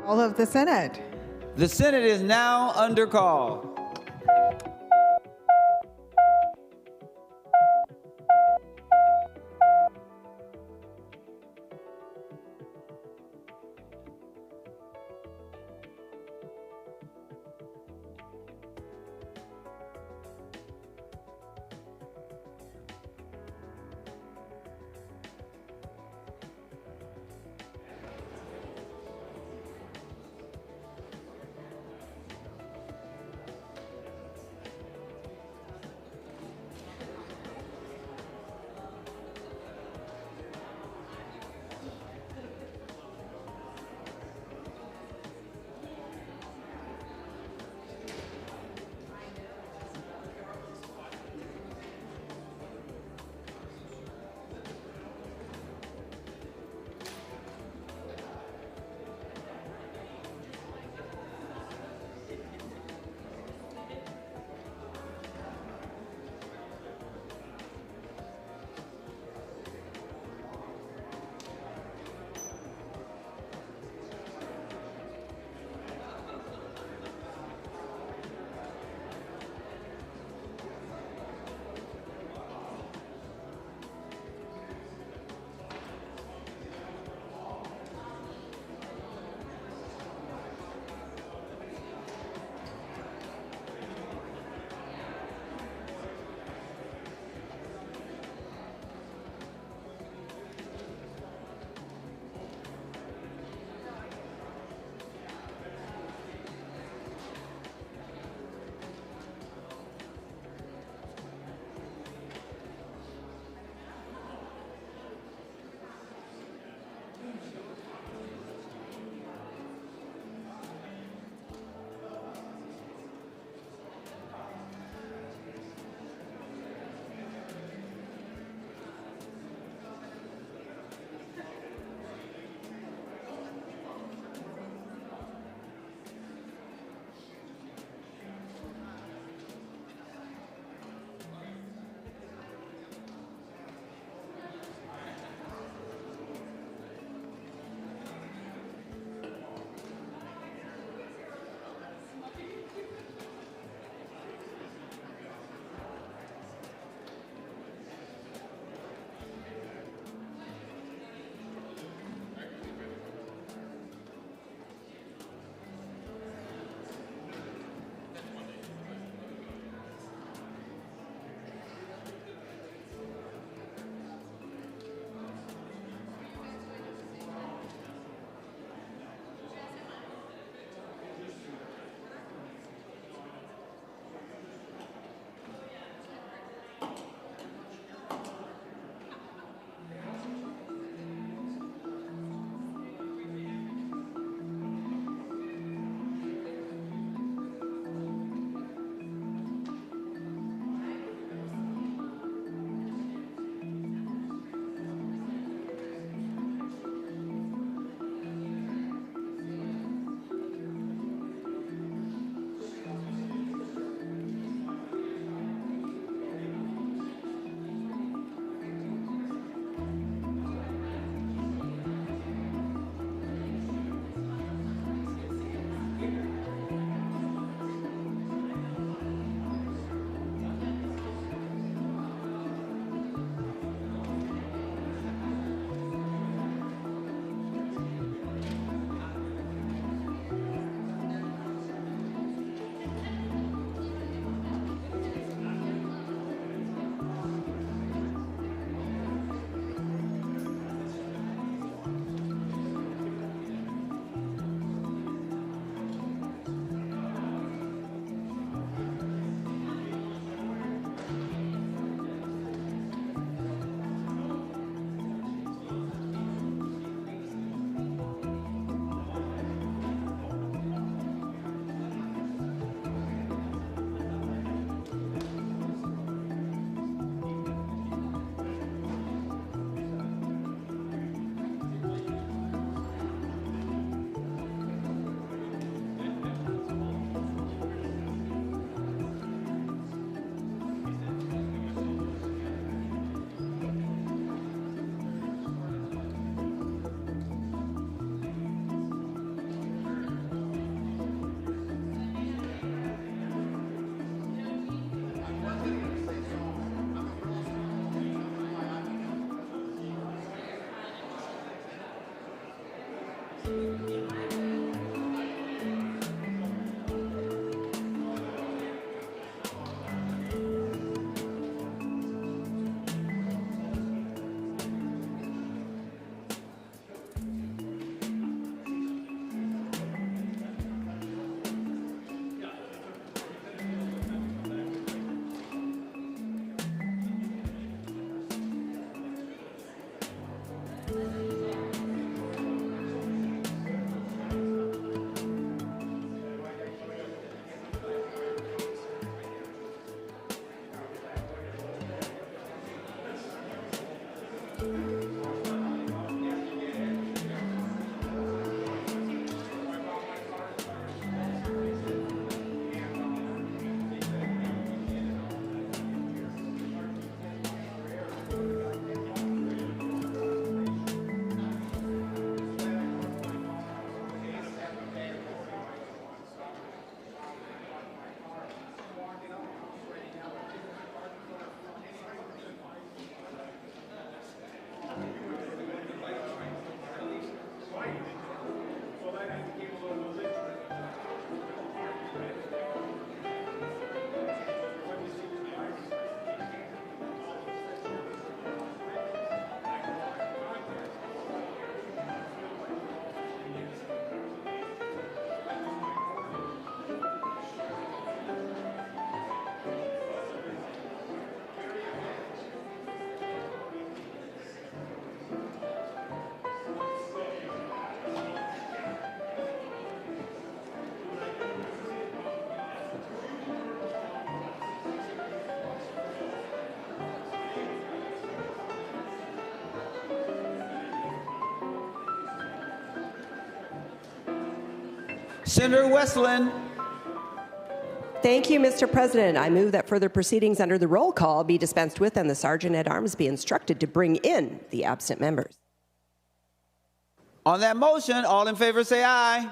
All of the Senate. The Senate is now under call. Senator Westlin. Thank you, Mr. President. I move that further proceedings under the roll call be dispensed with and the Sergeant-at-Arms be instructed to bring in the absent members. On that motion, all in favor say aye.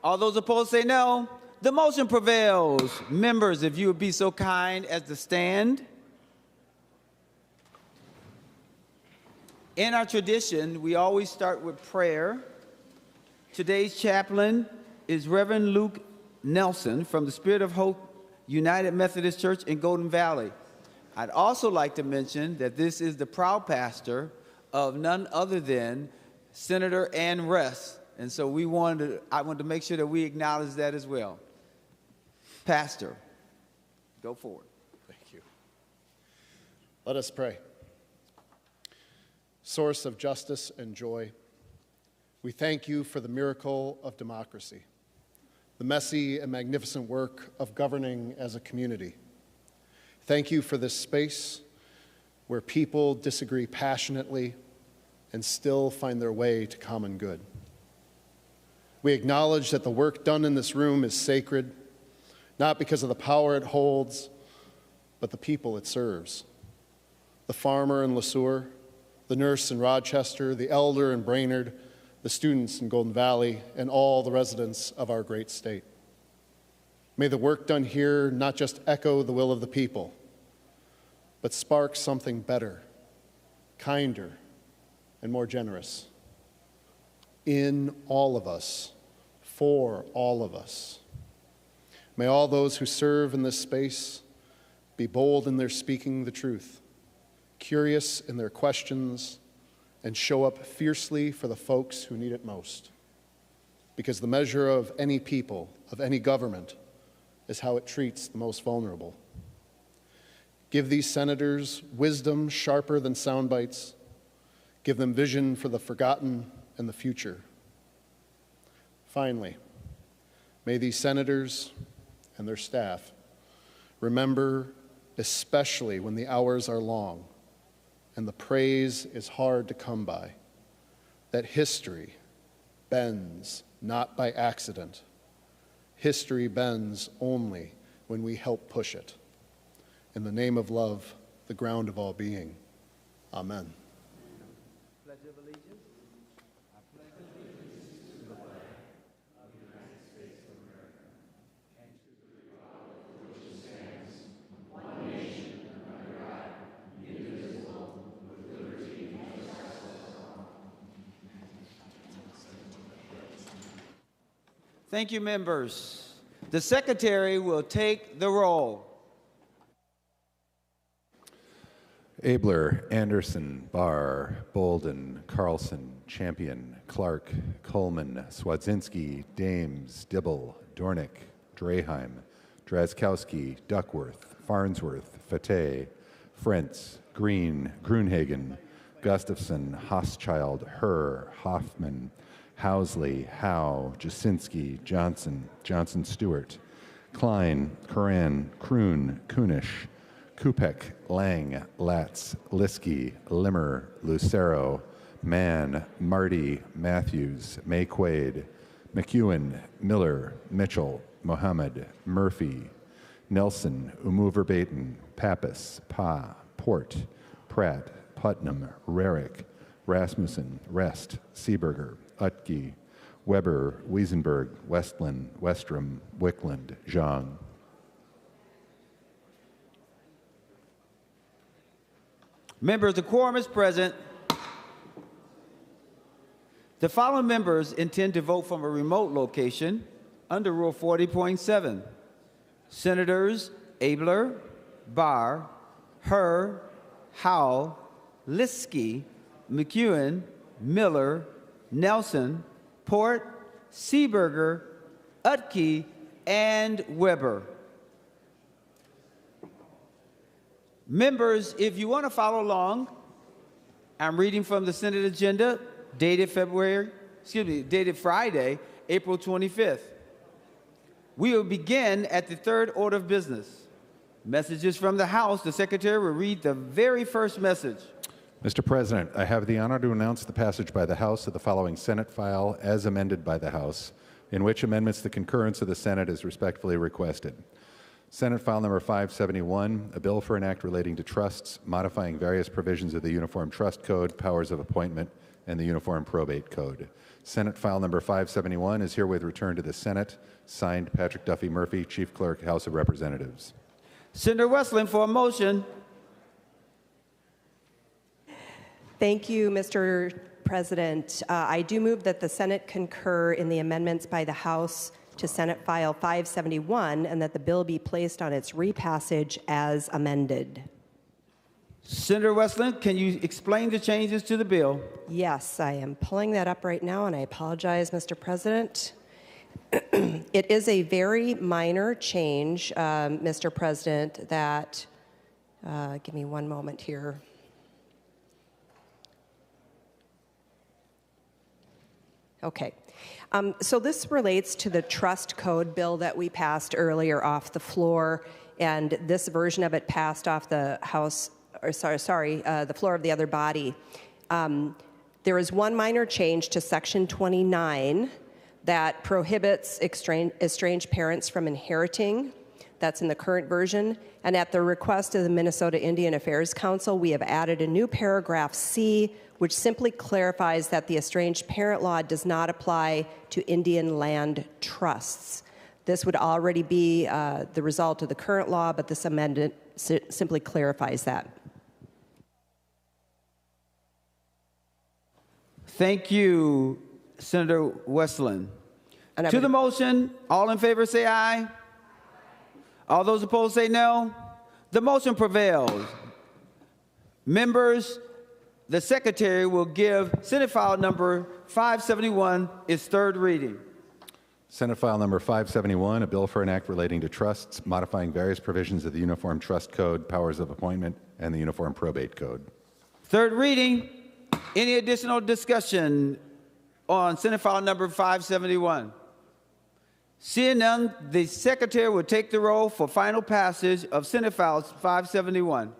All those opposed say no. The motion prevails. Members, if you would be so kind as to stand. In our tradition, we always start with prayer. Today's chaplain is Reverend Luke Nelson from the Spirit of Hope United Methodist Church in Golden Valley. I'd also like to mention that this is the proud pastor of none other than Senator Ann Ress, and so I wanted to make sure that we acknowledge that as well. Pastor, go forward. Thank you. Let us pray. Source of justice and joy, we thank you for the miracle of democracy, the messy and magnificent work of governing as a community. Thank you for this space where people disagree passionately and still find their way to common good. We acknowledge that the work done in this room is sacred, not because of the power it holds, but the people it serves. The farmer in LeSueur, the nurse in Rochester, the elder in Brainerd, the students in Golden Valley, and all the residents of our great state. May the work done here not just echo the will of the people, but spark something better, kinder, and more generous. In all of us, for all of us. May all those who serve in this space be bold in their speaking the truth, curious in their questions, and show up fiercely for the folks who need it most. Because the measure of any people, of any government, is how it treats the most vulnerable. Give these senators wisdom sharper than sound bites. Give them vision for the forgotten and the future. Finally, may these senators and their staff remember, especially when the hours are long and the praise is hard to come by, that history bends not by accident. History bends only when we help push it. In the name of love, the ground of all being. Amen. Pledge of allegiance. I pledge allegiance to the flag of the United States of America and to the republic for which it stands, one nation under God, indivisible, with liberty and justice for all. Thank you, members. The secretary will take the roll. Abler, Anderson, Barr, Bolden, Carlson, Champion, Clark, Coleman, Swadzinski, Dames, Dibble, Dornick, Draheim, Drazkowski, Duckworth, Farnsworth, Fateh, Frentz, Green, Grunhagen, Gustafson, Hochschild, Herr, Hoffman, Housley, Howe, Jasinski, Johnson, Johnson Stewart, Klein, Coran, Kroon, Kunish, Kupek, Lang, Latz, Liskey, Limmer, Lucero, Mann, Marty, Matthews, May Quaid, McEwen, Miller, Mitchell, Mohammed, Murphy, Nelson, Umu-Verbatim, Pappas, Pa, Port, Pratt, Putnam, Rarick, Rasmussen, Rest, Seeberger, Utke, Weber, Wiesenberg, Westlin, Westrom, Wickland, Xiong. Members, the quorum is present. The following members intend to vote from a remote location under Rule 40.7. Senators Abler, Barr, Herr, Howell, Liskey, McEwen, Miller, Nelson, Port, Seeberger, Utke, and Weber. Members, if you want to follow along, I'm reading from the Senate agenda dated Friday, April 25th. We will begin at the third order of business. Messages from the House. The Secretary will read the very first message. Mr. President, I have the honor to announce the passage by the House of the following Senate file as amended by the House, in which amendments the concurrence of the Senate is respectfully requested. Senate File Number 571, a bill for an act relating to trusts, modifying various provisions of the Uniform Trust Code, powers of appointment, and the Uniform Probate Code. Senate File Number 571 is herewith returned to the Senate. Signed, Patrick Duffy Murphy, Chief Clerk, House of Representatives. Senator Westlin for a motion. Thank you, Mr. President. I do move that the Senate concur in the amendments by the House to Senate File 571 and that the bill be placed on its repassage as amended. Senator Westlin, can you explain the changes to the bill? Yes, I am pulling that up right now, and I apologize, Mr. President. It is a very minor change, Mr. President, that, give me one moment here. Okay. So this relates to the trust code bill that we passed earlier off the floor, and this version of it passed off the House, or the floor of the other body. There is one minor change to Section 29 that prohibits estranged parents from inheriting. That's in the current version. And at the request of the Minnesota Indian Affairs Council, we have added a new paragraph C, which simply clarifies that the estranged parent law does not apply to Indian land trusts. This would already be the result of the current law, but this amendment simply clarifies that. Thank you, Senator Westlin. To the motion, all in favor say aye. All those opposed say no. The motion prevails. Members, the Secretary will give Senate File Number 571 its third reading. Senate File Number 571, a bill for an act relating to trusts, modifying various provisions of the Uniform Trust Code, powers of appointment, and the Uniform Probate Code. Third reading. Any additional discussion on Senate File Number 571? Seeing none, the Secretary will take the roll for final passage of Senate File 571.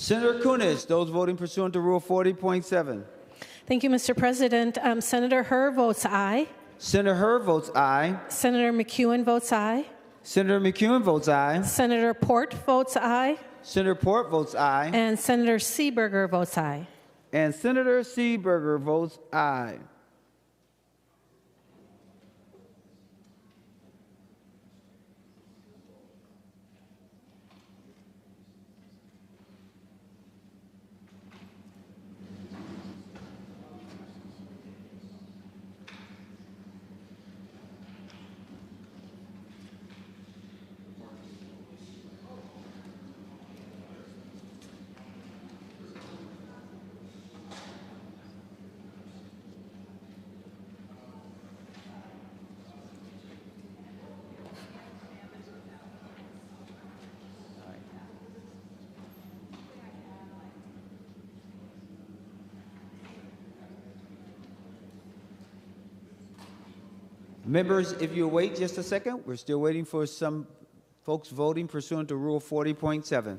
Senator Kunesh, those voting pursuant to Rule 40.7. Thank you, Mr. President. Senator Herr votes aye. Senator Herr votes aye. Senator McEwen votes aye. Senator McEwen votes aye. Senator Port votes aye. Senator Port votes aye. And Senator Seeberger votes aye. And Senator Seeberger votes aye. Members, if you'll wait just a second, we're still waiting for some folks voting pursuant to Rule 40.7.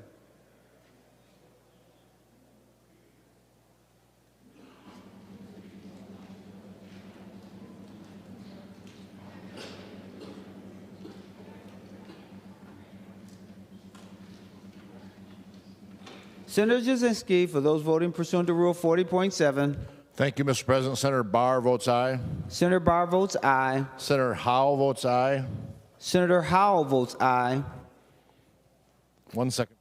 Senator Jasinski, for those voting pursuant to Rule 40.7. Thank you, Mr. President. Senator Barr votes aye. Senator Barr votes aye. Senator Howell votes aye. Senator Howell votes aye. 1 second.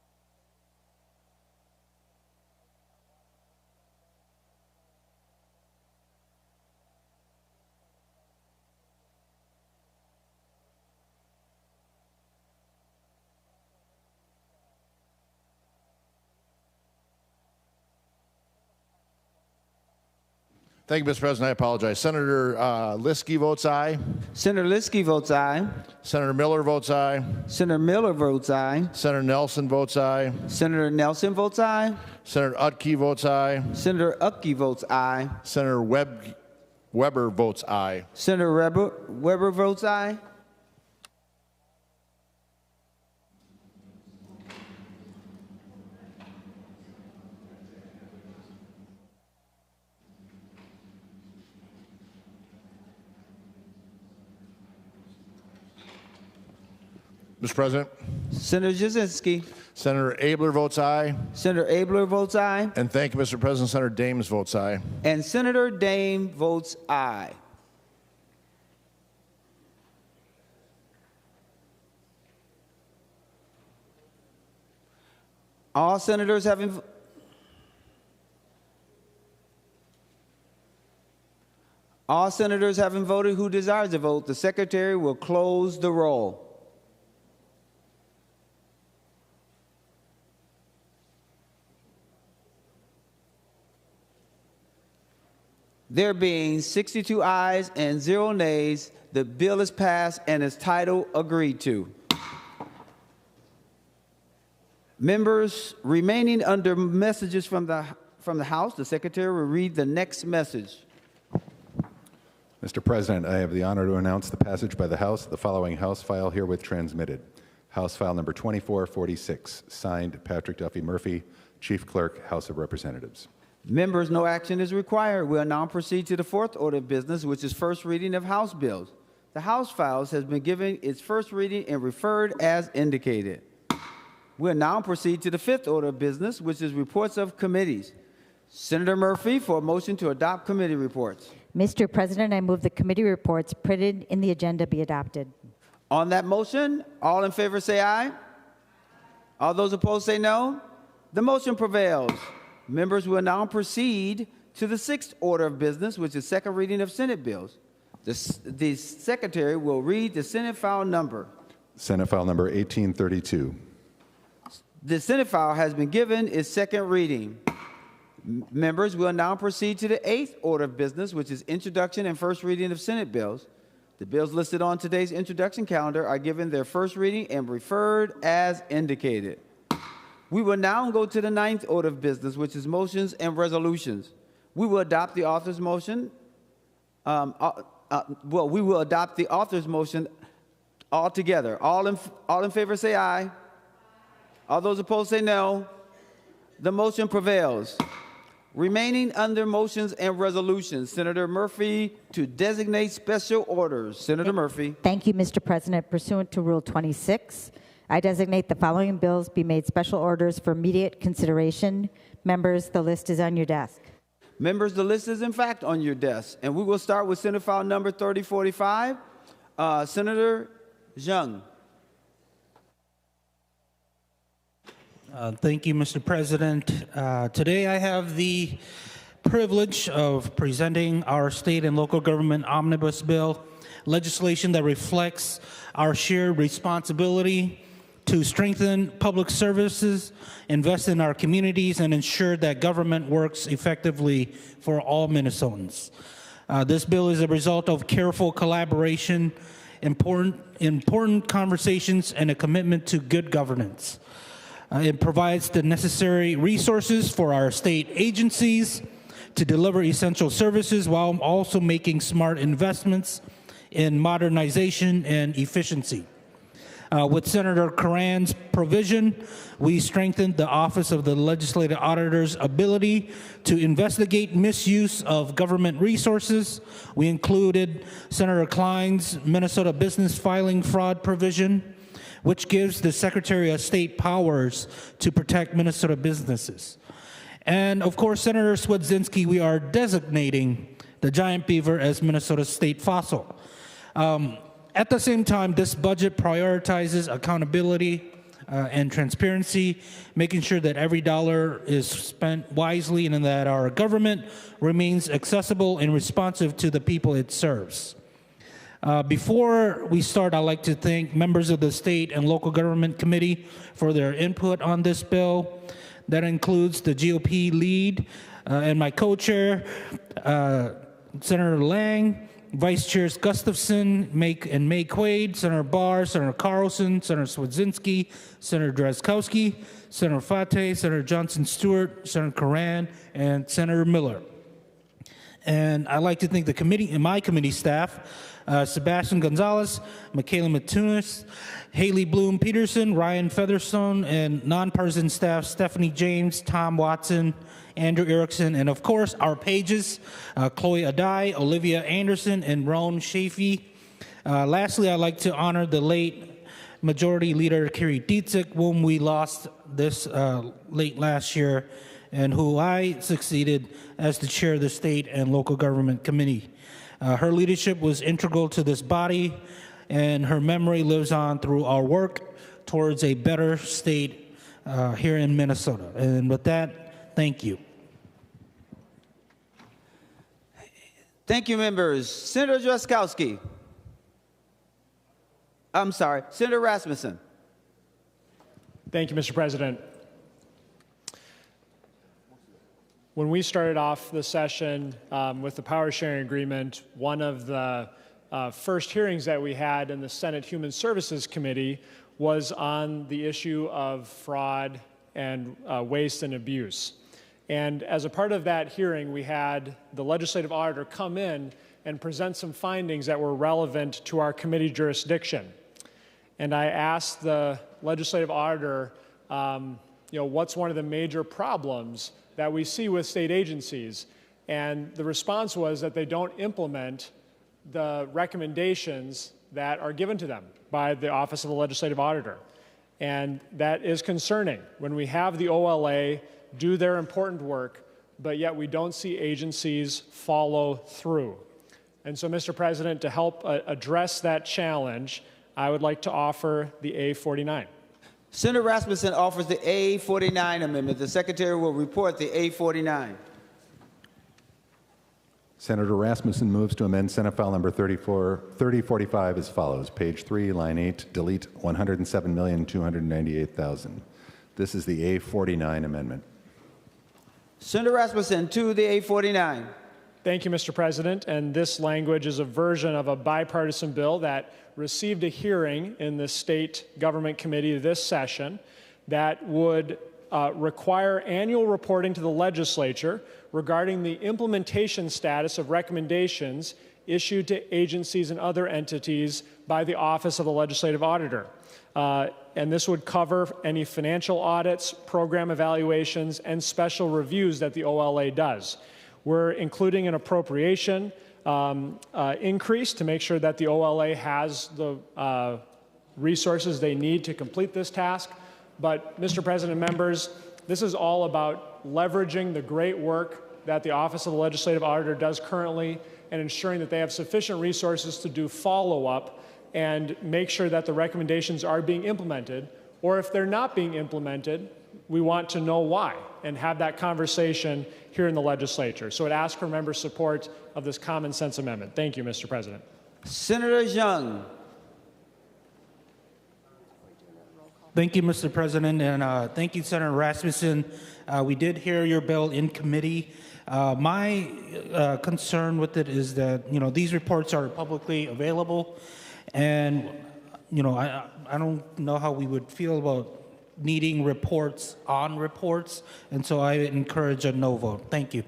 Thank you, Mr. President. I apologize. Senator Liskey votes aye. Senator Liskey votes aye. Senator Miller votes aye. Senator Miller votes aye. Senator Nelson votes aye. Senator Nelson votes aye. Senator Utke votes aye. Senator Utke votes aye. Senator Weber votes aye. Senator Weber votes aye. Mr. President. Senator Jasinski. Senator Abler votes aye. Senator Abler votes aye. And thank you, Mr. President. Senator Dames votes aye. And Senator Dame votes aye. All senators having voted who desires to vote, the Secretary will close the roll. There being 62 ayes and 0 nays, the bill is passed and its title agreed to. Members remaining under messages from the House, the Secretary will read the next message. Mr. President, I have the honor to announce the passage by the House of the following House file herewith transmitted. House File Number 2446, signed Patrick Duffy Murphy, Chief Clerk, House of Representatives. Members, no action is required. We'll now proceed to the fourth order of business, which is first reading of House bills. The House files has been given its first reading and referred as indicated. We'll now proceed to the fifth order of business, which is reports of committees. Senator Murphy for a motion to adopt committee reports. Mr. President, I move the committee reports printed in the agenda be adopted. On that motion, all in favor say aye. All those opposed say no. The motion prevails. Members will now proceed to the sixth order of business, which is second reading of Senate bills. The Secretary will read the Senate file number. Senate File Number 1832. The Senate file has been given its second reading. Members will now proceed to the eighth order of business, which is introduction and first reading of Senate bills. The bills listed on today's introduction calendar are given their first reading and referred as indicated. We will now go to the ninth order of business, which is motions and resolutions. We will adopt the author's motion. We will adopt the author's motion all together. All in favor say aye. All those opposed say no. The motion prevails. Remaining under motions and resolutions, Senator Murphy to designate special orders. Senator Murphy. Thank you, Mr. President. Pursuant to Rule 26, I designate the following bills be made special orders for immediate consideration. Members, the list is on your desk. Members, the list is in fact on your desk, and we will start with Senate File Number 3045. Senator Xiong. Thank you, Mr. President. Today I have the privilege of presenting our state and local government omnibus bill, legislation that reflects our shared responsibility to strengthen public services, invest in our communities, and ensure that government works effectively for all Minnesotans. This bill is a result of careful collaboration, important conversations, and a commitment to good governance. It provides the necessary resources for our state agencies to deliver essential services while also making smart investments in modernization and efficiency. With Senator Curran's provision, we strengthened the Office of the Legislative Auditor's ability to investigate misuse of government resources. We included Senator Klein's Minnesota business filing fraud provision, which gives the Secretary of State powers to protect Minnesota businesses. And of course, Senator Swedzinski, we are designating the giant beaver as Minnesota's state fossil. At the same time, this budget prioritizes accountability and transparency, making sure that every dollar is spent wisely and that our government remains accessible and responsive to the people it serves. Before we start, I'd like to thank members of the State and Local Government Committee for their input on this bill. That includes the GOP lead and my co-chair, Senator Lang, Vice Chairs Gustafson and May Quaid, Senator Barr, Senator Carlson, Senator Swedzinski, Senator Drazkowski, Senator Fate, Senator Johnson Stewart, Senator Curran, and Senator Miller. And I'd like to thank the committee and my committee staff, Sebastian Gonzalez, Michaela Matunis, Haley Bloom Peterson, Ryan Featherstone, and nonpartisan staff Stephanie James, Tom Watson, Andrew Erickson, and of course our pages, Chloe Adai, Olivia Anderson, and Roan Shafee. Lastly, I'd like to honor the late Majority Leader Carrie Dietzick, whom we lost this late last year, and who I succeeded as the chair of the State and Local Government Committee. Her leadership was integral to this body, and her memory lives on through our work towards a better state here in Minnesota. And with that, thank you. Thank you, members. Senator Drazkowski. I'm sorry, Senator Rasmussen. Thank you, Mr. President. When we started off the session with the power sharing agreement, one of the first hearings that we had in the Senate Human Services Committee was on the issue of fraud and waste and abuse. And as a part of that hearing, we had the legislative auditor come in and present some findings that were relevant to our committee jurisdiction. And I asked the legislative auditor, what's one of the major problems that we see with state agencies? And the response was that they don't implement the recommendations that are given to them by the Office of the Legislative Auditor. And that is concerning when we have the OLA do their important work, but yet we don't see agencies follow through. And so, Mr. President, to help address that challenge, I would like to offer the A49. Senator Rasmussen offers the A49 amendment. The Secretary will report the A49. Senator Rasmussen moves to amend Senate File Number 3045 as follows. Page 3, line 8, delete 107,298,000. This is the A49 amendment. Senator Rasmussen to the A49. Thank you, Mr. President. And this language is a version of a bipartisan bill that received a hearing in the State Government Committee this session that would require annual reporting to the legislature regarding the implementation status of recommendations issued to agencies and other entities by the Office of the Legislative Auditor. And this would cover any financial audits, program evaluations, and special reviews that the OLA does. We're including an appropriation increase to make sure that the OLA has the resources they need to complete this task. But, Mr. President, members, this is all about leveraging the great work that the Office of the Legislative Auditor does currently and ensuring that they have sufficient resources to do follow-up and make sure that the recommendations are being implemented, or if they're not being implemented, we want to know why and have that conversation here in the legislature. So I'd ask for member support of this common sense amendment. Thank you, Mr. President. Senator Xiong. Thank you, Mr. President, and thank you, Senator Rasmussen. We did hear your bill in committee. My concern with it is that, these reports are publicly available, and, I don't know how we would feel about needing reports on reports, and so I encourage a no vote. Thank you.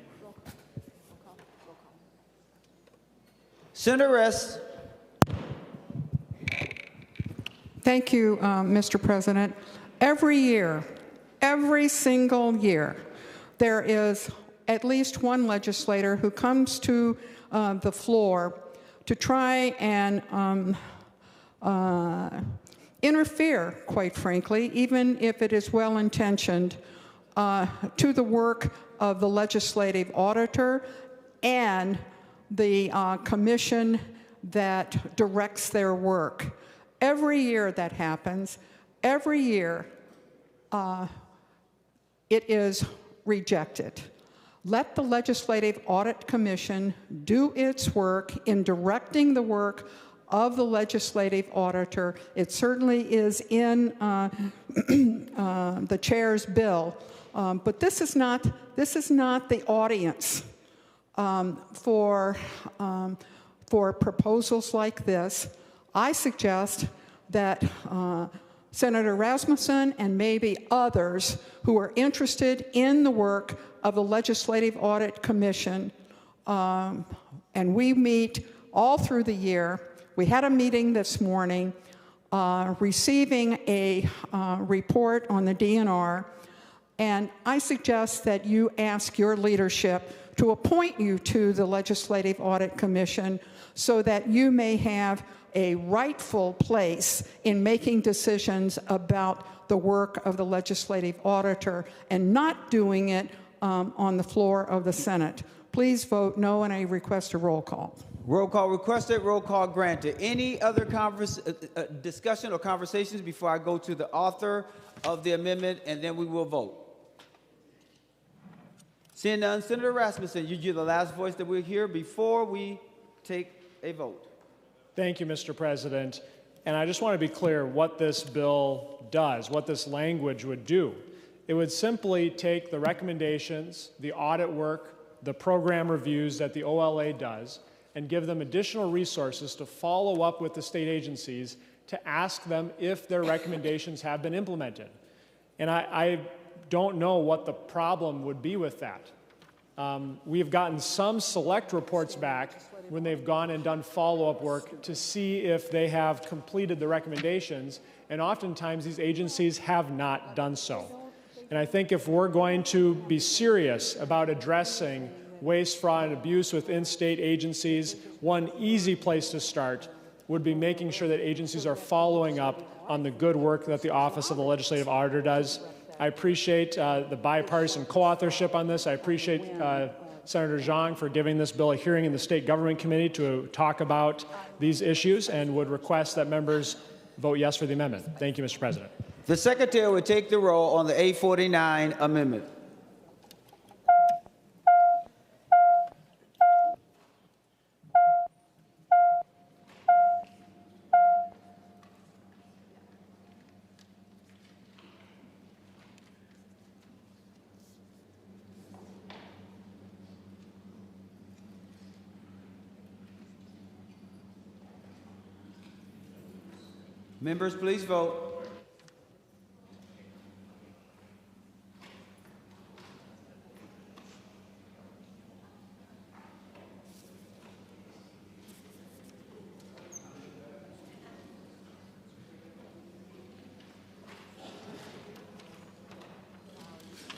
Senator Rest. Thank you, Mr. President. Every year, every single year, there is at least one legislator who comes to the floor to try and interfere, quite frankly, even if it is well-intentioned, to the work of the legislative auditor and the commission that directs their work. Every year that happens, every year it is rejected. Let the Legislative Audit Commission do its work in directing the work of the legislative auditor. It certainly is in the chair's bill, but this is not the audience for proposals like this. I suggest that Senator Rasmussen and maybe others who are interested in the work of the Legislative Audit Commission, and we meet all through the year. We had a meeting this morning receiving a report on the DNR, and I suggest that you ask your leadership to appoint you to the Legislative Audit Commission so that you may have a rightful place in making decisions about the work of the legislative auditor and not doing it on the floor of the Senate. Please vote no, and I request a roll call. Roll call requested, roll call granted. Any other discussion or conversations before I go to the author of the amendment, and then we will vote? Seeing none, Senator Rasmussen, you're the last voice that we'll hear before we take a vote. Thank you, Mr. President. And I just want to be clear what this bill does, what this language would do. It would simply take the recommendations, the audit work, the program reviews that the OLA does, and give them additional resources to follow up with the state agencies to ask them if their recommendations have been implemented. And I don't know what the problem would be with that. We've gotten some select reports back when they've gone and done follow-up work to see if they have completed the recommendations, and oftentimes these agencies have not done so. And I think if we're going to be serious about addressing waste, fraud, and abuse within state agencies, one easy place to start would be making sure that agencies are following up on the good work that the Office of the Legislative Auditor does. I appreciate the bipartisan co-authorship on this. I appreciate Senator Xiong for giving this bill a hearing in the State Government Committee to talk about these issues, and would request that members vote yes for the amendment. Thank you, Mr. President. The Secretary would take the roll on the A49 amendment. Members, please vote.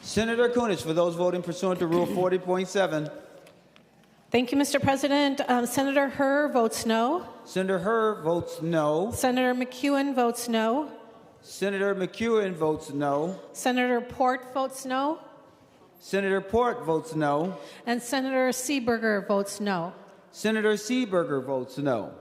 Senator Kunich, for those voting pursuant to Rule 40.7. Thank you, Mr. President. Senator Herr votes no. Senator Herr votes no. Senator McEwen votes no. Senator McEwen votes no. Senator Port votes no. Senator Port votes no. And Senator Seeberger votes no. Senator Seeberger votes no.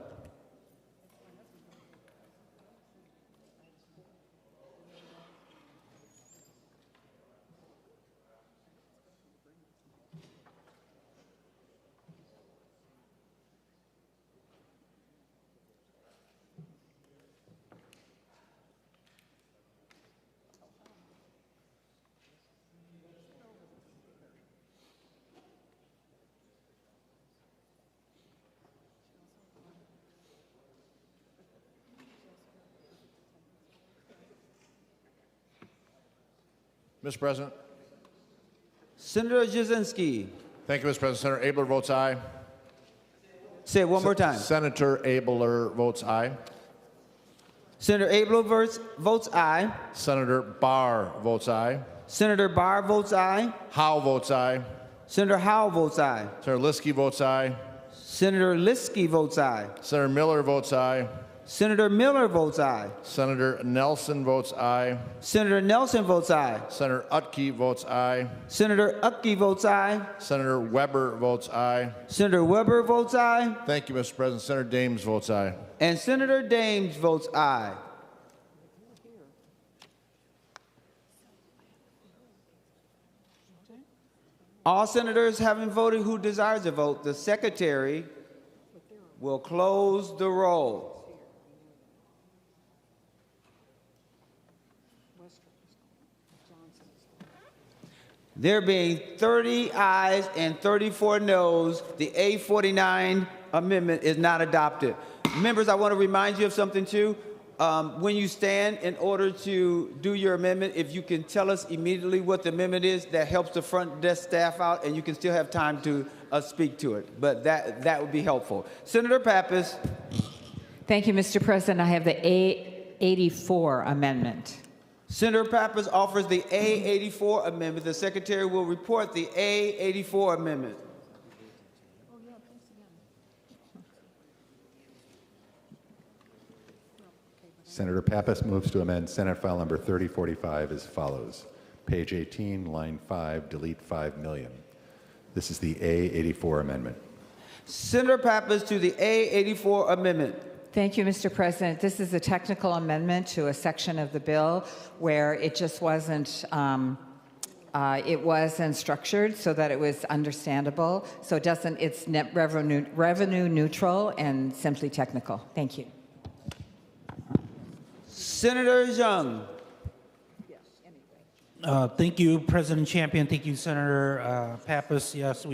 Mr. President. Senator Jasinski. Thank you, Mr. President. Senator Abler votes aye. Say it one more time. Senator Abler votes aye. Senator Abler votes aye. Senator Barr votes aye. Senator Barr votes aye. Howe votes aye. Senator Howe votes aye. Senator Liskey votes aye. Senator Liskey votes aye. Senator Miller votes aye. Senator Miller votes aye. Senator Nelson votes aye. Senator Nelson votes aye. Senator Utke votes aye. Senator Utke votes aye. Senator Weber votes aye. Senator Weber votes aye. Thank you, Mr. President. Senator Dames votes aye. And Senator Dames votes aye. All senators having voted who desires to vote, the secretary will close the roll. There being 30 ayes and 34 noes, the A49 amendment is not adopted. Members, I want to remind you of something too. When you stand in order to do your amendment, if you can tell us immediately what the amendment is, that helps the front desk staff out and you can still have time to speak to it. But that would be helpful. Senator Pappas. Thank you, Mr. President. I have the A84 amendment. Senator Pappas offers the A84 amendment. The secretary will report the A84 amendment. Senator Pappas moves to amend Senate File Number 3045 as follows. Page 18, line 5, delete 5 million. This is the A84 amendment. Senator Pappas to the A84 amendment. Thank you, Mr. President. This is a technical amendment to a section of the bill where it just wasn't structured so that it was understandable. So it's net revenue neutral and simply technical. Thank you. Senator Xiong. Thank you, President Champion. Thank you, Senator Pappas. Yes,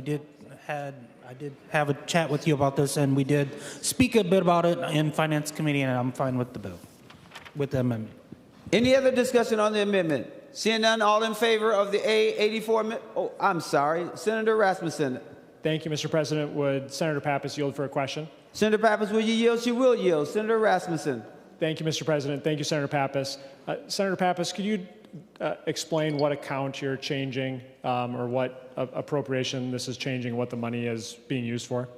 I did have a chat with you about this, and we did speak a bit about it in Finance Committee, and I'm fine with the bill, with the amendment. Any other discussion on the amendment? Seeing none, all in favor of the A84 amendment? Oh, I'm sorry. Senator Rasmussen. Thank you, Mr. President. Would Senator Pappas yield for a question? Senator Pappas, will you yield? She will yield. Senator Rasmussen. Thank you, Mr. President. Thank you, Senator Pappas. Senator Pappas, could you explain what account you're changing or what appropriation this is changing, what the money is being used for?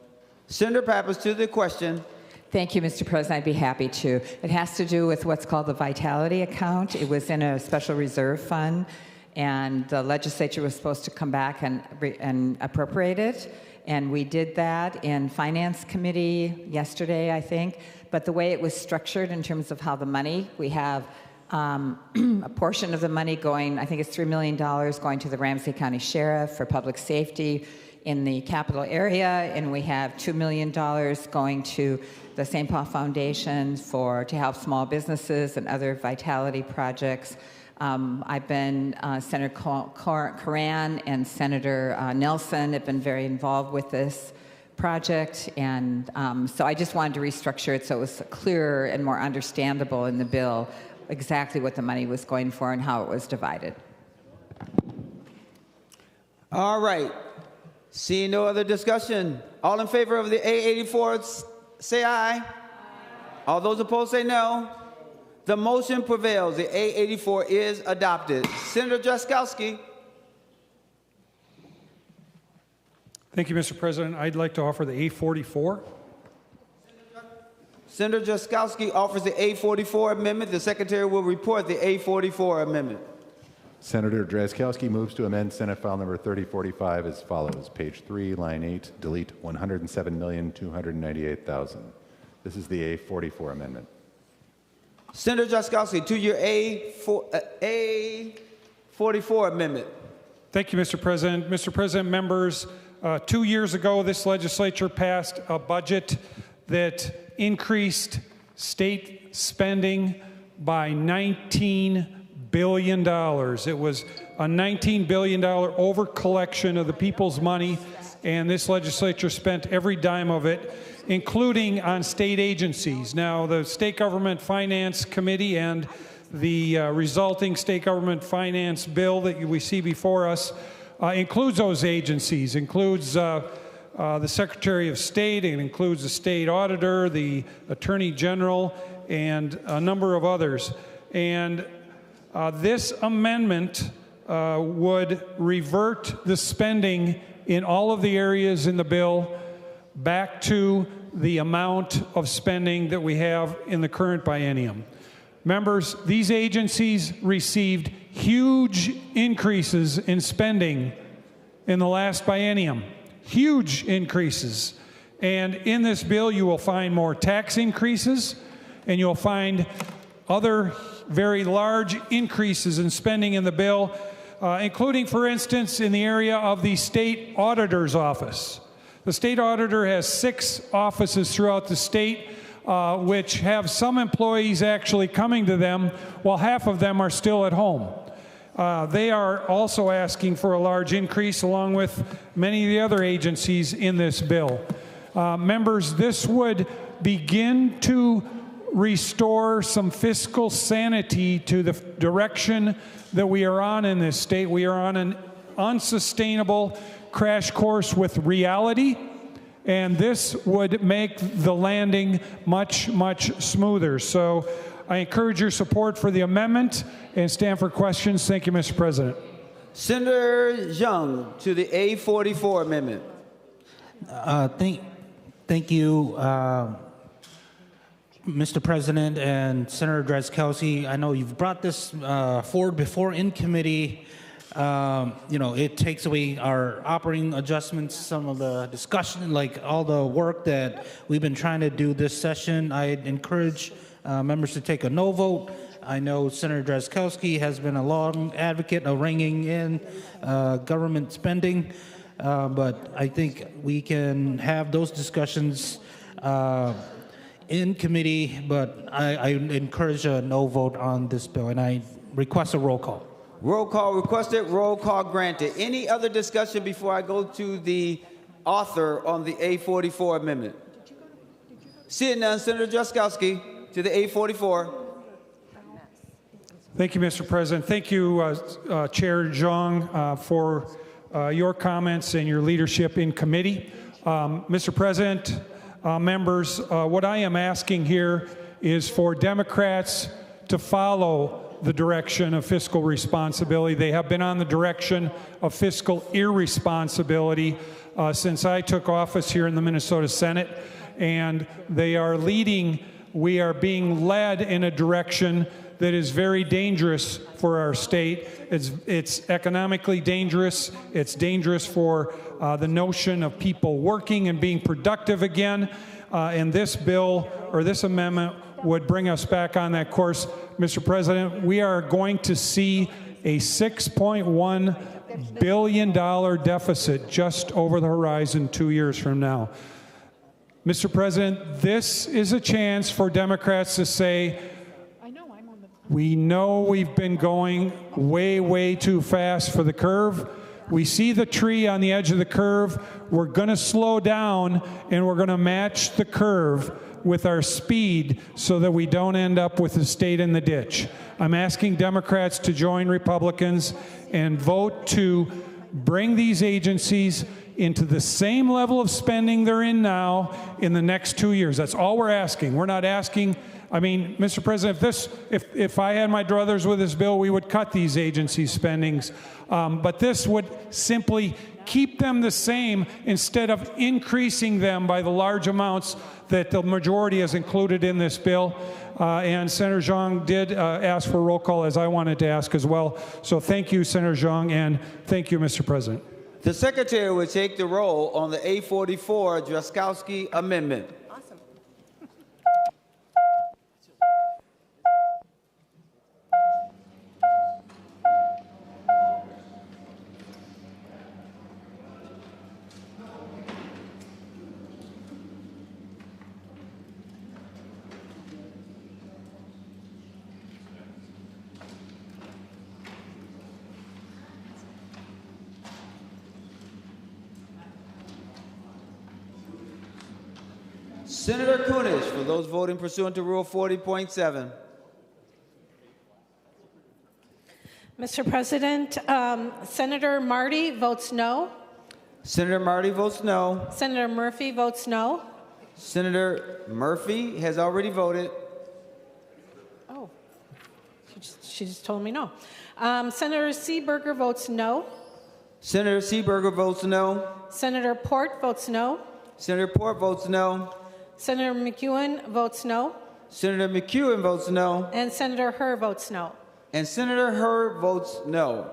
Senator Pappas to the question. Thank you, Mr. President. I'd be happy to. It has to do with what's called the Vitality account. It was in a special reserve fund, and the legislature was supposed to come back and appropriate it. And we did that in Finance Committee yesterday, I think. But the way it was structured in terms of how the money, we have a portion of the money going, I think it's $3 million going to the Ramsey County Sheriff for public safety in the capital area, and we have $2 million going to the St. Paul Foundation to help small businesses and other vitality projects. I've been, Senator Coran and Senator Nelson have been very involved with this project, and so I just wanted to restructure it so it was clearer and more understandable in the bill exactly what the money was going for and how it was divided. All right. Seeing no other discussion, all in favor of the A84 say aye. All those opposed say no. The motion prevails. The A84 is adopted. Senator Jaskowski. Thank you, Mr. President. I'd like to offer the A44. Senator Jaskowski offers the A44 amendment. The Secretary will report the A44 amendment. Senator Drazkowski moves to amend Senate File Number 3045 as follows. Page 3, line 8, delete 107,298,000. This is the A44 amendment. Senator Jaskowski, to your A44 amendment. Thank you, Mr. President. Mr. President, members, 2 years ago, this legislature passed a budget that increased state spending by $19 billion. It was a $19 billion over-collection of the people's money, and this legislature spent every dime of it, including on state agencies. Now, the State Government Finance Committee and the resulting state government finance bill that we see before us includes those agencies, includes the Secretary of State, it includes the state auditor, the Attorney General, and a number of others. And this amendment would revert the spending in all of the areas in the bill back to the amount of spending that we have in the current biennium. Members, these agencies received huge increases in spending in the last biennium. Huge increases. And in this bill, you will find more tax increases, and you'll find other very large increases in spending in the bill, including, for instance, in the area of the state auditor's office. The state auditor has 6 offices throughout the state, which have some employees actually coming to them, while half of them are still at home. They are also asking for a large increase, along with many of the other agencies in this bill. Members, this would begin to restore some fiscal sanity to the direction that we are on in this state. We are on an unsustainable crash course with reality, and this would make the landing much, much smoother. So I encourage your support for the amendment and stand for questions. Thank you, Mr. President. Senator Xiong to the A44 amendment. Thank you, Mr. President and Senator Drazkowski. I know you've brought this forward before in committee. It takes away our operating adjustments, some of the discussion, like all the work that we've been trying to do this session. I encourage members to take a no vote. I know Senator Drazkowski has been a long advocate of reining in government spending, but I think we can have those discussions in committee, but I encourage a no vote on this bill, and I request a roll call. Roll call requested, roll call granted. Any other discussion before I go to the author on the A44 amendment? Seeing none, Senator Jaskowski to the A44. Thank you, Mr. President. Thank you, Chair Xiong, for your comments and your leadership in committee. Mr. President, members, what I am asking here is for Democrats to follow the direction of fiscal responsibility. They have been on the direction of fiscal irresponsibility since I took office here in the Minnesota Senate, and they are leading, we are being led in a direction that is very dangerous for our state. It's economically dangerous. It's dangerous for the notion of people working and being productive again. And this bill, or this amendment, would bring us back on that course. Mr. President, we are going to see a $6.1 billion deficit just over the horizon 2 years from now. Mr. President, this is a chance for Democrats to say, we know we've been going way, way too fast for the curve. We see the tree on the edge of the curve. We're going to slow down, and we're going to match the curve with our speed so that we don't end up with the state in the ditch. I'm asking Democrats to join Republicans and vote to bring these agencies into the same level of spending they're in now in the next 2 years. That's all we're asking. We're not asking, I mean, Mr. President, if I had my druthers with this bill, we would cut these agency spendings. But this would simply keep them the same instead of increasing them by the large amounts that the majority has included in this bill. And Senator Xiong did ask for a roll call, as I wanted to ask as well. So thank you, Senator Xiong, and thank you, Mr. President. The Secretary will take the roll on the A44 Drazkowski Amendment. Awesome. Senator Kunesh, for those voting pursuant to Rule 40.7. Mr. President, Senator Marty votes no. Senator Marty votes no. Senator Murphy votes no. Senator Murphy has already voted. Oh, she just told me no. Senator Seeberger votes no. Senator Seeberger votes no. Senator Port votes no. Senator Port votes no. Senator McEwen votes no. Senator McEwen votes no. And Senator Herr votes no. And Senator Herr votes no.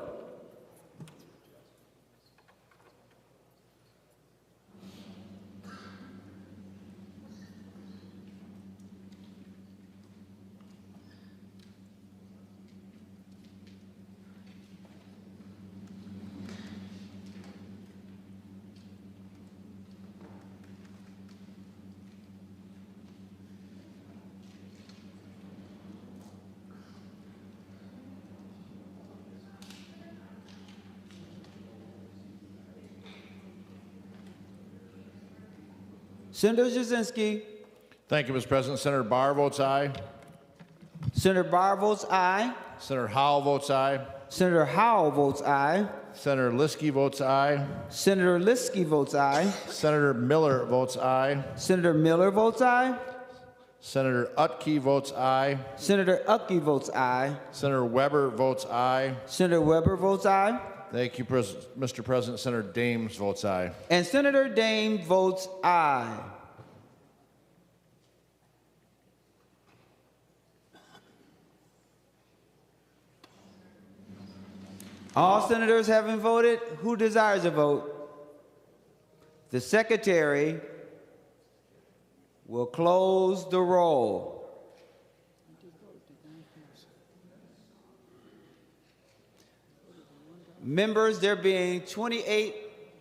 Senator Jasinski. Thank you, Mr. President. Senator Barr votes aye. Senator Barr votes aye. Senator Howell votes aye. Senator Howell votes aye. Senator Liskey votes aye. Senator Liskey votes aye. Senator Miller votes aye. Senator Miller votes aye. Senator Utke votes aye. Senator Utke votes aye. Senator Weber votes aye. Senator Weber votes aye. Thank you, Mr. President. Senator Dames votes aye. And Senator Dame votes aye. All senators having voted, who desires a vote? The Secretary will close the roll. Members, there being 28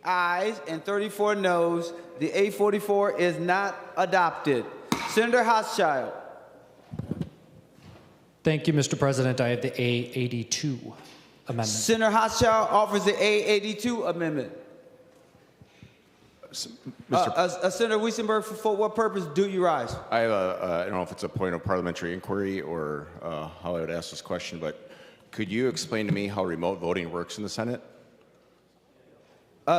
ayes and 34 noes, the A44 is not adopted. Senator Hochschild. Thank you, Mr. President. I have the A82 amendment. Senator Hochschild offers the A82 amendment. Senator Wiesenberg, for what purpose do you rise? I have I don't know if it's a point of parliamentary inquiry or how I would ask this question, but could you explain to me how remote voting works in the Senate?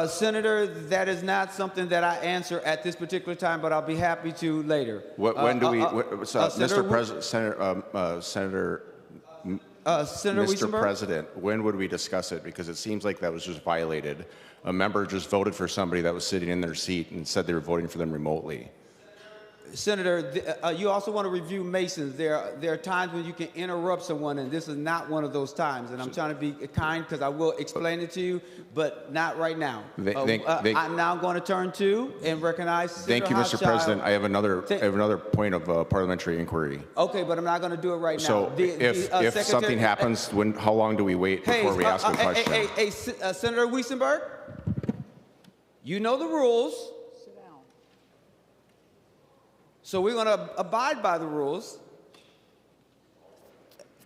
Senator, that is not something that I answer at this particular time, but I'll be happy to later. When do we, Mr. President, Mr. President, when would we discuss it? Because it seems like that was just violated. A member just voted for somebody that was sitting in their seat and said they were voting for them remotely. Senator, you also want to review Masons. There are times when you can interrupt someone, and this is not one of those times. And I'm trying to be kind because I will explain it to you, but not right now. I'm now going to turn to and recognize Senator Thank you, Mr. Hochschild. President. I have another point of parliamentary inquiry. Okay, but I'm not going to do it right now. So if something happens, how long do we wait before we ask a question? Senator Wiesenberg, you know the rules. So we're going to abide by the rules.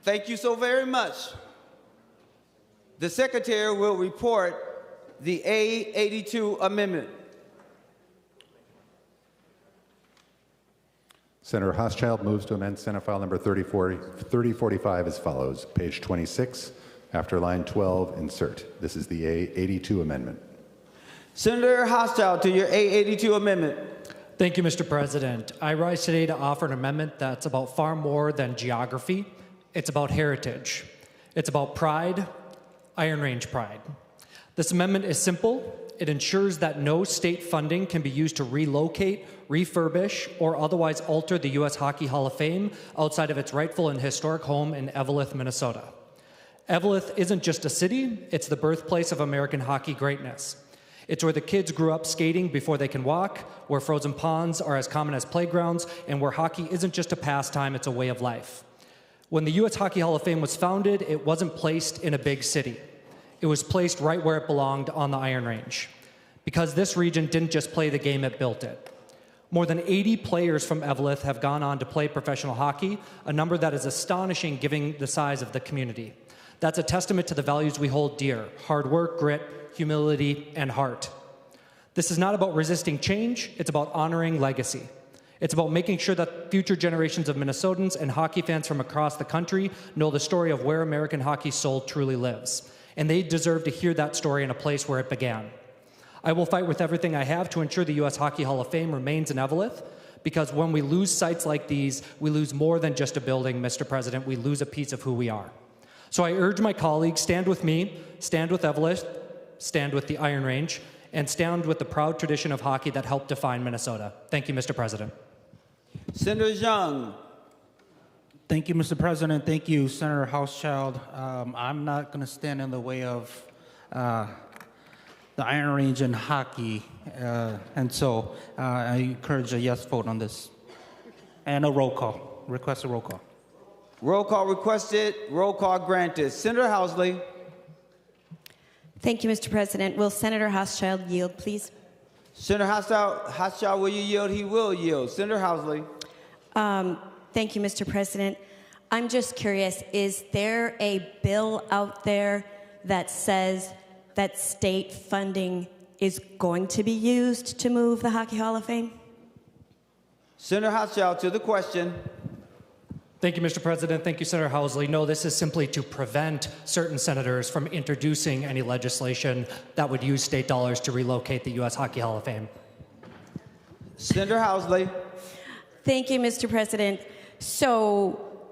Thank you so very much. The Secretary will report the A82 amendment. Senator Hochschild moves to amend Senate File Number 3045 as follows. Page 26, after line 12, insert. This is the A82 amendment. Senator Hochschild to your A82 amendment. Thank you, Mr. President. I rise today to offer an amendment that's about far more than geography. It's about heritage. It's about pride, Iron Range pride. This amendment is simple. It ensures that no state funding can be used to relocate, refurbish, or otherwise alter the U.S. Hockey Hall of Fame outside of its rightful and historic home in Eveleth, Minnesota. Eveleth isn't just a city, it's the birthplace of American hockey greatness. It's where the kids grew up skating before they can walk, where frozen ponds are as common as playgrounds, and where hockey isn't just a pastime, it's a way of life. When the U.S. Hockey Hall of Fame was founded, it wasn't placed in a big city. It was placed right where it belonged, on the Iron Range. Because this region didn't just play the game, it built it. More than 80 players from Eveleth have gone on to play professional hockey, a number that is astonishing given the size of the community. That's a testament to the values we hold dear: hard work, grit, humility, and heart. This is not about resisting change, it's about honoring legacy. It's about making sure that future generations of Minnesotans and hockey fans from across the country know the story of where American hockey's soul truly lives. And they deserve to hear that story in a place where it began. I will fight with everything I have to ensure the U.S. Hockey Hall of Fame remains in Eveleth, because when we lose sites like these, we lose more than just a building, Mr. President. We lose a piece of who we are. So I urge my colleagues, stand with me, stand with Eveleth, stand with the Iron Range, and stand with the proud tradition of hockey that helped define Minnesota. Thank you, Mr. President. Senator Xiong. Thank you, Mr. President. Thank you, Senator Hauschild. I'm not going to stand in the way of the Iron Range and hockey, and so I encourage a yes vote on this. And a roll call. Request a roll call. Roll call requested. Roll call granted. Senator Housley. Thank you, Mr. President. Will Senator Hauschild yield, please? Senator Hauschild, will you yield? He will yield. Senator Housley. Thank you, Mr. President. I'm just curious, is there a bill out there that says that state funding is going to be used to move the Hockey Hall of Fame? Senator Hauschild, to the question. Thank you, Mr. President. Thank you, Senator Housley. No, this is simply to prevent certain senators from introducing any legislation that would use state dollars to relocate the U.S. Hockey Hall of Fame. Senator Housley. Thank you, Mr. President. So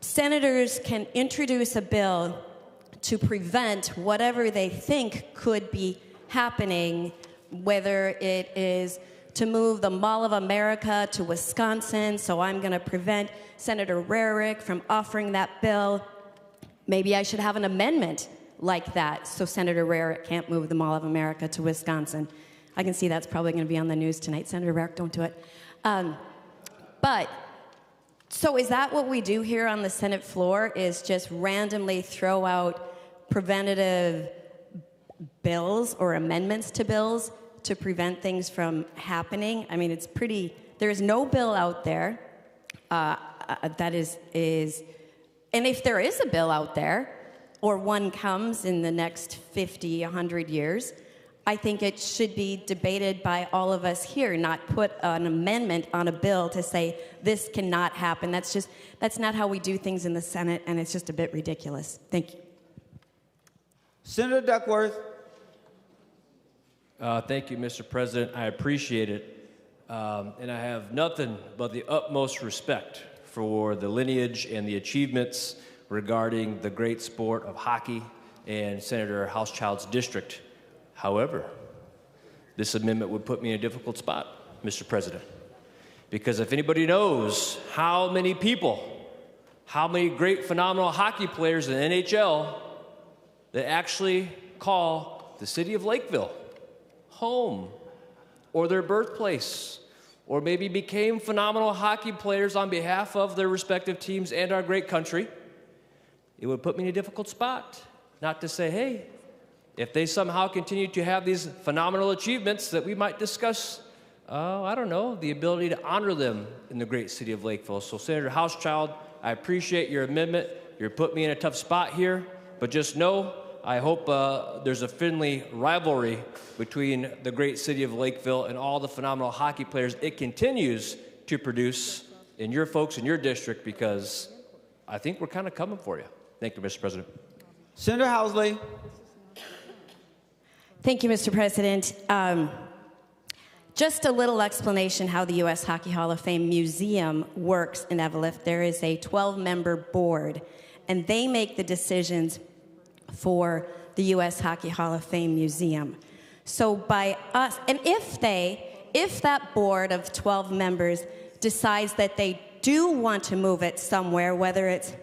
senators can introduce a bill to prevent whatever they think could be happening, whether it is to move the Mall of America to Wisconsin, so I'm going to prevent Senator Rarick from offering that bill. Maybe I should have an amendment like that so Senator Rarick can't move the Mall of America to Wisconsin. I can see that's probably going to be on the news tonight. Senator Rarick, don't do it. So is that what we do here on the Senate floor, is just randomly throw out preventative bills or amendments to bills to prevent things from happening? I mean, it's pretty, there's no bill out there that is, and if there is a bill out there, or one comes in the next 50, 100 years, I think it should be debated by all of us here, not put an amendment on a bill to say this cannot happen. That's not how we do things in the Senate, and it's just a bit ridiculous. Thank you. Senator Duckworth. Thank you, Mr. President. I appreciate it. And I have nothing but the utmost respect for the lineage and the achievements regarding the great sport of hockey and Senator Houschild's district. However, this amendment would put me in a difficult spot, Mr. President, because if anybody knows how many people, how many great, phenomenal hockey players in the NHL that actually call the city of Lakeville home, or their birthplace, or maybe became phenomenal hockey players on behalf of their respective teams and our great country, it would put me in a difficult spot. Not to say, hey, if they somehow continue to have these phenomenal achievements, that we might discuss, I don't know, the ability to honor them in the great city of Lakeville. So, Senator Hauschild, I appreciate your amendment. You're putting me in a tough spot here, but just know, I hope there's a friendly rivalry between the great city of Lakeville and all the phenomenal hockey players it continues to produce in your folks in your district, because I think we're kind of coming for you. Thank you, Mr. President. Senator Housley. Thank you, Mr. President. Just a little explanation how the U.S. Hockey Hall of Fame Museum works in Eveleth. There is a 12-member board, and they make the decisions for the U.S. Hockey Hall of Fame Museum. So by us, and if that board of 12 members decides that they do want to move it somewhere, whether it's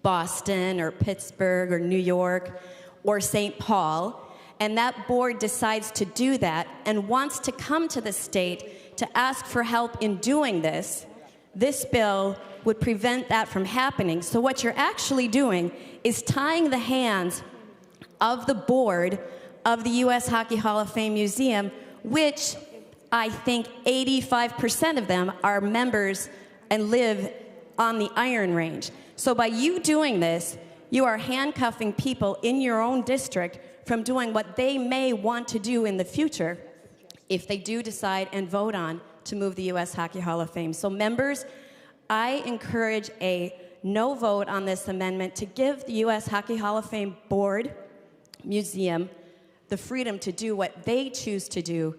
Boston or Pittsburgh or New York or St. Paul, and that board decides to do that and wants to come to the state to ask for help in doing this, this bill would prevent that from happening. So what you're actually doing is tying the hands of the board of the U.S. Hockey Hall of Fame Museum, which I think 85% of them are members and live on the Iron Range. So by you doing this, you are handcuffing people in your own district from doing what they may want to do in the future if they do decide and vote on to move the U.S. Hockey Hall of Fame. So members, I encourage a no vote on this amendment to give the U.S. Hockey Hall of Fame Board Museum the freedom to do what they choose to do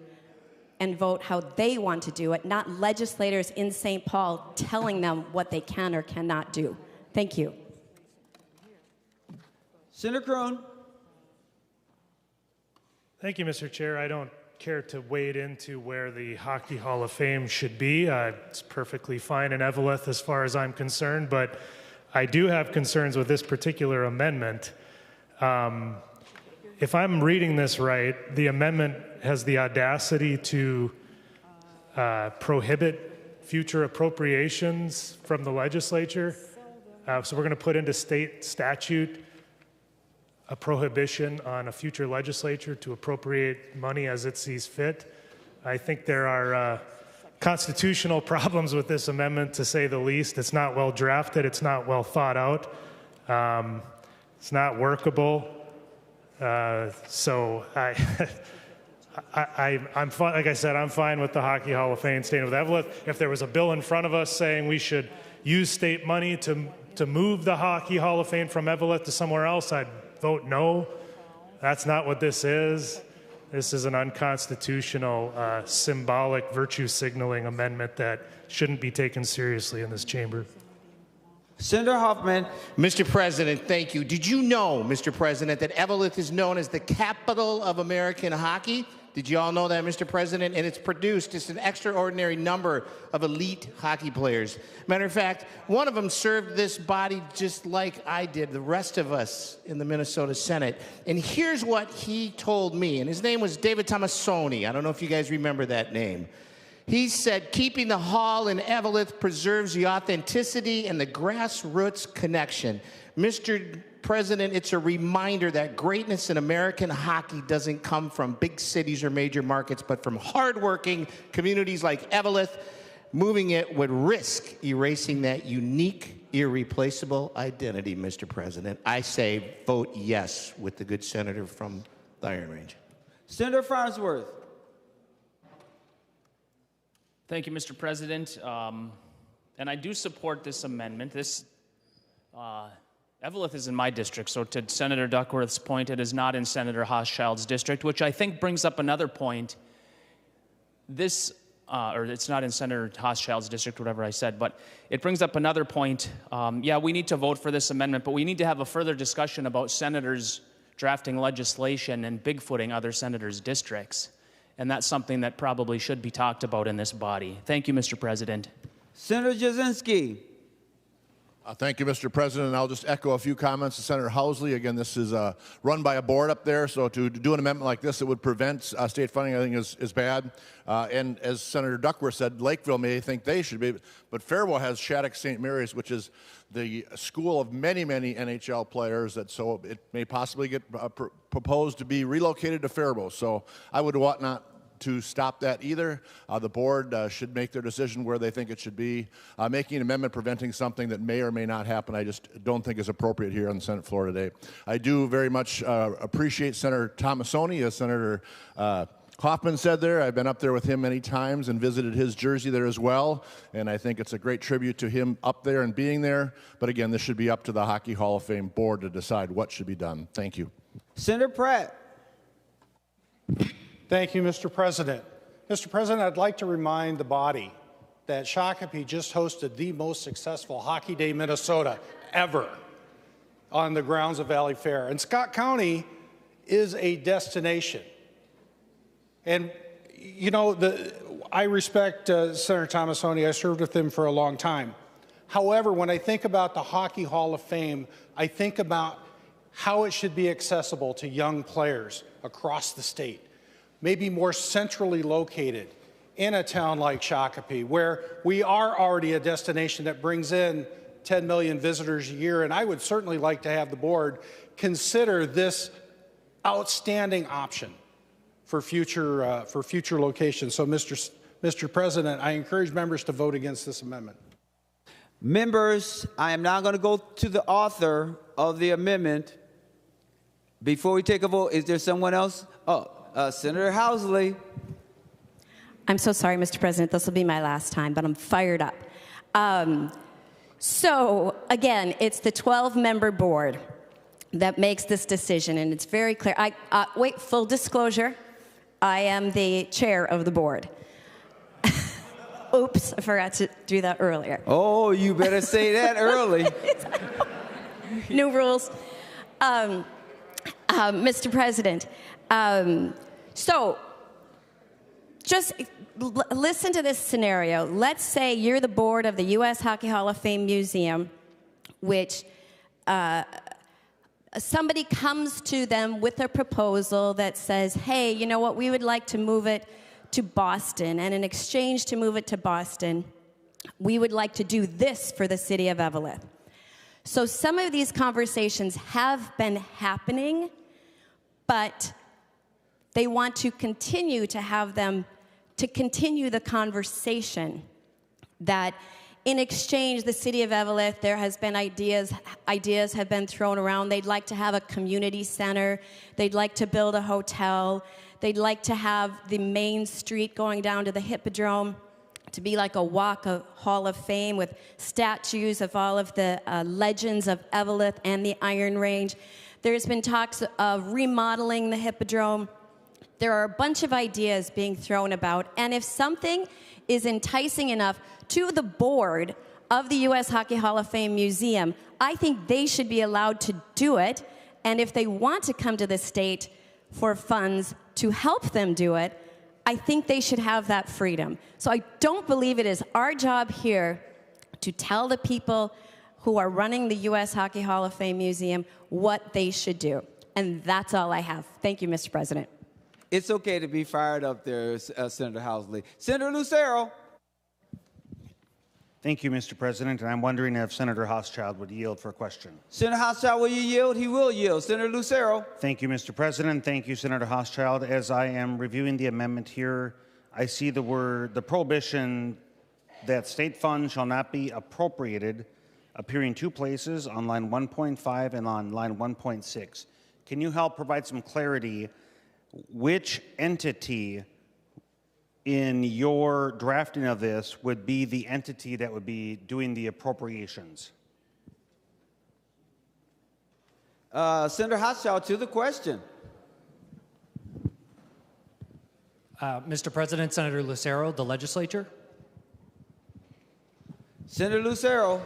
and vote how they want to do it, not legislators in St. Paul telling them what they can or cannot do. Thank you. Senator Krohn. Thank you, Mr. Chair. I don't care to wade into where the Hockey Hall of Fame should be. It's perfectly fine in Eveleth as far as I'm concerned, but I do have concerns with this particular amendment. If I'm reading this right, the amendment has the audacity to prohibit future appropriations from the legislature. So we're going to put into state statute a prohibition on a future legislature to appropriate money as it sees fit. I think there are constitutional problems with this amendment, to say the least. It's not well drafted. It's not well thought out. It's not workable. So I'm fine, like I said, I'm fine with the Hockey Hall of Fame staying with Eveleth. If there was a bill in front of us saying we should use state money to move the Hockey Hall of Fame from Eveleth to somewhere else, I'd vote no. That's not what this is. This is an unconstitutional, symbolic virtue signaling amendment that shouldn't be taken seriously in this chamber. Senator Hoffman. Mr. President, thank you. Did you know, Mr. President, that Eveleth is known as the capital of American hockey? Did you all know that, Mr. President? And it's produced just an extraordinary number of elite hockey players. Matter of fact, one of them served this body just like I did, the rest of us in the Minnesota Senate. And here's what he told me, and his name was David Tomasoni. I don't know if you guys remember that name. He said, keeping the hall in Eveleth preserves the authenticity and the grassroots connection. Mr. President, it's a reminder that greatness in American hockey doesn't come from big cities or major markets, but from hardworking communities like Eveleth. Moving it would risk erasing that unique, irreplaceable identity, Mr. President. I say vote yes with the good senator from the Iron Range. Senator Farnsworth. Thank you, Mr. President. And I do support this amendment. Eveleth is in my district, so to Senator Duckworth's point, it is not in Senator Hochschild's district, which I think brings up another point. Or it's not in Senator Hochschild's district, whatever I said, but it brings up another point. Yeah, we need to vote for this amendment, but we need to have a further discussion about senators drafting legislation and bigfooting other senators' districts. And that's something that probably should be talked about in this body. Thank you, Mr. President. Senator Jasinski. Thank you, Mr. President. I'll just echo a few comments to Senator Housley. Again, this is run by a board up there, so to do an amendment like this that would prevent state funding, I think is bad. And as Senator Duckworth said, Lakeville may think they should be, but Faribault has Shattuck St. Mary's, which is the school of many, many NHL players, that so it may possibly get proposed to be relocated to Faribault. So I would want not to stop that either. The board should make their decision where they think it should be. Making an amendment preventing something that may or may not happen, I just don't think is appropriate here on the Senate floor today. I do very much appreciate Senator Tomasoni, as Senator Hoffman said there. I've been up there with him many times and visited his jersey there as well, and I think it's a great tribute to him up there and being there. But again, this should be up to the Hockey Hall of Fame board to decide what should be done. Thank you. Senator Pratt. Thank you, Mr. President. Mr. President, I'd like to remind the body that Shakopee just hosted the most successful Hockey Day Minnesota ever on the grounds of Valley Fair. And Scott County is a destination. And, you know, I respect Senator Tomassoni. I served with him for a long time. However, when I think about the Hockey Hall of Fame, I think about how it should be accessible to young players across the state, maybe more centrally located in a town like Shakopee, where we are already a destination that brings in 10 million visitors a year. And I would certainly like to have the board consider this outstanding option for future locations. So, Mr. President, I encourage members to vote against this amendment. Members, I am now going to go to the author of the amendment. Before we take a vote, is there someone else? Oh, Senator Housley. I'm so sorry, Mr. President. This will be my last time, but I'm fired up. So, again, it's the 12-member board that makes this decision, and it's very clear. Wait, full disclosure, I am the chair of the board. Oops, I forgot to do that earlier. Oh, you better say that early. New rules. Mr. President, so just listen to this scenario. Let's say you're the board of the U.S. Hockey Hall of Fame Museum, which somebody comes to them with a proposal that says, hey, you know what, we would like to move it to Boston, and in exchange to move it to Boston, we would like to do this for the city of Evelyn. So some of these conversations have been happening, but they want to continue to have them, to continue the conversation that in exchange, the city of Evelyn, there has been ideas have been thrown around. They'd like to have a community center. They'd like to build a hotel. They'd like to have the main street going down to the Hippodrome to be like a walk of Hall of Fame with statues of all of the legends of Evelyn and the Iron Range. There's been talks of remodeling the Hippodrome. There are a bunch of ideas being thrown about, and if something is enticing enough to the board of the U.S. Hockey Hall of Fame Museum, I think they should be allowed to do it, and if they want to come to the state for funds to help them do it, I think they should have that freedom. So I don't believe it is our job here to tell the people who are running the U.S. Hockey Hall of Fame Museum what they should do. And that's all I have. Thank you, Mr. President. It's okay to be fired up there, Senator Housley. Senator Lucero. Thank you, Mr. President. And I'm wondering if Senator Hochschild would yield for a question. Senator Hochschild, will you yield? He will yield. Senator Lucero. Thank you, Mr. President. Thank you, Senator Hochschild. As I am reviewing the amendment here, I see the prohibition that state funds shall not be appropriated appearing two places, on line 1.5 and on line 1.6. Can you help provide some clarity which entity in your drafting of this would be the entity that would be doing the appropriations? Senator Hochschild, to the question. Mr. President, Senator Lucero, the legislature. Senator Lucero.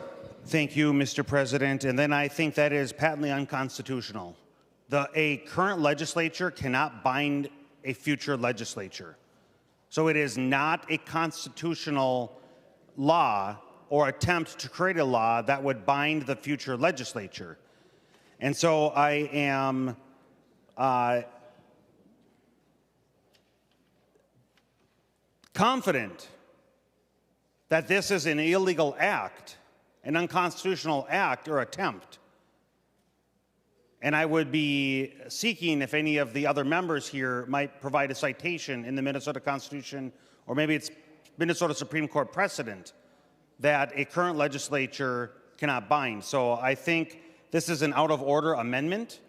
Thank you, Mr. President. And then I think that is patently unconstitutional. A current legislature cannot bind a future legislature. So it is not a constitutional law or attempt to create a law that would bind the future legislature. And so I am confident that this is an illegal act, an unconstitutional act or attempt. And I would be seeking if any of the other members here might provide a citation in the Minnesota Constitution, or maybe it's Minnesota Supreme Court precedent, that a current legislature cannot bind. So I think this is an out-of-order amendment,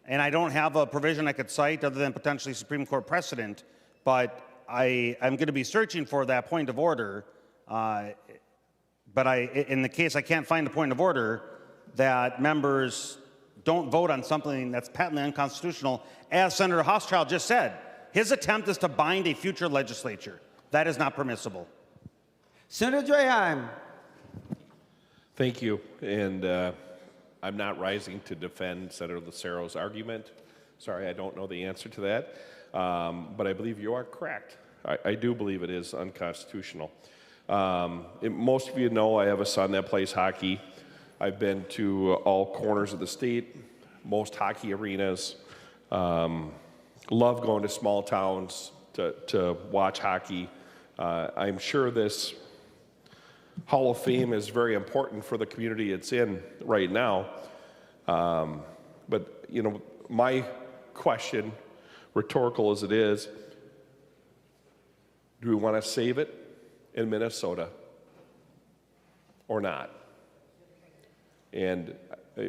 and I don't have a provision I could cite other than potentially Supreme Court precedent, but I'm going to be searching for that point of order. But in the case I can't find the point of order, that members don't vote on something that's patently unconstitutional. As Senator Hochschild just said, his attempt is to bind a future legislature. That is not permissible. Senator Draheim. Thank you. And I'm not rising to defend Senator Lucero's argument. Sorry, I don't know the answer to that, but I believe you are correct. I do believe it is unconstitutional. Most of you know I have a son that plays hockey. I've been to all corners of the state, most hockey arenas. Love going to small towns to watch hockey. I'm sure this Hall of Fame is very important for the community it's in right now. But, you know, my question, rhetorical as it is, do we want to save it in Minnesota or not? And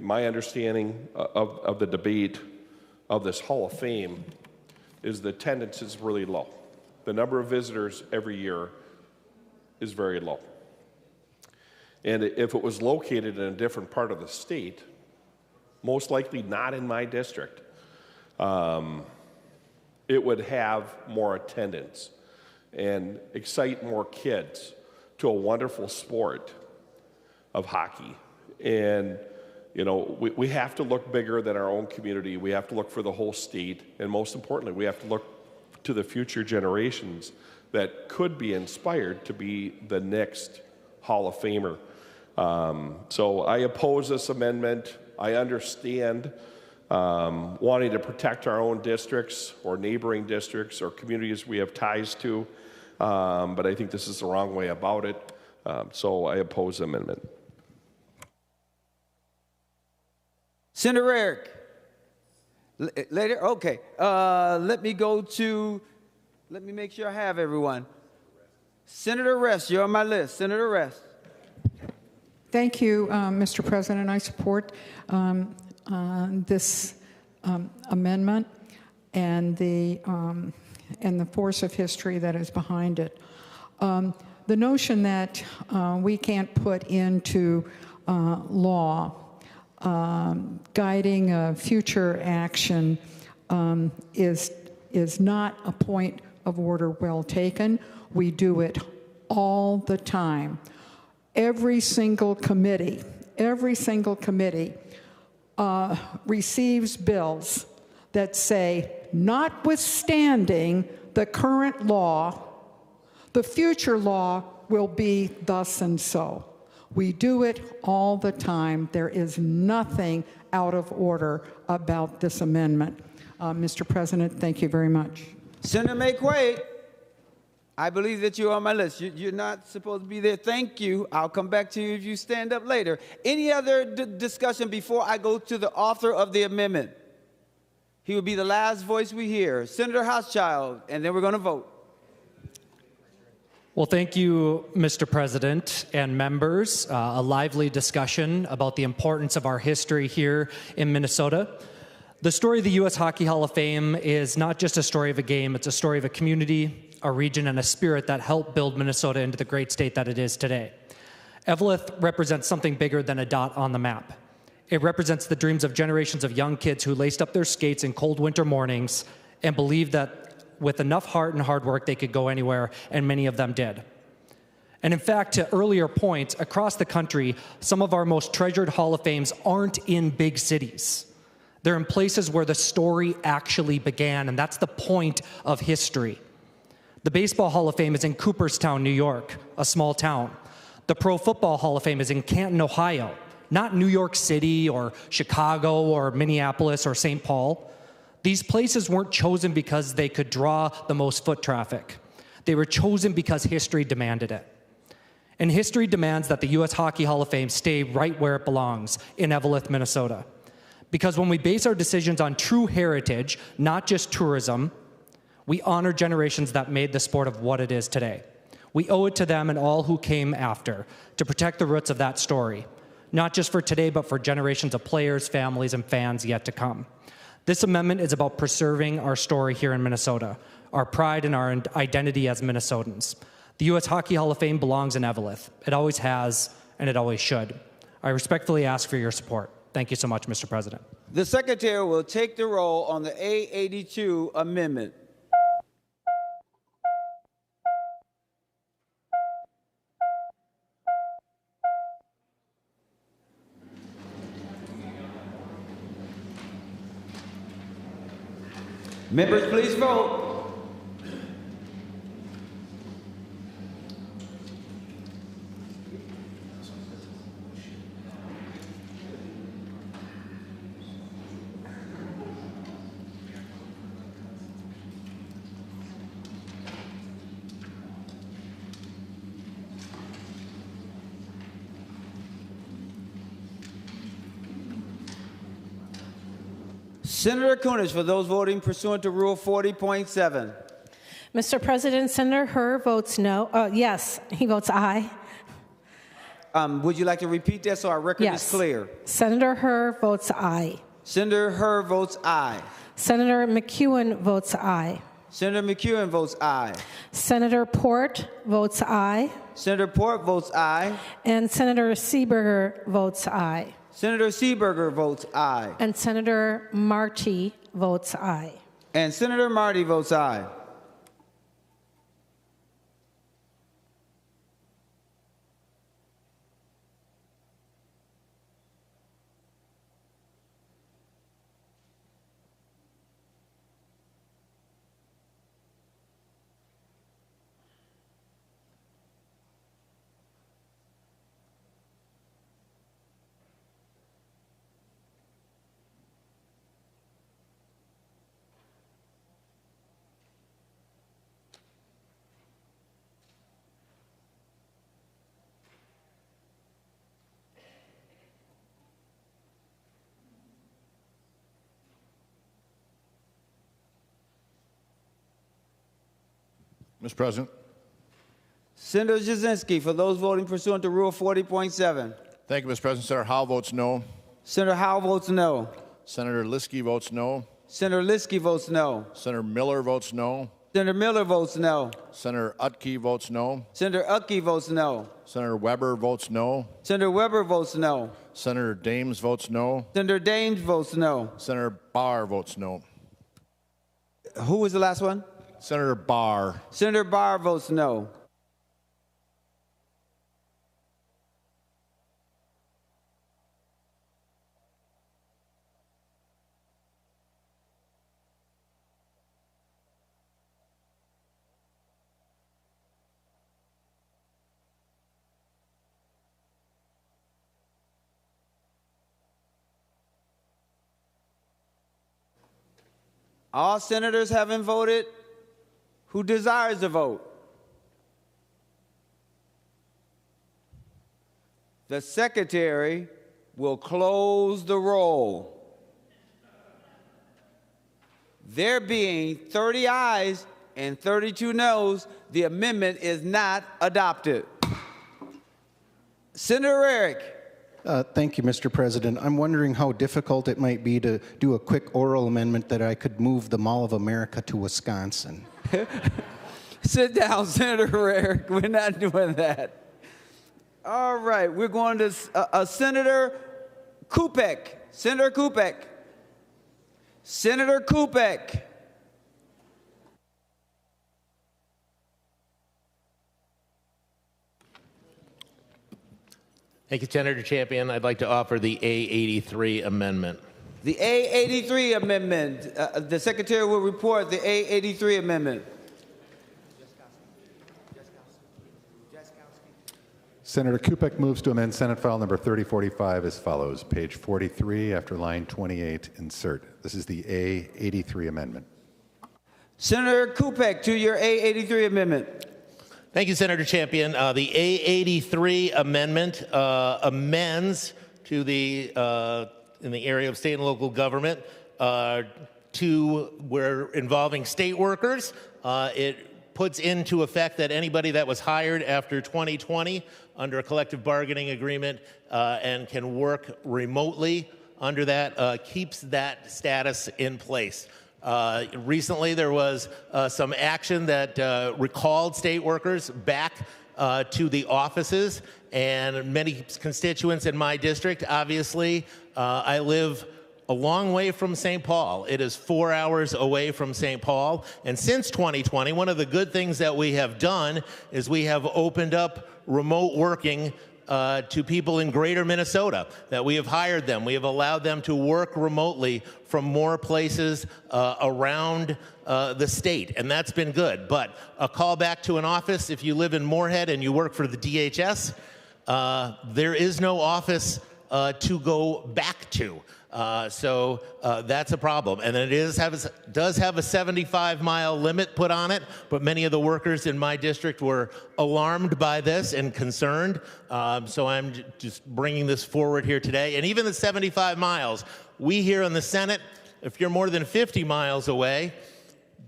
my understanding of the debate of this Hall of Fame is the attendance is really low. The number of visitors every year is very low. And if it was located in a different part of the state, most likely not in my district, it would have more attendance and excite more kids to a wonderful sport of hockey. And, you know, we have to look bigger than our own community. We have to look for the whole state. And most importantly, we have to look to the future generations that could be inspired to be the next Hall of Famer. So I oppose this amendment. I understand wanting to protect our own districts or neighboring districts or communities we have ties to, but I think this is the wrong way about it. So I oppose the amendment. Senator Eric. Later? Okay. Let me make sure I have everyone. Senator Rest, you're on my list. Senator Rest. Thank you, Mr. President. I support this amendment and the force of history that is behind it. The notion that we can't put into law guiding future action is not a point of order well taken. We do it all the time. Every single committee receives bills that say, notwithstanding the current law, the future law will be thus and so. We do it all the time. There is nothing out of order about this amendment. Mr. President, thank you very much. Senator McQuaid, I believe that you're on my list. You're not supposed to be there. Thank you. I'll come back to you if you stand up later. Any other discussion before I go to the author of the amendment? He will be the last voice we hear. Senator Hochschild, and then we're going to vote. Well, thank you, Mr. President and members. A lively discussion about the importance of our history here in Minnesota. The story of the U.S. Hockey Hall of Fame is not just a story of a game, it's a story of a community, a region, and a spirit that helped build Minnesota into the great state that it is today. Eveleth represents something bigger than a dot on the map. It represents the dreams of generations of young kids who laced up their skates in cold winter mornings and believed that with enough heart and hard work, they could go anywhere, and many of them did. And in fact, to earlier points, across the country, some of our most treasured Hall of Fames aren't in big cities. They're in places where the story actually began, and that's the point of history. The Baseball Hall of Fame is in Cooperstown, New York, a small town. The Pro Football Hall of Fame is in Canton, Ohio, not New York City or Chicago or Minneapolis or St. Paul. These places weren't chosen because they could draw the most foot traffic. They were chosen because history demanded it. And history demands that the U.S. Hockey Hall of Fame stay right where it belongs, in Eveleth, Minnesota. Because when we base our decisions on true heritage, not just tourism, we honor generations that made the sport of what it is today. We owe it to them and all who came after to protect the roots of that story, not just for today, but for generations of players, families, and fans yet to come. This amendment is about preserving our story here in Minnesota, our pride and our identity as Minnesotans. The U.S. Hockey Hall of Fame belongs in Eveleth. It always has, and it always should. I respectfully ask for your support. Thank you so much, Mr. President. The Secretary will take the roll on the A82 amendment. Members, please vote. Senator Kunesh, for those voting pursuant to Rule 40.7. Mr. President, Senator Herr votes no. Yes, he votes aye. Would you like to repeat that so our record is clear? Senator Herr votes aye. Senator Herr votes aye. Senator McEwen votes aye. Senator McEwen votes aye. Senator Port votes aye. Senator Port votes aye. And Senator Seeberger votes aye. Senator Seeberger votes aye. And Senator Marty votes aye. And Senator Marty votes aye. Mr. President. Senator Jasinski, for those voting pursuant to Rule 40.7. Thank you, Mr. President. Senator Howe votes no. Senator Howe votes no. Senator Liskey votes no. Senator Liskey votes no. Senator Miller votes no. Senator Miller votes no. Senator Utke votes no. Senator Utke votes no. Senator Weber votes no. Senator Weber votes no. Senator Dames votes no. Senator Dames votes no. Senator Barr votes no. Who was the last one? Senator Barr. Senator Barr votes no. All senators having voted who desires to vote. The secretary will close the roll. There being 30 ayes and 32 noes, the amendment is not adopted. Senator Eric. Thank you, Mr. President. I'm wondering how difficult it might be to do a quick oral amendment that I could move the Mall of America to Wisconsin. Sit down, Senator Eric. We're not doing that. All right, we're going to Senator Kupek. Senator Kupek. Senator Kupek. Thank you, Senator Champion. I'd like to offer the A83 amendment. The A83 amendment. The Secretary will report the A83 amendment. Senator Kupek moves to amend Senate File Number 3045 as follows. Page 43, after line 28, insert. This is the A83 amendment. Senator Kupek, to your A83 amendment. Thank you, Senator Champion. The A83 amendment amends to the in the area of state and local government to where involving state workers. It puts into effect that anybody that was hired after 2020 under a collective bargaining agreement and can work remotely under that keeps that status in place. Recently, there was some action that recalled state workers back to the offices, and many constituents in my district, obviously, I live a long way from St. Paul. It is 4 hours away from St. Paul, and since 2020, one of the good things that we have done is we have opened up remote working to people in greater Minnesota, that we have hired them. We have allowed them to work remotely from more places around the state, and that's been good. But a call back to an office, if you live in Moorhead and you work for the DHS, there is no office to go back to. So that's a problem. And it does have a 75-mile limit put on it, but many of the workers in my district were alarmed by this and concerned. So I'm just bringing this forward here today. And even the 75 miles, we here in the Senate, if you're more than 50 miles away,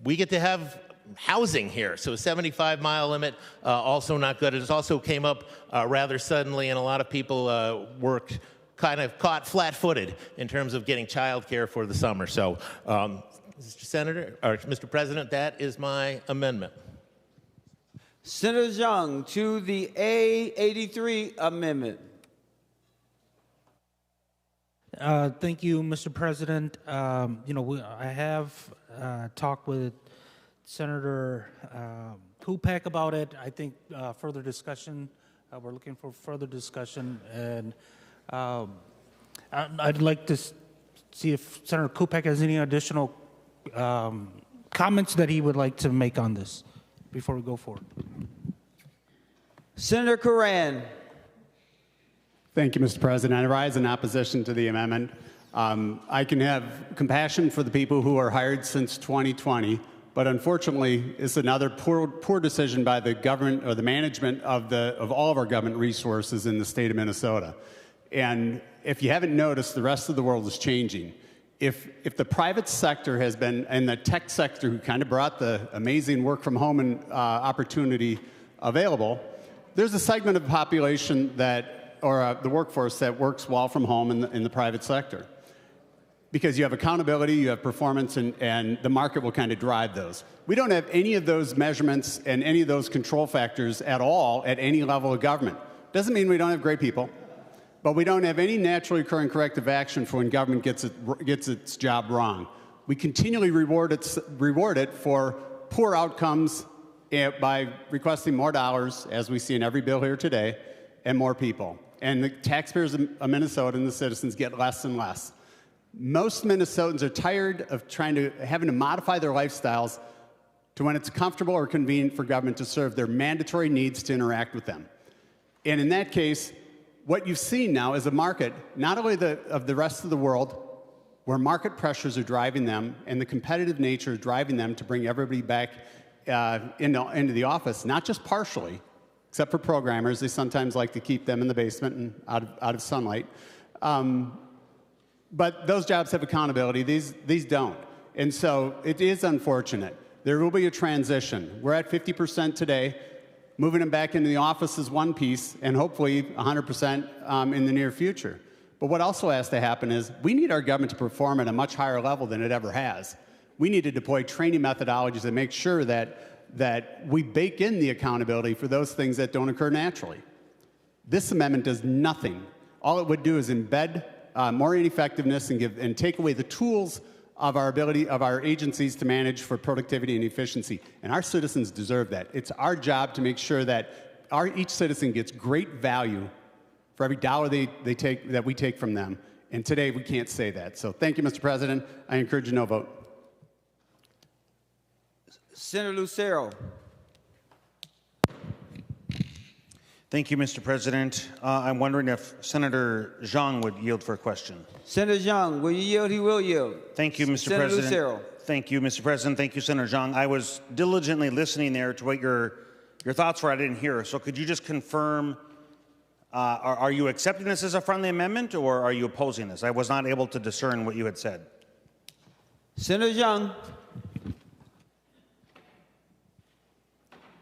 we get to have housing here. So a 75-mile limit, also not good. It also came up rather suddenly, and a lot of people worked kind of caught flat-footed in terms of getting childcare for the summer. So, Mr. President, that is my amendment. Senator Xiong to the A83 amendment. Thank you, Mr. President. I have talked with Senator Kupek about it. I think further discussion. We're looking for further discussion, and I'd like to see if Senator Kupek has any additional comments that he would like to make on this before we go forward. Senator Curran. Thank you, Mr. President. I rise in opposition to the amendment. I can have compassion for the people who are hired since 2020, but unfortunately, it's another poor decision by the government or the management of all of our government resources in the state of Minnesota. And if you haven't noticed, the rest of the world is changing. If the private sector has been, and the tech sector who kind of brought the amazing work from home and opportunity available, there's a segment of the population that, or the workforce that works well from home in the private sector. Because you have accountability, you have performance, and the market will kind of drive those. We don't have any of those measurements and any of those control factors at all at any level of government. Doesn't mean we don't have great people. But we don't have any naturally occurring corrective action for when government gets its job wrong. We continually reward it for poor outcomes by requesting more dollars, as we see in every bill here today, and more people. And the taxpayers of Minnesota and the citizens get less and less. Most Minnesotans are tired of having to modify their lifestyles to when it's comfortable or convenient for government to serve their mandatory needs to interact with them. And in that case, what you've seen now is a market, not only of the rest of the world, where market pressures are driving them and the competitive nature is driving them to bring everybody back into the office, not just partially, except for programmers. They sometimes like to keep them in the basement and out of sunlight. But those jobs have accountability. These don't. And so it is unfortunate. There will be a transition. We're at 50% today. Moving them back into the office is one piece, and hopefully 100% in the near future. But what also has to happen is we need our government to perform at a much higher level than it ever has. We need to deploy training methodologies that make sure that we bake in the accountability for those things that don't occur naturally. This amendment does nothing. All it would do is embed more ineffectiveness and take away the tools of our agencies to manage for productivity and efficiency. And our citizens deserve that. It's our job to make sure that each citizen gets great value for every dollar that we take from them. And today we can't say that. So thank you, Mr. President. I encourage a no vote. Senator Lucero. Thank you, Mr. President. I'm wondering if Senator Xiong would yield for a question. Senator Xiong, will you yield? He will yield. Thank you, Mr. Senator President. Lucero. Thank you, Mr. President. Thank you, Senator Xiong. I was diligently listening there to what your thoughts were. I didn't hear. So could you just confirm, are you accepting this as a friendly amendment, or are you opposing this? I was not able to discern what you had said. Senator Xiong.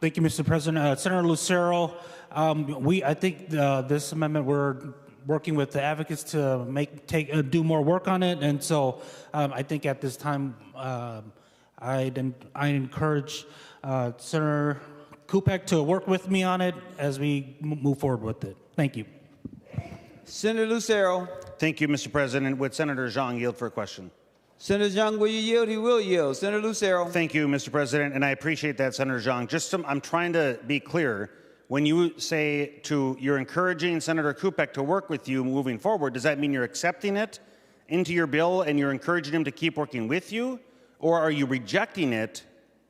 Thank you, Mr. President. Senator Lucero, I think this amendment, we're working with the advocates to do more work on it, and so I think at this time I encourage Senator Kupek to work with me on it as we move forward with it. Thank you. Senator Lucero. Thank you, Mr. President. Would Senator Xiong yield for a question? Senator Xiong, will you yield? He will yield. Senator Lucero. Thank you, Mr. President, and I appreciate that, Senator Xiong. I'm trying to be clear. when you say you're encouraging Senator Kupek to work with you moving forward, does that mean you're accepting it into your bill and you're encouraging him to keep working with you? Or are you rejecting it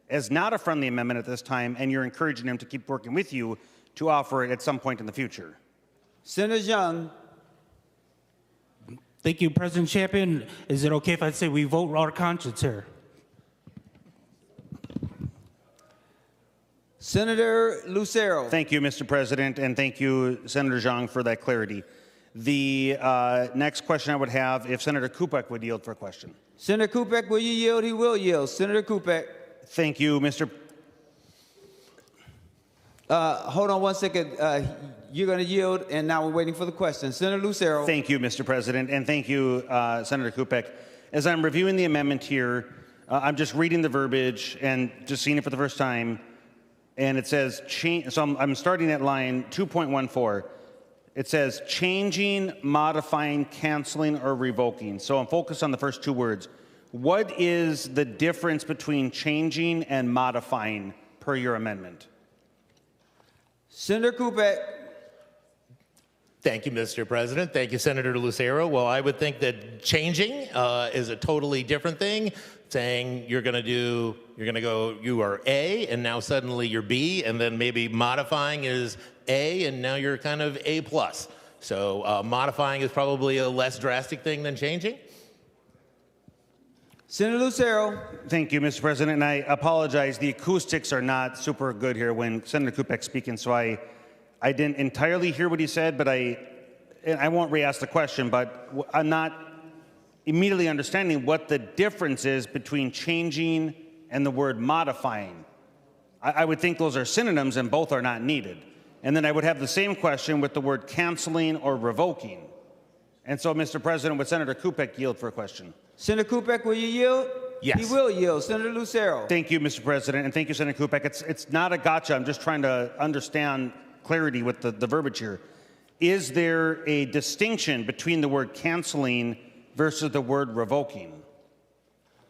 as not a friendly amendment at this time and you're encouraging him to keep working with you to offer it at some point in the future? Senator Xiong. Thank you, President Champion. Is it okay if I say we vote our conscience here? Senator Lucero. Thank you, Mr. President, and thank you, Senator Xiong, for that clarity. The next question I would have, if Senator Kupek would yield for a question. Senator Kupek, will you yield? He will yield. Senator Kupek. Thank you, Mr. Hold on one second. You're going to yield, and now we're waiting for the question. Senator Lucero. Thank you, Mr. President, and thank you, Senator Kupek. As I'm reviewing the amendment here, I'm just reading the verbiage and just seeing it for the first time. And it says, so I'm starting at line 2.14. It says, changing, modifying, canceling, or revoking. So I'm focused on the first two words. What is the difference between changing and modifying per your amendment? Senator Kupek. Thank you, Mr. President. Thank you, Senator Lucero. Well, I would think that changing is a totally different thing. Saying you are A, and now suddenly you're B, and then maybe modifying is A, and now you're kind of A+. So modifying is probably a less drastic thing than changing. Senator Lucero. Thank you, Mr. President, and I apologize. The acoustics are not super good here when Senator Kupek's speaking, so I didn't entirely hear what he said, but I won't re-ask the question, but I'm not immediately understanding what the difference is between changing and the word modifying. I would think those are synonyms and both are not needed. And then I would have the same question with the word canceling or revoking. And so, Mr. President, would Senator Kupek yield for a question? Senator Kupek, will you yield? Yes. He will yield. Senator Lucero. Thank you, Mr. President, and thank you, Senator Kupek. It's not a gotcha. I'm just trying to understand clarity with the verbiage here. Is there a distinction between the word canceling versus the word revoking?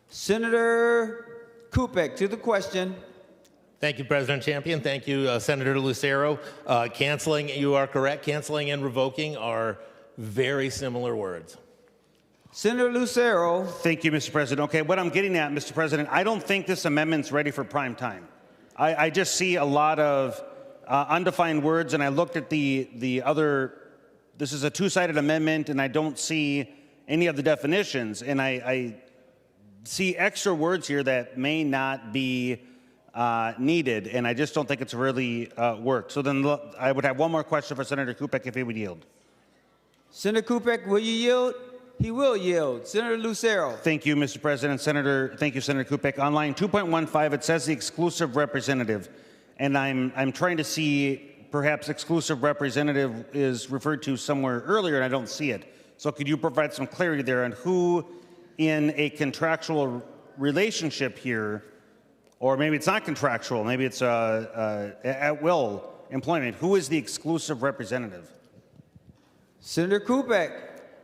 Senator Kupek, to the question. Thank you, President Champion. Thank you, Senator Lucero. Canceling, you are correct. Canceling and revoking are very similar words. Senator Lucero. Thank you, Mr. President. Okay, what I'm getting at, Mr. President, I don't think this amendment's ready for prime time. I just see a lot of undefined words, and I looked at the other. This is a two-sided amendment, and I don't see any of the definitions, and I see extra words here that may not be needed, and I just don't think it's really worked. So then I would have one more question for Senator Kupek if he would yield. Senator Kupek, will you yield? He will yield. Senator Lucero. Thank you, Mr. President. Thank you, Senator Kupek. On line 2.15, it says the exclusive representative, and I'm trying to see perhaps exclusive representative is referred to somewhere earlier, and I don't see it. So could you provide some clarity there on who in a contractual relationship here, or maybe it's not contractual, maybe it's at-will employment, who is the exclusive representative? Senator Kupek.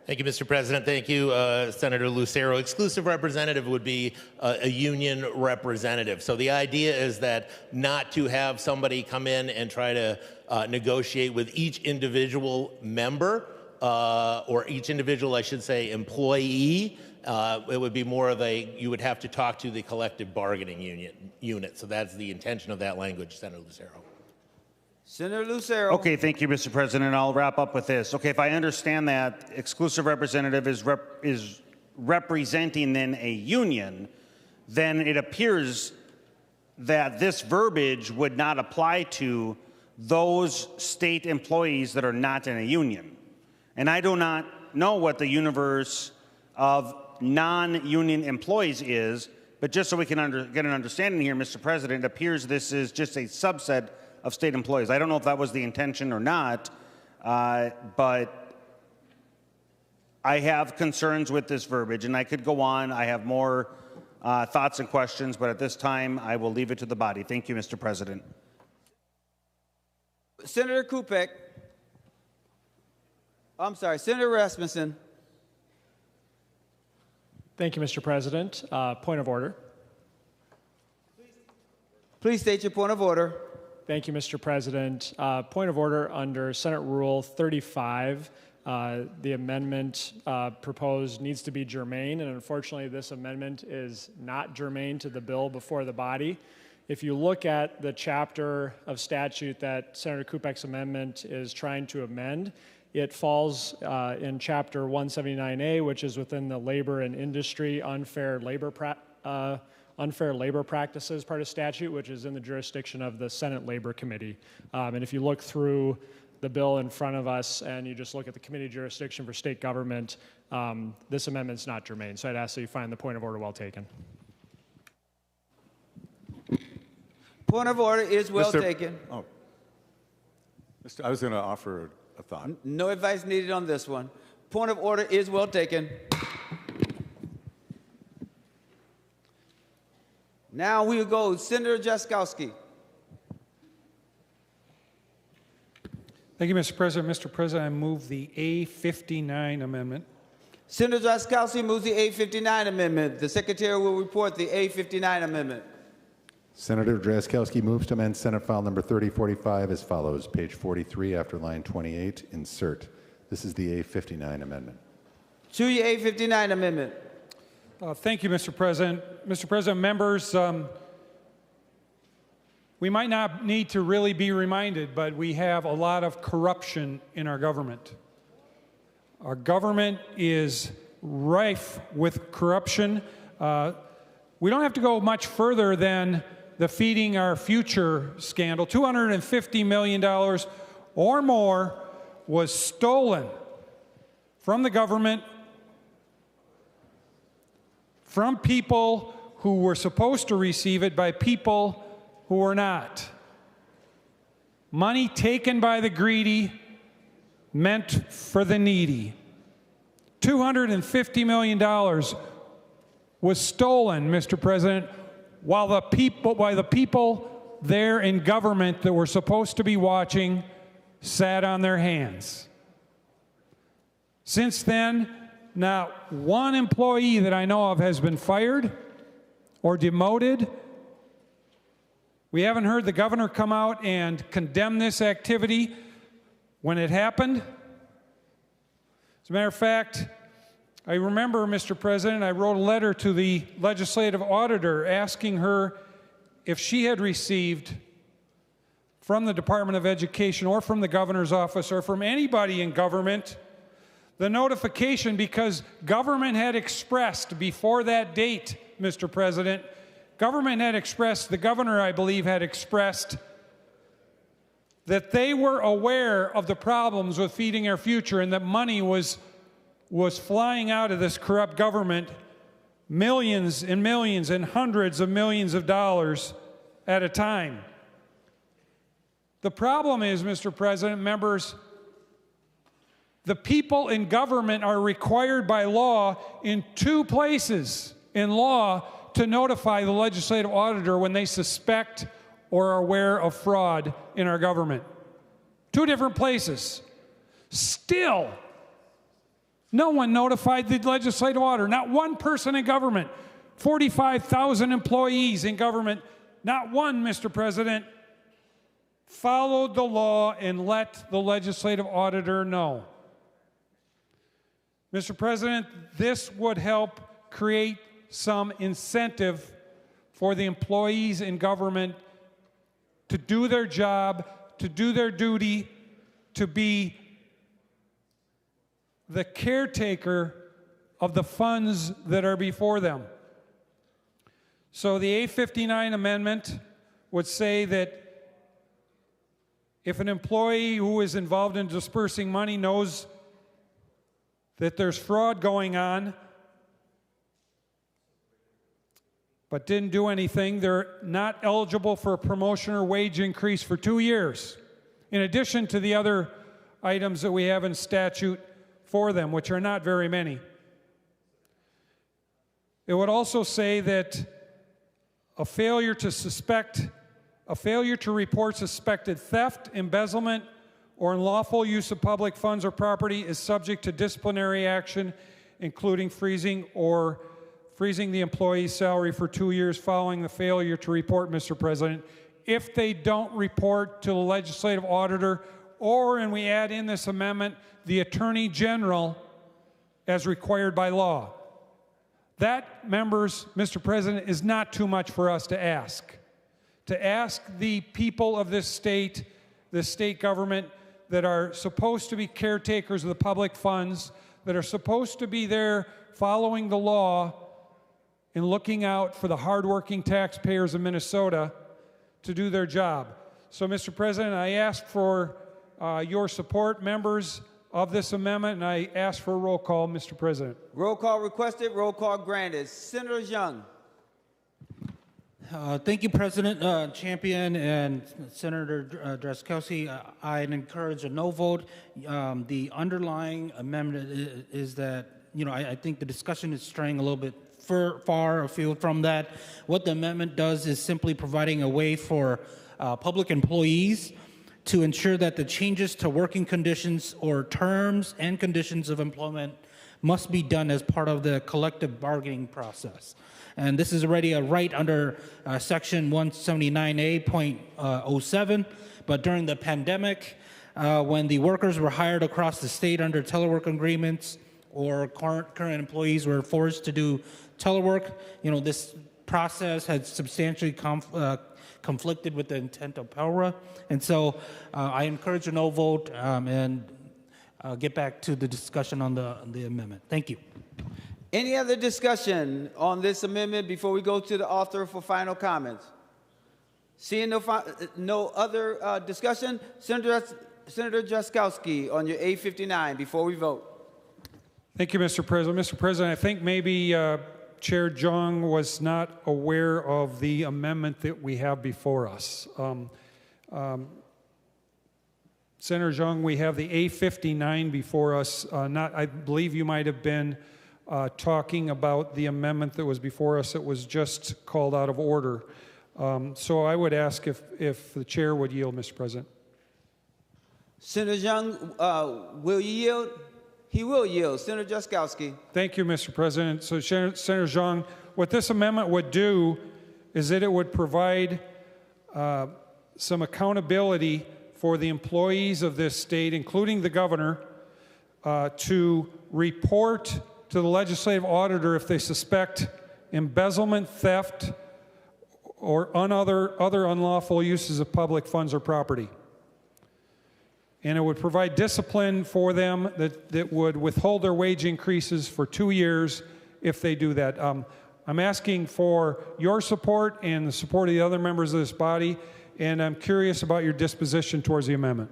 Thank you, Mr. President. Thank you, Senator Lucero. Exclusive representative would be a union representative. So the idea is that not to have somebody come in and try to negotiate with each individual member, or each individual, I should say, employee. It would be more of you would have to talk to the collective bargaining unit. So that's the intention of that language, Senator Lucero. Senator Lucero. Okay, thank you, Mr. President. I'll wrap up with this. Okay, if I understand that exclusive representative is representing then a union, then it appears that this verbiage would not apply to those state employees that are not in a union. And I do not know what the universe of non-union employees is, but just so we can get an understanding here, Mr. President, it appears this is just a subset of state employees. I don't know if that was the intention or not, but I have concerns with this verbiage, and I could go on. I have more thoughts and questions, but at this time, I will leave it to the body. Thank you, Mr. President. Senator Kupek. I'm sorry, Senator Rasmussen. Thank you, Mr. President. Point of order. Please state your point of order. Thank you, Mr. President. Point of order under Senate Rule 35. The amendment proposed needs to be germane, and unfortunately this amendment is not germane to the bill before the body. If you look at the chapter of statute that Senator Kupek's amendment is trying to amend, it falls in Chapter 179A, which is within the labor and industry unfair labor practices part of statute, which is in the jurisdiction of the Senate Labor Committee. And if you look through the bill in front of us and you just look at the committee jurisdiction for state government, this amendment's not germane. So I'd ask that you find the point of order well taken. Point of order is well taken. Oh, I was going to offer a thought. No advice needed on this one. Point of order is well taken. Now we'll go Senator Jaskowski. Thank you, Mr. President. Mr. President, I move the A59 amendment. Senator Jaskowski moves the A59 amendment. The Secretary will report the A59 amendment. Senator Drazkowski moves to amend Senate File Number 3045 as follows. Page 43 after line 28, insert. This is the A59 amendment. To your A59 amendment. Thank you, Mr. President. Mr. President, members, we might not need to really be reminded, but we have a lot of corruption in our government. Our government is rife with corruption. We don't have to go much further than the Feeding Our Future scandal. $250 million or more was stolen from the government, from people who were supposed to receive it by people who were not. Money taken by the greedy, meant for the needy. $250 million was stolen, Mr. President, while the people there in government that were supposed to be watching sat on their hands. Since then, not one employee that I know of has been fired or demoted. We haven't heard the governor come out and condemn this activity when it happened. As a matter of fact, I remember, Mr. President, I wrote a letter to the legislative auditor asking her if she had received from the Department of Education or from the governor's office or from anybody in government the notification, because government had expressed before that date, Mr. President, the governor, I believe, had expressed that they were aware of the problems with Feeding Our Future and that money was flying out of this corrupt government, millions and millions and hundreds of millions of dollars at a time. The problem is, Mr. President, members, the people in government are required by law in two places in law to notify the legislative auditor when they suspect or are aware of fraud in our government. Two different places. Still, no one notified the legislative auditor. Not one person in government. 45,000 employees in government. Not one, Mr. President, followed the law and let the legislative auditor know. Mr. President, this would help create some incentive for the employees in government to do their job, to do their duty, to be the caretaker of the funds that are before them. So the A59 amendment would say that if an employee who is involved in dispersing money knows that there's fraud going on but didn't do anything, they're not eligible for a promotion or wage increase for 2 years, in addition to the other items that we have in statute for them, which are not very many. It would also say that a failure to report suspected theft, embezzlement, or unlawful use of public funds or property is subject to disciplinary action, including freezing the employee's salary for 2 years following the failure to report, Mr. President, if they don't report to the legislative auditor, or, and we add in this amendment, the Attorney General as required by law. That, members, Mr. President, is not too much for us to ask. To ask the people of this state government that are supposed to be caretakers of the public funds, that are supposed to be there following the law and looking out for the hardworking taxpayers of Minnesota to do their job. So, Mr. President, I ask for your support, members, of this amendment, and I ask for a roll call, Mr. President. Roll call requested, roll call granted. Senator Xiong. Thank you, President Champion and Senator Drazkowski. I'd encourage a no vote. The underlying amendment is that, I think the discussion is straying a little bit far afield from that. What the amendment does is simply providing a way for public employees to ensure that the changes to working conditions or terms and conditions of employment must be done as part of the collective bargaining process. And this is already a right under Section 179A.07, but during the pandemic, when the workers were hired across the state under telework agreements or current employees were forced to do telework, this process had substantially conflicted with the intent of PELRA. And so I encourage a no vote and get back to the discussion on the amendment. Thank you. Any other discussion on this amendment before we go to the author for final comments? Seeing no other discussion, Senator Drazkowski on your A59 before we vote. Thank you, Mr. President. Mr. President, I think maybe Chair Xiong was not aware of the amendment that we have before us. Senator Xiong, we have the A59 before us. I believe you might have been talking about the amendment that was before us that was just called out of order. So I would ask if the chair would yield, Mr. President. Senator Xiong, will you yield? He will yield. Senator Drazkowski. Thank you, Mr. President. So Senator Xiong, what this amendment would do is that it would provide some accountability for the employees of this state, including the governor, to report to the legislative auditor if they suspect embezzlement, theft, or other unlawful uses of public funds or property. And it would provide discipline for them that would withhold their wage increases for 2 years if they do that. I'm asking for your support and the support of the other members of this body, and I'm curious about your disposition towards the amendment.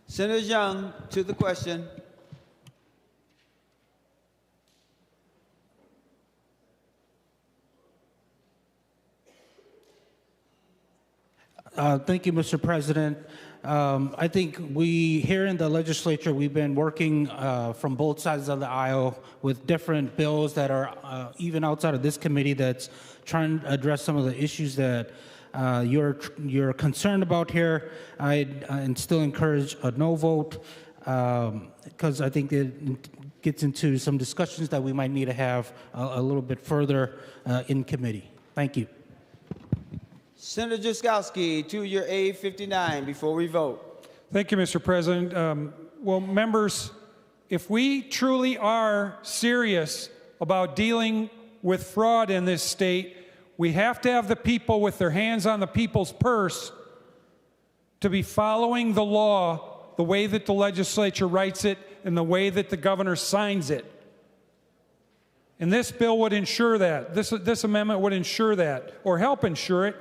Senator Xiong, to the question. Thank you, Mr. President. I think here in the legislature, we've been working from both sides of the aisle with different bills that are even outside of this committee that's trying to address some of the issues that you're concerned about here. I'd still encourage a no vote because I think it gets into some discussions that we might need to have a little bit further in committee. Thank you. Senator Drazkowski, to your A59 before we vote. Thank you, Mr. President. Well, members, if we truly are serious about dealing with fraud in this state, we have to have the people with their hands on the people's purse to be following the law the way that the legislature writes it and the way that the governor signs it. And this bill would ensure that. This amendment would ensure that, or help ensure it.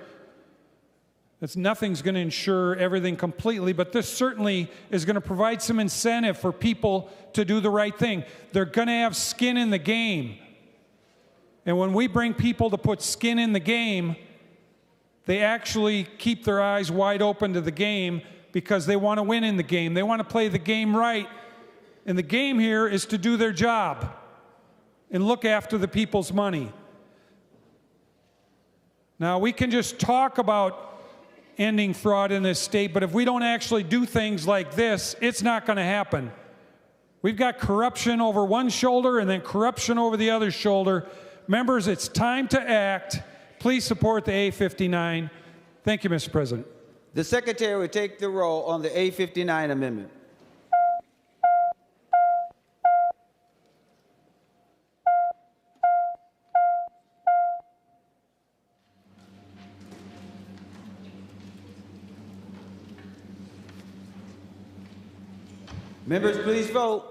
Nothing's going to ensure everything completely, but this certainly is going to provide some incentive for people to do the right thing. They're going to have skin in the game. And when we bring people to put skin in the game, they actually keep their eyes wide open to the game because they want to win in the game. They want to play the game right. And the game here is to do their job and look after the people's money. Now, we can just talk about ending fraud in this state, but if we don't actually do things like this, it's not going to happen. We've got corruption over one shoulder and then corruption over the other shoulder. Members, it's time to act. Please support the A59. Thank you, Mr. President. The Secretary will take the roll on the A59 amendment. Members, please vote.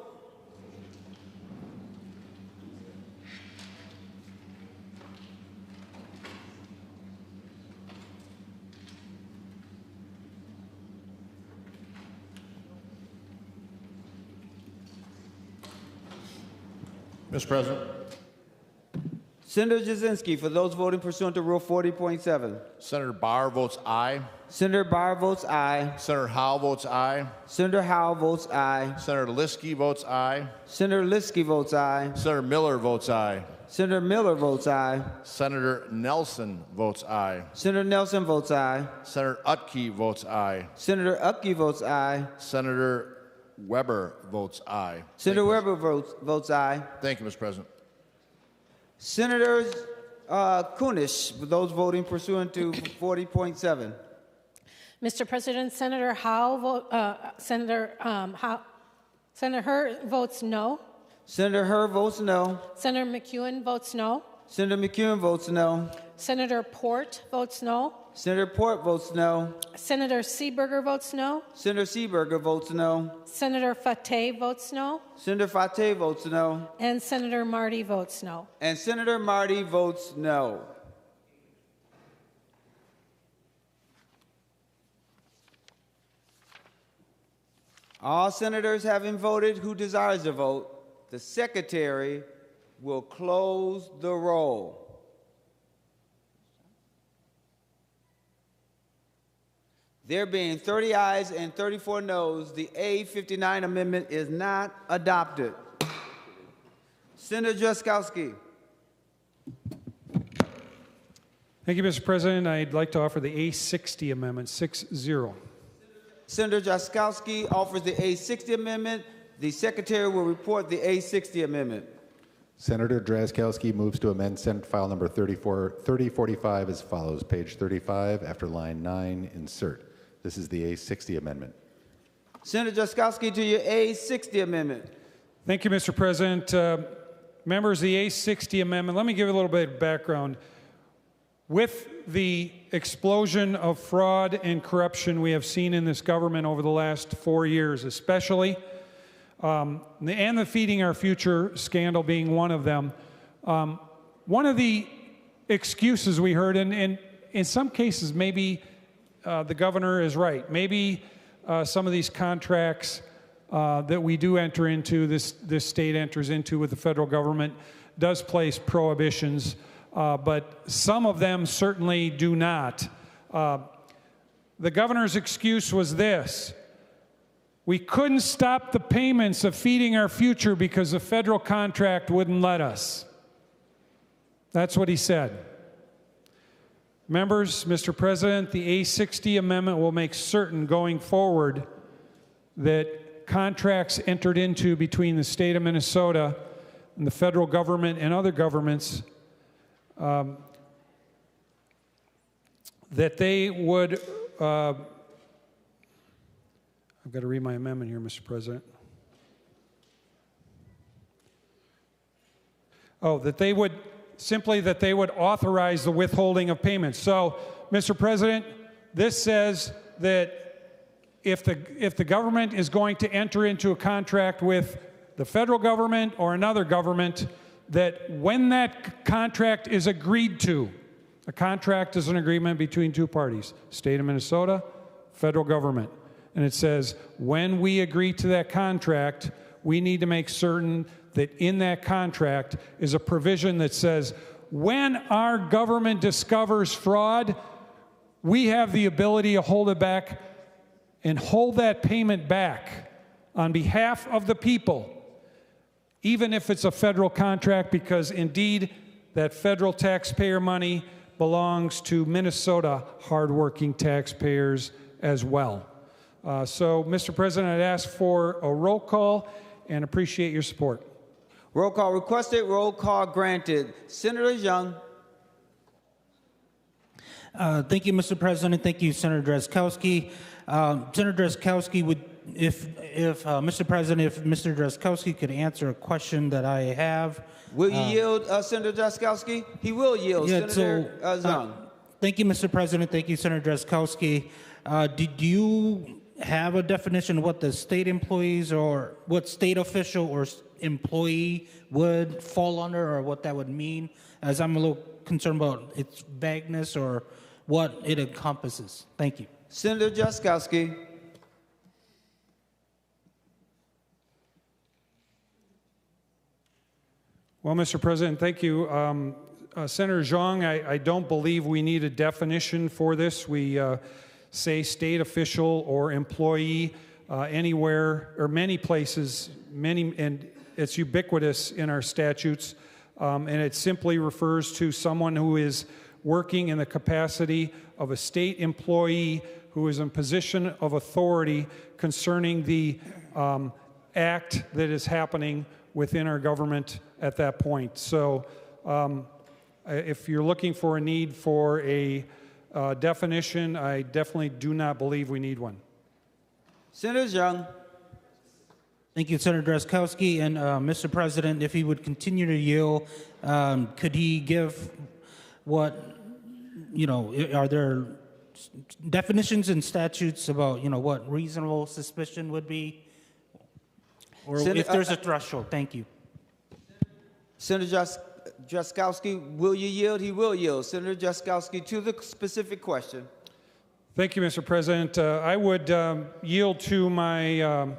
Mr. President. Senator Jasinski, for those voting pursuant to Rule 40.7. Senator Barr votes aye. Senator Barr votes aye. Senator Howell votes aye. Senator Howell votes aye. Senator Liskey votes aye. Senator Liskey votes aye. Senator Miller votes aye. Senator Miller votes aye. Senator Nelson votes aye. Senator Nelson votes aye. Senator Utke votes aye. Senator Upke votes aye. Senator Weber votes aye. Senator Weber votes aye. Thank you, Mr. President. Senators Kunish, for those voting pursuant to 40.7. Mr. President, Senator Senator Hur votes no. Senator Hur votes no. Senator McEwen votes no. Senator McEwen votes no. Senator Port votes no. Senator Port votes no. Senator Seeberger votes no. Senator Seeberger votes no. Senator Fateh votes no. Senator Fateh votes no. And Senator Marty votes no. And Senator Marty votes no. All senators having voted who desires to vote, the Secretary will close the roll. There being 30 ayes and 34 noes, the A59 amendment is not adopted. Senator Jaskowski. Thank you, Mr. President. I'd like to offer the A60 amendment, 6-0. Senator Jaskowski offers the A60 amendment. The Secretary will report the A60 amendment. Senator Drazkowski moves to amend Senate File Number 3045 as follows. Page 35, after line 9, insert. This is the A60 amendment. Senator Jaskowski to your A60 amendment. Thank you, Mr. President. Members, the A60 amendment, let me give you a little bit of background. With the explosion of fraud and corruption we have seen in this government over the last 4 years, especially, and the Feeding Our Future scandal being one of them, one of the excuses we heard, and in some cases maybe the governor is right, maybe some of these contracts that we do enter into, this state enters into with the federal government, does place prohibitions, but some of them certainly do not. The governor's excuse was this: we couldn't stop the payments of Feeding Our Future because the federal contract wouldn't let us. That's what he said. Members, Mr. President, the A60 amendment will make certain going forward that contracts entered into between the state of Minnesota and the federal government and other governments, that they would, I've got to read my amendment here, Mr. President. Oh, that they would, simply that they would authorize the withholding of payments. So, Mr. President, this says that if the government is going to enter into a contract with the federal government or another government, that when that contract is agreed to, a contract is an agreement between two parties, state of Minnesota, federal government. And it says, when we agree to that contract, we need to make certain that in that contract is a provision that says, when our government discovers fraud, we have the ability to hold it back and hold that payment back on behalf of the people, even if it's a federal contract, because indeed that federal taxpayer money belongs to Minnesota hardworking taxpayers as well. So, Mr. President, I'd ask for a roll call and appreciate your support. Roll call requested, roll call granted. Senator Xiong. Thank you, Mr. President. Thank you, Senator Drazkowski. Senator Drazkowski, if Mr. President, if Mr. Drazkowski could answer a question that I have. Will you yield, Senator Drazkowski? He will yield, Senator Xiong. Thank you, Mr. President. Thank you, Senator Drazkowski. Did you have a definition of what the state employees or what state official or employee would fall under, or what that would mean? As I'm a little concerned about its vagueness or what it encompasses. Thank you. Senator Drazkowski. Well, Mr. President, thank you. Senator Xiong, I don't believe we need a definition for this. We say state official or employee anywhere or many places, and it's ubiquitous in our statutes, and it simply refers to someone who is working in the capacity of a state employee who is in position of authority concerning the act that is happening within our government at that point. So if you're looking for a need for a definition, I definitely do not believe we need one. Senator Xiong. Thank you, Senator Drazkowski. And Mr. President, if he would continue to yield, could he give what, are there definitions and statutes about, what reasonable suspicion would be? Or if there's a threshold. Thank you. Senator Drazkowski, will you yield? He will yield. Senator Drazkowski, to the specific question. Thank you, Mr. President. I would yield to my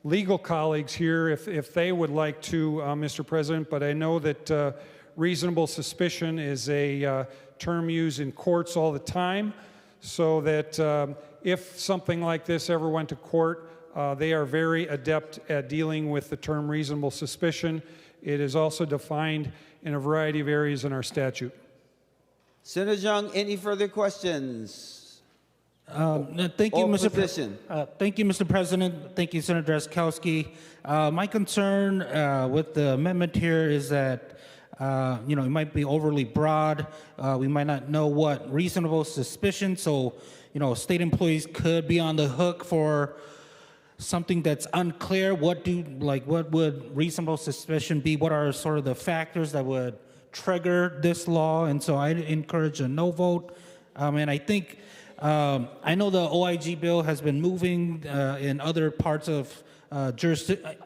legal colleagues here if they would like to, Mr. President, but I know that reasonable suspicion is a term used in courts all the time, so that if something like this ever went to court, they are very adept at dealing with the term reasonable suspicion. It is also defined in a variety of areas in our statute. Senator Xiong, any further questions? Thank you, Mr. President. Thank you, Senator Drazkowski. My concern with the amendment here is that it might be overly broad. We might not know what reasonable suspicion. So, state employees could be on the hook for something that's unclear. What would reasonable suspicion be? What are sort of the factors that would trigger this law? And so I encourage a no vote. And I think, I know the OIG bill has been moving in other parts of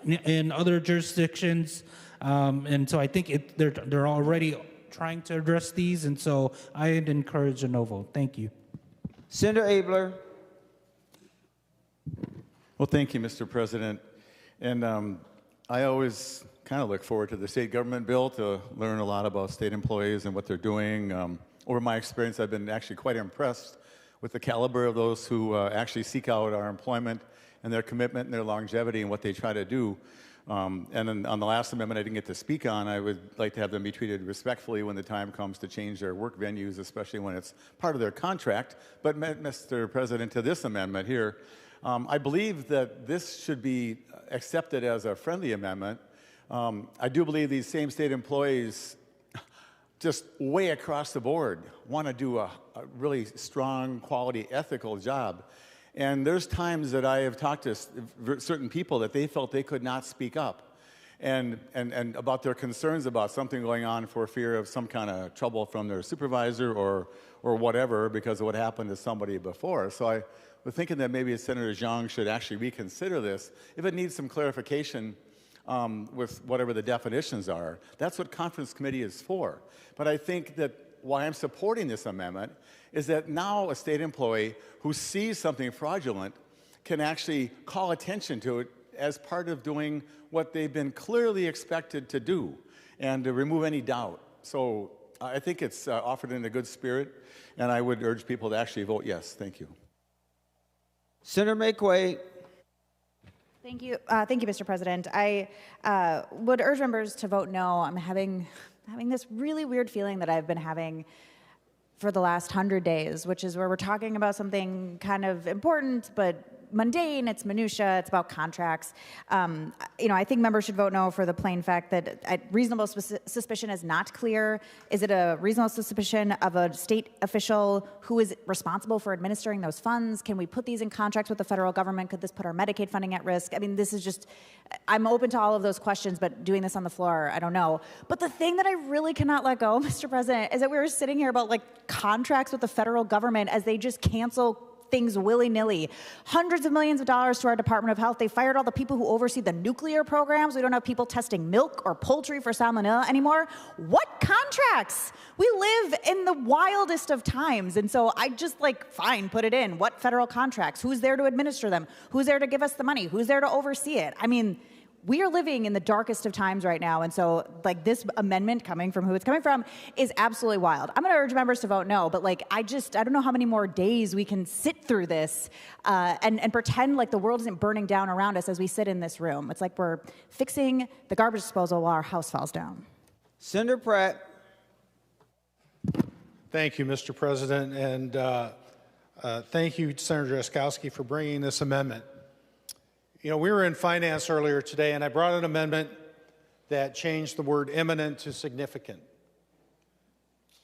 in other jurisdictions. And so I think they're already trying to address these. And so I'd encourage a no vote. Thank you. Senator Abler. Well, thank you, Mr. President. And I always kind of look forward to the state government bill to learn a lot about state employees and what they're doing. Over my experience, I've been actually quite impressed with the caliber of those who actually seek out our employment and their commitment and their longevity and what they try to do. And then on the last amendment I didn't get to speak on, I would like to have them be treated respectfully when the time comes to change their work venues, especially when it's part of their contract. But, Mr. President, to this amendment here, I believe that this should be accepted as a friendly amendment. I do believe these same state employees just way across the board want to do a really strong, quality, ethical job. And there's times that I have talked to certain people that they felt they could not speak up and about their concerns about something going on for fear of some kind of trouble from their supervisor or whatever because of what happened to somebody before. So I was thinking that maybe Senator Xiong should actually reconsider this if it needs some clarification with whatever the definitions are. That's what conference committee is for. But I think that why I'm supporting this amendment is that now a state employee who sees something fraudulent can actually call attention to it as part of doing what they've been clearly expected to do and to remove any doubt. So I think it's offered in a good spirit, and I would urge people to actually vote yes. Thank you. Senator McQuaid. Thank you, Mr. President. I would urge members to vote no. I'm having this really weird feeling that I've been having for the last 100 days, which is where we're talking about something kind of important, but mundane, it's minutia, it's about contracts. I think members should vote no for the plain fact that reasonable suspicion is not clear. Is it a reasonable suspicion of a state official who is responsible for administering those funds? Can we put these in contracts with the federal government? Could this put our Medicaid funding at risk? I mean, this is just, I'm open to all of those questions, but doing this on the floor, I don't know. But the thing that I really cannot let go, Mr. President, is that we were sitting here about contracts with the federal government as they just cancel things willy-nilly. Hundreds of millions of dollars to our Department of Health. They fired all the people who oversee the nuclear programs. We don't have people testing milk or poultry for salmonella anymore. What contracts? We live in the wildest of times. And so I just fine, put it in. What federal contracts? Who's there to administer them? Who's there to give us the money? Who's there to oversee it? I mean, we are living in the darkest of times right now, and so this amendment coming from who it's coming from is absolutely wild. I'm going to urge members to vote no, but I don't know how many more days we can sit through this and pretend like the world isn't burning down around us as we sit in this room. It's like we're fixing the garbage disposal while our house falls down. Senator Pratt. Thank you, Mr. President, and thank you, Senator Drazkowski, for bringing this amendment. We were in finance earlier today, and I brought an amendment that changed the word imminent to significant.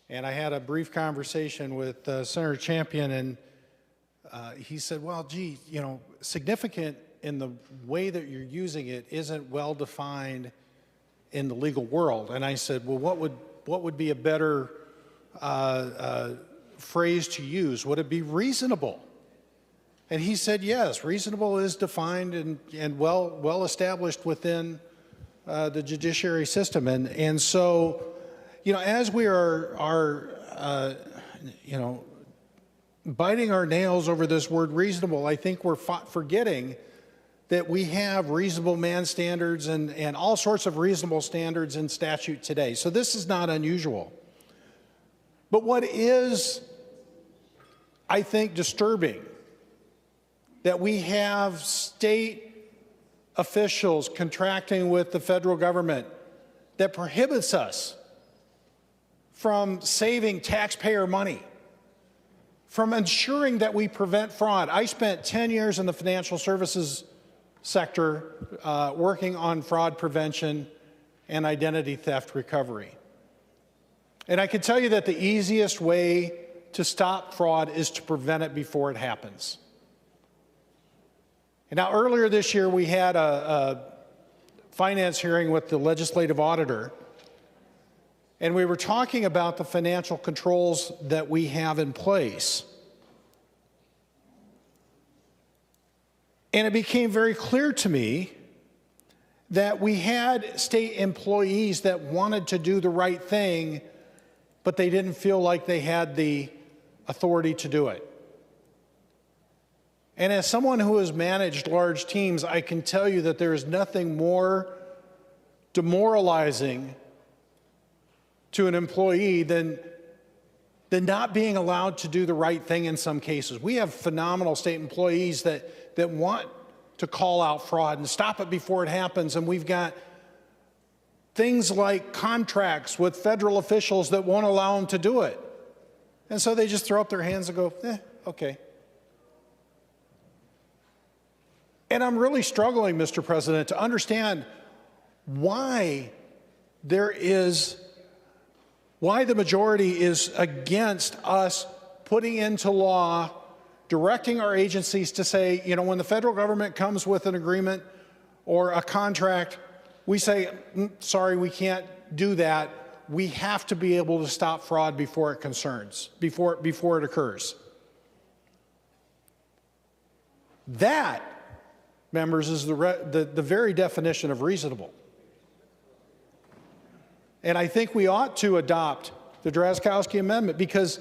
And I had a brief conversation with Senator Champion, and he said, well, gee, significant in the way that you're using it isn't well defined in the legal world. And I said, well, what would be a better phrase to use? Would it be reasonable? And he said, yes, reasonable is defined and well established within the judiciary system. And so, as we are biting our nails over this word reasonable, I think we're forgetting that we have reasonable man standards and all sorts of reasonable standards in statute today. So this is not unusual. But what is, I think, disturbing, that we have state officials contracting with the federal government that prohibits us from saving taxpayer money, from ensuring that we prevent fraud. I spent 10 years in the financial services sector working on fraud prevention and identity theft recovery. And I can tell you that the easiest way to stop fraud is to prevent it before it happens. And now, earlier this year, we had a finance hearing with the legislative auditor, and we were talking about the financial controls that we have in place. And it became very clear to me that we had state employees that wanted to do the right thing, but they didn't feel like they had the authority to do it. And as someone who has managed large teams, I can tell you that there is nothing more demoralizing to an employee than not being allowed to do the right thing in some cases. We have phenomenal state employees that want to call out fraud and stop it before it happens, and we've got things like contracts with federal officials that won't allow them to do it. And so they just throw up their hands and go, okay. And I'm really struggling, Mr. President, to understand why the majority is against us putting into law, directing our agencies to say, when the federal government comes with an agreement or a contract, we say, sorry, we can't do that. We have to be able to stop fraud before it occurs. That, members, is the very definition of reasonable. And I think we ought to adopt the Drazkowski Amendment because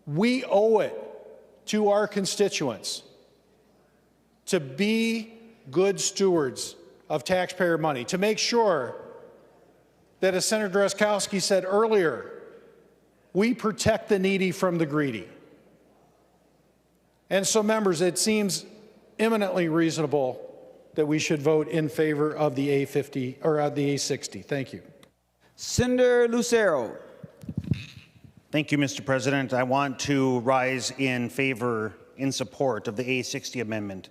we owe it to our constituents to be good stewards of taxpayer money, to make sure that, as Senator Drazkowski said earlier, we protect the needy from the greedy. And so, members, it seems eminently reasonable that we should vote in favor of the A50 or of the A60. Thank you. Senator Lucero. Thank you, Mr. President. I want to rise in favor in support of the A60 amendment.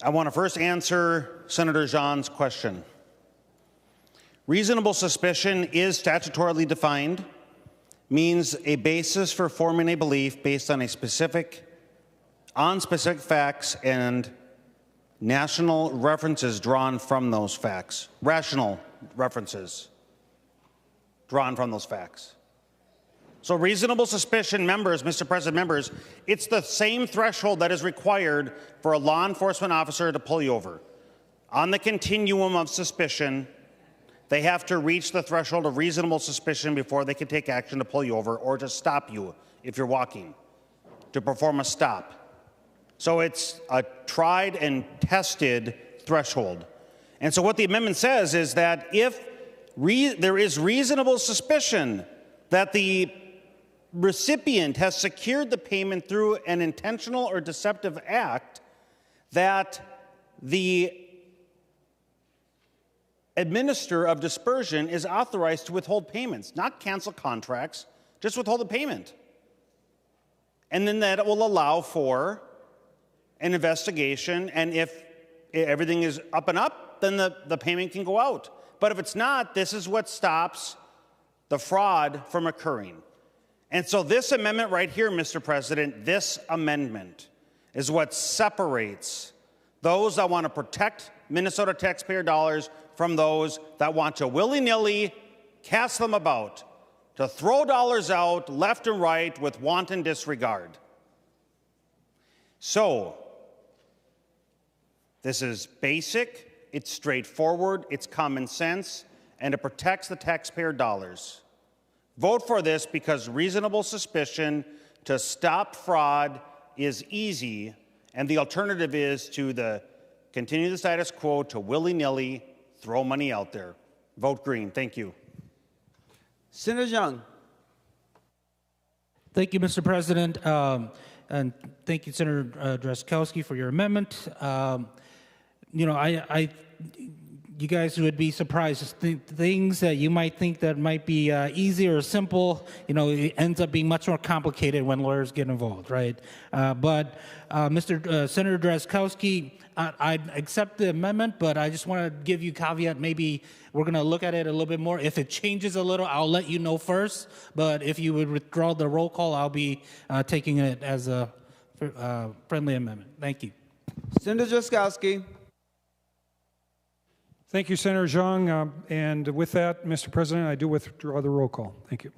I want to first answer Senator Xiong's question. Reasonable suspicion is statutorily defined, means a basis for forming a belief based on specific facts and national references drawn from those facts, rational references drawn from those facts. So reasonable suspicion, members, Mr. President, members, it's the same threshold that is required for a law enforcement officer to pull you over. On the continuum of suspicion, they have to reach the threshold of reasonable suspicion before they can take action to pull you over or to stop you if you're walking, to perform a stop. So it's a tried and tested threshold. And so what the amendment says is that if there is reasonable suspicion that the recipient has secured the payment through an intentional or deceptive act, that the administrator of dispersion is authorized to withhold payments, not cancel contracts, just withhold the payment. And then that will allow for an investigation, and if everything is up and up, then the payment can go out. But if it's not, this is what stops the fraud from occurring. And so this amendment right here, Mr. President, this amendment is what separates those that want to protect Minnesota taxpayer dollars from those that want to willy-nilly cast them about, to throw dollars out left and right with wanton disregard. So, this is basic, it's straightforward, it's common sense, and it protects the taxpayer dollars. Vote for this because reasonable suspicion to stop fraud is easy, and the alternative is to continue the status quo, to willy-nilly throw money out there. Vote green. Thank you. Senator Xiong. Thank you, Mr. President. And thank you, Senator Drazkowski, for your amendment. You guys would be surprised. Things that you might think that might be easy or simple, it ends up being much more complicated when lawyers get involved, right? But Senator Drazkowski, I accept the amendment, but I just want to give you a caveat. Maybe we're going to look at it a little bit more. If it changes a little, I'll let you know first. But if you would withdraw the roll call, I'll be taking it as a friendly amendment. Thank you. Senator Drazkowski. Thank you, Senator Xiong. And with that, Mr. President, I do withdraw the roll call. Thank you.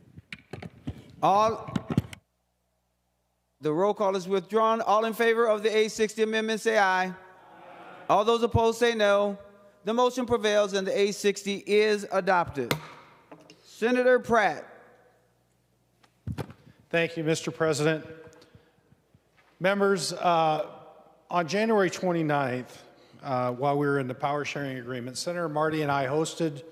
The roll call is withdrawn. All in favor of the A60 amendment, say aye. All those opposed, say no. The motion prevails and the A60 is adopted. Senator Pratt. Thank you, Mr. President. Members, on January 29th, while we were in the power sharing agreement, Senator Marty and I hosted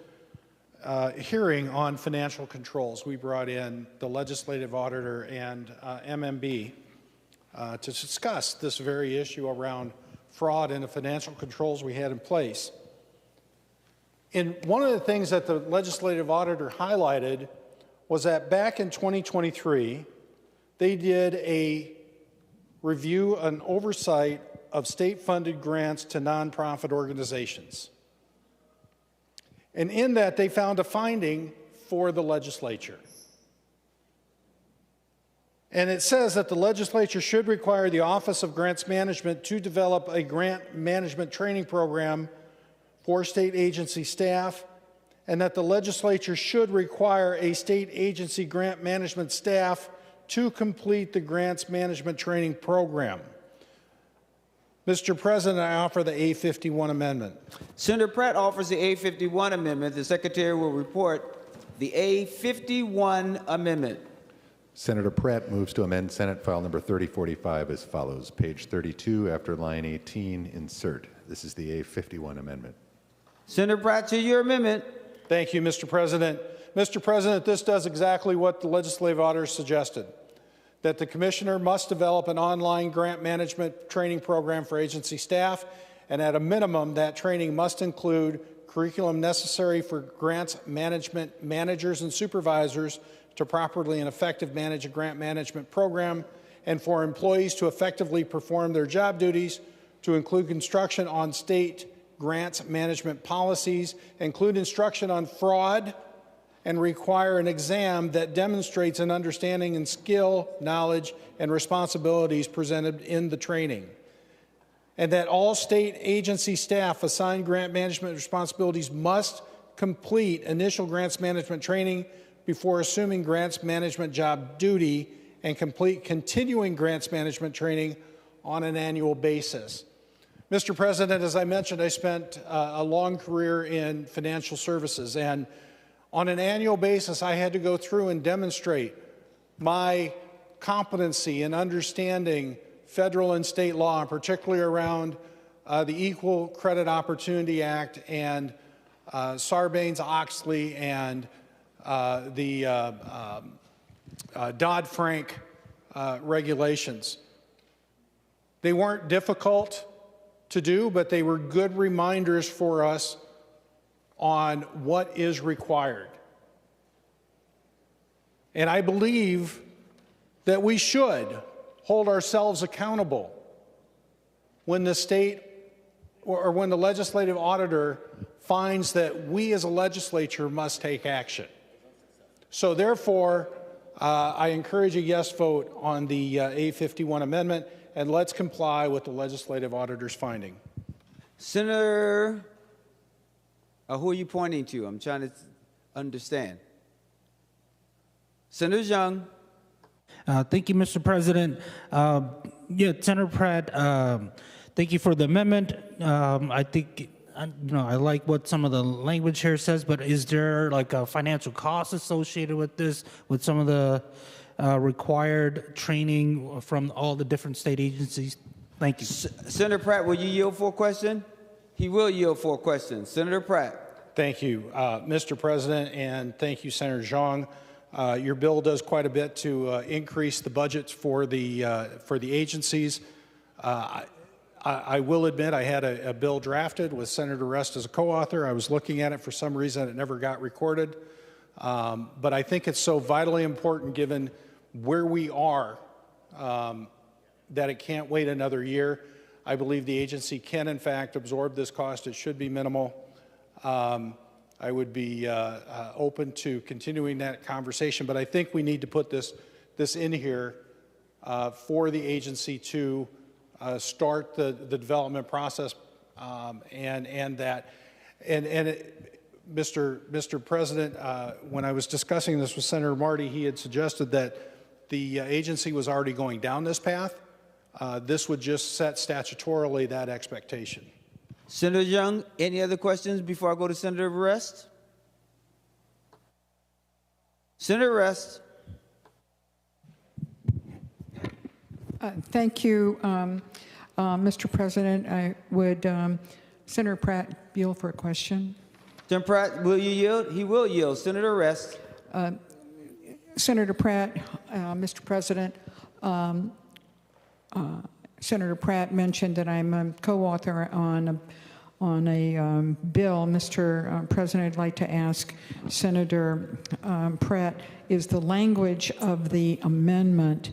a hearing on financial controls. We brought in the legislative auditor and MMB to discuss this very issue around fraud in the financial controls we had in place. And one of the things that the legislative auditor highlighted was that back in 2023, they did a review, an oversight of state-funded grants to nonprofit organizations. And in that, they found a finding for the legislature. And it says that the legislature should require the Office of Grants Management to develop a grant management training program for state agency staff, and that the legislature should require a state agency grant management staff to complete the grants management training program. Mr. President, I offer the A51 amendment. Senator Pratt offers the A51 amendment. The Secretary will report the A51 amendment. Senator Pratt moves to amend Senate File Number 3045 as follows. Page 32, after line 18, insert. This is the A51 amendment. Senator Pratt, to your amendment. Thank you, Mr. President. Mr. President, this does exactly what the legislative auditor suggested, that the commissioner must develop an online grant management training program for agency staff, and at a minimum, that training must include curriculum necessary for grants management managers and supervisors to properly and effectively manage a grant management program, and for employees to effectively perform their job duties, to include instruction on state grants management policies, include instruction on fraud, and require an exam that demonstrates an understanding and skill, knowledge, and responsibilities presented in the training. And that all state agency staff assigned grant management responsibilities must complete initial grants management training before assuming grants management job duty and complete continuing grants management training on an annual basis. Mr. President, as I mentioned, I spent a long career in financial services, and on an annual basis, I had to go through and demonstrate my competency in understanding federal and state law, particularly around the Equal Credit Opportunity Act and Sarbanes-Oxley and the Dodd-Frank regulations. They weren't difficult to do, but they were good reminders for us on what is required. And I believe that we should hold ourselves accountable when the state or when the legislative auditor finds that we as a legislature must take action. So therefore, I encourage a yes vote on the A51 amendment, and let's comply with the legislative auditor's finding. Senator, who are you pointing to? I'm trying to understand. Senator Xiong. Thank you, Mr. President. Yeah, Senator Pratt, thank you for the amendment. I think, I like what some of the language here says, but is there like a financial cost associated with this, with some of the required training from all the different state agencies? Thank you. Senator Pratt, will you yield for a question? He will yield for a question. Senator Pratt. Thank you, Mr. President, and thank you, Senator Xiong. Your bill does quite a bit to increase the budgets for the agencies. I will admit I had a bill drafted with Senator Rest as a co-author. I was looking at it. For some reason, it never got recorded. But I think it's so vitally important, given where we are, that it can't wait another year. I believe the agency can, in fact, absorb this cost. It should be minimal. I would be open to continuing that conversation, but I think we need to put this in here for the agency to start the development process, Mr. President, when I was discussing this with Senator Marty, he had suggested that the agency was already going down this path. This would just set statutorily that expectation. Senator Xiong, any other questions before I go to Senator Rest? Senator Rest. Thank you, Mr. President. I would, Senator Pratt, yield for a question. Senator Pratt, will you yield? He will yield. Senator Rest. Senator Pratt, Mr. President, Senator Pratt mentioned that I'm a co-author on a bill. Mr. President, I'd like to ask Senator Pratt, is the language of the amendment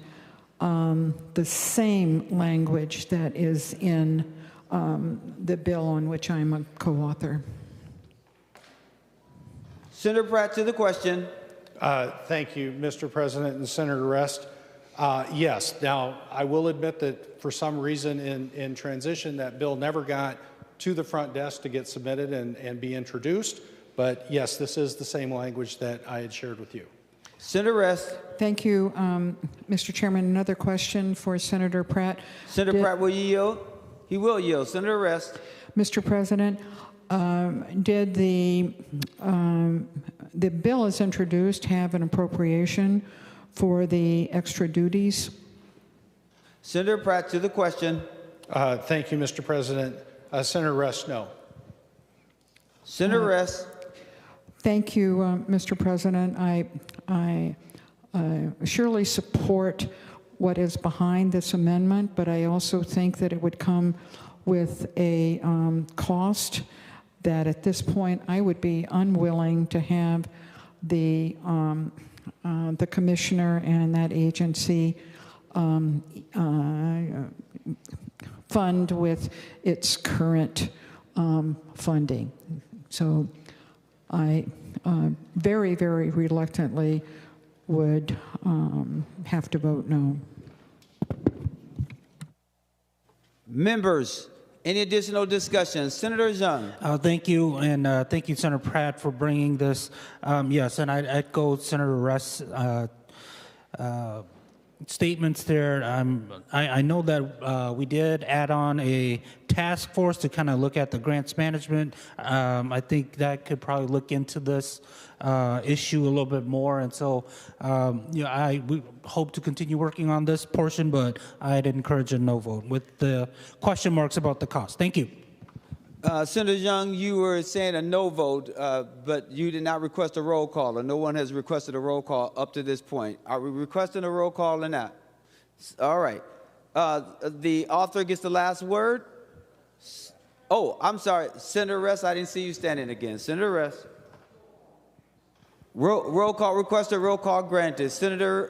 the same language that is in the bill on which I'm a co-author? Senator Pratt, to the question. Thank you, Mr. President and Senator Rest. Yes. Now, I will admit that for some reason in transition, that bill never got to the front desk to get submitted and be introduced. But yes, this is the same language that I had shared with you. Senator Rest. Thank you, Mr. Chairman. Another question for Senator Pratt. Senator Pratt, will you yield? He will yield. Senator Rest. Mr. President, did the bill as introduced have an appropriation for the extra duties? Senator Pratt, to the question. Thank you, Mr. President. Senator Rest, no. Senator Rest. Thank you, Mr. President. I surely support what is behind this amendment, but I also think that it would come with a cost that at this point I would be unwilling to have the commissioner and that agency fund with its current funding. So I very, very reluctantly would have to vote no. Members, any additional discussion? Senator Xiong. Thank you, and thank you, Senator Pratt, for bringing this. Yes, and I echo Senator Russ' statements there. I know that we did add on a task force to kind of look at the grants management. I think that could probably look into this issue a little bit more, and so we hope to continue working on this portion, but I'd encourage a no vote with the question marks about the cost. Thank you. Senator Xiong, you were saying a no vote, but you did not request a roll call, or no one has requested a roll call up to this point. Are we requesting a roll call or not? All right. The author gets the last word. Oh, I'm sorry. Senator Rest, I didn't see you standing again. Senator Rest. Roll call requested, roll call granted. Senator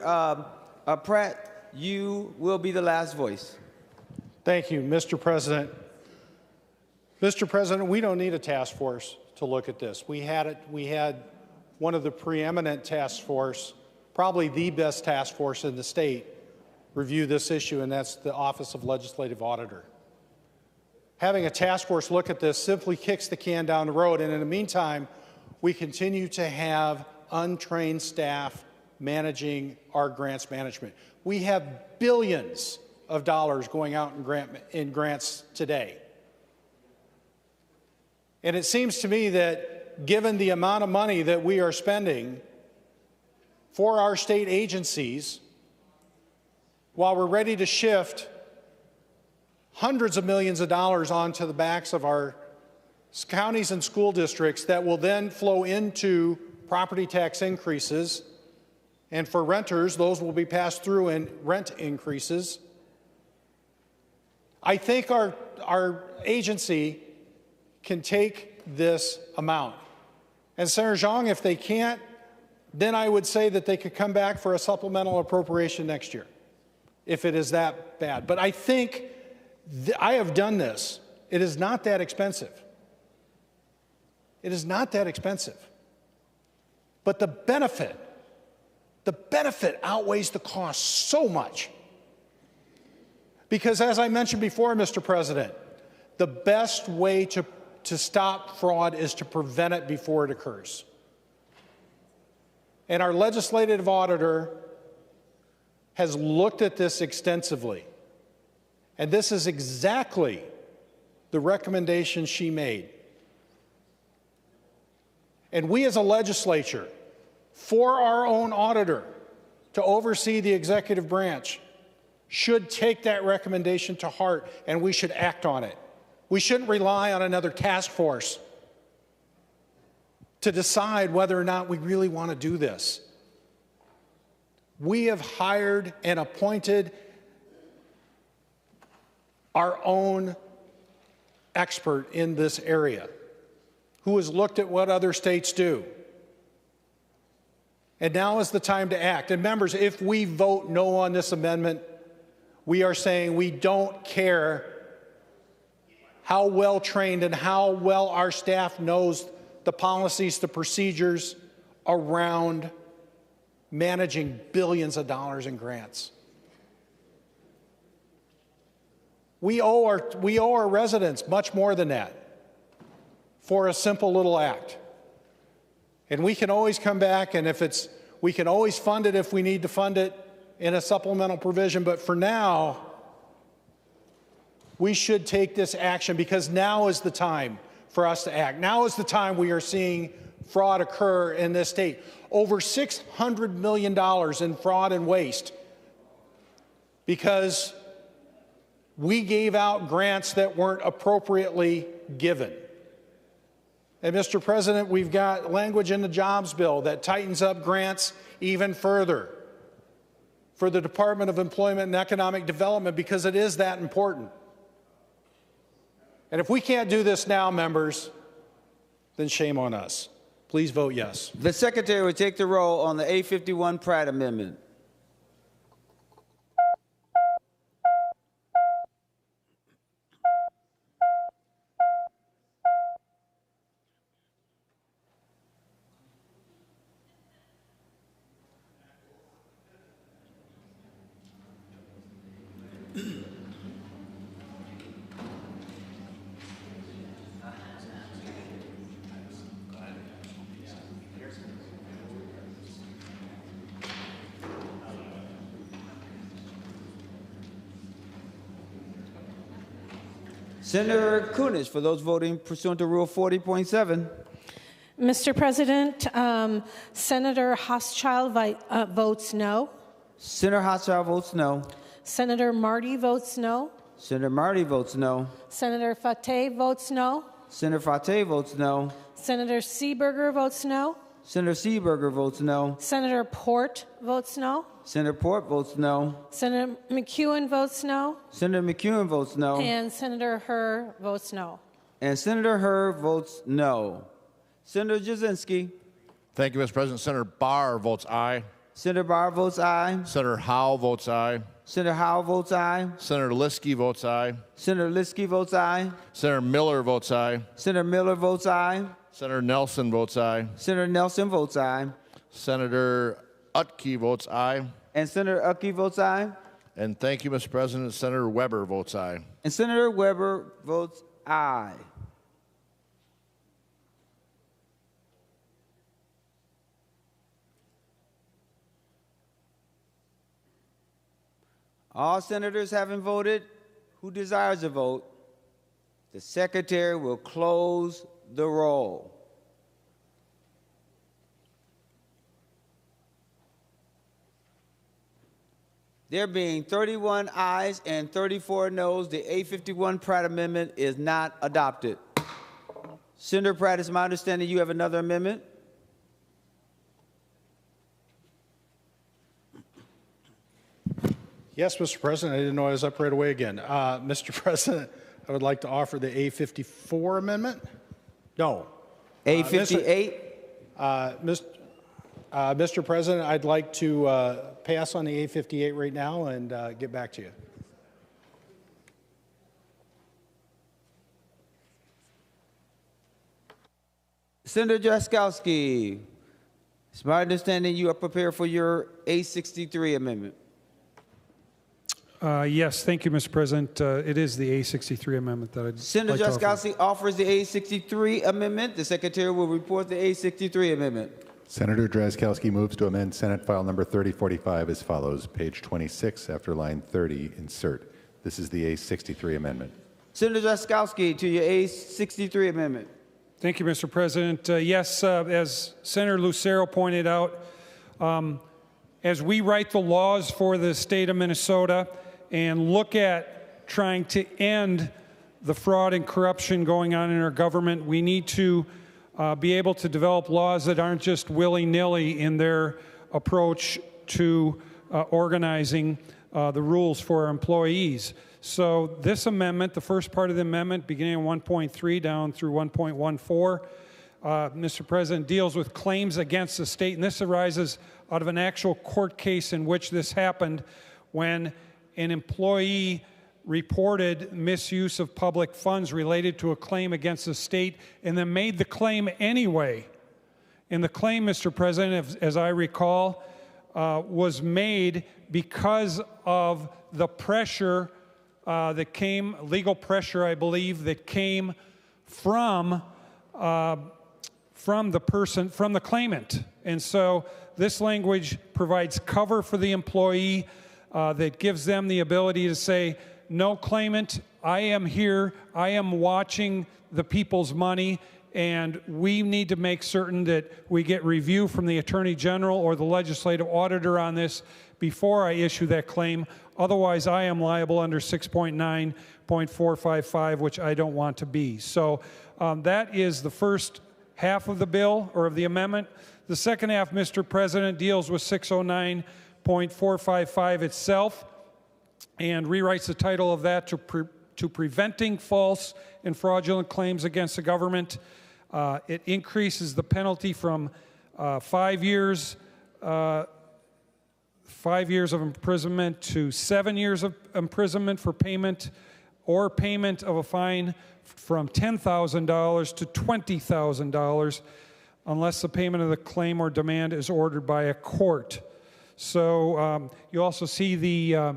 Pratt, you will be the last voice. Thank you, Mr. President. Mr. President, we don't need a task force to look at this. We had one of the preeminent task force, probably the best task force in the state, review this issue, and that's the Office of Legislative Auditor. Having a task force look at this simply kicks the can down the road, and in the meantime, we continue to have untrained staff managing our grants management. We have billions of dollars going out in grants today. And it seems to me that given the amount of money that we are spending for our state agencies, while we're ready to shift hundreds of millions of dollars onto the backs of our counties and school districts that will then flow into property tax increases, and for renters, those will be passed through in rent increases. I think our agency can take this amount. And Senator Xiong, if they can't, then I would say that they could come back for a supplemental appropriation next year, if it is that bad. But I think I have done this. It is not that expensive. It is not that expensive. But the benefit outweighs the cost so much. Because as I mentioned before, Mr. President, the best way to stop fraud is to prevent it before it occurs. And our legislative auditor has looked at this extensively. And this is exactly the recommendation she made. And we as a legislature, for our own auditor to oversee the executive branch, should take that recommendation to heart, and we should act on it. We shouldn't rely on another task force to decide whether or not we really want to do this. We have hired and appointed our own expert in this area who has looked at what other states do. And now is the time to act. And members, if we vote no on this amendment, we are saying we don't care how well trained and how well our staff knows the policies, the procedures around managing billions of dollars in grants. We owe our residents much more than that for a simple little act. And we can always come back, and we can always fund it if we need to fund it in a supplemental provision, but for now, we should take this action because now is the time for us to act. Now is the time we are seeing fraud occur in this state. Over $600 million in fraud and waste because we gave out grants that weren't appropriately given. And Mr. President, we've got language in the jobs bill that tightens up grants even further for the Department of Employment and Economic Development because it is that important. And if we can't do this now, members, then shame on us. Please vote yes. The Secretary will take the roll on the A51 Pratt Amendment. Senator Kunis, for those voting pursuant to Rule 40.7. Mr. President, Senator Hochschild votes no. Senator Hochschild votes no. Senator Marty votes no. Senator Marty votes no. Senator Fateh votes no. Senator Fateh votes no. Senator Seeberger votes no. Senator Seeberger votes no. Senator Port votes no. Senator Port votes no. Senator McEwen votes no. Senator McEwen votes no. And Senator Herr votes no. And Senator Herr votes no. Senator Jasinski. Thank you, Mr. President. Senator Barr votes aye. Senator Barr votes aye. Senator Howe votes aye. Senator Howe votes aye. Senator Liskey votes aye. Senator Liskey votes aye. Senator Miller votes aye. Senator Miller votes aye. Senator Nelson votes aye. Senator Nelson votes aye. Senator Utke votes aye. And Senator Utke votes aye. And thank you, Mr. President. Senator Weber votes aye. And Senator Weber votes aye. All senators having voted, who desires a vote, the secretary will close the roll. There being 31 ayes and 34 noes, the A51 Pratt Amendment is not adopted. Senator Pratt, it's my understanding you have another amendment? Yes, Mr. President. I didn't know I was up right away again. Mr. President, I would like to offer the A54 amendment. No. A58? Mr. President, I'd like to pass on the A58 right now and get back to you. Senator Jaskowski, it's my understanding you are prepared for your A63 amendment. Yes, thank you, Mr. President. It is the A63 amendment that I'd Senator like to offer. Jaskowski offers the A63 amendment. The Secretary will report the A63 amendment. Senator Drazkowski moves to amend Senate File Number 3045 as follows. Page 26, after line 30, insert. This is the A63 amendment. Senator Drazkowski to your A63 amendment. Thank you, Mr. President. Yes, as Senator Lucero pointed out, as we write the laws for the state of Minnesota and look at trying to end the fraud and corruption going on in our government, we need to be able to develop laws that aren't just willy-nilly in their approach to organizing the rules for our employees. So this amendment, the first part of the amendment, beginning at 1.3 down through 1.14, Mr. President, deals with claims against the state, and this arises out of an actual court case in which this happened when an employee reported misuse of public funds related to a claim against the state and then made the claim anyway. And the claim, Mr. President, as I recall, was made because of the pressure that came, legal pressure, I believe, that came from the person, from the claimant. And so this language provides cover for the employee that gives them the ability to say, no, claimant, I am here, I am watching the people's money, and we need to make certain that we get review from the Attorney General or the legislative auditor on this before I issue that claim. Otherwise, I am liable under 6.9.455, which I don't want to be. So that is the first half of the bill, or of the amendment. The second half, Mr. President, deals with 609.455 itself and rewrites the title of that to Preventing False and Fraudulent Claims Against the Government. It increases the penalty from 5 years of imprisonment to 7 years of imprisonment for payment or payment of a fine from $10,000 to $20,000 unless the payment of the claim or demand is ordered by a court. So you also see the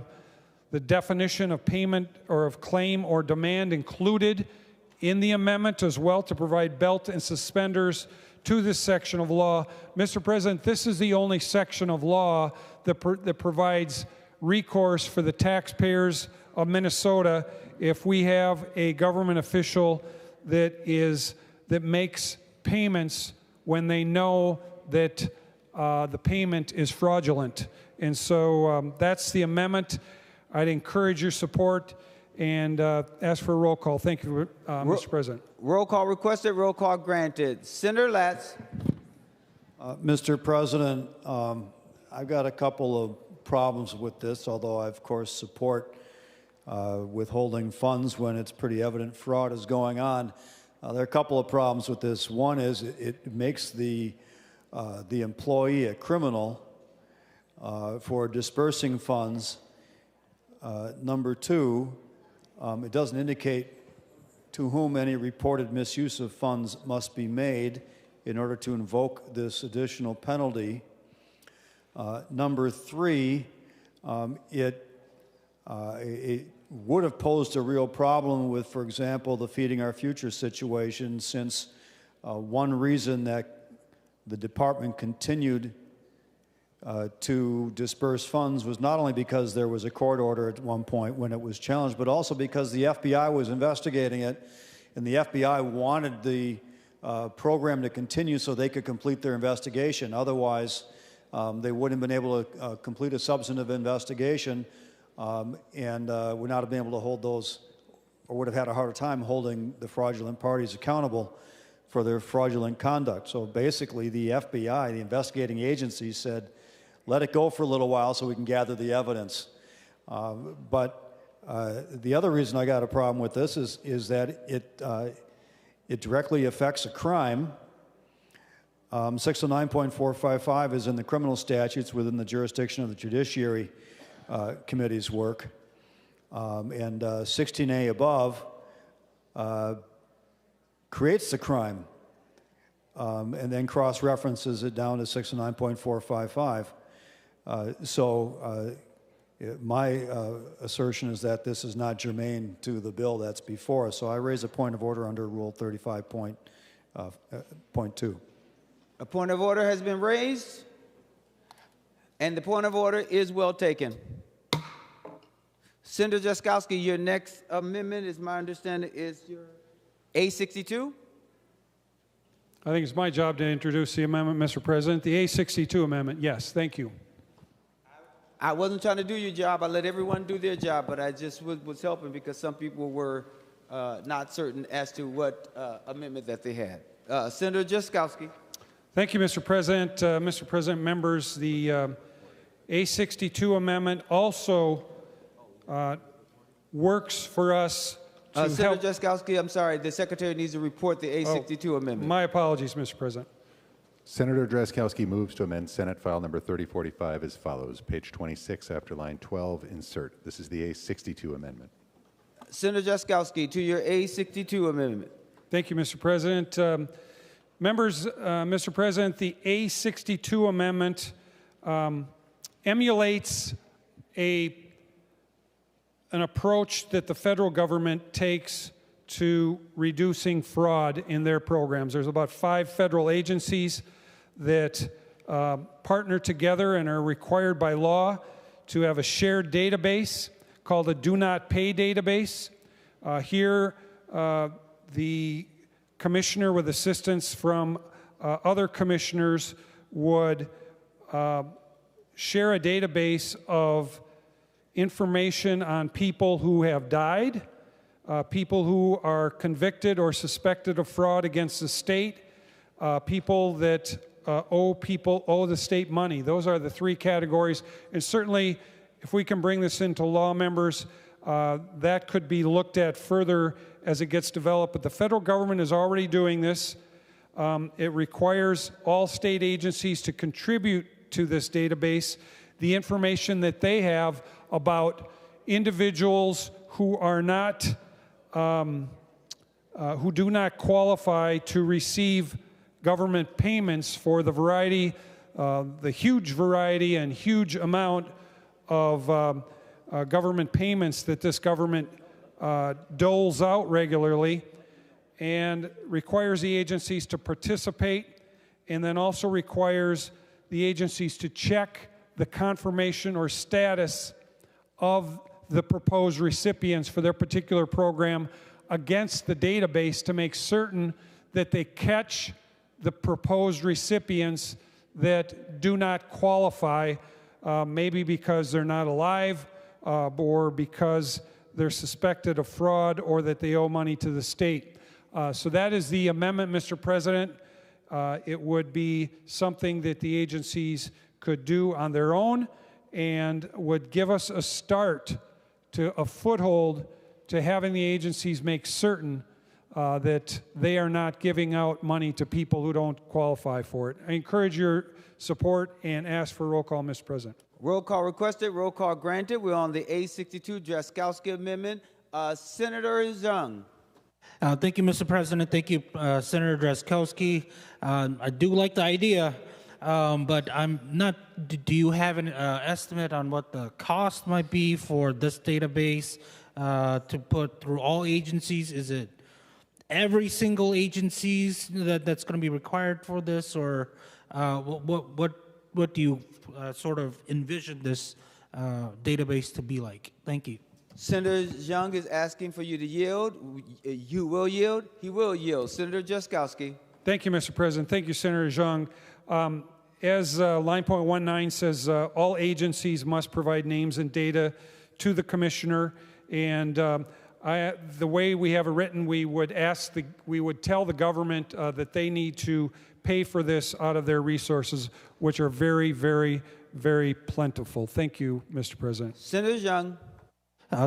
the definition of payment or of claim or demand included in the amendment as well to provide belt and suspenders to this section of law. Mr. President, this is the only section of law that provides recourse for the taxpayers of Minnesota if we have a government official that makes payments when they know that the payment is fraudulent. And so that's the amendment. I'd encourage your support and ask for a roll call. Thank you, Mr. President. Roll call requested, roll call granted. Senator Latz. Mr. President, I've got a couple of problems with this, although I, of course, support withholding funds when it's pretty evident fraud is going on. There are a couple of problems with this. One is it makes the employee a criminal for dispersing funds. Number two, it doesn't indicate to whom any reported misuse of funds must be made in order to invoke this additional penalty. Number three, it would have posed a real problem with, for example, the Feeding Our Future situation, since one reason that the department continued to disperse funds was not only because there was a court order at one point when it was challenged, but also because the FBI was investigating it, and the FBI wanted the program to continue so they could complete their investigation. Otherwise, they wouldn't have been able to complete a substantive investigation and would not have been able to hold those, or would have had a harder time holding the fraudulent parties accountable for their fraudulent conduct. So basically, the FBI, the investigating agency, said, let it go for a little while so we can gather the evidence. But the other reason I got a problem with this is that it directly affects a crime. 609.455 is in the criminal statutes within the jurisdiction of the Judiciary Committee's work. And 16A above creates the crime and then cross-references it down to 609.455. My assertion is that this is not germane to the bill that's before us. So I raise a point of order under Rule 35.2. A point of order has been raised, and the point of order is well taken. Senator Jaskowski, your next amendment, is my understanding, is your A62? I think it's my job to introduce the amendment, Mr. President. The A62 amendment, yes, thank you. I wasn't trying to do your job. I let everyone do their job, but I just was helping because some people were not certain as to what amendment that they had. Senator Jaskowski. Thank you, Mr. President. Mr. President, members, the A62 amendment also works for us to Senator Jaskowski, I'm sorry, the Secretary needs to report the A62 amendment. My apologies, Mr. President. Senator Jaskowski moves to amend Senate File Number 3045 as follows. Page 26 after line 12, insert. This is the A62 amendment. Senator Jaskowski, to your A62 amendment. Thank you, Mr. President. Members, Mr. President, the A62 amendment emulates an approach that the federal government takes to reducing fraud in their programs. There's about 5 federal agencies that partner together and are required by law to have a shared database called a Do Not Pay database. Here, the commissioner, with assistance from other commissioners, would share a database of information on people who have died, people who are convicted or suspected of fraud against the state, people that owe the state money. Those are the 3 categories. And certainly, if we can bring this into law, members, that could be looked at further as it gets developed. But the federal government is already doing this. It requires all state agencies to contribute to this database the information that they have about individuals who are not, who do not qualify to receive government payments for the variety, the huge variety and huge amount of government payments that this government doles out regularly, and requires the agencies to participate, and then also requires the agencies to check the confirmation or status of the proposed recipients for their particular program against the database to make certain that they catch the proposed recipients that do not qualify, maybe because they're not alive or because they're suspected of fraud or that they owe money to the state. So that is the amendment, Mr. President. It would be something that the agencies could do on their own and would give us a start to a foothold to having the agencies make certain that they are not giving out money to people who don't qualify for it. I encourage your support and ask for roll call, Mr. President. Roll call requested, roll call granted. We're on the A62 Drazkowski Amendment. Senator Xiong. Thank you, Mr. President. Thank you, Senator Drazkowski. I do like the idea, but I'm not. Do you have an estimate on what the cost might be for this database to put through all agencies? Is it every single agencies that's going to be required for this, or what do you sort of envision this database to be like? Thank you. Senator Xiong is asking for you to yield. You will yield? He will yield. Senator Drazkowski. Thank you, Mr. President. Thank you, Senator Xiong. As line point 19 says, all agencies must provide names and data to the commissioner. And the way we have it written, we would tell the government that they need to pay for this out of their resources, which are very, very, very plentiful. Thank you, Mr. President. Senator Xiong.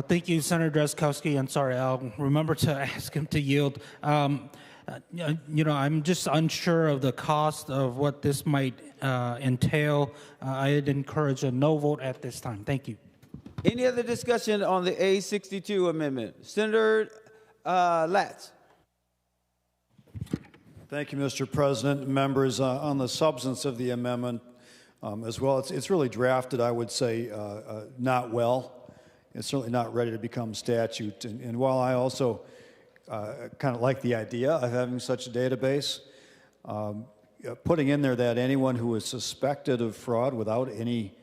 Thank you, Senator Drazkowski. I'm sorry, I'll remember to ask him to yield. I'm just unsure of the cost of what this might entail. I'd encourage a no vote at this time. Thank you. Any other discussion on the A62 amendment? Senator Latz. Thank you, Mr. President. Members, on the substance of the amendment as well, it's really drafted, I would say, not well. It's certainly not ready to become statute. And while I also kind of like the idea of having such a database, putting in there that anyone who is suspected of fraud without any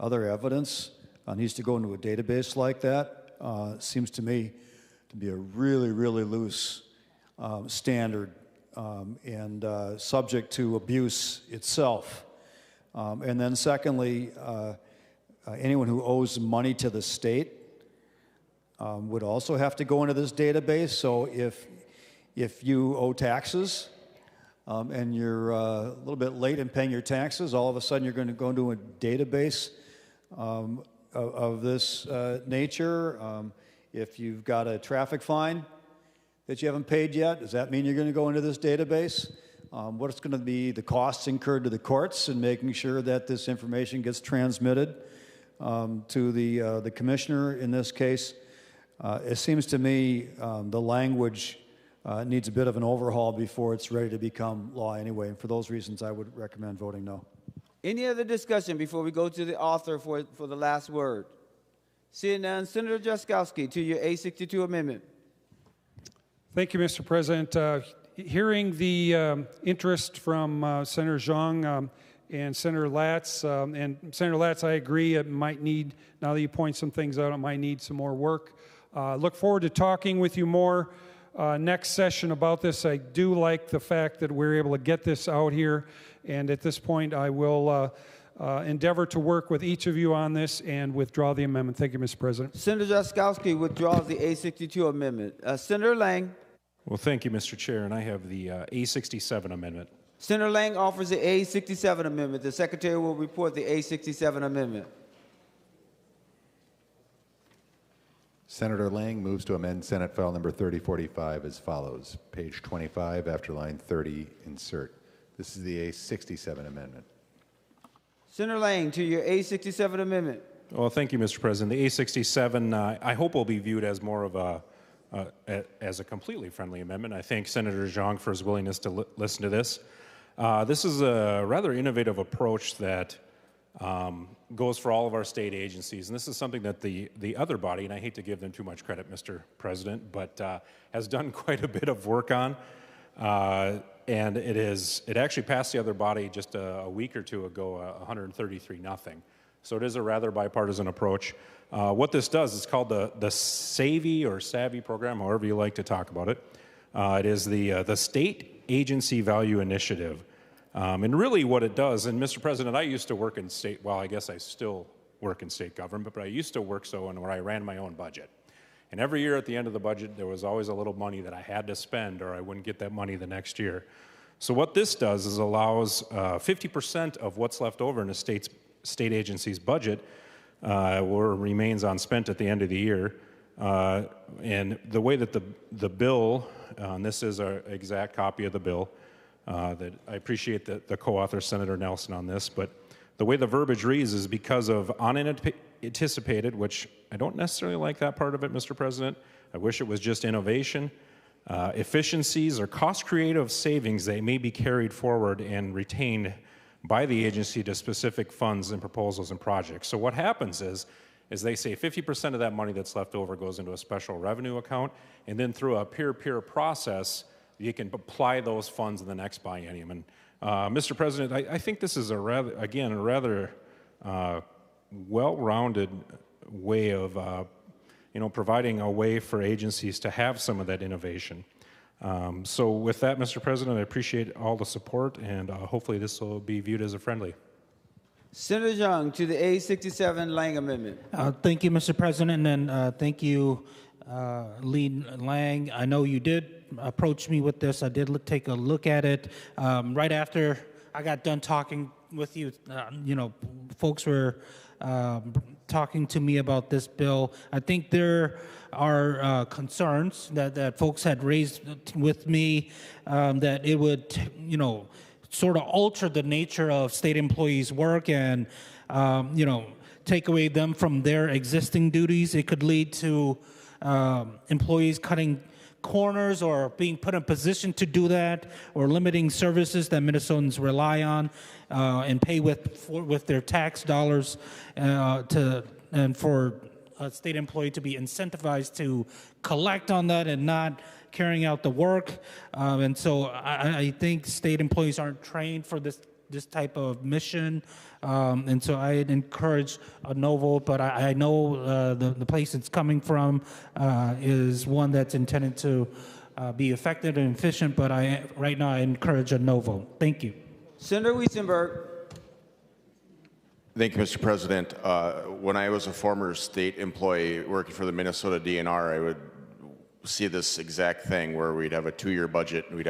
other evidence needs to go into a database like that seems to me to be a really, really loose standard and subject to abuse itself. And then secondly, anyone who owes money to the state would also have to go into this database. So if you owe taxes and you're a little bit late in paying your taxes, all of a sudden you're going to go into a database of this nature. If you've got a traffic fine that you haven't paid yet, does that mean you're going to go into this database? What's going to be the costs incurred to the courts in making sure that this information gets transmitted to the commissioner in this case? It seems to me the language needs a bit of an overhaul before it's ready to become law anyway. And for those reasons, I would recommend voting no. Any other discussion before we go to the author for the last word? Seeing none, Senator Drazkowski, to your A62 amendment. Thank you, Mr. President. Hearing the interest from Senator Xiong and Senator Latz, and Senator Latz, I agree, it might need, now that you point some things out, it might need some more work. Look forward to talking with you more next session about this. I do like the fact that we're able to get this out here, and at this point I will endeavor to work with each of you on this and withdraw the amendment. Thank you, Mr. President. Senator Drazkowski withdraws the A62 amendment. Senator Lang. Well, thank you, Mr. Chair, and I have the A67 amendment. Senator Lang offers the A67 amendment. The Secretary will report the A67 amendment. Senator Lang moves to amend Senate File Number 3045 as follows. Page 25, after line 30, insert. This is the A67 amendment. Senator Lang, to your A67 amendment. Well, thank you, Mr. President. The A67, I hope will be viewed as more of as a completely friendly amendment. I thank Senator Xiong for his willingness to listen to this. This is a rather innovative approach that goes for all of our state agencies. And this is something that the other body, and I hate to give them too much credit, Mr. President, but has done quite a bit of work on. And it actually passed the other body just a week or two ago, 133-0. So it is a rather bipartisan approach. What this does is called the Savvy program, however you like to talk about it. It is the State Agency Value Initiative. And really what it does, and Mr. President, I used to work in state, well, I guess I still work in state government, but I used to work where I ran my own budget. And every year at the end of the budget, there was always a little money that I had to spend or I wouldn't get that money the next year. So what this does is allows 50% of what's left over in a state agency's budget remains unspent at the end of the year. And the way that the bill, and this is an exact copy of the bill, that I appreciate the co-author, Senator Nelson, on this, but the way the verbiage reads is because of unanticipated, which I don't necessarily like that part of it, Mr. President. I wish it was just innovation, efficiencies, or cost-creative savings that may be carried forward and retained by the agency to specific funds and proposals and projects. So what happens is they say 50% of that money that's left over goes into a special revenue account, and then through a peer-to-peer process, you can apply those funds in the next biennium. And Mr. President, I think this is a rather well-rounded way of providing a way for agencies to have some of that innovation. So with that, Mr. President, I appreciate all the support, and hopefully this will be viewed as a friendly. Senator Xiong to the A67 Lang Amendment. Thank you, Mr. President, and thank you, Lead Lang. I know you did approach me with this. I did take a look at it. Right after I got done talking with you, folks were talking to me about this bill. I think there are concerns that folks had raised with me that it would, sort of alter the nature of state employees' work and, take away them from their existing duties. It could lead to employees cutting corners or being put in a position to do that, or limiting services that Minnesotans rely on and pay with their tax dollars and for a state employee to be incentivized to collect on that and not carrying out the work. And so I think state employees aren't trained for this type of mission. And so I'd encourage a no vote, but I know the place it's coming from is one that's intended to be effective and efficient, but right now I encourage a no vote. Thank you. Senator Wiesenberg. Thank you, Mr. President. When I was a former state employee working for the Minnesota DNR, I would see this exact thing where we'd have a 2-year budget and we'd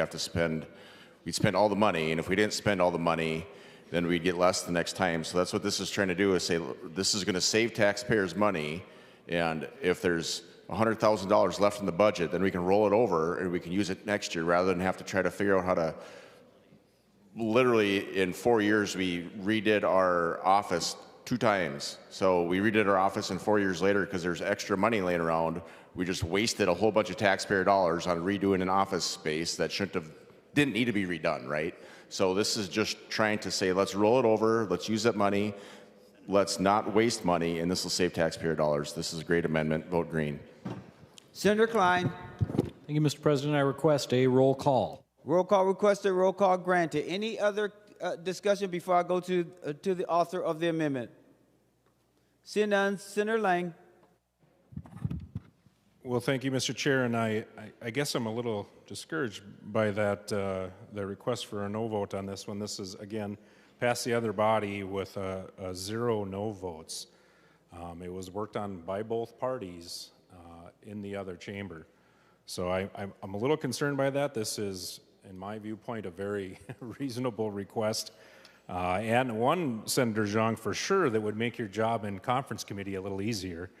spend all the money, and if we didn't spend all the money, then we'd get less the next time. So that's what this is trying to do, is say this is going to save taxpayers money, and if there's $100,000 left in the budget, then we can roll it over and we can use it next year rather than have to try to figure out how to. Literally in 4 years we redid our office 2 times. So we redid our office, and 4 years later, because there's extra money laying around, we just wasted a whole bunch of taxpayer dollars on redoing an office space that didn't need to be redone, right? So this is just trying to say, let's roll it over, let's use that money, let's not waste money, and this will save taxpayer dollars. This is a great amendment. Vote green. Senator Klein. Thank you, Mr. President. I request a roll call. Roll call requested, roll call granted. Any other discussion before I go to the author of the amendment? Seeing none, Senator Lang. Well, thank you, Mr. Chair, and I guess I'm a little discouraged by that, the request for a no vote on this one. This is, again, passed the other body with 0 no votes. It was worked on by both parties in the other chamber. So I'm a little concerned by that. This is, in my viewpoint, a very reasonable request. And one, Senator Xiong, for sure, that would make your job in conference committee a little easier.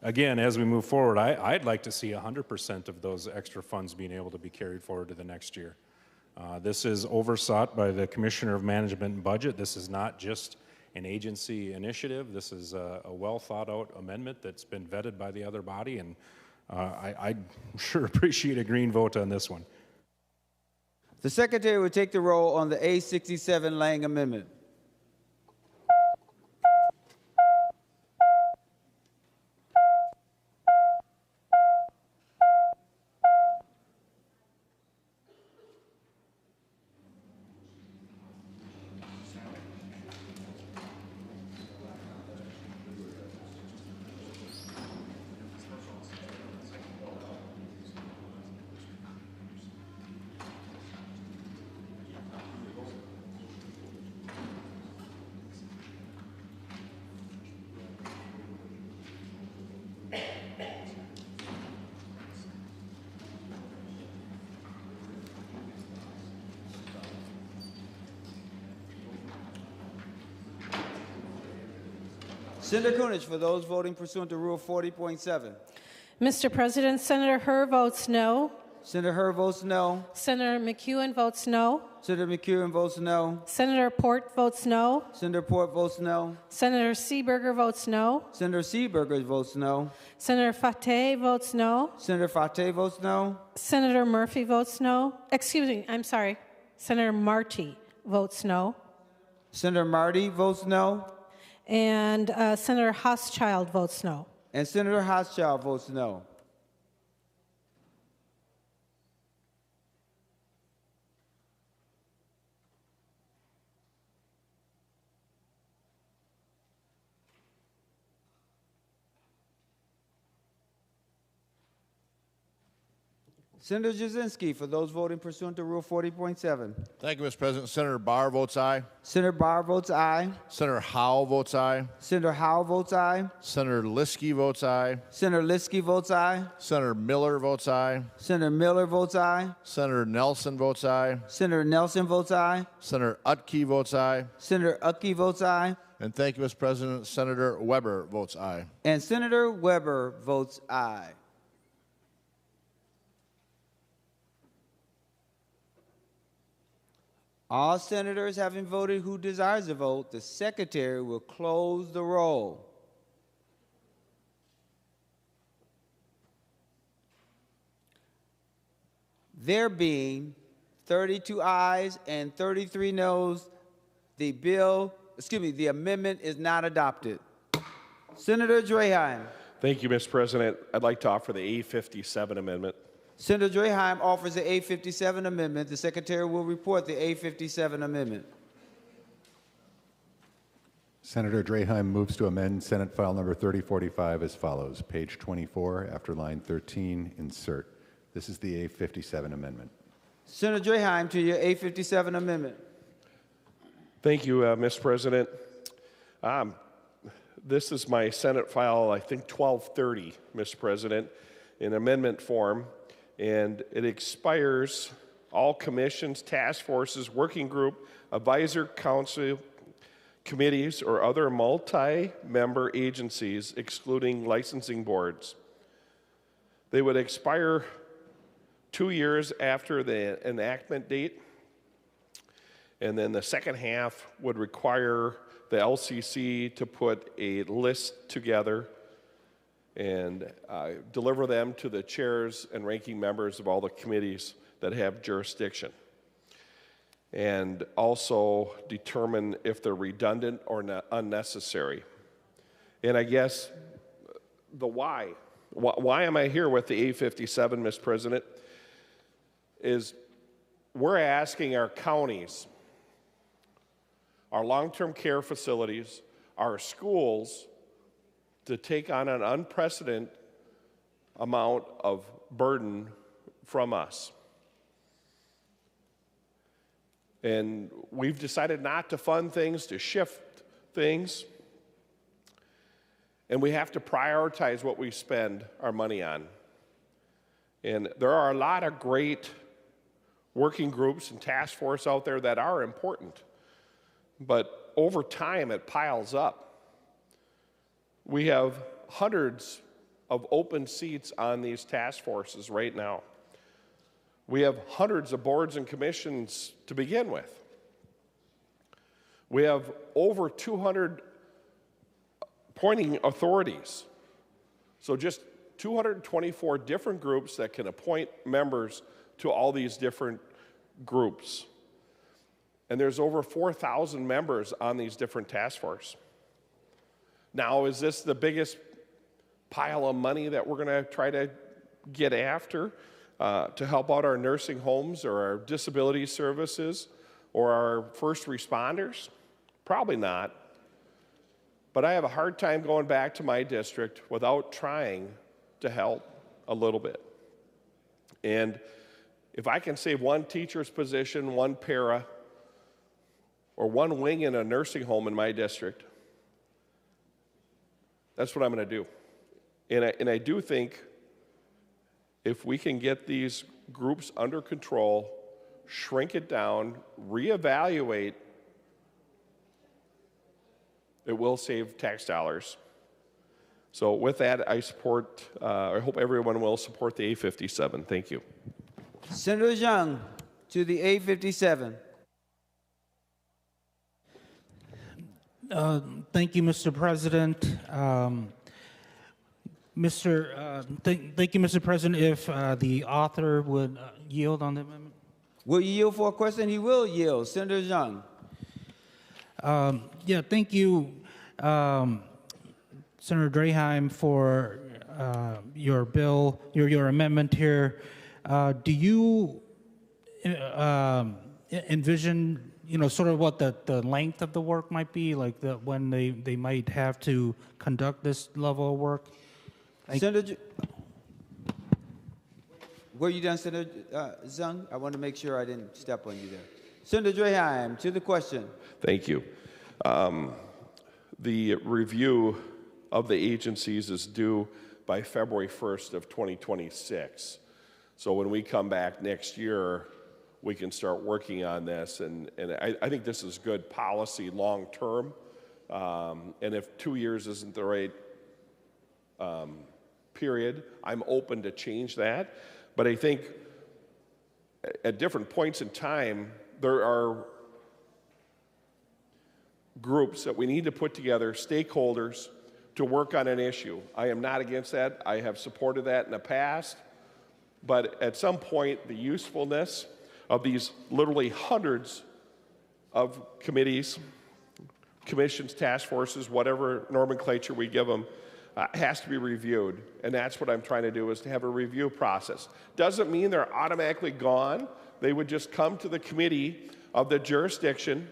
Again, as we move forward, I'd like to see 100% of those extra funds being able to be carried forward to the next year. This is oversought by the Commissioner of Management and Budget. This is not just an agency initiative. This is a well-thought-out amendment that's been vetted by the other body, and I'd sure appreciate a green vote on this one. The Secretary will take the roll on the A67 Lang Amendment. Senator Kunich, for those voting pursuant to Rule 40.7. Mr. President, Senator Hur votes no. Senator Hur votes no. Senator McEwen votes no. Senator McEwen votes no. Senator Port votes no. Senator Port votes no. Senator Seeberger votes no. Senator Seeberger votes no. Senator Fateh votes no. Senator Fateh votes no. Senator Murphy votes no. Excuse me, I'm sorry. Senator Marty votes no. Senator Marty votes no. And Senator Hauschild votes no. And Senator Hauschild votes no. Senator Jasinski, for those voting pursuant to Rule 40.7. Thank you, Mr. President. Senator Barr votes aye. Senator Barr votes aye. Senator Howe votes aye. Senator Howe votes aye. Senator Liskey votes aye. Senator Liskey votes aye. Senator Miller votes aye. Senator Miller votes aye. Senator Nelson votes aye. Senator Nelson votes aye. Senator Utke votes aye. Senator Utke votes aye. And thank you, Mr. President. Senator Weber votes aye. And Senator Weber votes aye. All senators having voted who desires to vote, the secretary will close the roll. There being 32 ayes and 33 noes, the amendment is not adopted. Senator Draheim. Thank you, Mr. President. I'd like to offer the A57 amendment. Senator Draheim offers the A57 amendment. The secretary will report the A57 amendment. Senator Draheim moves to amend Senate File Number 3045 as follows. Page 24, after line 13, insert. This is the A57 amendment. Senator Draheim to your A57 amendment. Thank you, Mr. President. This is my Senate File, I think, 1230, Mr. President, in amendment form. And it expires all commissions, task forces, working group, advisor council, committees, or other multi-member agencies, excluding licensing boards. They would expire 2 years after the enactment date, and then the second half would require the LCC to put a list together and deliver them to the chairs and ranking members of all the committees that have jurisdiction. And also determine if they're redundant or unnecessary. And I guess the why. Why am I here with the A57, Mr. President? Is we're asking our counties, our long-term care facilities, our schools, to take on an unprecedented amount of burden from us. And we've decided not to fund things, to shift things. And we have to prioritize what we spend our money on. And there are a lot of great working groups and task force out there that are important. But over time, it piles up. We have hundreds of open seats on these task forces right now. We have hundreds of boards and commissions to begin with. We have over 200 appointing authorities. So just 224 different groups that can appoint members to all these different groups. And there's over 4,000 members on these different task forces. Now, is this the biggest pile of money that we're going to try to get after to help out our nursing homes or our disability services or our first responders? Probably not. But I have a hard time going back to my district without trying to help a little bit. And if I can save one teacher's position, one para, or one wing in a nursing home in my district, that's what I'm going to do. And I do think if we can get these groups under control, shrink it down, reevaluate It will save tax dollars. So with that, I hope everyone will support the A57. Thank you. Senator Xiong to the A57. Thank you, Mr. President. Thank you, Mr. President. If the author would yield on the amendment. Will you yield for a question? He will yield. Senator Xiong. Yeah, thank you, Senator Draheim, for your bill, your amendment here. Do you envision, sort of what the length of the work might be, like when they might have to conduct this level of work? Senator, were you done, Senator Xiong? I want to make sure I didn't step on you there. Senator Draheim, to the question. Thank you. The review of the agencies is due by February 1st of 2026. So when we come back next year, we can start working on this. And I think this is good policy long term. And if 2 years isn't the right period, I'm open to change that. But I think at different points in time, there are groups that we need to put together, stakeholders, to work on an issue. I am not against that. I have supported that in the past. But at some point, the usefulness of these literally hundreds of committees, commissions, task forces, whatever nomenclature we give them, has to be reviewed. And that's what I'm trying to do, is to have a review process. Doesn't mean they're automatically gone. They would just come to the committee of the jurisdiction,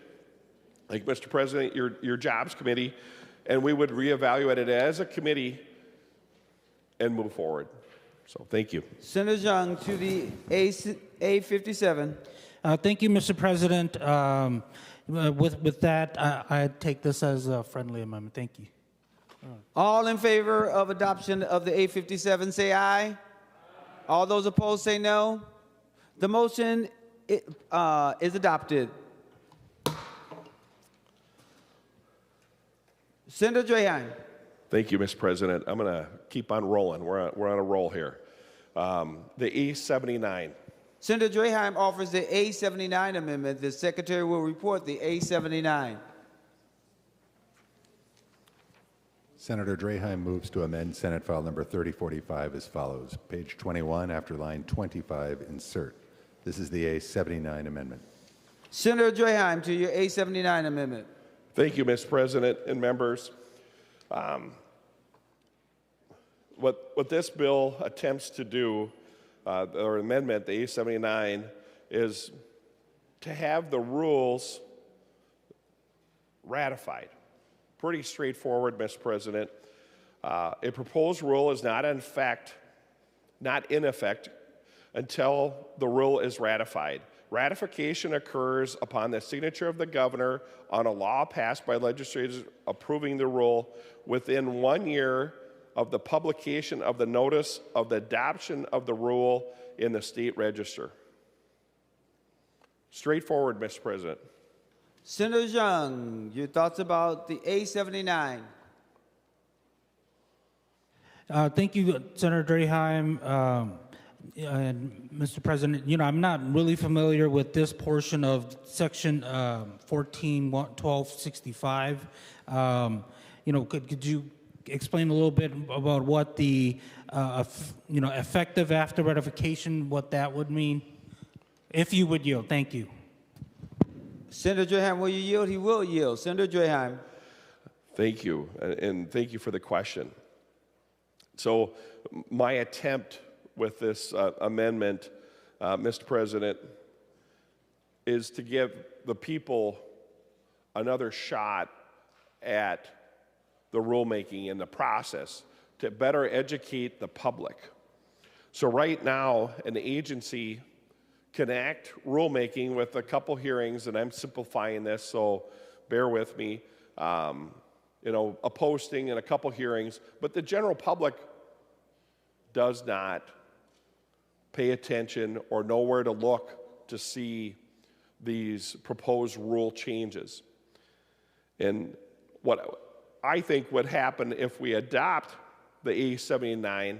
like Mr. President, your jobs committee, and we would reevaluate it as a committee and move forward. So thank you. Senator Xiong to the A57. Thank you, Mr. President. With that, I take this as a friendly amendment. Thank you. All in favor of adoption of the A57, say aye. All those opposed, say no. The motion is adopted. Senator Draheim. Thank you, Mr. President. I'm going to keep on rolling. We're on a roll here. The A79. Senator Draheim offers the A79 amendment. The Secretary will report the A79. Senator Draheim moves to amend Senate File Number 3045 as follows. Page 21, after line 25, insert. This is the A79 amendment. Senator Draheim to your A79 amendment. Thank you, Mr. President and members. What this bill attempts to do, or amendment, the A79, is to have the rules ratified. Pretty straightforward, Mr. President. A proposed rule is not in effect until the rule is ratified. Ratification occurs upon the signature of the governor on a law passed by legislators approving the rule within 1 year of the publication of the notice of the adoption of the rule in the state register. Straightforward, Mr. President. Senator Xiong, your thoughts about the A79? Thank you, Senator Draheim. And Mr. President, I'm not really familiar with this portion of Section 141265. Could you explain a little bit about what the effective after ratification, what that would mean? If you would yield, thank you. Senator Draheim, will you yield? He will yield. Senator Draheim. Thank you, and thank you for the question. So my attempt with this amendment, Mr. President, is to give the people another shot at the rulemaking and the process to better educate the public. So right now, an agency can act rulemaking with a couple hearings, and I'm simplifying this, so bear with me, a posting and a couple hearings, but the general public does not pay attention or know where to look to see these proposed rule changes. And What I think would happen if we adopt the A79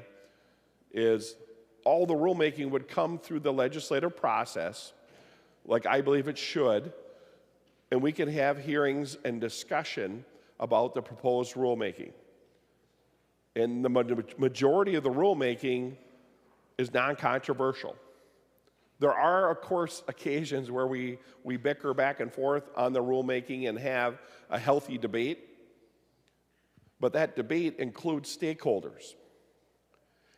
is all the rulemaking would come through the legislative process, like I believe it should, and we can have hearings and discussion about the proposed rulemaking. And the majority of the rulemaking is non-controversial. There are, of course, occasions where we bicker back and forth on the rulemaking and have a healthy debate, but that debate includes stakeholders.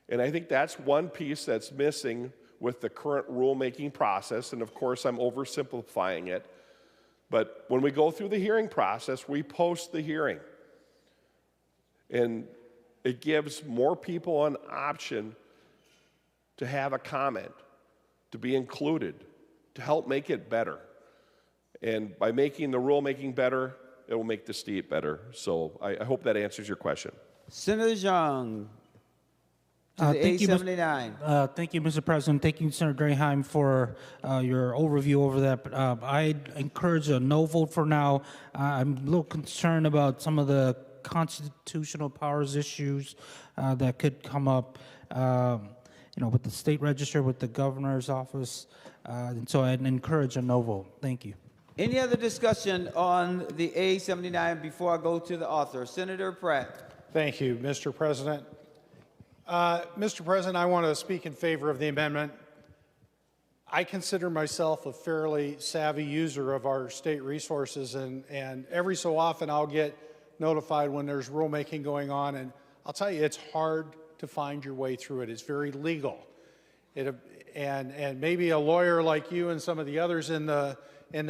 And I think that's one piece that's missing with the current rulemaking process, and of course I'm oversimplifying it, but when we go through the hearing process, we post the hearing. And it gives more people an option to have a comment, to be included, to help make it better. And by making the rulemaking better, it will make the state better. So I hope that answers your question. Senator Xiong, to the A79. Thank you, Mr. President. Thank you, Senator Draheim, for your overview over that. I encourage a no vote for now. I'm a little concerned about some of the constitutional powers issues that could come up, with the state register, with the governor's office, and so I'd encourage a no vote. Thank you. Any other discussion on the A79 before I go to the author? Senator Pratt. Thank you, Mr. President. Mr. President, I want to speak in favor of the amendment. I consider myself a fairly savvy user of our state resources, and every so often I'll get notified when there's rulemaking going on, and I'll tell you, it's hard to find your way through it. It's very legal. And maybe a lawyer like you and some of the others in the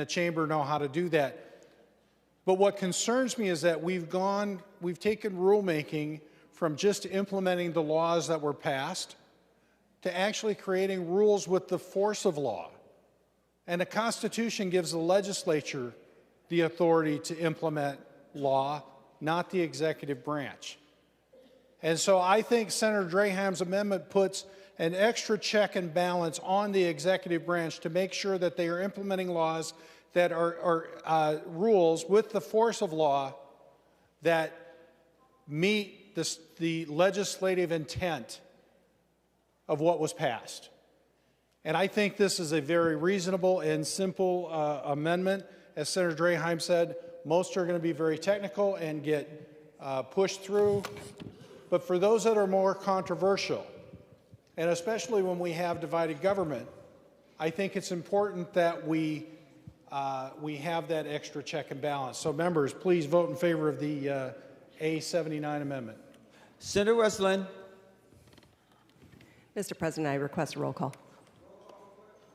chamber know how to do that. But what concerns me is that we've taken rulemaking from just implementing the laws that were passed to actually creating rules with the force of law. And the Constitution gives the legislature the authority to implement law, not the executive branch. And so I think Senator Draheim's amendment puts an extra check and balance on the executive branch to make sure that they are implementing laws that are rules with the force of law that meet the legislative intent of what was passed. And I think this is a very reasonable and simple amendment. As Senator Draheim said, most are going to be very technical and get pushed through. But for those that are more controversial, and especially when we have divided government, I think it's important that we have that extra check and balance. So members, please vote in favor of the A79 amendment. Senator Westlin. Mr. President, I request a roll call.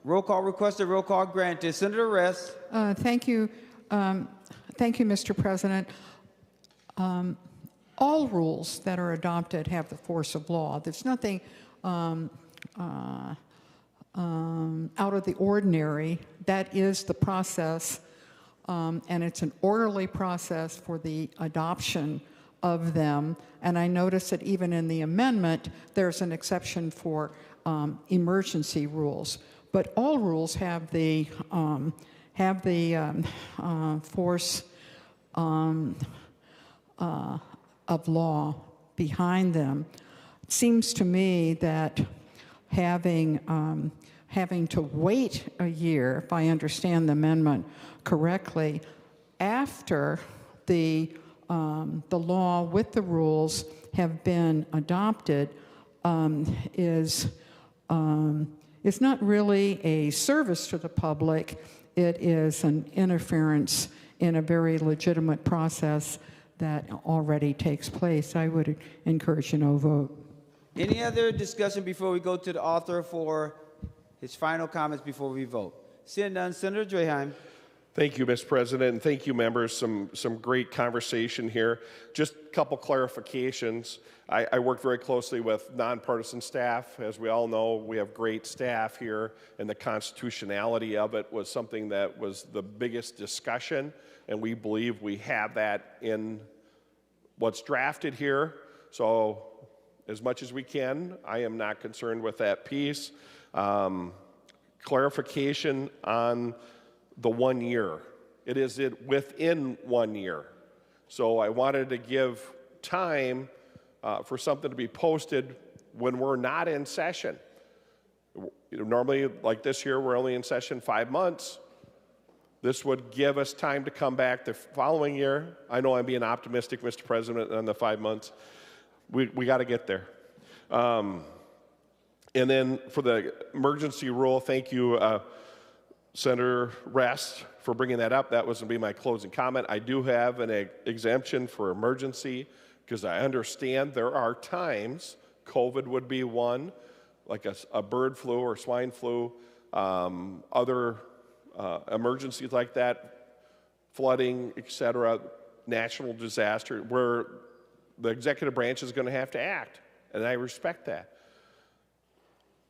Roll call requested, roll call granted. Senator Rest. Thank you. Thank you, Mr. President. All rules that are adopted have the force of law. There's nothing out of the ordinary. That is the process, and it's an orderly process for the adoption of them. And I notice that even in the amendment, there's an exception for emergency rules. But all rules have the force of law behind them. It seems to me that having to wait a year, if I understand the amendment correctly, after the law with the rules have been adopted is not really a service to the public. It is an interference in a very legitimate process that already takes place. I would encourage a no vote. Any other discussion before we go to the author for his final comments before we vote? Seeing none, Senator Draheim. Thank you, Mr. President, and thank you, members. Some great conversation here. Just a couple clarifications. I worked very closely with nonpartisan staff. As we all know, we have great staff here, and the constitutionality of it was something that was the biggest discussion, and we believe we have that in what's drafted here. So as much as we can, I am not concerned with that piece. Clarification on the 1 year. It is within 1 year. So I wanted to give time for something to be posted when we're not in session. Normally, like this year, we're only in session 5 months. This would give us time to come back the following year. I know I'm being optimistic, Mr. President, on the 5 months. We got to get there. And then for the emergency rule, thank you, Senator Rest, for bringing that up. That was going to be my closing comment. I do have an exemption for emergency because I understand there are times, COVID would be one, like a bird flu or swine flu, other emergencies like that, flooding, et cetera, national disaster, where the executive branch is going to have to act, and I respect that.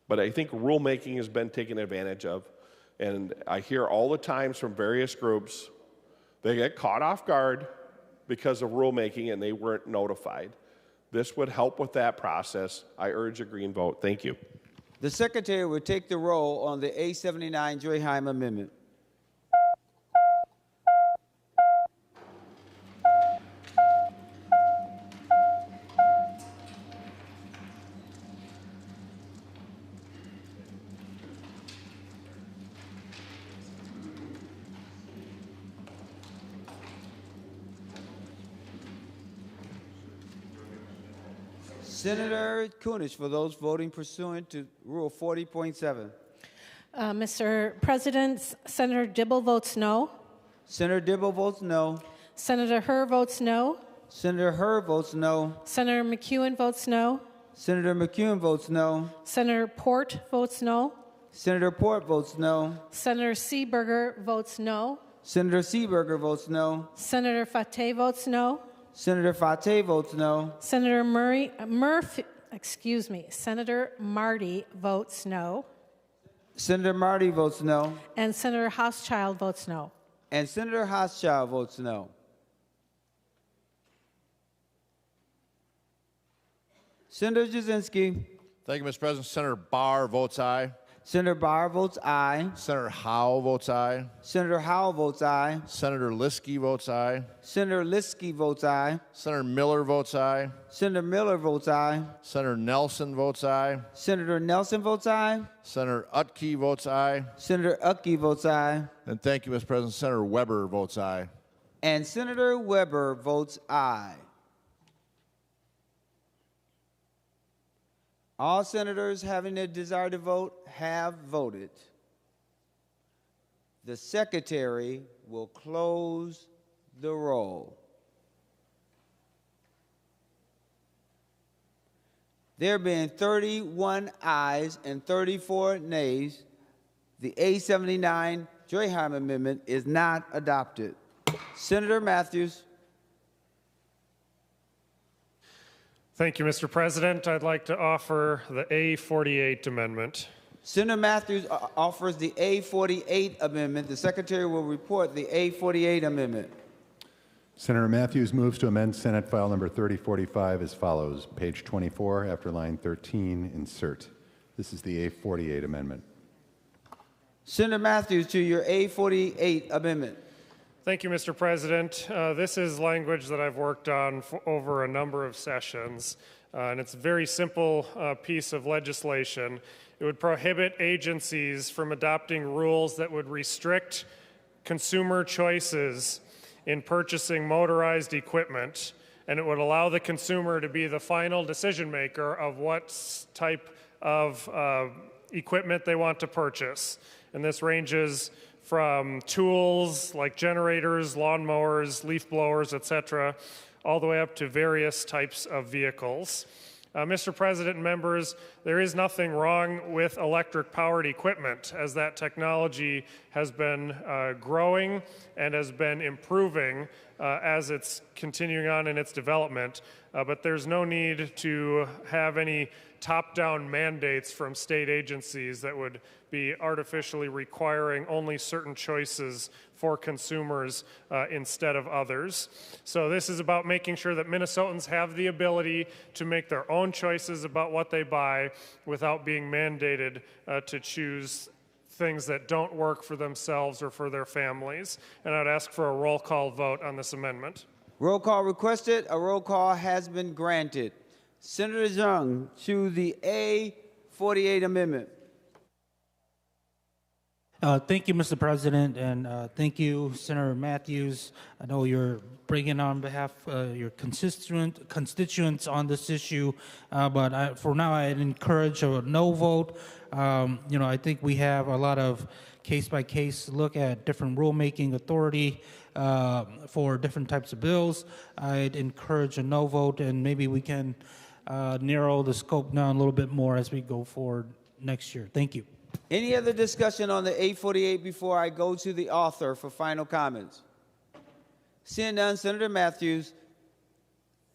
But I think rulemaking has been taken advantage of, and I hear all the times from various groups, they get caught off guard because of rulemaking and they weren't notified. This would help with that process. I urge a green vote. Thank you. The Secretary will take the roll on the A79 Joyheim Amendment. Senator Kunesh, for those voting pursuant to Rule 40.7. Mr. President, Senator Dibble votes no. Senator Dibble votes no. Senator Herr votes no. Senator Herr votes no. Senator McEwen votes no. Senator McEwen votes no. Senator Port votes no. Senator Port votes no. Senator Seeberger votes no. Senator Seeberger votes no. Senator Fateh votes no. Senator Fateh votes no. Senator Senator Marty votes no. Senator Marty votes no. And Senator Hauschild votes no. And Senator Hauschild votes no. Senator Jasinski. Thank you, Mr. President. Senator Barr votes aye. Senator Barr votes aye. Senator Howe votes aye. Senator Howe votes aye. Senator Liskey votes aye. Senator Liskey votes aye. Senator Miller votes aye. Senator Miller votes aye. Senator Nelson votes aye. Senator Nelson votes aye. Senator Utke votes aye. Senator Utke votes aye. And thank you, Mr. President. Senator Weber votes aye. And Senator Weber votes aye. All senators having a desire to vote have voted. The Secretary will close the roll. There being 31 ayes and 34 nays, the A79 Joyheim Amendment is not adopted. Senator Matthews. Thank you, Mr. President. I'd like to offer the A48 amendment. Senator Matthews offers the A48 amendment. The Secretary will report the A48 amendment. Senator Matthews moves to amend Senate File Number 3045 as follows. Page 24, after line 13, insert. This is the A48 amendment. Senator Matthews, to your A48 amendment. Thank you, Mr. President. This is language that I've worked on for over a number of sessions, and it's a very simple piece of legislation. It would prohibit agencies from adopting rules that would restrict consumer choices in purchasing motorized equipment, and it would allow the consumer to be the final decision maker of what type of equipment they want to purchase. And this ranges from tools like generators, lawnmowers, leaf blowers, etc., all the way up to various types of vehicles. Mr. President and members, there is nothing wrong with electric-powered equipment, as that technology has been growing and has been improving as it's continuing on in its development. But there's no need to have any top-down mandates from state agencies that would be artificially requiring only certain choices for consumers instead of others. So this is about making sure that Minnesotans have the ability to make their own choices about what they buy without being mandated to choose things that don't work for themselves or for their families. And I'd ask for a roll call vote on this amendment. Roll call requested. A roll call has been granted. Senator Xiong to the A48 amendment. Thank you, Mr. President, and thank you, Senator Matthews. I know you're bringing on behalf of your constituents on this issue, but for now, I'd encourage a no vote. I think we have a lot of case-by-case look at different rulemaking authority for different types of bills. I'd encourage a no vote, and maybe we can narrow the scope down a little bit more as we go forward next year. Thank you. Any other discussion on the A48 before I go to the author for final comments? Seeing none, Senator Matthews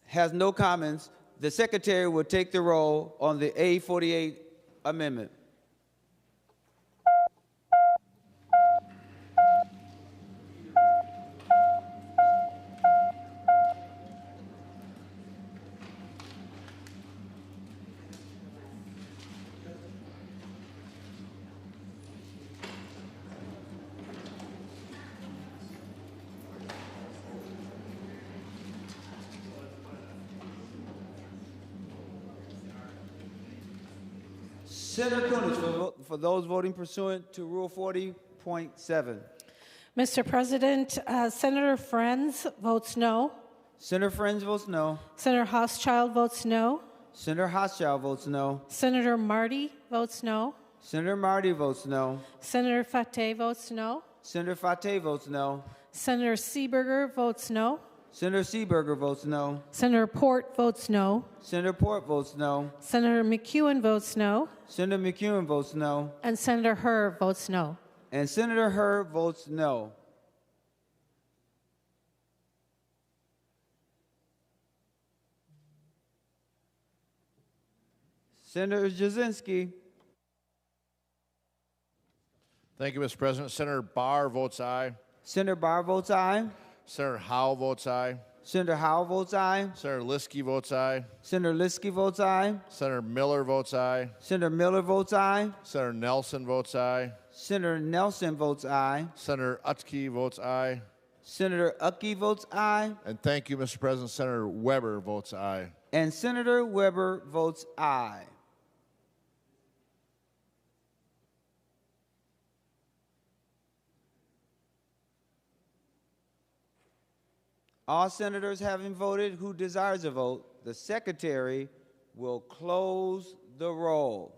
has no comments. The Secretary will take the roll on the A48 amendment. Senator Kunis, for those voting pursuant to Rule 40.7. Mr. President, Senator Friends votes no. Senator Friends votes no. Senator Hochschild votes no. Senator Hochschild votes no. Senator Marty votes no. Senator Marty votes no. Senator Fateh votes no. Senator Fateh votes no. Senator Seeberger votes no. Senator Seeberger votes no. Senator Port votes no. Senator Port votes no. Senator McEwen votes no. Senator McEwen votes no. And Senator Herb votes no. And Senator Herb votes no. Senator Jasinski. Thank you, Mr. President. Senator Barr votes aye. Senator Barr votes aye. Senator Howe votes aye. Senator Howe votes aye. Senator Liskey votes aye. Senator Liskey votes aye. Senator Miller votes aye. Senator Miller votes aye. Senator Nelson votes aye. Senator Nelson votes aye. Senator Utke votes aye. Senator Utke votes aye. And thank you, Mr. President. Senator Weber votes aye. And Senator Weber votes aye. All senators having voted who desires a vote, the Secretary will close the roll.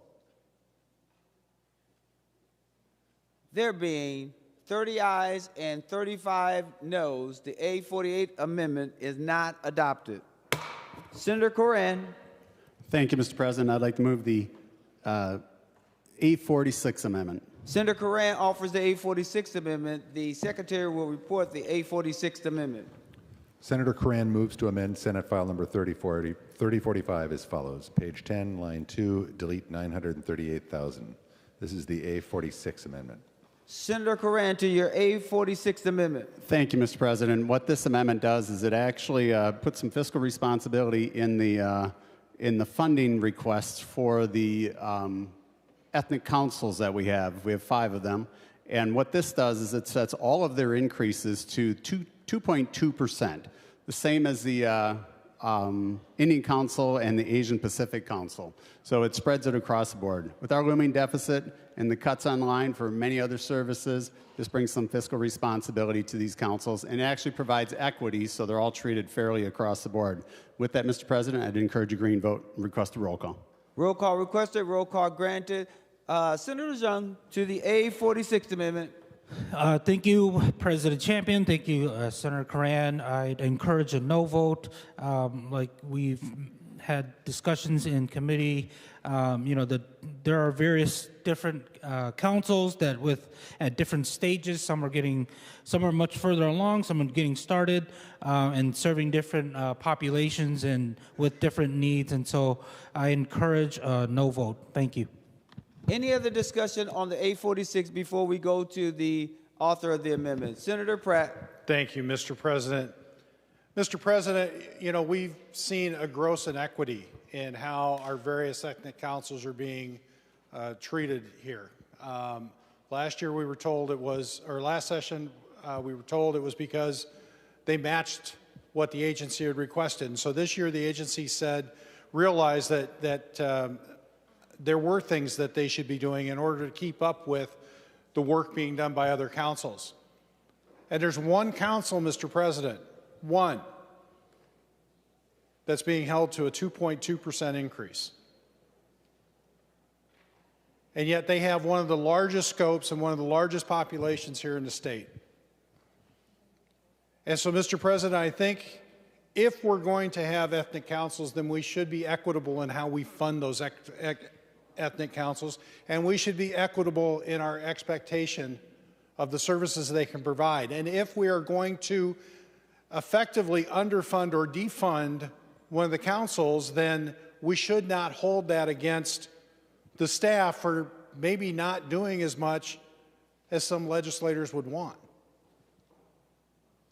There being 30 ayes and 35 noes, the A48 amendment is not adopted. Senator Coran. Thank you, Mr. President. I'd like to move the A46 amendment. Senator Coran offers the A46 amendment. The Secretary will report the A46 amendment. Senator Coran moves to amend Senate File Number 3045 as follows. Page 10, line 2, delete 938,000. This is the A46 amendment. Senator Coran to your A46 amendment. Thank you, Mr. President. What this amendment does is it actually puts some fiscal responsibility in the funding requests for the ethnic councils that we have. We have 5 of them. And what this does is it sets all of their increases to 2.2%, the same as the Indian Council and the Asian Pacific Council. So it spreads it across the board. With our looming deficit and the cuts online for many other services, this brings some fiscal responsibility to these councils and actually provides equity so they're all treated fairly across the board. With that, Mr. President, I'd encourage a green vote and request a roll call. Roll call requested, roll call granted. Senator Xiong to the A46 amendment. Thank you, President Champion. Thank you, Senator Coran. I'd encourage a no vote. Like we've had discussions in committee, there are various different councils that at different stages. Some are much further along. Some are getting started and serving different populations and with different needs. And so I encourage a no vote. Thank you. Any other discussion on the A46 before we go to the author of the amendment? Senator Pratt. Thank you, Mr. President. Mr. President, we've seen a gross inequity in how our various ethnic councils are being treated here. Last year we were told last session we were told it was because they matched what the agency had requested. And so this year the agency realized that there were things that they should be doing in order to keep up with the work being done by other councils. And there's one council, Mr. President, one, that's being held to a 2.2% increase. And yet they have one of the largest scopes and one of the largest populations here in the state. And so, Mr. President, I think if we're going to have ethnic councils, then we should be equitable in how we fund those ethnic councils, and we should be equitable in our expectation of the services they can provide. And if we are going to effectively underfund or defund one of the councils, then we should not hold that against the staff for maybe not doing as much as some legislators would want.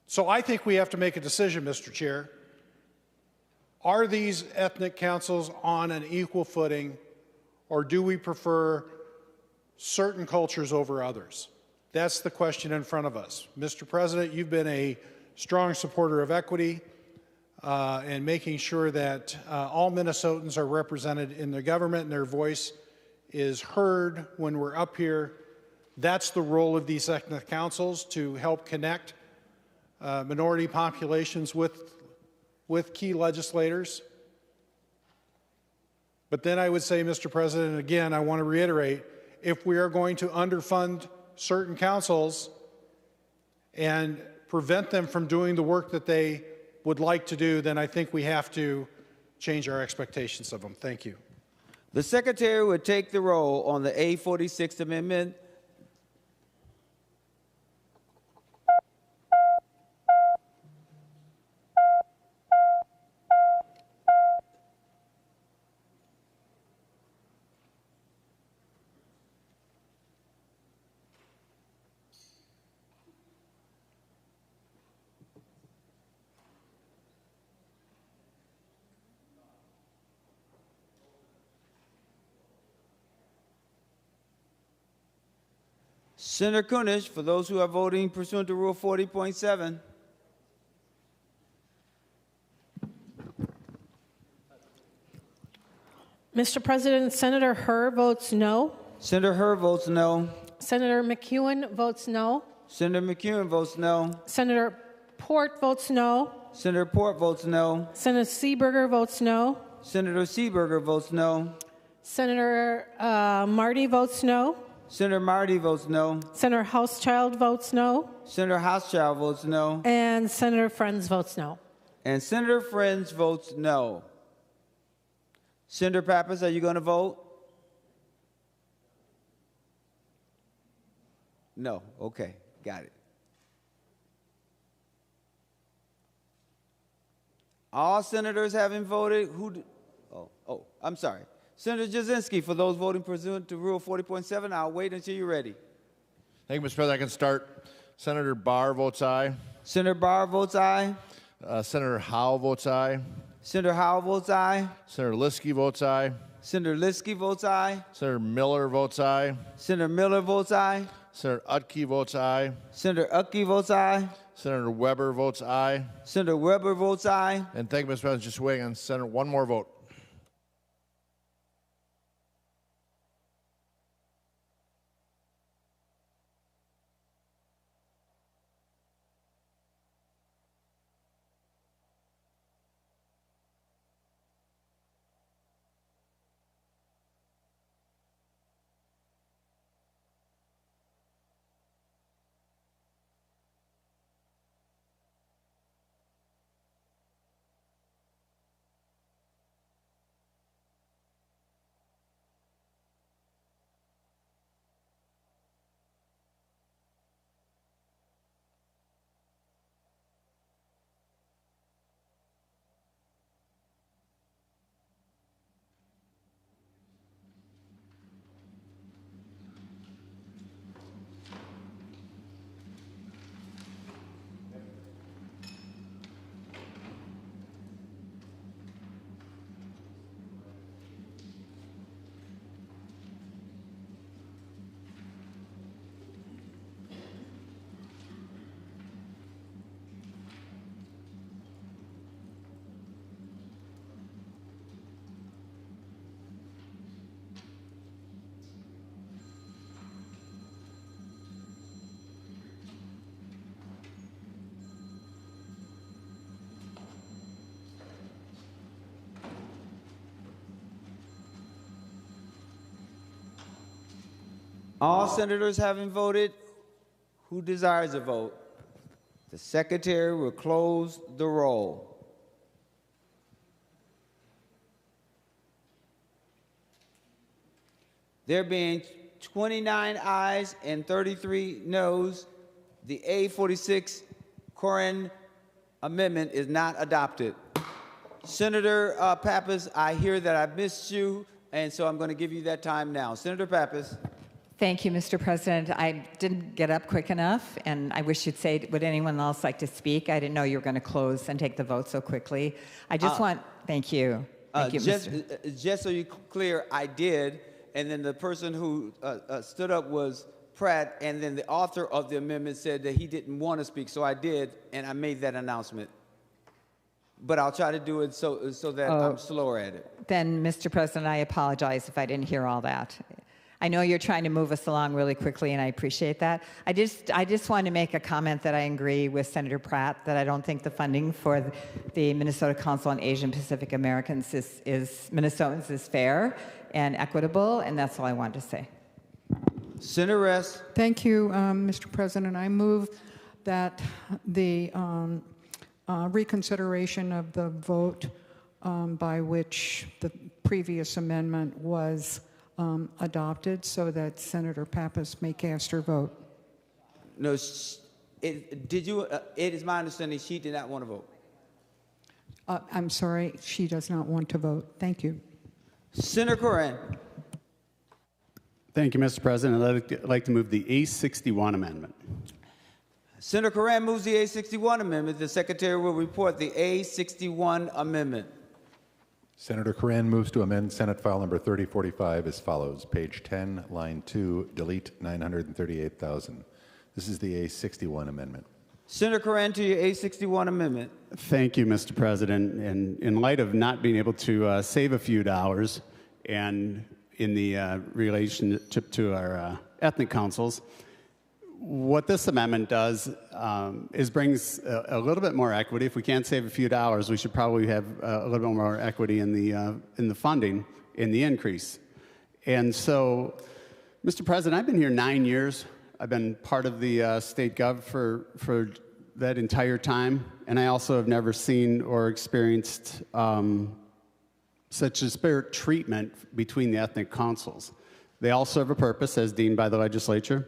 So I think we have to make a decision, Mr. Chair. Are these ethnic councils on an equal footing, or do we prefer certain cultures over others? That's the question in front of us. Mr. President, you've been a strong supporter of equity and making sure that all Minnesotans are represented in the government and their voice is heard when we're up here. That's the role of these ethnic councils, to help connect minority populations with key legislators. But then I would say, Mr. President, again, I want to reiterate, if we are going to underfund certain councils and prevent them from doing the work that they would like to do, then I think we have to change our expectations of them. Thank you. The Secretary would take the roll on the A46th Amendment. Senator Kunish, for those who are voting pursuant to Rule 40.7. Mr. President, Senator Herr votes no. Senator Herr votes no. Senator McEwen votes no. Senator McEwen votes no. Senator Port votes no. Senator Port votes no. Senator Seeberger votes no. Senator Seeberger votes no. Senator Marty votes no. Senator Marty votes no. Senator Hauschild votes no. Senator Hauschild votes no. And Senator Friends votes no. And Senator Friends votes no. Senator Pappas, are you going to vote? No. Okay. Got it. All senators having voted, I'm sorry. Senator Jasinski, for those voting pursuant to Rule 40.7, I'll wait until you're ready. Thank you, Mr. President. I can start. Senator Barr votes aye. Senator Barr votes aye. Senator Howe votes aye. Senator Howe votes aye. Senator Liskey votes aye. Senator Liskey votes aye. Senator Miller votes aye. Senator Miller votes aye. Senator Utke votes aye. Senator Utke votes aye. Senator Weber votes aye. Senator Weber votes aye. And thank you, Mr. President. Just waiting on Senator. One more vote. All senators having voted, who desires a vote? The secretary will close the roll. There being 29 ayes and 33 noes, the A46 Corin amendment is not adopted. Senator Pappas, I hear that I missed you, and so I'm going to give you that time now. Senator Pappas. Thank you, Mr. President. I didn't get up quick enough, and I wish you'd say, would anyone else like to speak? I didn't know you were going to close and take the vote so quickly. I just thank you. Thank you, Just so you're clear, I did, and then the person who stood up was Pratt, and then the author of the amendment said that he didn't want to speak, so I did, and I made that announcement. But I'll try to do it so that I'm slower at it. Then, Mr. President, I apologize if I didn't hear all that. I know you're trying to move us along really quickly, and I appreciate that. I just want to make a comment that I agree with Senator Pratt, that I don't think the funding for the Minnesota Council on Asian Pacific Americans Minnesotans is fair and equitable, and that's all I wanted to say. Senator Rest. Thank you, Mr. President. I move that the reconsideration of the vote by which the previous amendment was adopted, so that Senator Pappas may cast her vote. No, it is my understanding she did not want to vote. I'm sorry, she does not want to vote. Thank you. Senator Corin. Thank you, Mr. President. I'd like to move the A61 amendment. Senator Corin moves the A61 amendment. The Secretary will report the A61 amendment. Senator Corin moves to amend Senate File Number 3045 as follows. Page 10, line 2, delete 938,000. This is the A61 amendment. Senator Corin to your A61 amendment. Thank you, Mr. President. And in light of not being able to save a few dollars and in the relationship to our ethnic councils, what this amendment does is brings a little bit more equity. If we can't save a few dollars, we should probably have a little bit more equity in the funding, in the increase. And so, Mr. President, I've been here 9 years. I've been part of the state gov for that entire time, and I also have never seen or experienced such disparate treatment between the ethnic councils. They all serve a purpose as deemed by the legislature.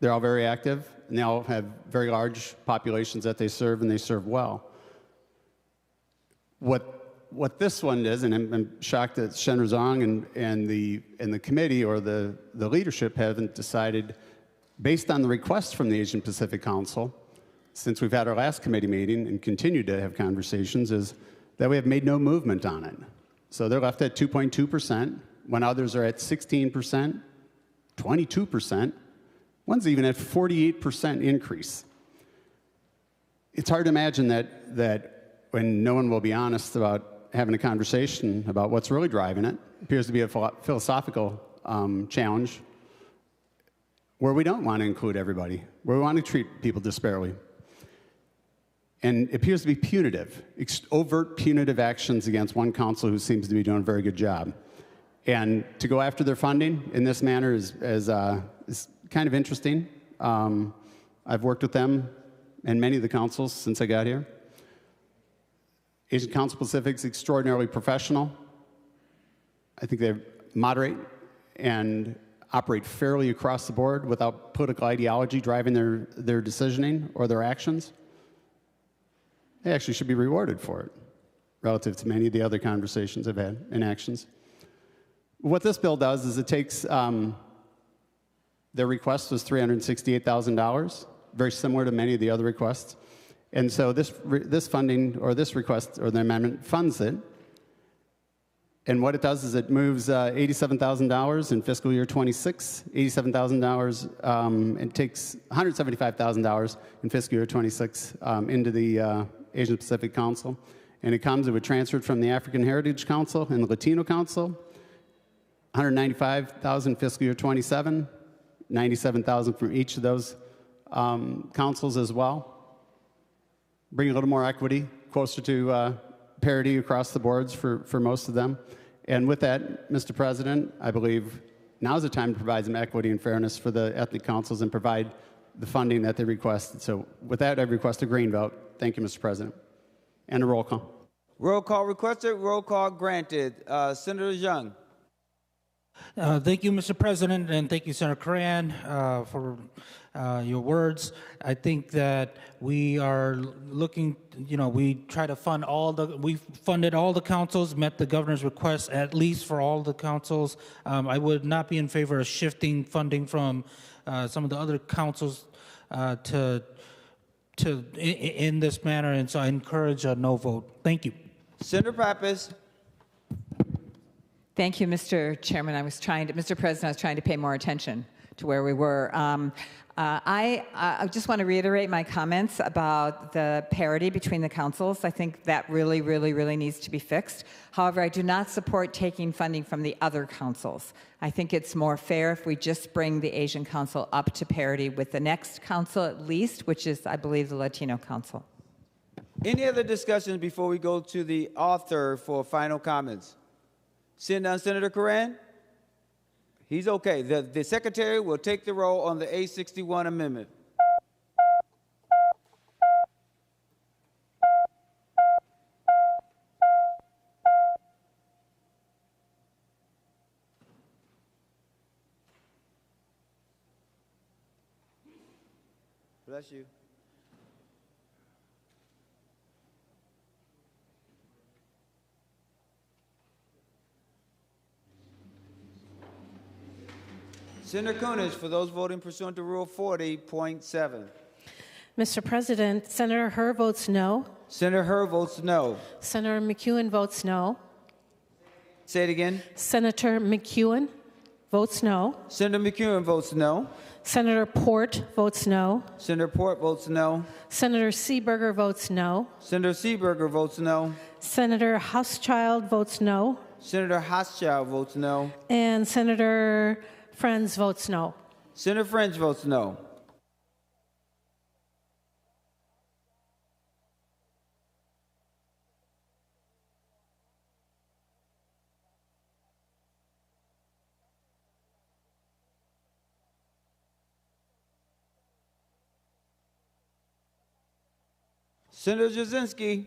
They're all very active, and they all have very large populations that they serve, and they serve well. What this one is, and I'm shocked that Senator Xiong and the committee or the leadership haven't decided, based on the request from the Asian Pacific Council, since we've had our last committee meeting and continue to have conversations, is that we have made no movement on it. So they're left at 2.2%, when others are at 16%, 22%. One's even at 48% increase. It's hard to imagine that when no one will be honest about having a conversation about what's really driving it, appears to be a philosophical challenge where we don't want to include everybody, where we want to treat people disparately. And it appears to be punitive, overt punitive actions against one council who seems to be doing a very good job. And to go after their funding in this manner is kind of interesting. I've worked with them and many of the councils since I got here. Asian Council Pacific is extraordinarily professional. I think they moderate and operate fairly across the board without political ideology driving their decisioning or their actions. They actually should be rewarded for it, relative to many of the other conversations I've had and actions. What this bill does is it takes, their request was $368,000, very similar to many of the other requests. And so this funding, or this request, or the amendment funds it. And what it does is it moves $87,000 in fiscal year 26, $87,000, and takes $175,000 in fiscal year 26 into the Asian Pacific Council. And it would transfer it from the African Heritage Council and the Latino Council, $195,000 fiscal year 27, $97,000 from each of those councils as well. Bring a little more equity, closer to parity across the boards for most of them. And with that, Mr. President, I believe now's the time to provide some equity and fairness for the ethnic councils and provide the funding that they requested. So with that, I request a green vote. Thank you, Mr. President. And a roll call. Roll call requested, roll call granted. Senator Xiong. Thank you, Mr. President, and thank you, Senator Coran, for your words. I think that we are looking, we try to fund we funded all the councils, met the governor's request, at least for all the councils. I would not be in favor of shifting funding from some of the other councils in this manner, and so I encourage a no vote. Thank you. Senator Pappas. Thank you, Mr. Chairman. Mr. President, I was trying to pay more attention to where we were. I just want to reiterate my comments about the parity between the councils. I think that really, really, really needs to be fixed. However, I do not support taking funding from the other councils. I think it's more fair if we just bring the Asian Council up to parity with the next council at least, which is, I believe, the Latino Council. Any other discussions before we go to the author for final comments? Seeing none, Senator Coran? He's okay. The secretary will take the roll on the A61 amendment. Bless you. Senator Kunesh, for those voting pursuant to Rule 40.7. Mr. President, Senator Herr votes no. Senator Herr votes no. Senator McEwen votes no. Say it again. Senator McEwen votes no. Senator McEwen votes no. Senator Port votes no. Senator Port votes no. Senator Seeberger votes no. Senator Seeberger votes no. Senator Hauschild votes no. Senator Hauschild votes no. And Senator Friends votes no. Senator French votes no. Senator Jasinski.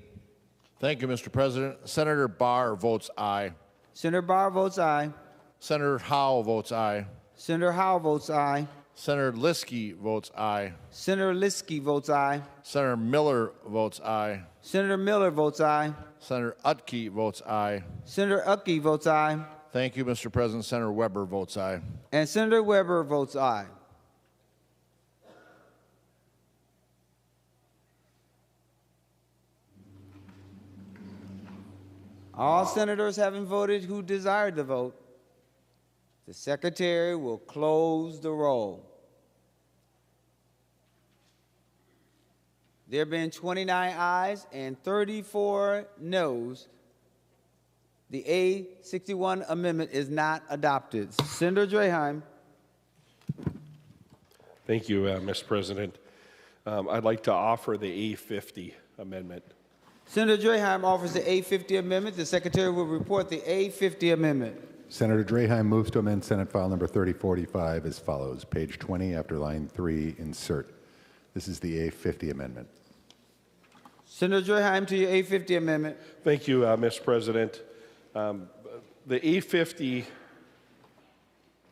Thank you, Mr. President. Senator Barr votes aye. Senator Barr votes aye. Senator Howe votes aye. Senator Howe votes aye. Senator Liskey votes aye. Senator Liskey votes aye. Senator Miller votes aye. Senator Miller votes aye. Senator Utke votes aye. Senator Utke votes aye. Thank you, Mr. President. Senator Weber votes aye. And Senator Weber votes aye. All senators having voted who desired to vote, the secretary will close the roll. There being 29 ayes and 34 noes, the A61 amendment is not adopted. Senator Draheim. Thank you, Mr. President. I'd like to offer the A50 amendment. Senator Draheim offers the A50 amendment. The secretary will report the A50 amendment. Senator Draheim moves to amend Senate File Number 3045 as follows. Page 20, after line 3, insert. This is the A50 amendment. Senator Draheim to your A50 amendment. Thank you, Mr. President. The A50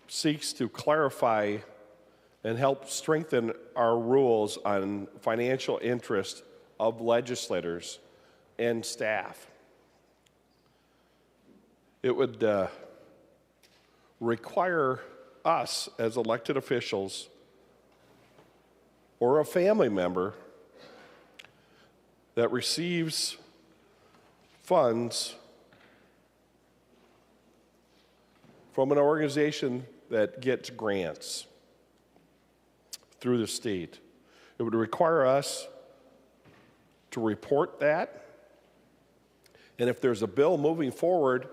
seeks to clarify and help strengthen our rules on financial interest of legislators and staff. It would require us as elected officials or a family member that receives funds from an organization that gets grants through the state. It would require us to report that. And if there's a bill moving forward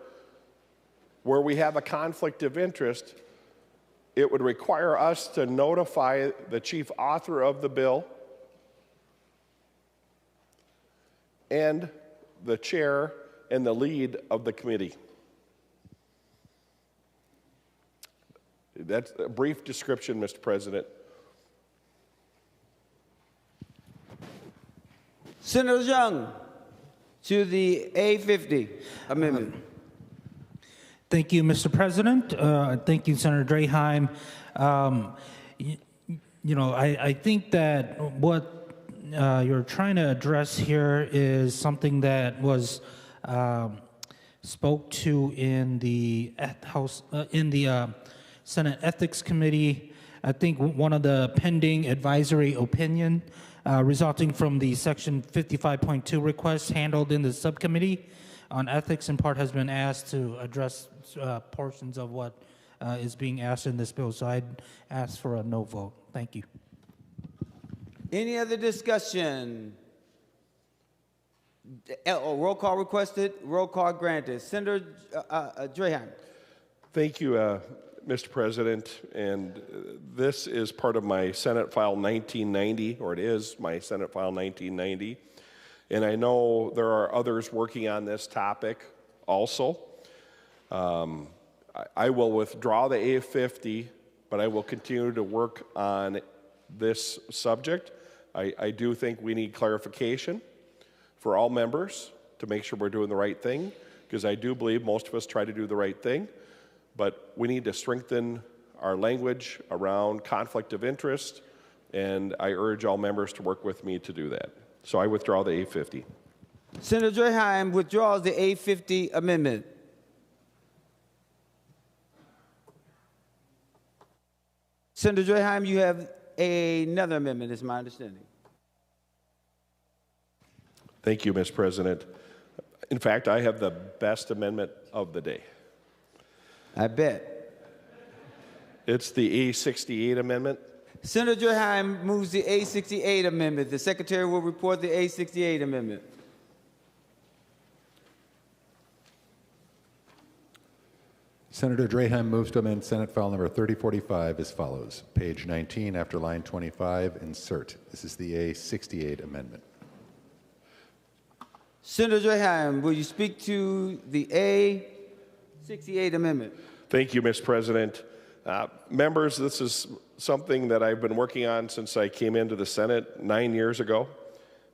where we have a conflict of interest, it would require us to notify the chief author of the bill and the chair and the lead of the committee. That's a brief description, Mr. President. Senator Xiong, to the A50 amendment. Thank you, Mr. President. Thank you, Senator Draheim. I think that what you're trying to address here is something that was spoke to in the Senate Ethics Committee. I think one of the pending advisory opinion resulting from the Section 55.2 request handled in the subcommittee on ethics in part has been asked to address portions of what is being asked in this bill. So I'd ask for a no vote. Thank you. Any other discussion? Roll call requested, roll call granted. Senator Draheim. Thank you, Mr. President. And this is part of my Senate File 1990, or it is my Senate File 1990. And I know there are others working on this topic also. I will withdraw the A50, but I will continue to work on this subject. I do think we need clarification for all members to make sure we're doing the right thing, because I do believe most of us try to do the right thing, but we need to strengthen our language around conflict of interest, and I urge all members to work with me to do that. So I withdraw the A50. Senator Draheim withdraws the A50 amendment. Senator Draheim, you have another amendment, is my understanding. Thank you, Mr. President. In fact, I have the best amendment of the day. I bet. It's the A68 amendment. Senator Draheim moves the A68 amendment. The Secretary will report the A68 amendment. Senator Draheim moves to amend Senate File number 3045 as follows. Page 19, after line 25, insert. This is the A68 amendment. Senator Draheim, will you speak to the A68 amendment? Thank you, Mr. President. Members, this is something that I've been working on since I came into the Senate 9 years ago,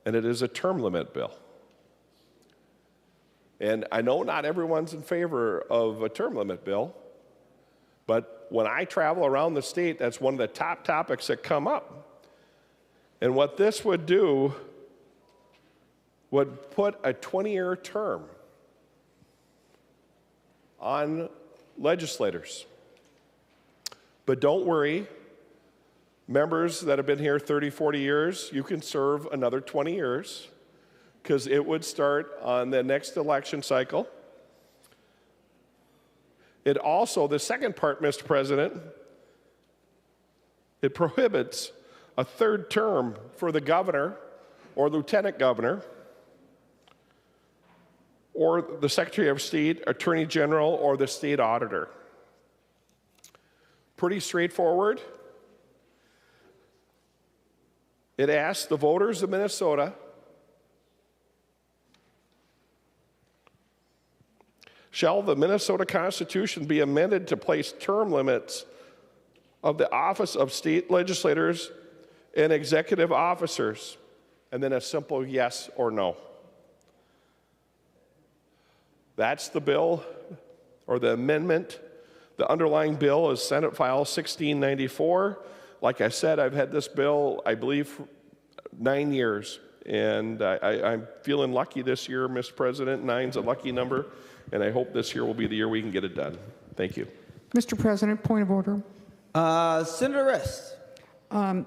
and it is a term limit bill. And I know not everyone's in favor of a term limit bill, but when I travel around the state, that's one of the top topics that come up. And what this would do would put a 20-year term on legislators. But don't worry, members that have been here 30, 40 years, you can serve another 20 years because it would start on the next election cycle. It also, the second part, Mr. President, it prohibits a third term for the governor or lieutenant governor or the Secretary of State, Attorney General, or the state auditor. Pretty straightforward. It asks the voters of Minnesota shall the Minnesota Constitution be amended to place term limits of the office of state legislators and executive officers? And then a simple yes or no. That's the bill, or the amendment. The underlying bill is Senate File 1694. Like I said, I've had this bill, I believe, for 9 years. And I'm feeling lucky this year, Mr. President. 9's a lucky number. And I hope this year will be the year we can get it done. Thank you. Mr. President, point of order. Senator Rest. The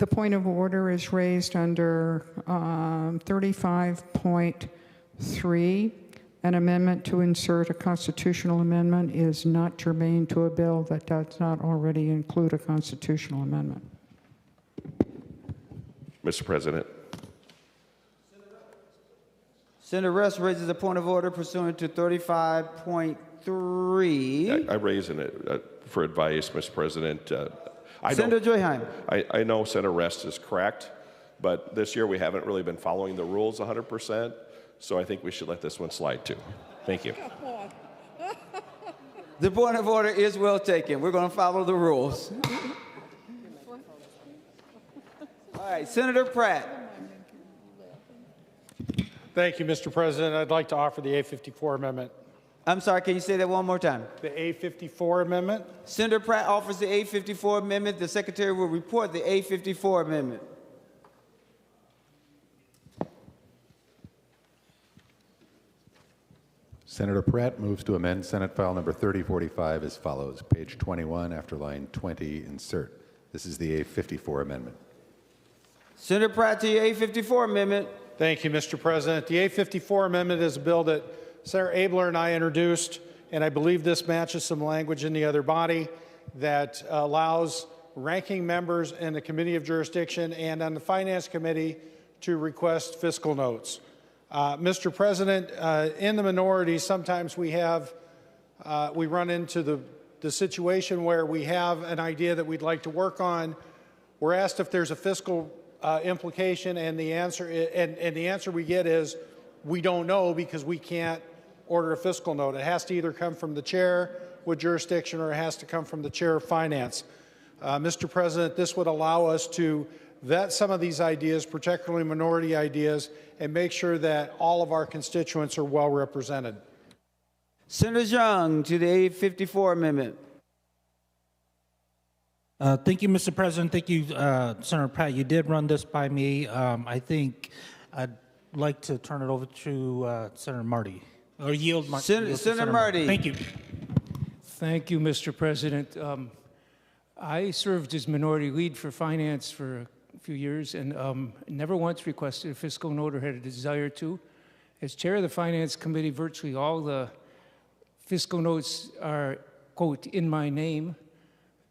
point of order is raised under 35.3. An amendment to insert a constitutional amendment is not germane to a bill that does not already include a constitutional amendment. Mr. President. Senator Rest raises a point of order pursuant to 35.3. I'm raising it for advice, Mr. President. Senator Draheim. I know Senator Rest is correct, but this year we haven't really been following the rules 100%, so I think we should let this one slide too. Thank you. The point of order is well taken. We're going to follow the rules. All right, Senator Pratt. Thank you, Mr. President. I'd like to offer the A54 amendment. I'm sorry, can you say that one more time? The A54 amendment. Senator Pratt offers the A54 amendment. The Secretary will report the A54 amendment. Senator Pratt moves to amend Senate File Number 3045 as follows. Page 21, after line 20, insert. This is the A54 amendment. Senator Pratt to your A54 amendment. Thank you, Mr. President. The A54 amendment is a bill that Senator Abler and I introduced, and I believe this matches some language in the other body that allows ranking members in the Committee of Jurisdiction and on the Finance Committee to request fiscal notes. Mr. President, in the minority, sometimes we run into the situation where we have an idea that we'd like to work on. We're asked if there's a fiscal implication, and the answer we get is we don't know because we can't order a fiscal note. It has to either come from the chair with jurisdiction or it has to come from the chair of finance. Mr. President, this would allow us to vet some of these ideas, particularly minority ideas, and make sure that all of our constituents are well represented. Senator Xiong to the A54 amendment. Thank you, Mr. President. Thank you, Senator Pratt. You did run this by me. I think I'd like to turn it over to Senator Marty, or yield my Senator Marty. Thank you. Thank you, Mr. President. I served as minority lead for finance for a few years and never once requested a fiscal note or had a desire to. As chair of the Finance Committee, virtually all the fiscal notes are, quote, in my name.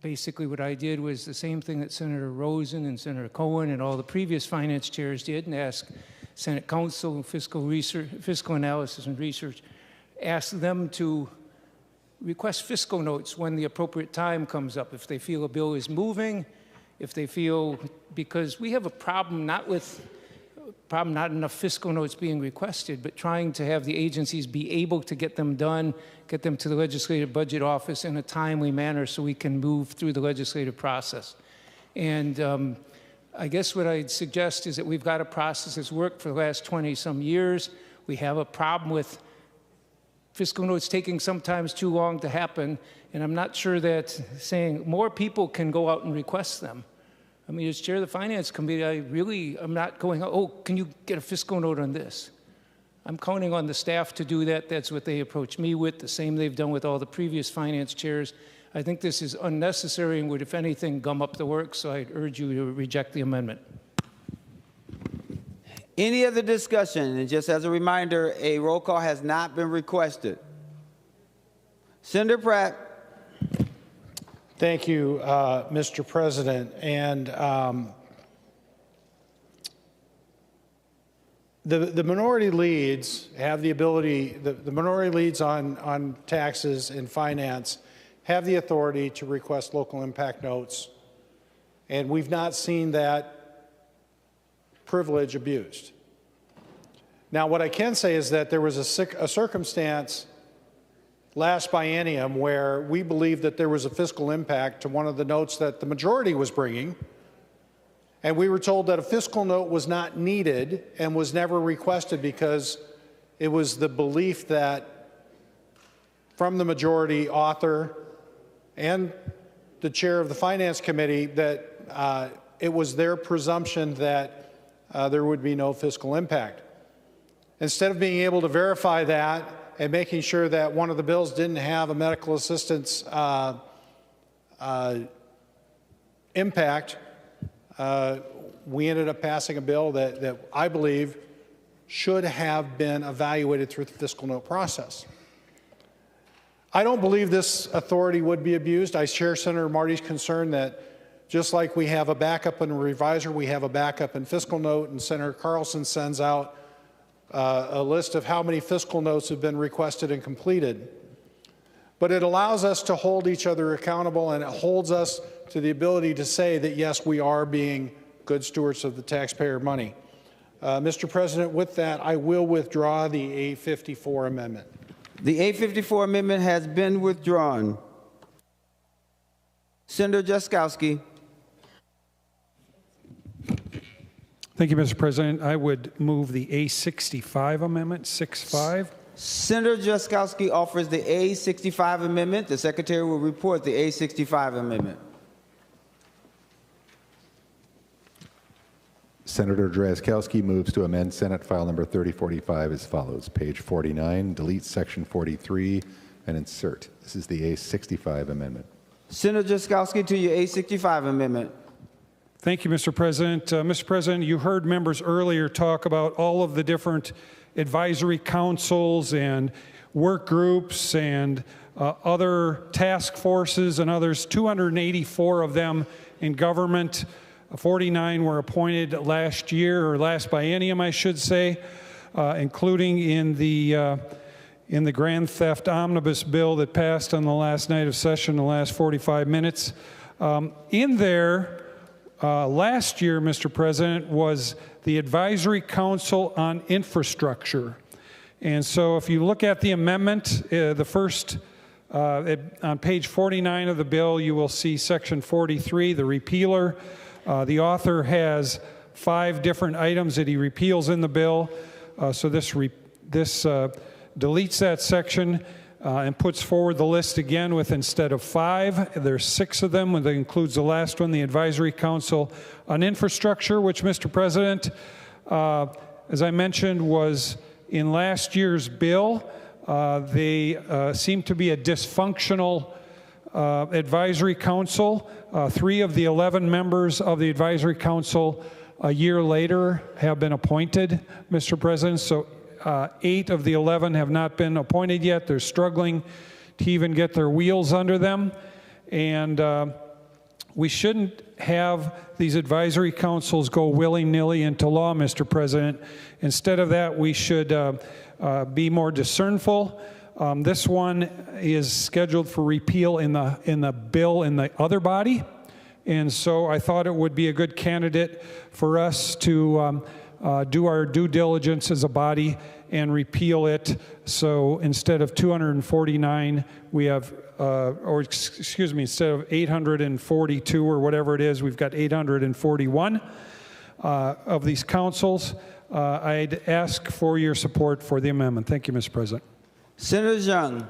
Basically, what I did was the same thing that Senator Rosen and Senator Cohen and all the previous finance chairs did, and asked Senate Council, Fiscal Analysis and Research, asked them to request fiscal notes when the appropriate time comes up. If they feel a bill is moving, if they feel, because we have a problem not enough fiscal notes being requested, but trying to have the agencies be able to get them done, get them to the Legislative Budget Office in a timely manner so we can move through the legislative process. And I guess what I'd suggest is that we've got a process that's worked for the last 20-some years. We have a problem with fiscal notes taking sometimes too long to happen, and I'm not sure that saying more people can go out and request them. I mean, as chair of the Finance Committee, I'm not going, oh, can you get a fiscal note on this? I'm counting on the staff to do that. That's what they approach me with, the same they've done with all the previous finance chairs. I think this is unnecessary and would, if anything, gum up the works, so I'd urge you to reject the amendment. Any other discussion? And just as a reminder, a roll call has not been requested. Senator Pratt. Thank you, Mr. President. And the minority leads have the ability, the minority leads on taxes and finance have the authority to request local impact notes. And we've not seen that privilege abused. Now, what I can say is that there was a circumstance last biennium where we believed that there was a fiscal impact to one of the notes that the majority was bringing, and we were told that a fiscal note was not needed and was never requested because it was the belief that from the majority author and the chair of the Finance Committee that it was their presumption that there would be no fiscal impact. Instead of being able to verify that and making sure that one of the bills didn't have a medical assistance impact, we ended up passing a bill that I believe should have been evaluated through the fiscal note process. I don't believe this authority would be abused. I share Senator Marty's concern that just like we have a backup in a revisor, we have a backup in fiscal note, and Senator Carlson sends out a list of how many fiscal notes have been requested and completed. But it allows us to hold each other accountable, and it holds us to the ability to say that, yes, we are being good stewards of the taxpayer money. Mr. President, with that, I will withdraw the A54 amendment. The 854 amendment has been withdrawn. Senator Jaskowski. Thank you, Mr. President. I would move the A65 amendment, 6-5. Senator Jaskowski offers the A65 amendment. The Secretary will report the A65 amendment. Senator Drazkowski moves to amend Senate File Number 3045 as follows. Page 49, delete Section 43 and insert. This is the A65 amendment. Senator Jaskowski to your A65 amendment. Thank you, Mr. President. Mr. President, you heard members earlier talk about all of the different advisory councils and work groups and other task forces and others, 284 of them in government. 49 were appointed last year, or last biennium, I should say, including in the Grand Theft Omnibus bill that passed on the last night of session, the last 45 minutes. In there, last year, Mr. President, was the Advisory Council on Infrastructure. And so if you look at the amendment, the first, on page 49 of the bill, you will see Section 43, the repealer. The author has 5 different items that he repeals in the bill. So this deletes that section and puts forward the list again with, instead of 5, there's 6 of them. That includes the last one, the Advisory Council on Infrastructure, which, Mr. President, as I mentioned, was in last year's bill. They seem to be a dysfunctional advisory council. 3 of the 11 members of the advisory council a year later have been appointed, Mr. President. So 8 of the 11 have not been appointed yet. They're struggling to even get their wheels under them. And we shouldn't have these advisory councils go willy-nilly into law, Mr. President. Instead of that, we should be more discernful. This one is scheduled for repeal in the bill in the other body, and so I thought it would be a good candidate for us to do our due diligence as a body and repeal it. So instead of 249, we have, instead of 842 or whatever it is, we've got 841 of these councils. I'd ask for your support for the amendment. Thank you, Mr. President. Senator Xiong.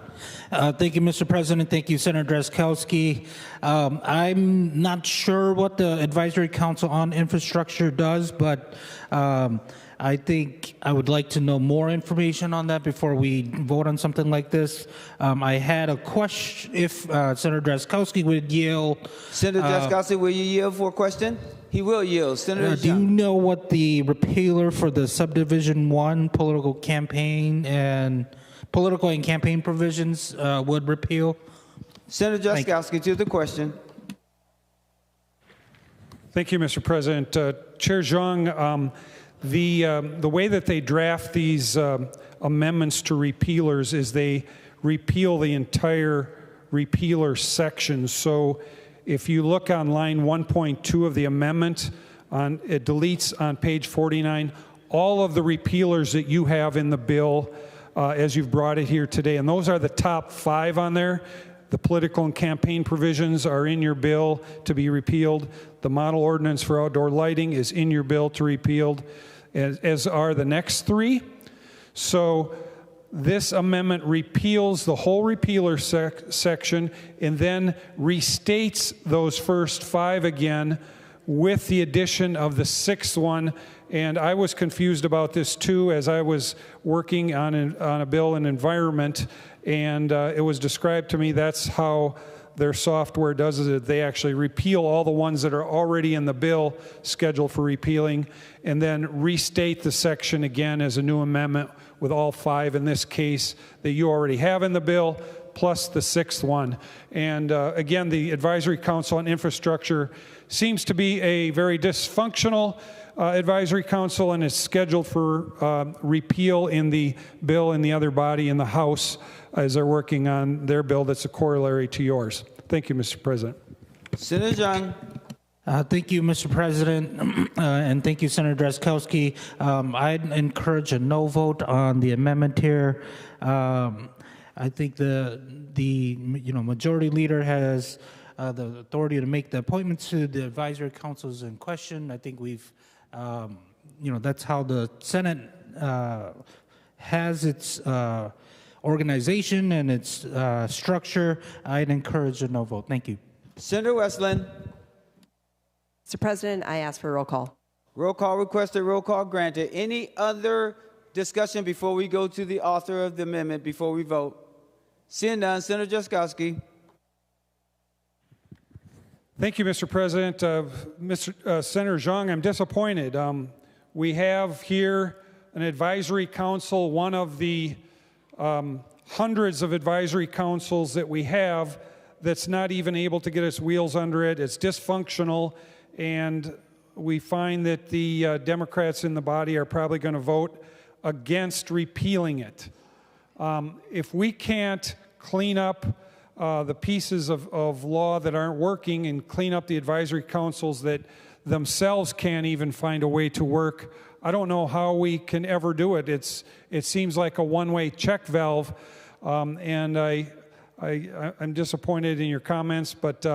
Thank you, Mr. President. Thank you, Senator Drazkowski. I'm not sure what the Advisory Council on Infrastructure does, but I think I would like to know more information on that before we vote on something like this. I had a question if Senator Drazkowski would yield. Senator Drazkowski, will you yield for a question? He will yield. Senator do you know what the repealer for the Subdivision 1 political and campaign provisions would repeal? Senator Jaskowski to the question. Thank you, Mr. President. Chair Xiong, the way that they draft these amendments to repealers is they repeal the entire repealer section. So if you look on line 1.2 of the amendment, it deletes on page 49 all of the repealers that you have in the bill as you've brought it here today. And those are the top 5 on there. The political and campaign provisions are in your bill to be repealed. The model ordinance for outdoor lighting is in your bill to repealed, as are the next 3. So this amendment repeals the whole repealer section and then restates those first 5 again with the addition of the 6th one. And I was confused about this too as I was working on a bill in environment, and it was described to me that's how their software does it. They actually repeal all the ones that are already in the bill scheduled for repealing and then restate the section again as a new amendment with all 5 in this case that you already have in the bill, plus the 6th one. And again, the Advisory Council on Infrastructure seems to be a very dysfunctional advisory council and is scheduled for repeal in the bill in the other body in the House as they're working on their bill that's a corollary to yours. Thank you, Mr. President. Senator Xiong. Thank you, Mr. President, and thank you, Senator Drazkowski. I'd encourage a no vote on the amendment here. I think the majority leader has the authority to make the appointments to the advisory councils in question. I think we've, that's how the Senate has its organization and its structure. I'd encourage a no vote. Thank you. Senator Westlin. Mr. President, I ask for a roll call. Roll call requested, roll call granted. Any other discussion before we go to the author of the amendment, before we vote? Seeing none, Senator Jaskowski. Thank you, Mr. President. Senator Xiong, I'm disappointed. We have here an advisory council, one of the hundreds of advisory councils that we have that's not even able to get its wheels under it. It's dysfunctional, and we find that the Democrats in the body are probably going to vote against repealing it. If we can't clean up the pieces of law that aren't working and clean up the advisory councils that themselves can't even find a way to work, I don't know how we can ever do it. It seems like a one-way check valve, and I'm disappointed in your comments, but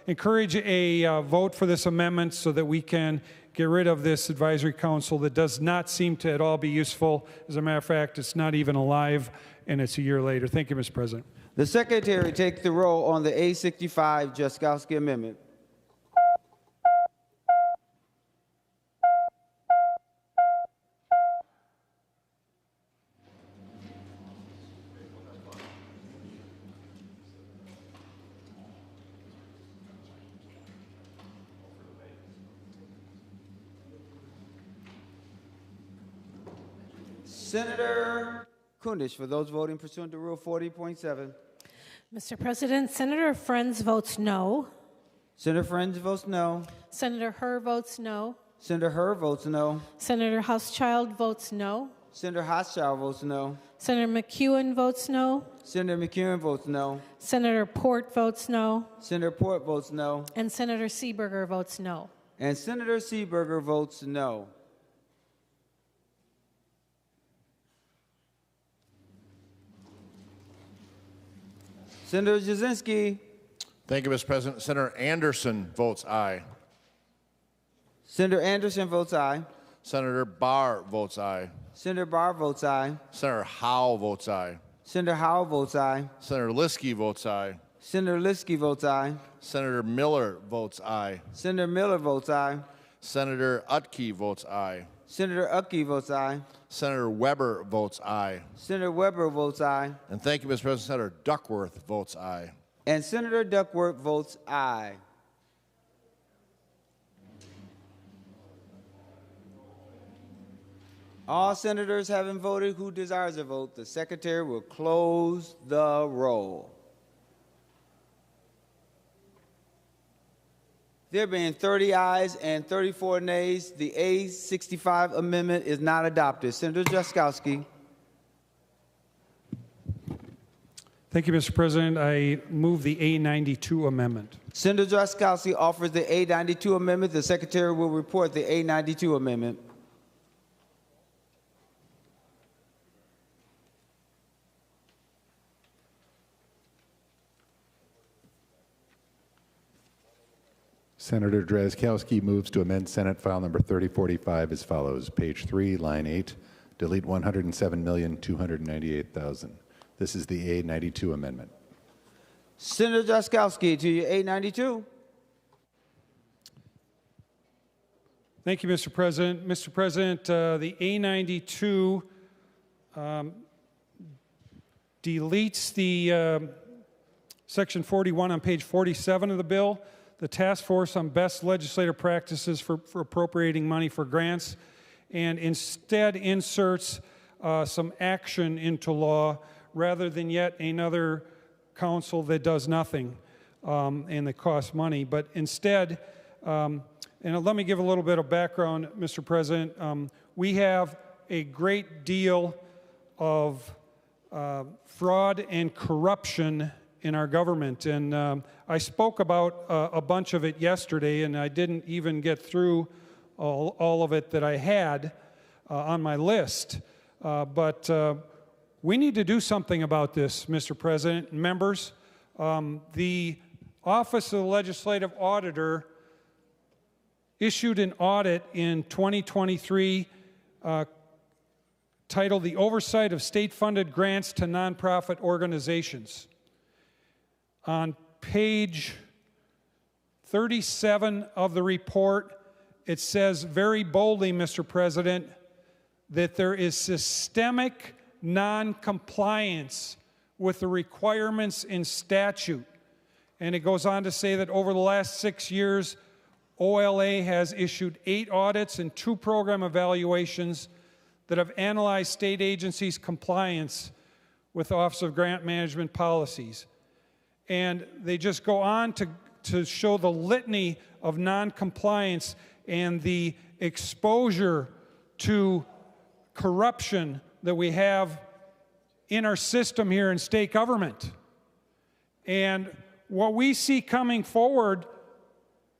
encourage a vote for this amendment so that we can get rid of this advisory council that does not seem to at all be useful. As a matter of fact, it's not even alive, and it's a year later. Thank you, Mr. President. The Secretary take the roll on the A65 Jaskowski amendment. Senator Kundish, for those voting pursuant to Rule 40.7. Mr. President, Senator Friends votes no. Senator Friends votes no. Senator Herr votes no. Senator Herr votes no. Senator Hauschild votes no. Senator Hauschild votes no. Senator McEwen votes no. Senator McEwen votes no. Senator Port votes no. Senator Port votes no. And Senator Seeberger votes no. And Senator Seeberger votes no. Senator Jasinski. Thank you, Mr. President. Senator Anderson votes aye. Senator Anderson votes aye. Senator Barr votes aye. Senator Barr votes aye. Senator Howe votes aye. Senator Howe votes aye. Senator Liskey votes aye. Senator Liskey votes aye. Senator Miller votes aye. Senator Miller votes aye. Senator Utke votes aye. Senator Utke votes aye. Senator Weber votes aye. Senator Weber votes aye. And thank you, Mr. President. Senator Duckworth votes aye. And Senator Duckworth votes aye. All senators having voted who desires a vote, the Secretary will close the roll. There being 30 ayes and 34 nays, the A65 amendment is not adopted. Senator Jaskowski. Thank you, Mr. President. I move the A92 amendment. Senator Jaskowski offers the A92 amendment. The Secretary will report the A92 amendment. Senator Drazkowski moves to amend Senate File Number 3045 as follows. Page 3, Line 8, delete 107,298,000. This is the A92 amendment. Senator Jaskowski, to your A92. Thank you, Mr. President. Mr. President, the A92 deletes the Section 41 on page 47 of the bill, the Task Force on Best Legislative Practices for Appropriating Money for Grants, and instead inserts some action into law rather than yet another council that does nothing and that costs money. But instead, and let me give a little bit of background, Mr. President. We have a great deal of fraud and corruption in our government, and I spoke about a bunch of it yesterday, and I didn't even get through all of it that I had on my list. But We need to do something about this, Mr. President and members. The Office of the Legislative Auditor issued an audit in 2023 titled The Oversight of State-Funded Grants to Nonprofit Organizations. On page 37 of the report, it says very boldly, Mr. President, that there is systemic non-compliance with the requirements in statute. And it goes on to say that over the last 6 years, OLA has issued 8 audits and 2 program evaluations that have analyzed state agencies' compliance with Office of Grant Management policies. And they just go on to show the litany of non-compliance and the exposure to corruption that we have in our system here in state government. And what we see coming forward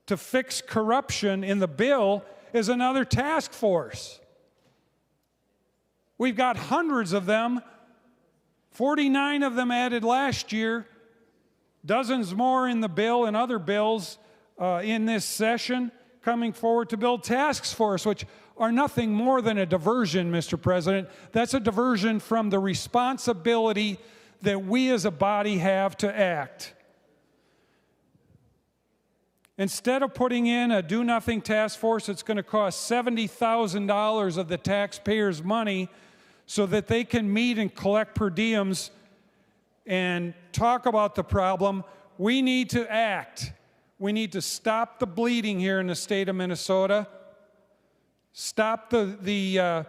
to fix corruption in the bill is another task force. We've got hundreds of them, 49 of them added last year, dozens more in the bill and other bills in this session coming forward to build task force, which are nothing more than a diversion, Mr. President. That's a diversion from the responsibility that we as a body have to act. Instead of putting in a do-nothing task force that's going to cost $70,000 of the taxpayers' money so that they can meet and collect per diems and talk about the problem, we need to act. We need to stop the bleeding here in the state of Minnesota, stop the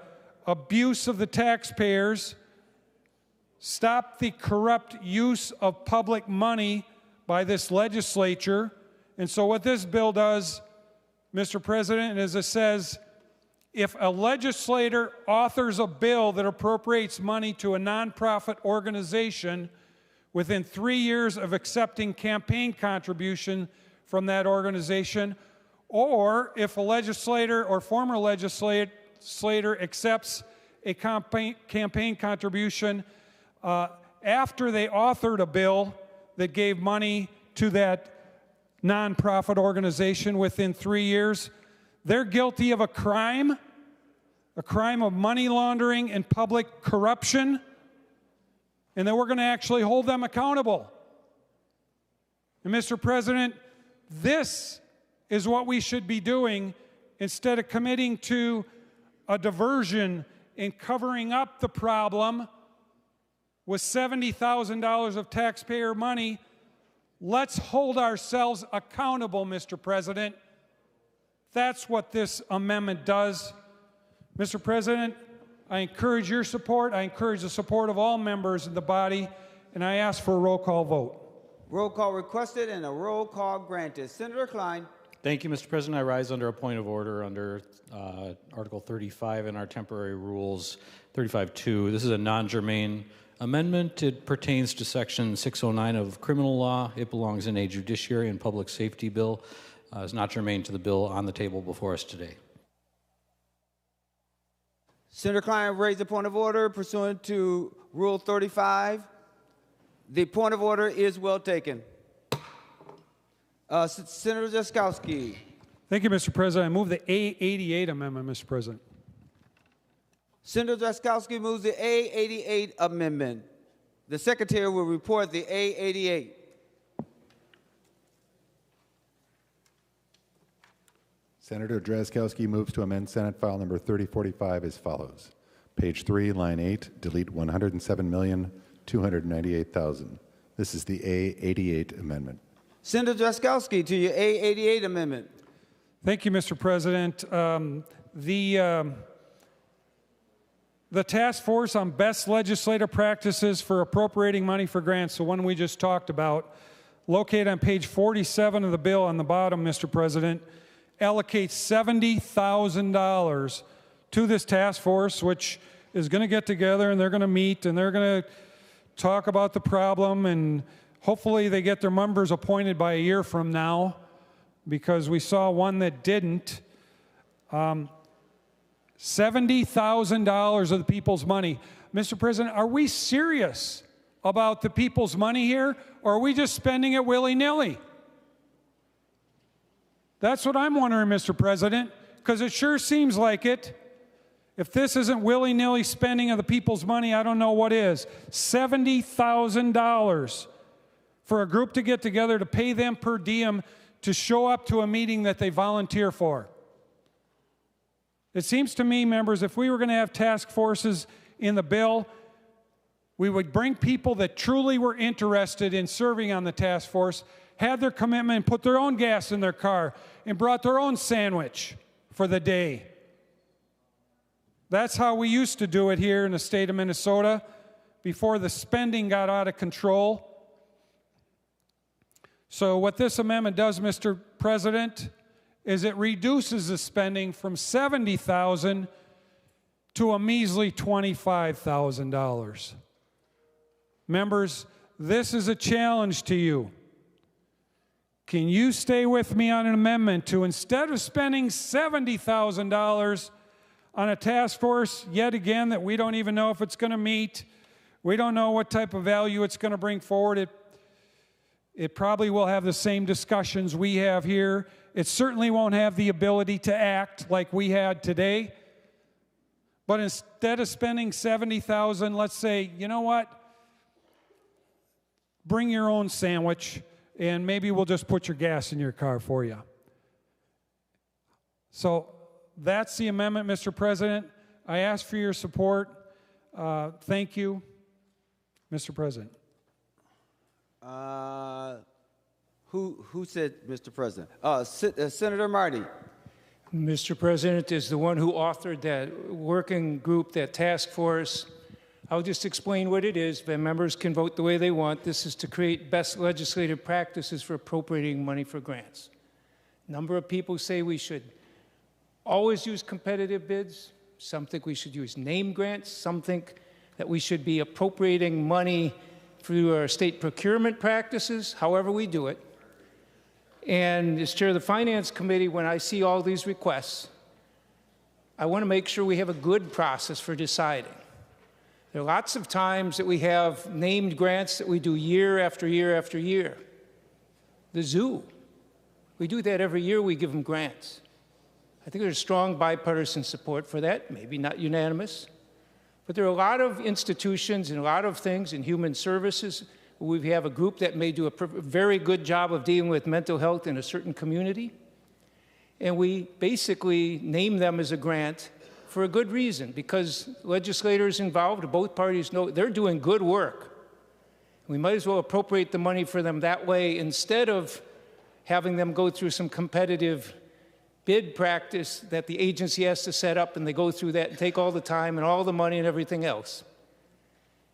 abuse of the taxpayers, stop the corrupt use of public money by this legislature. And so what this bill does, Mr. President, is it says, if a legislator authors a bill that appropriates money to a nonprofit organization within 3 years of accepting campaign contribution from that organization, or if a legislator or former legislator accepts a campaign contribution after they authored a bill that gave money to that nonprofit organization within 3 years, they're guilty of a crime of money laundering and public corruption, and then we're going to actually hold them accountable. And Mr. President, this is what we should be doing instead of committing to a diversion in covering up the problem with $70,000 of taxpayer money. Let's hold ourselves accountable, Mr. President. That's what this amendment does. Mr. President, I encourage your support. I encourage the support of all members of the body, and I ask for a roll call vote. Roll call requested and a roll call granted. Senator Klein. Thank you, Mr. President. I rise under a point of order under Article 35 in our temporary rules, 35-2. This is a non-germane amendment. It pertains to Section 609 of criminal law. It belongs in a judiciary and public safety bill. It's not germane to the bill on the table before us today. Senator Klein raised a point of order pursuant to Rule 35. The point of order is well taken. Senator Jaskowski. Thank you, Mr. President. I move the A88 amendment, Mr. President. Senator Jaskowski moves the A88 amendment. The Secretary will report the A88. Senator Drazkowski moves to amend Senate File Number 3045 as follows. Page 3, line 8, delete $107,298,000. This is the A88 amendment. Senator Drazkowski to your A88 amendment. Thank you, Mr. President. The task force on best legislative practices for appropriating money for grants, the one we just talked about, located on page 47 of the bill on the bottom, Mr. President, allocates $70,000 to this task force, which is going to get together and they're going to meet and they're going to talk about the problem, and hopefully they get their members appointed by a year from now, because we saw one that didn't. $70,000 of the people's money. Mr. President, are we serious about the people's money here, or are we just spending it willy-nilly? That's what I'm wondering, Mr. President, because it sure seems like it. If this isn't willy-nilly spending of the people's money, I don't know what is. $70,000 for a group to get together to pay them per diem to show up to a meeting that they volunteer for. It seems to me, members, if we were going to have task forces in the bill, we would bring people that truly were interested in serving on the task force, had their commitment, put their own gas in their car, and brought their own sandwich for the day. That's how we used to do it here in the state of Minnesota before the spending got out of control. So what this amendment does, Mr. President, is it reduces the spending from $70,000 to a measly $25,000. Members, this is a challenge to you. Can you stay with me on an amendment to, instead of spending $70,000 on a task force, yet again, that we don't even know if it's going to meet, we don't know what type of value it's going to bring forward, it probably will have the same discussions we have here. It certainly won't have the ability to act like we had today. But instead of spending $70,000, let's say, you know what? Bring your own sandwich, and maybe we'll just put your gas in your car for you. So that's the amendment, Mr. President. I ask for your support. Thank you, Mr. President. Who said, Mr. President? Senator Marty. Mr. President, is the one who authored that working group, that task force. I'll just explain what it is, but members can vote the way they want. This is to create best legislative practices for appropriating money for grants. A number of people say we should always use competitive bids. Some think we should use named grants. Some think that we should be appropriating money through our state procurement practices, however we do it. And as chair of the Finance Committee, when I see all these requests, I want to make sure we have a good process for deciding. There are lots of times that we have named grants that we do year after year after year. The zoo, we do that every year, we give them grants. I think there's strong bipartisan support for that, maybe not unanimous. But there are a lot of institutions and a lot of things in human services. We have a group that may do a very good job of dealing with mental health in a certain community. And we basically name them as a grant for a good reason, because legislators involved, both parties know they're doing good work. We might as well appropriate the money for them that way instead of having them go through some competitive bid practice that the agency has to set up, and they go through that and take all the time and all the money and everything else.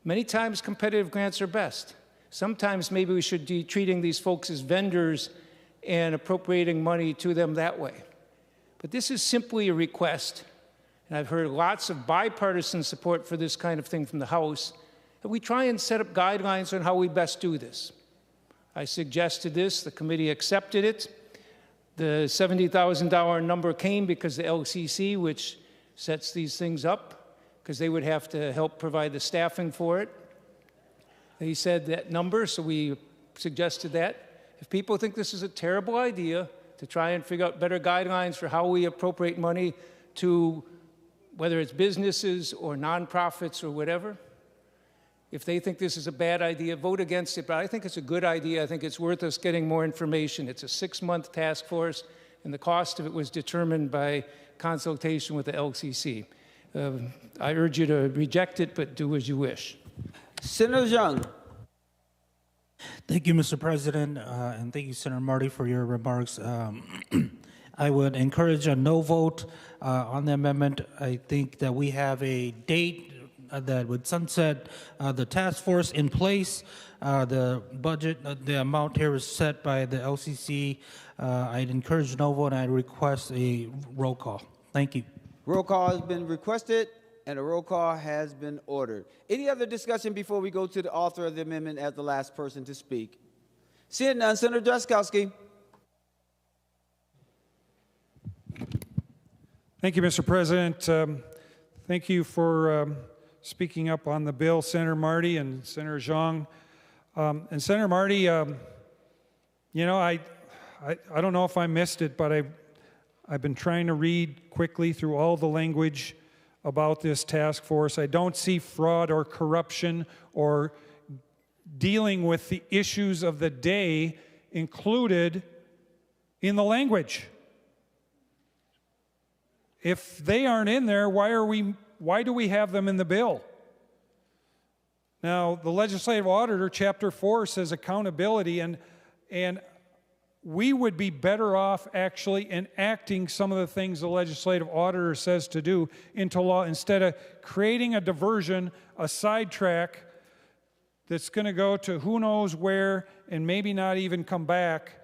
Many times competitive grants are best. Sometimes maybe we should be treating these folks as vendors and appropriating money to them that way. But this is simply a request, and I've heard lots of bipartisan support for this kind of thing from the House, that we try and set up guidelines on how we best do this. I suggested this, the committee accepted it. The $70,000 number came because the LCC, which sets these things up, because they would have to help provide the staffing for it. They said that number, so we suggested that. If people think this is a terrible idea to try and figure out better guidelines for how we appropriate money to whether it's businesses or nonprofits or whatever, if they think this is a bad idea, vote against it. But I think it's a good idea. I think it's worth us getting more information. It's a 6-month task force, and the cost of it was determined by consultation with the LCC. I urge you to reject it, but do as you wish. Senator Xiong. Thank you, Mr. President, and thank you, Senator Marty, for your remarks. I would encourage a no vote on the amendment. I think that we have a date that would sunset the task force in place. The budget, the amount here is set by the LCC. I'd encourage no vote, and I'd request a roll call. Thank you. Roll call has been requested, and a roll call has been ordered. Any other discussion before we go to the author of the amendment as the last person to speak? Seeing none, Senator Drazkowski. Thank you, Mr. President. Thank you for speaking up on the bill, Senator Marty and Senator Xiong. And Senator Marty, you know, I don't know if I missed it, but I've been trying to read quickly through all the language about this task force. I don't see fraud or corruption or dealing with the issues of the day included in the language. If they aren't in there, why do we have them in the bill? Now, the legislative auditor, chapter 4, says accountability, and we would be better off actually enacting some of the things the legislative auditor says to do into law instead of creating a diversion, a sidetrack that's going to go to who knows where and maybe not even come back.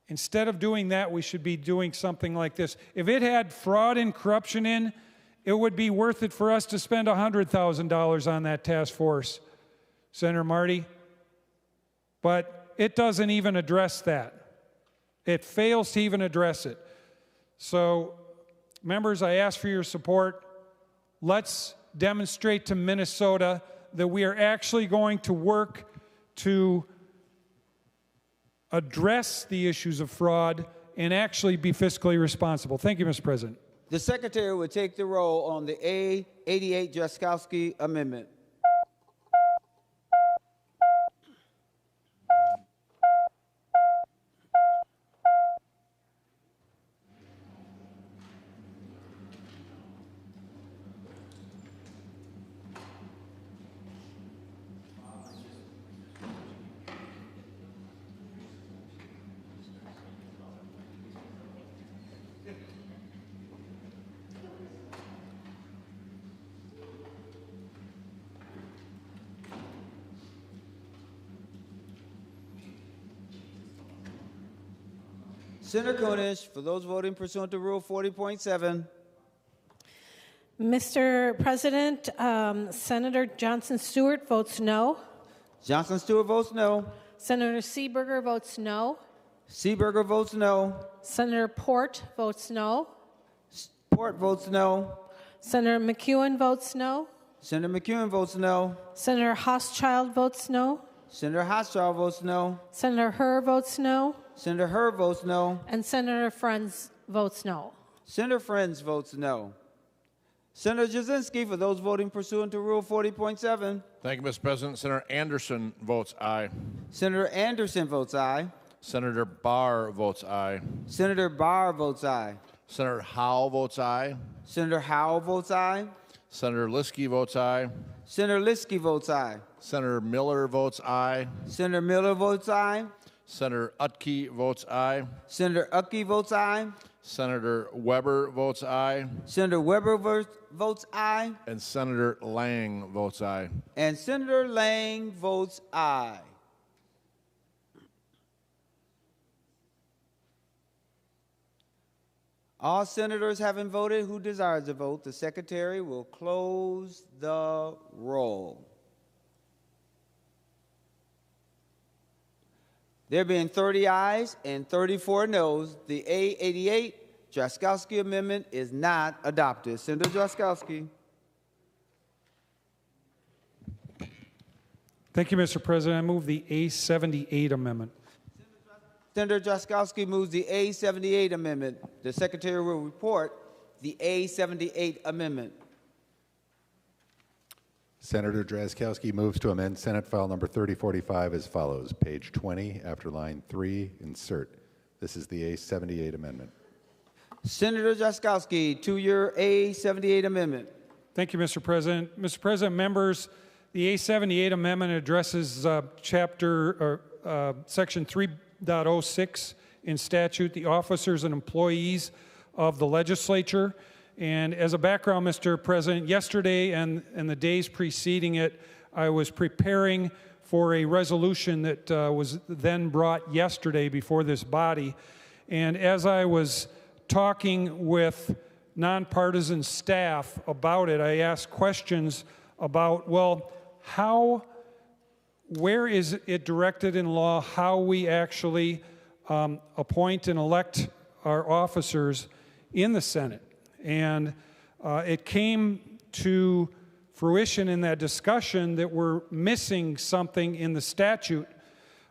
Instead of doing that, we should be doing something like this. If it had fraud and corruption in, it would be worth it for us to spend $100,000 on that task force, Senator Marty. But it doesn't even address that. It fails to even address it. So, members, I ask for your support. Let's demonstrate to Minnesota that we are actually going to work to address the issues of fraud and actually be fiscally responsible. Thank you, Mr. President. The Secretary will take the roll on the A88 Jaskowski Amendment. Senator Kunish, for those voting pursuant to Rule 40.7. Mr. President, Senator Johnson Stewart votes no. Johnson Stewart votes no. Senator Seeberger votes no. Seeberger votes no. Senator Port votes no. Port votes no. Senator McEwen votes no. Senator McEwen votes no. Senator Hoschild votes no. Senator Hoschild votes no. Senator Herr votes no. Senator Herr votes no. And Senator Friends votes no. Senator Friends votes no. Senator Jasinski, for those voting pursuant to Rule 40.7. Thank you, Mr. President. Senator Anderson votes aye. Senator Anderson votes aye. Senator Barr votes aye. Senator Barr votes aye. Senator Howell votes aye. Senator Howell votes aye. Senator Liskey votes aye. Senator Liskey votes aye. Senator Miller votes aye. Senator Miller votes aye. Senator Utke votes aye. Senator Utke votes aye. Senator Weber votes aye. Senator Weber votes aye. And Senator Lang votes aye. And Senator Lang votes aye. All senators having voted who desires to vote, the Secretary will close the roll. There being 30 ayes and 34 noes, the A88 Jaskowski Amendment is not adopted. Senator Jaskowski. Thank you, Mr. President. I move the A78 amendment. Senator Jaskowski moves the A78 amendment. The Secretary will report the A78 amendment. Senator Drazkowski moves to amend Senate File Number 3045 as follows. Page 20, after line 3, insert. This is the A78 amendment. Senator Jaskowski, to your A78 amendment. Thank you, Mr. President. Mr. President, members, the A78 amendment addresses Section 3.06 in statute, the officers and employees of the legislature. And as a background, Mr. President, yesterday and the days preceding it, I was preparing for a resolution that was then brought yesterday before this body. And as I was talking with nonpartisan staff about it, I asked questions about, well, where is it directed in law how we actually appoint and elect our officers in the Senate? And it came to fruition in that discussion that we're missing something in the statute.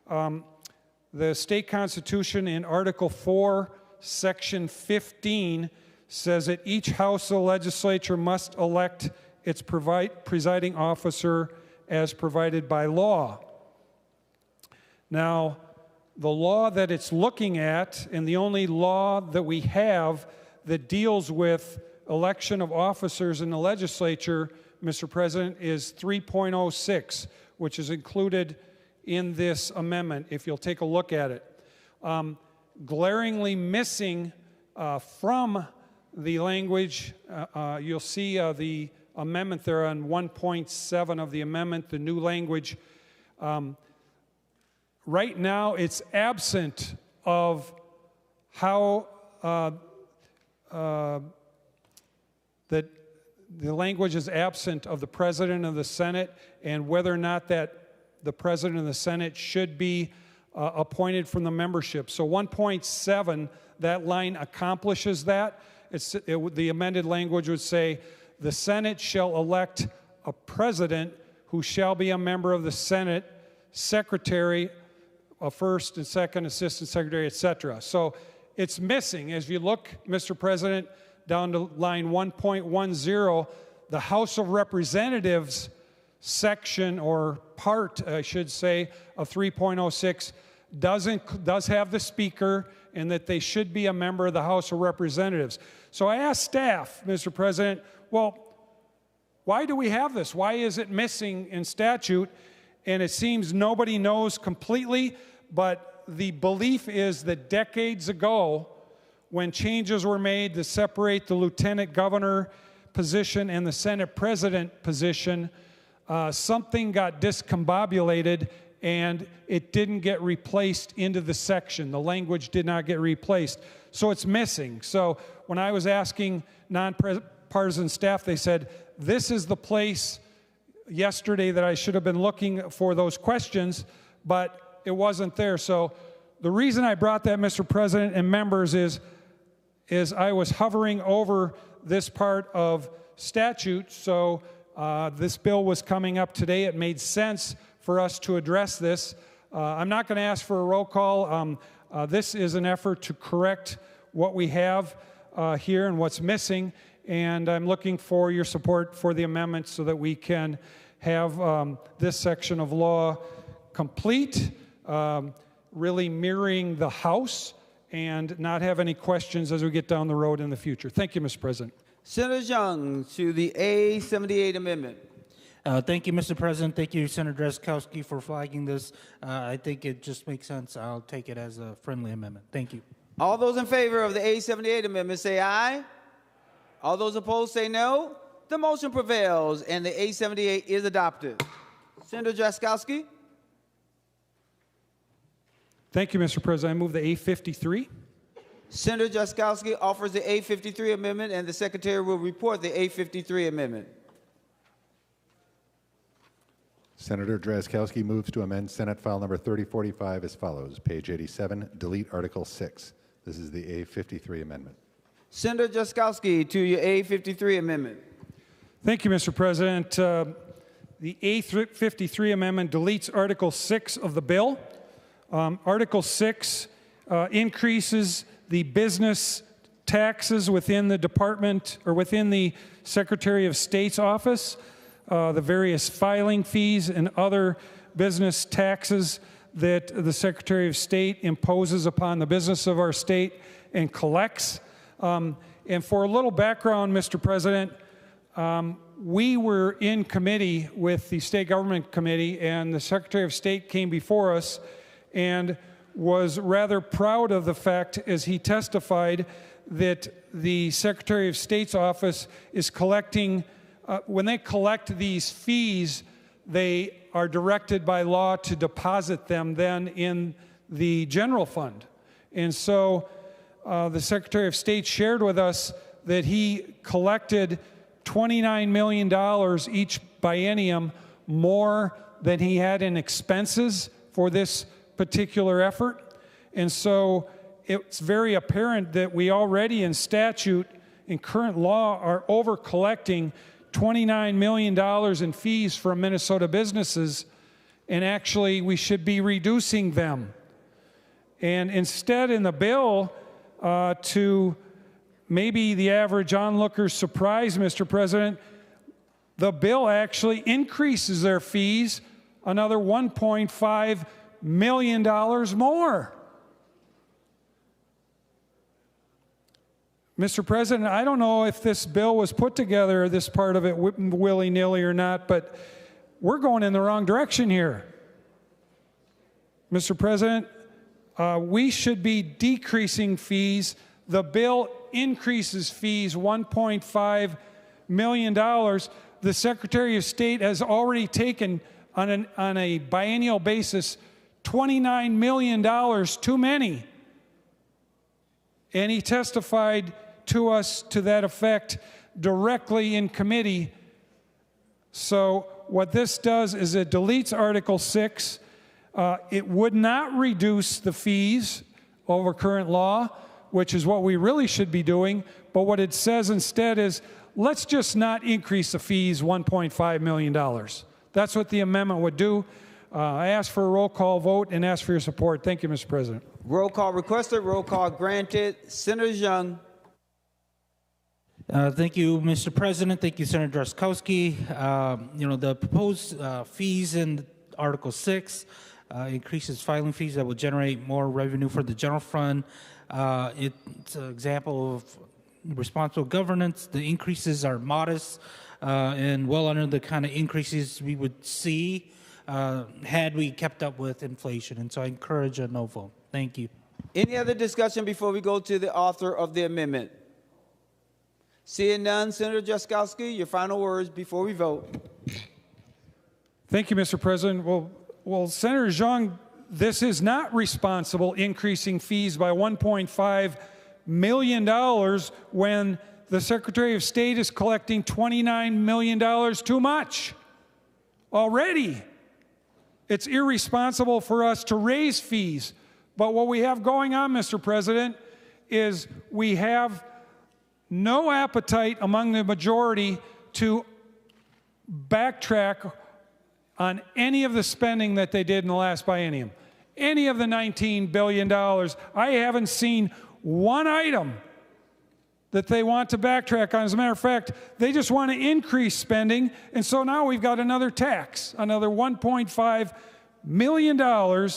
The state constitution in Article 4, Section 15 says that each house of the legislature must elect its presiding officer as provided by law. Now, the law that it's looking at, and the only law that we have that deals with election of officers in the legislature, Mr. President, is 3.06, which is included in this amendment, if you'll take a look at it. Glaringly missing from the language, you'll see the amendment there on 1.7 of the amendment, the new language. Right now, it's absent of how that the language is absent of the President of the Senate and whether or not that the President of the Senate should be appointed from the membership. So 1.7, that line accomplishes that. The amended language would say, the Senate shall elect a president who shall be a member of the Senate, secretary, a first and second assistant secretary, etc. So it's missing. As you look, Mr. President, down to line 1.10, the House of Representatives section, or part, I should say, of 3.06 does have the speaker and that they should be a member of the House of Representatives. So I asked staff, Mr. President, well, why do we have this? Why is it missing in statute? And it seems nobody knows completely, but the belief is that decades ago, when changes were made to separate the lieutenant governor position and the Senate president position, something got discombobulated and it didn't get replaced into the section. The language did not get replaced. So it's missing. So when I was asking nonpartisan staff, they said, this is the place yesterday that I should have been looking for those questions, but it wasn't there. So the reason I brought that, Mr. President and members, is I was hovering over this part of statute, so this bill was coming up today. It made sense for us to address this. I'm not going to ask for a roll call. This is an effort to correct what we have here and what's missing, and I'm looking for your support for the amendment so that we can have this section of law complete, really mirroring the House, and not have any questions as we get down the road in the future. Thank you, Mr. President. Senator Xiong to the A78 amendment. Thank you, Mr. President. Thank you, Senator Drazkowski, for flagging this. I think it just makes sense. I'll take it as a friendly amendment. Thank you. All those in favor of the A78 amendment say aye. All those opposed say no. The motion prevails and the A78 is adopted. Senator Drazkowski. Thank you, Mr. President. I move the A53. Senator Drazkowski offers the A53 amendment, and the Secretary will report the A53 amendment. Senator Drazkowski moves to amend Senate File Number 3045 as follows. Page 87, delete Article 6. This is the A53 amendment. Senator Drazkowski to your A53 amendment. Thank you, Mr. President. The A53 amendment deletes Article 6 of the bill. Article 6 increases the business taxes within the department or within the Secretary of State's office, the various filing fees and other business taxes that the Secretary of State imposes upon the business of our state and collects. And for a little background, Mr. President, we were in committee with the State Government Committee, and the Secretary of State came before us and was rather proud of the fact, as he testified, that the Secretary of State's office is collecting, when they collect these fees, they are directed by law to deposit them then in the general fund. And so the Secretary of State shared with us that he collected $29 million each biennium more than he had in expenses for this particular effort. And so it's very apparent that we already in statute, in current law, are over collecting $29 million in fees from Minnesota businesses, and actually we should be reducing them. And instead in the bill, to maybe the average onlooker's surprise, Mr. President, the bill actually increases their fees another $1.5 million more. Mr. President, I don't know if this bill was put together, this part of it, willy-nilly or not, but we're going in the wrong direction here. Mr. President, we should be decreasing fees. The bill increases fees $1.5 million. The Secretary of State has already taken, on a biennial basis, $29 million too many. And he testified to us to that effect directly in committee. So what this does is it deletes Article 6. It would not reduce the fees over current law, which is what we really should be doing. But what it says instead is, let's just not increase the fees $1.5 million. That's what the amendment would do. I ask for a roll call vote and ask for your support. Thank you, Mr. President. Roll call requested, roll call granted. Senator Xiong. Thank you, Mr. President. Thank you, Senator Drazkowski. The proposed fees in Article 6 increases filing fees that will generate more revenue for the general fund. It's an example of responsible governance. The increases are modest and well under the kind of increases we would see had we kept up with inflation. And so I encourage a no vote. Thank you. Any other discussion before we go to the author of the amendment? Seeing none, Senator Drazkowski, your final words before we vote. Thank you, Mr. President. Well, Senator Xiong, this is not responsible, increasing fees by $1.5 million when the Secretary of State is collecting $29 million too much already. It's irresponsible for us to raise fees. But what we have going on, Mr. President, is we have no appetite among the majority to backtrack on any of the spending that they did in the last biennium. Any of the $19 billion, I haven't seen one item that they want to backtrack on. As a matter of fact, they just want to increase spending, and so now we've got another tax, another $1.5 million,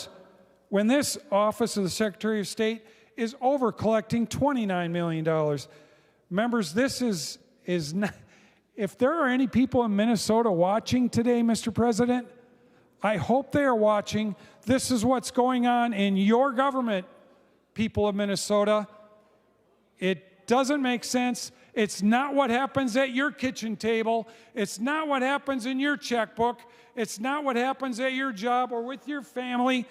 when this office of the Secretary of State is over collecting $29 million. Members, this is not, if there are any people in Minnesota watching today, Mr. President, I hope they are watching. This is what's going on in your government, people of Minnesota. It doesn't make sense. It's not what happens at your kitchen table. It's not what happens in your checkbook. It's not what happens at your job or with your family,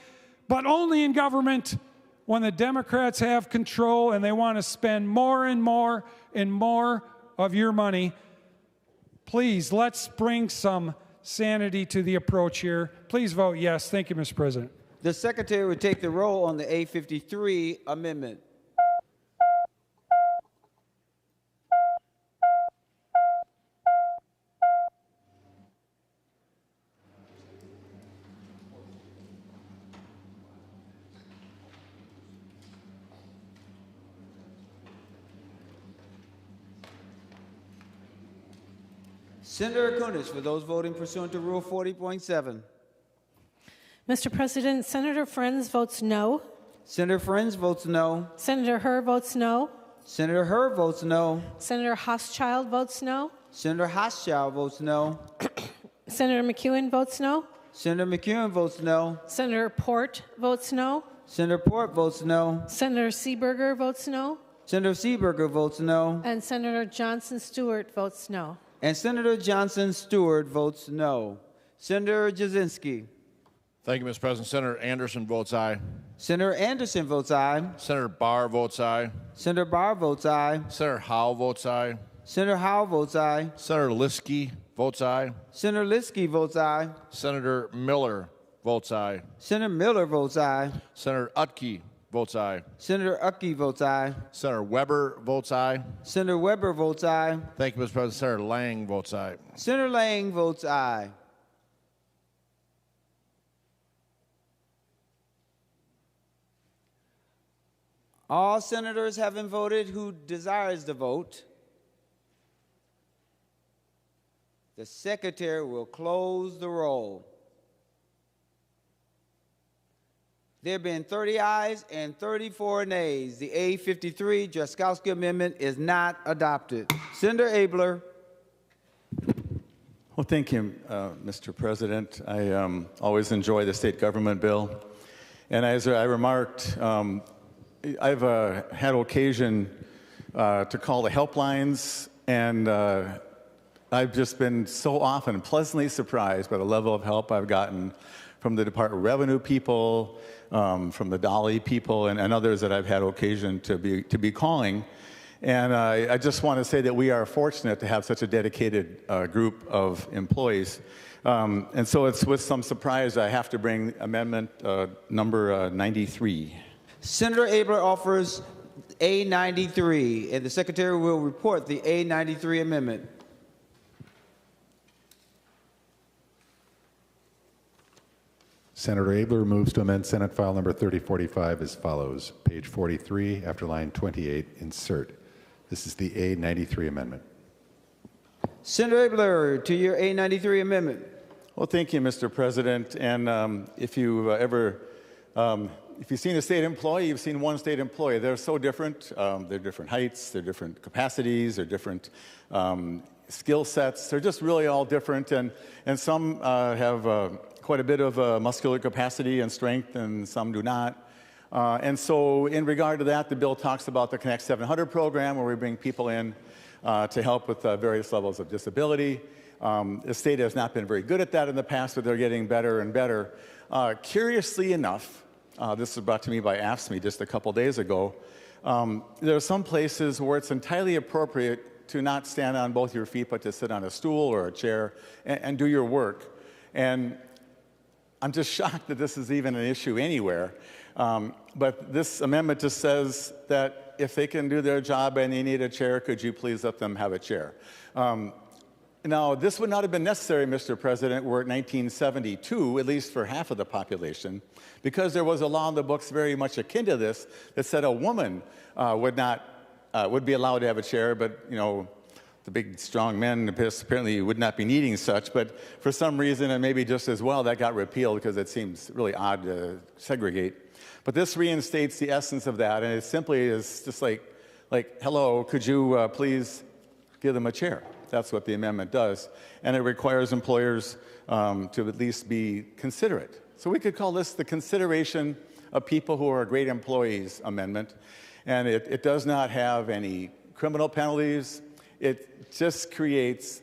but only in government when the Democrats have control and they want to spend more and more and more of your money. Please, let's bring some sanity to the approach here. Please vote yes. Thank you, Mr. President. The Secretary would take the roll on the A53 amendment. Senator Kunis, for those voting pursuant to Rule 40.7. Mr. President, Senator Friends votes no. Senator Friends votes no. Senator Herr votes no. Senator Herr votes no. Senator Hochschild votes no. Senator Hochschild votes no. Senator McEwen votes no. Senator McEwen votes no. Senator Port votes no. Senator Port votes no. Senator Seeberger votes no. Senator Seeberger votes no. And Senator Johnson Stewart votes no. And Senator Johnson Stewart votes no. Senator Jasinski. Thank you, Mr. President. Senator Anderson votes aye. Senator Anderson votes aye. Senator Barr votes aye. Senator Barr votes aye. Senator Howe votes aye. Senator Howe votes aye. Senator Liskey votes aye. Senator Liskey votes aye. Senator Miller votes aye. Senator Miller votes aye. Senator Utke votes aye. Senator Uckey votes aye. Senator Weber votes aye. Senator Weber votes aye. Thank you, Mr. President. Senator Lang votes aye. Senator Lang votes aye. All senators having voted who desires to vote, the secretary will close the roll. There being 30 ayes and 34 nays, the A53 Jaskowski Amendment is not adopted. Senator Abler. Well, thank you, Mr. President. I always enjoy the state government bill. And as I remarked, I've had occasion to call the helplines, and I've just been so often pleasantly surprised by the level of help I've gotten from the Department of Revenue people, from the Dolly people, and others that I've had occasion to be calling. And I just want to say that we are fortunate to have such a dedicated group of employees. And so it's with some surprise I have to bring amendment number 93. Senator Abler offers A93, and the Secretary will report the A93 amendment. Senator Abler moves to amend Senate File Number 3045 as follows. Page 43, after line 28, insert. This is the A93 amendment. Senator Abler, to your A93 amendment. Well, thank you, Mr. President. And if you've if you've seen a state employee, you've seen one state employee. They're so different. They're different heights, they're different capacities, they're different skill sets. They're just really all different. And some have quite a bit of muscular capacity and strength, and some do not. And so in regard to that, the bill talks about the Connect 700 program, where we bring people in to help with various levels of disability. The state has not been very good at that in the past, but they're getting better and better. Curiously enough, this was brought to me by AFSCME just a couple days ago, there are some places where it's entirely appropriate to not stand on both your feet, but to sit on a stool or a chair and do your work. And I'm just shocked that this is even an issue anywhere. But this amendment just says that if they can do their job and they need a chair, could you please let them have a chair? Now, this would not have been necessary, Mr. President, were it 1972, at least for half of the population, because there was a law in the books very much akin to this that said a woman would be allowed to have a chair, but, you know, the big, strong men apparently would not be needing such. But for some reason, and maybe just as well, that got repealed because it seems really odd to segregate. But this reinstates the essence of that, and it simply is just like hello, could you please give them a chair? That's what the amendment does. And it requires employers to at least be considerate. So we could call this the Consideration of People Who Are Great Employees Amendment. And it does not have any criminal penalties. It just creates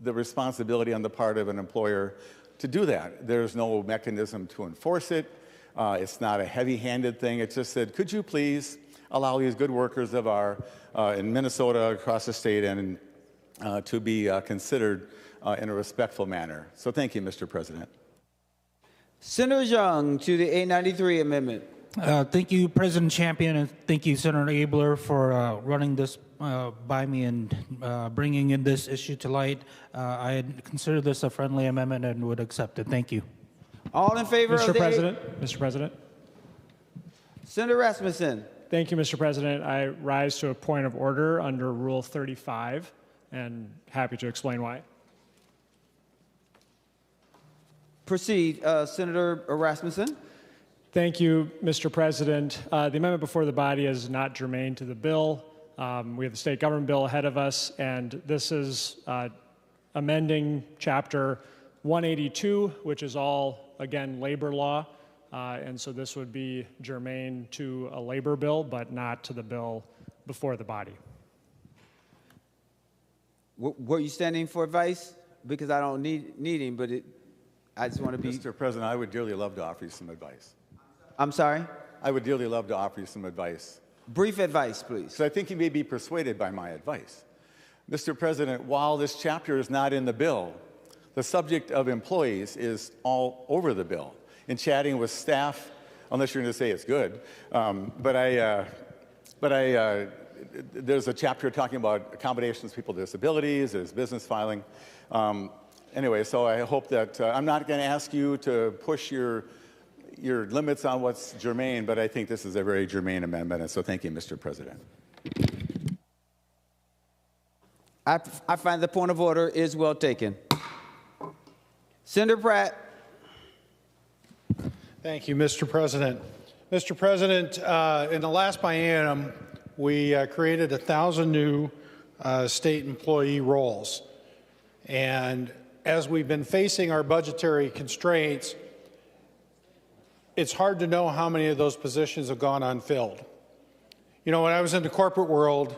the responsibility on the part of an employer to do that. There's no mechanism to enforce it. It's not a heavy-handed thing. It just said, could you please allow these good workers of our, in Minnesota, across the state, and to be considered in a respectful manner. So thank you, Mr. President. Senator Xiong to the A93 amendment. Thank you, President Champion, and thank you, Senator Abler, for running this by me and bringing in this issue to light. I had considered this a friendly amendment and would accept it. Thank you. All in favor of the Mr. President. Senator Rasmussen. Thank you, Mr. President. I rise to a point of order under Rule 35, and happy to explain why. Proceed, Senator Rasmussen. Thank you, Mr. President. The amendment before the body is not germane to the bill. We have the state government bill ahead of us, and this is amending Chapter 182, which is all, again, labor law. And so this would be germane to a labor bill, but not to the bill before the body. Were you standing for advice? Because I don't need him, but I just want to be... Mr. President, I would dearly love to offer you some advice. I'm sorry? I would dearly love to offer you some advice. Brief advice, please. So I think you may be persuaded by my advice. Mr. President, while this chapter is not in the bill, the subject of employees is all over the bill. In chatting with staff unless you're going to say it's good. There's a chapter talking about accommodations to people with disabilities, there's business filing. Anyway, so I hope that I'm not going to ask you to push your limits on what's germane, but I think this is a very germane amendment, and so thank you, Mr. President. I find the point of order is well taken. Senator Pratt. Thank you, Mr. President. Mr. President, in the last biennium, we created 1,000 new state employee roles. And as we've been facing our budgetary constraints, it's hard to know how many of those positions have gone unfilled. You know, when I was in the corporate world,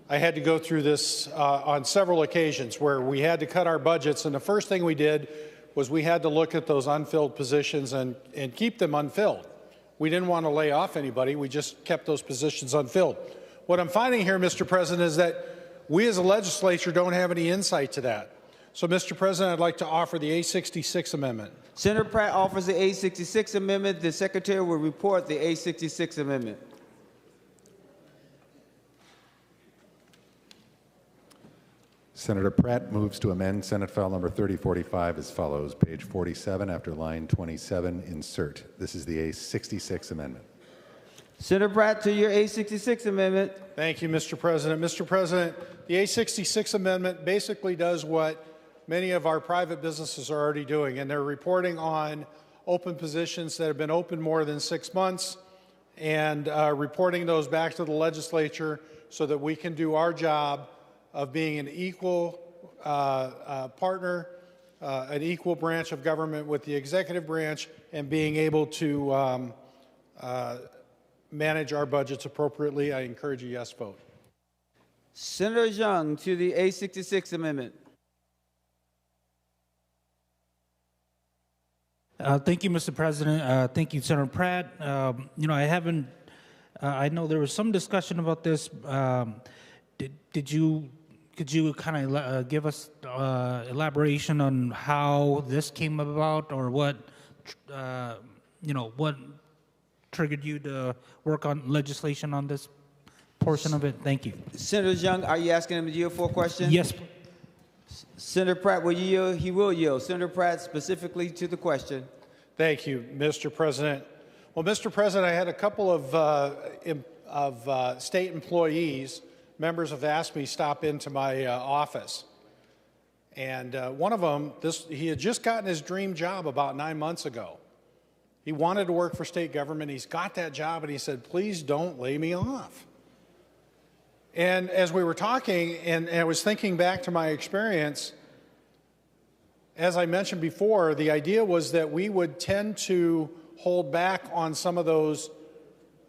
I had to go through this on several occasions where we had to cut our budgets, and the first thing we did was we had to look at those unfilled positions and keep them unfilled. We didn't want to lay off anybody. We just kept those positions unfilled. What I'm finding here, Mr. President, is that we as a legislature don't have any insight to that. So, Mr. President, I'd like to offer the A66 amendment. Senator Pratt offers the A66 amendment. The Secretary will report the A66 amendment. Senator Pratt moves to amend Senate File Number 3045 as follows. Page 47, after line 27, insert. This is the A66 amendment. Senator Pratt, to your A66 amendment. Thank you, Mr. President. Mr. President, the A66 amendment basically does what many of our private businesses are already doing, and they're reporting on open positions that have been open more than 6 months and reporting those back to the legislature so that we can do our job of being an equal partner, an equal branch of government with the executive branch, and being able to manage our budgets appropriately. I encourage a yes vote. Senator Xiong to the A66 amendment. Thank you, Mr. President. Thank you, Senator Pratt. You know, I know there was some discussion about this. Could you kind of give us elaboration on how this came about, or what, what triggered you to work on legislation on this portion of it? Thank you. Senator Xiong, are you asking him to yield for a question? Yes. Senator Pratt, will you yield? He will yield. Senator Pratt, specifically to the question. Thank you, Mr. President. Well, Mr. President, I had a couple of state employees. Members have asked me to stop into my office. And one of them, he had just gotten his dream job about 9 months ago. He wanted to work for state government. He's got that job, and he said, please don't lay me off. And as we were talking, and I was thinking back to my experience, as I mentioned before, the idea was that we would tend to hold back on some of those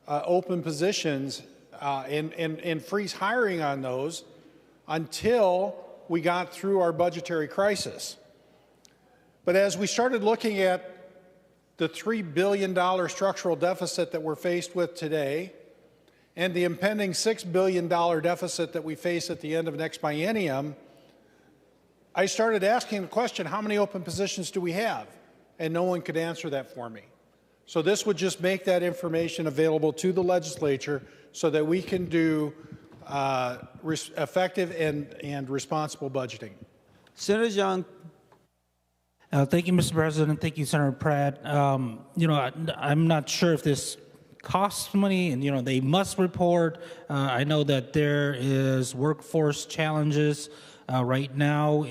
open positions and freeze hiring on those until we got through our budgetary crisis. But as we started looking at the $3 billion structural deficit that we're faced with today and the impending $6 billion deficit that we face at the end of next biennium, I started asking the question, how many open positions do we have? And no one could answer that for me. So this would just make that information available to the legislature so that we can do effective and responsible budgeting. Senator Xiong. Thank you, Mr. President. Thank you, Senator Pratt. I'm not sure if this costs money, and they must report. I know that there is workforce challenges right now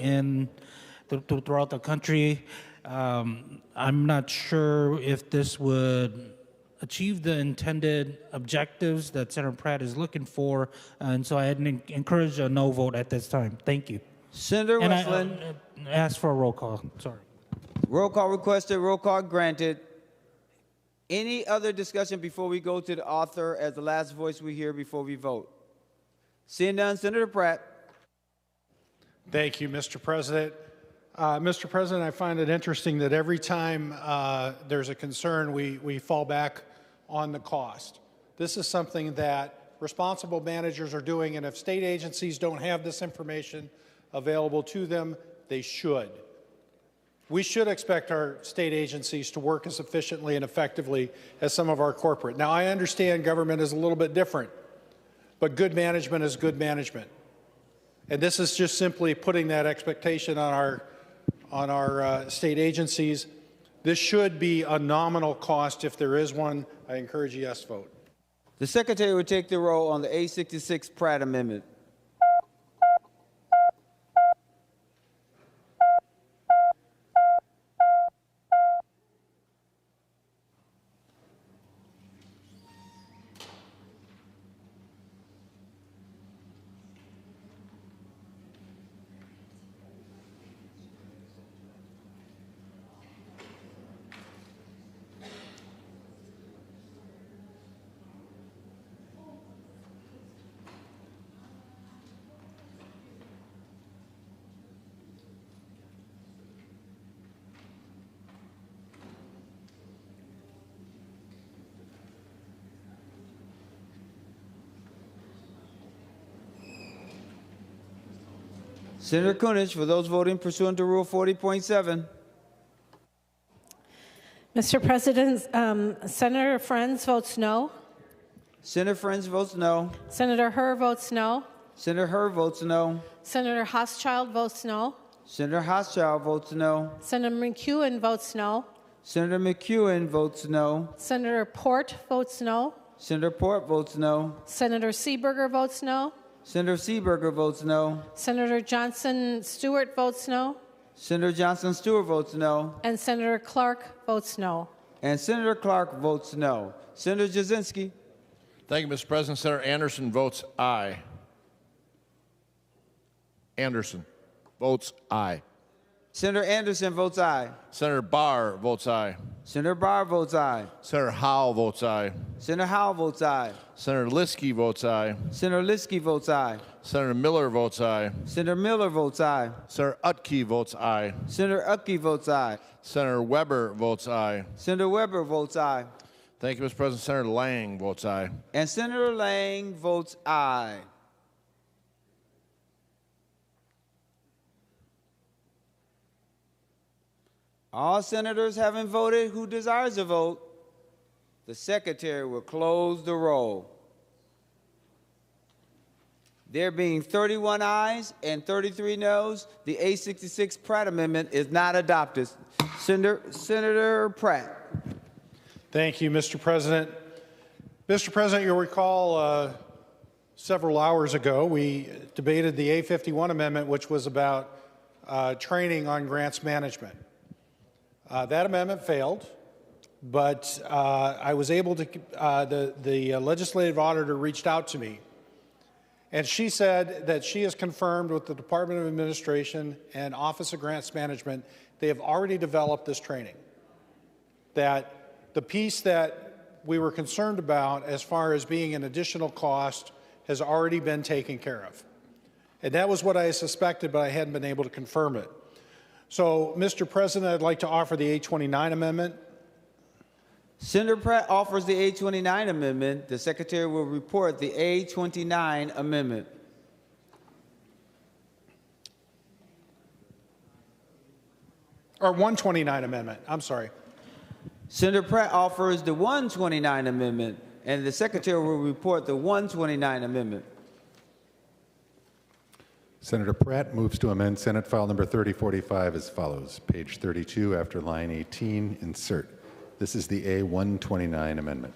throughout the country. I'm not sure if this would achieve the intended objectives that Senator Pratt is looking for, and so I'd encourage a no vote at this time. Thank you. Senator Westlin. I ask for a roll call. Sorry. Roll call requested. Roll call granted. Any other discussion before we go to the author as the last voice we hear before we vote? Seeing none, Senator Pratt. Thank you, Mr. President. Mr. President, I find it interesting that every time there's a concern, we fall back on the cost. This is something that responsible managers are doing, and if state agencies don't have this information available to them, they should. we should expect our state agencies to work as efficiently and effectively as some of our corporate. Now, I understand government is a little bit different, but good management is good management. And this is just simply putting that expectation on our state agencies. This should be a nominal cost if there is one. I encourage a yes vote. The Secretary will take the roll on the A66 Pratt Amendment. Senator Kunich, for those voting pursuant to Rule 40.7. Mr. President, Senator Friends votes no. Senator Friends votes no. Senator Herr votes no. Senator Herr votes no. Senator Hoschild votes no. Senator Hoschild votes no. Senator McEwen votes no. Senator McEwen votes no. Senator Port votes no. Senator Port votes no. Senator Seeberger votes no. Senator Seeberger votes no. Senator Johnson Stewart votes no. Senator Johnson Stewart votes no. And Senator Clark votes no. And Senator Clark votes no. Senator Jasinski. Thank you, Mr. President. Senator Anderson votes aye. Anderson votes aye. Senator Anderson votes aye. Senator Barr votes aye. Senator Barr votes aye. Senator Howell votes aye. Senator Howell votes aye. Senator Liskey votes aye. Senator Liskey votes aye. Senator Miller votes aye. Senator Miller votes aye. Senator Utke votes aye. Senator Utke votes aye. Senator Weber votes aye. Senator Weber votes aye. Thank you, Mr. President. Senator Lang votes aye. And Senator Lang votes aye. All senators having voted who desires to vote, the Secretary will close the roll. There being 31 ayes and 33 noes, the A66 Pratt Amendment is not adopted. Senator Pratt. Thank you, Mr. President. Mr. President, you'll recall several hours ago we debated the A51 amendment, which was about training on grants management. That amendment failed, but I was able to, the legislative auditor reached out to me, and she said that she has confirmed with the Department of Administration and Office of Grants Management, they have already developed this training. That the piece that we were concerned about as far as being an additional cost has already been taken care of. And that was what I suspected, but I hadn't been able to confirm it. So, Mr. President, I'd like to offer the A29 amendment. Senator Pratt offers the A29 amendment. The Secretary will report the A29 amendment. Or 129 amendment, I'm sorry. Senator Pratt offers the 129 amendment, and the Secretary will report the 129 amendment. Senator Pratt moves to amend Senate File Number 3045 as follows. Page 32, after line 18, insert. This is the A129 amendment.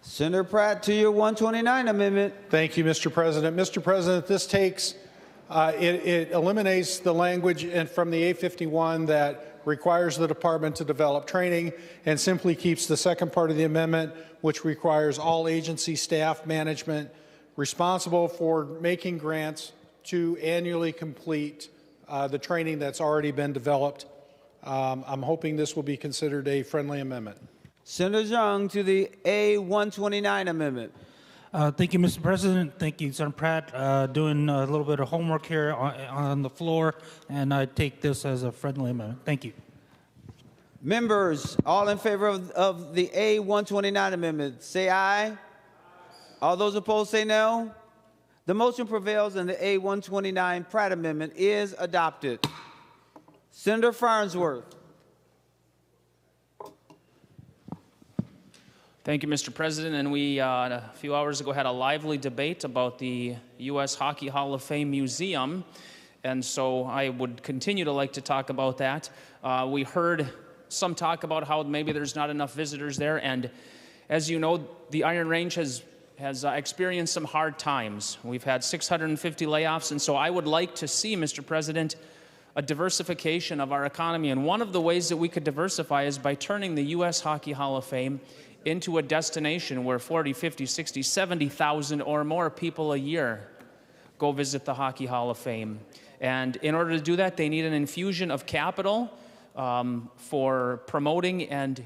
Senator Pratt to your 129 amendment. Thank you, Mr. President. Mr. President, this takes, it eliminates the language from the A51 that requires the department to develop training and simply keeps the second part of the amendment, which requires all agency staff management responsible for making grants to annually complete the training that's already been developed. I'm hoping this will be considered a friendly amendment. Senator Xiong to the A129 amendment. Thank you, Mr. President. Thank you, Senator Pratt. Doing a little bit of homework here on the floor, and I take this as a friendly amendment. Thank you. Members, all in favor of the A129 amendment, say aye. All those opposed say no. The motion prevails and the A129 Pratt amendment is adopted. Senator Farnsworth. Thank you, Mr. President. And we, a few hours ago, had a lively debate about the U.S. Hockey Hall of Fame Museum. And so I would continue to like to talk about that. We heard some talk about how maybe there's not enough visitors there. And as you know, the Iron Range has experienced some hard times. We've had 650 layoffs. And so I would like to see, Mr. President, a diversification of our economy. And one of the ways that we could diversify is by turning the U.S. Hockey Hall of Fame into a destination where 40, 50, 60, 70,000 or more people a year go visit the Hockey Hall of Fame. And in order to do that, they need an infusion of capital for promoting and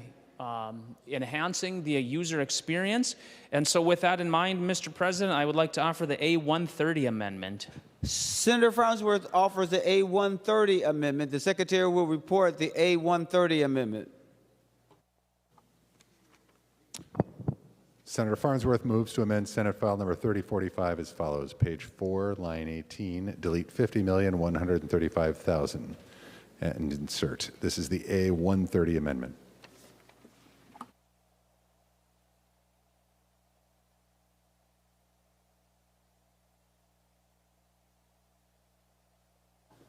enhancing the user experience. And so with that in mind, Mr. President, I would like to offer the A130 amendment. Senator Farnsworth offers the A130 amendment. The Secretary will report the A130 amendment. Senator Farnsworth moves to amend Senate File Number 3045 as follows. Page 4, line 18, delete 50,135,000 and insert. This is the A130 amendment.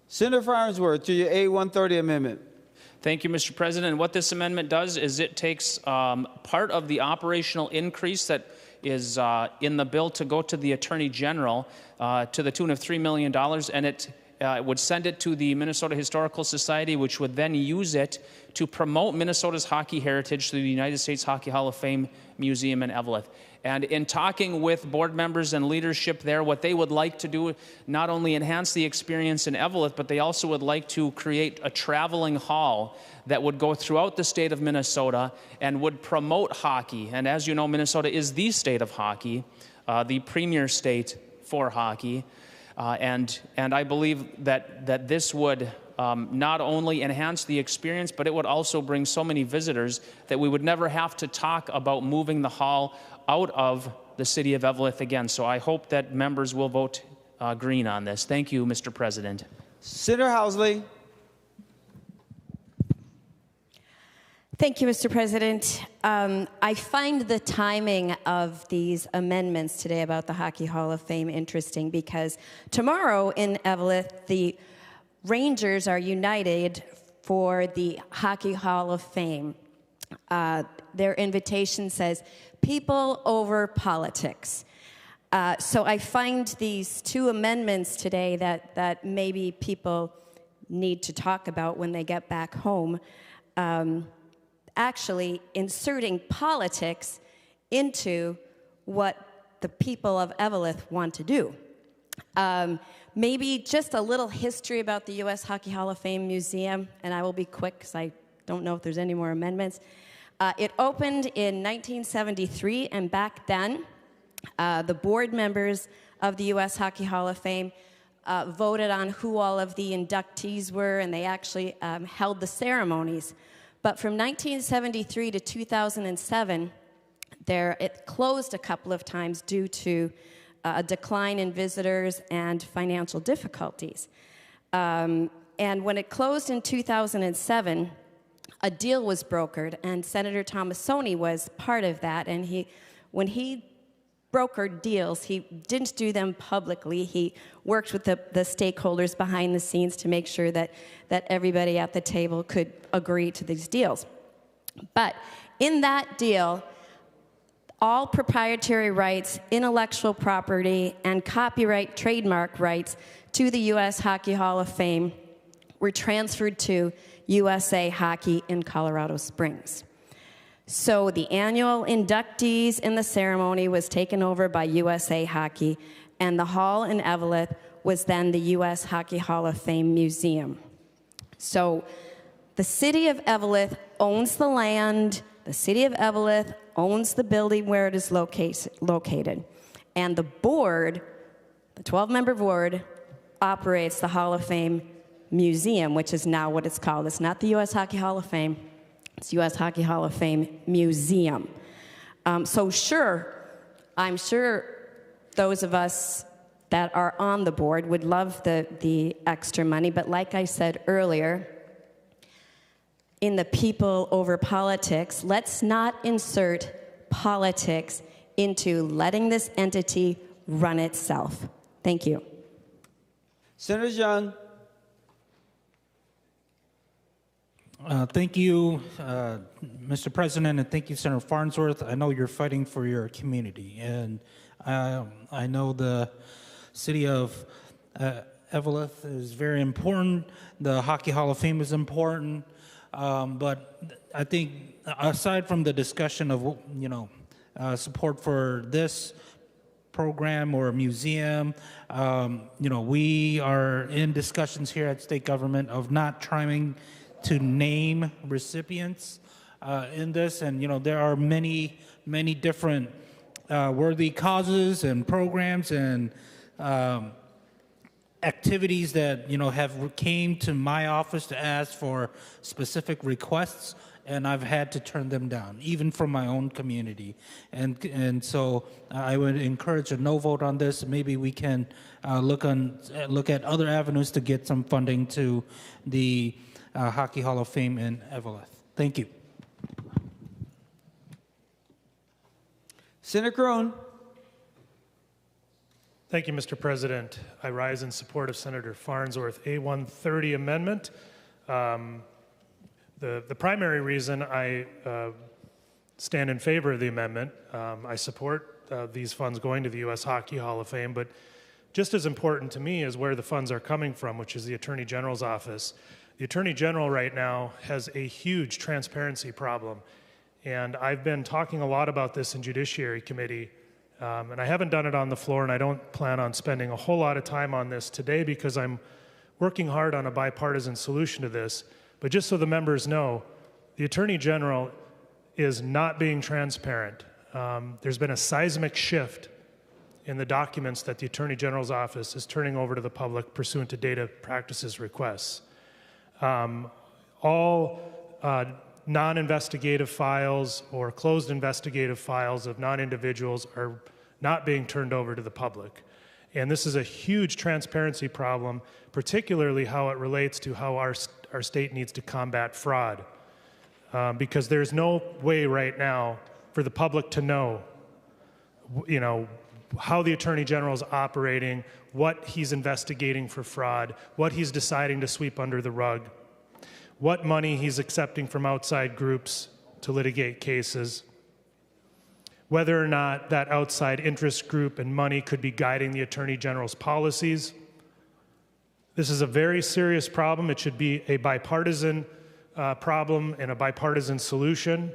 Senator Farnsworth to your A130 amendment. Thank you, Mr. President. What this amendment does is it takes part of the operational increase that is in the bill to go to the Attorney General to the tune of $3 million, and it would send it to the Minnesota Historical Society, which would then use it to promote Minnesota's hockey heritage through the United States Hockey Hall of Fame Museum in Eveleth. And in talking with board members and leadership there, what they would like to do, not only enhance the experience in Eveleth, but they also would like to create a traveling hall that would go throughout the state of Minnesota and would promote hockey. And as you know, Minnesota is the state of hockey, the premier state for hockey. And I believe that this would not only enhance the experience, but it would also bring so many visitors that we would never have to talk about moving the hall out of the city of Eveleth again. So I hope that members will vote green on this. Thank you, Mr. President. Senator Housley. Thank you, Mr. President. I find the timing of these amendments today about the Hockey Hall of Fame interesting because tomorrow in Eveleth, the Rangers are united for the Hockey Hall of Fame. Their invitation says, people over politics. So I find these two amendments today that maybe people need to talk about when they get back home, actually inserting politics into what the people of Eveleth want to do. Maybe just a little history about the U.S. Hockey Hall of Fame Museum, and I will be quick because I don't know if there's any more amendments. It opened in 1973, and back then, the board members of the U.S. Hockey Hall of Fame voted on who all of the inductees were, and they actually held the ceremonies. But from 1973 to 2007, it closed a couple of times due to a decline in visitors and financial difficulties. And when it closed in 2007, a deal was brokered, and Senator Tomassoni was part of that. And when he brokered deals, he didn't do them publicly. He worked with the stakeholders behind the scenes to make sure that everybody at the table could agree to these deals. But in that deal, all proprietary rights, intellectual property, and copyright trademark rights to the U.S. Hockey Hall of Fame were transferred to USA Hockey in Colorado Springs. So the annual inductees in the ceremony was taken over by USA Hockey, and the hall in Eveleth was then the U.S. Hockey Hall of Fame Museum. So the city of Eveleth owns the land, the city of Eveleth owns the building where it is located, and the board, the 12-member board, operates the Hall of Fame Museum, which is now what it's called. It's not the U.S. Hockey Hall of Fame. It's U.S. Hockey Hall of Fame Museum. So sure, I'm sure those of us that are on the board would love the extra money, but like I said earlier, in the people over politics. Let's not insert politics into letting this entity run itself. Thank you. Senator Xiong. Thank you, Mr. President, and thank you, Senator Farnsworth. I know you're fighting for your community, and I know the city of Eveleth is very important. The Hockey Hall of Fame is important, but I think aside from the discussion of support for this program or museum, we are in discussions here at state government of not trying to name recipients in this, and there are many different worthy causes and programs and activities that have came to my office to ask for specific requests, and I've had to turn them down, even from my own community. And so I would encourage a no vote on this. Maybe we can look at other avenues to get some funding to the Hockey Hall of Fame in Eveleth. Thank you. Senator Crone. Thank you, Mr. President. I rise in support of Senator Farnsworth A130 amendment. The primary reason I stand in favor of the amendment, I support these funds going to the U.S. Hockey Hall of Fame, but just as important to me is where the funds are coming from, which is the Attorney General's office. The Attorney General right now has a huge transparency problem, and I've been talking a lot about this in Judiciary Committee, and I haven't done it on the floor, and I don't plan on spending a whole lot of time on this today because I'm working hard on a bipartisan solution to this. But just so the members know, the Attorney General is not being transparent. There's been a seismic shift in the documents that the Attorney General's office is turning over to the public pursuant to data practices requests. All non-investigative files or closed investigative files of non-individuals are not being turned over to the public. And this is a huge transparency problem, particularly how it relates to how our state needs to combat fraud. Because there's no way right now for the public to know, how the Attorney General is operating, what he's investigating for fraud, what he's deciding to sweep under the rug, what money he's accepting from outside groups to litigate cases, whether or not that outside interest group and money could be guiding the Attorney General's policies. This is a very serious problem. It should be a bipartisan problem and a bipartisan solution.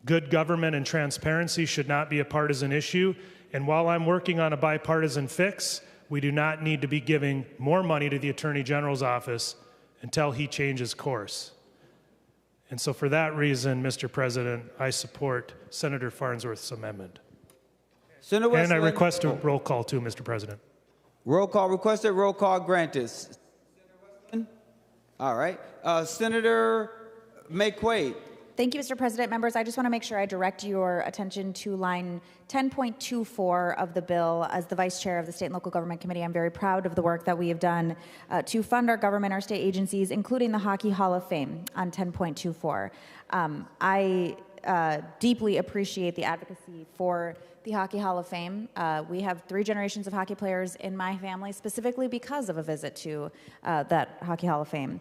Good government and transparency should not be a partisan issue. And while I'm working on a bipartisan fix, we do not need to be giving more money to the Attorney General's office until he changes course. And so for that reason, Mr. President, I support Senator Farnsworth's amendment. Senator Westlin. And I request a roll call too, Mr. President. Roll call requested, roll call granted. All right. Senator McQuaid. Thank you, Mr. President. Members, I just want to make sure I direct your attention to line 10.24 of the bill. As the Vice Chair of the State and Local Government Committee, I'm very proud of the work that we have done to fund our government, our state agencies, including the Hockey Hall of Fame on 10.24. I deeply appreciate the advocacy for the Hockey Hall of Fame. We have 3 generations of hockey players in my family, specifically because of a visit to that Hockey Hall of Fame.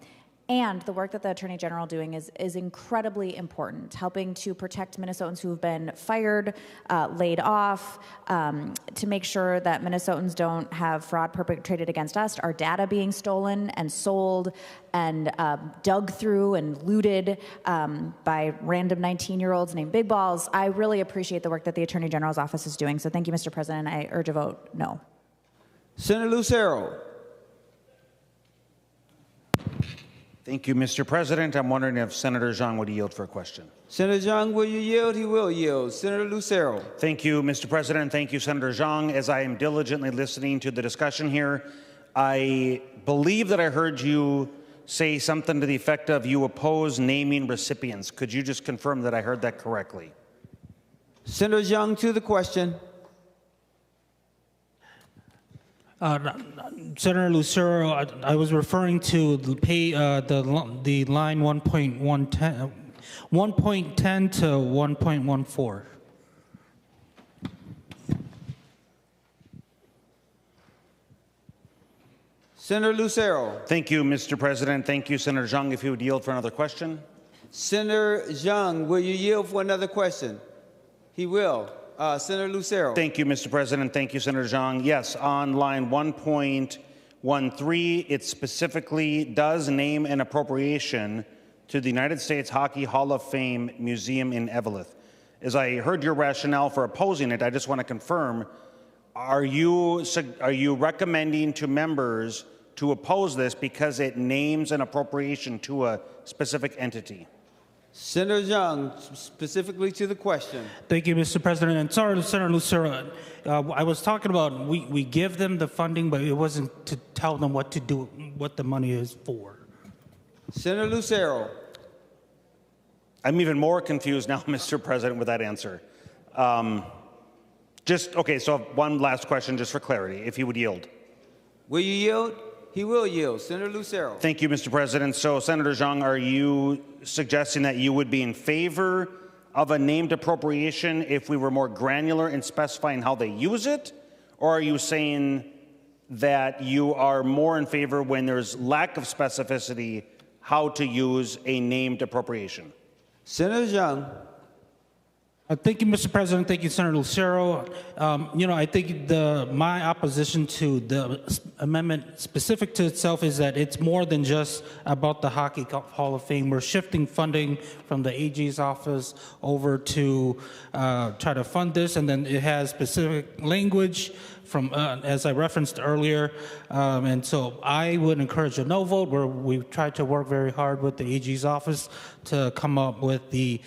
And the work that the Attorney General doing is incredibly important, helping to protect Minnesotans who have been fired, laid off, to make sure that Minnesotans don't have fraud perpetrated against us, our data being stolen and sold and dug through and looted by random 19-year-olds named Big Balls. I really appreciate the work that the Attorney General's office is doing. So thank you, Mr. President. I urge a vote no. Senator Lucero. Thank you, Mr. President. I'm wondering if Senator Xiong would yield for a question. Senator Xiong, will you yield? He will yield. Senator Lucero. Thank you, Mr. President. Thank you, Senator Xiong. As I am diligently listening to the discussion here, I believe that I heard you say something to the effect of you oppose naming recipients. Could you just confirm that I heard that correctly? Senator Xiong to the question. Senator Lucero, I was referring to the the line 1.10 to 1.14. Senator Lucero. Thank you, Mr. President. Thank you, Senator Xiong. If you would yield for another question. Senator Xiong, will you yield for another question? He will. Senator Lucero. Thank you, Mr. President. Thank you, Senator Xiong. Yes, on line 1.13, it specifically does name an appropriation to the United States Hockey Hall of Fame Museum in Evelyn. As I heard your rationale for opposing it, I just want to confirm, are you recommending to members to oppose this because it names an appropriation to a specific entity? Senator Xiong, specifically to the question. Thank you, Mr. President. And sorry, Senator Lucero, I was talking about we give them the funding, but it wasn't to tell them what to do, what the money is for. Senator Lucero. I'm even more confused now, Mr. President, with that answer. Okay, so one last question just for clarity, if you would yield. Will you yield? He will yield. Senator Lucero. Thank you, Mr. President. So, Senator Xiong, are you suggesting that you would be in favor of a named appropriation if we were more granular in specifying how they use it? Or are you saying that you are more in favor when there's lack of specificity how to use a named appropriation? Senator Xiong. Thank you, Mr. President. Thank you, Senator Lucero. I think my opposition to the amendment specific to itself is that it's more than just about the Hockey Hall of Fame. We're shifting funding from the AG's office over to try to fund this, and then it has specific language from, as I referenced earlier, and so I would encourage a no vote, where we've tried to work very hard with the AG's office to come up with the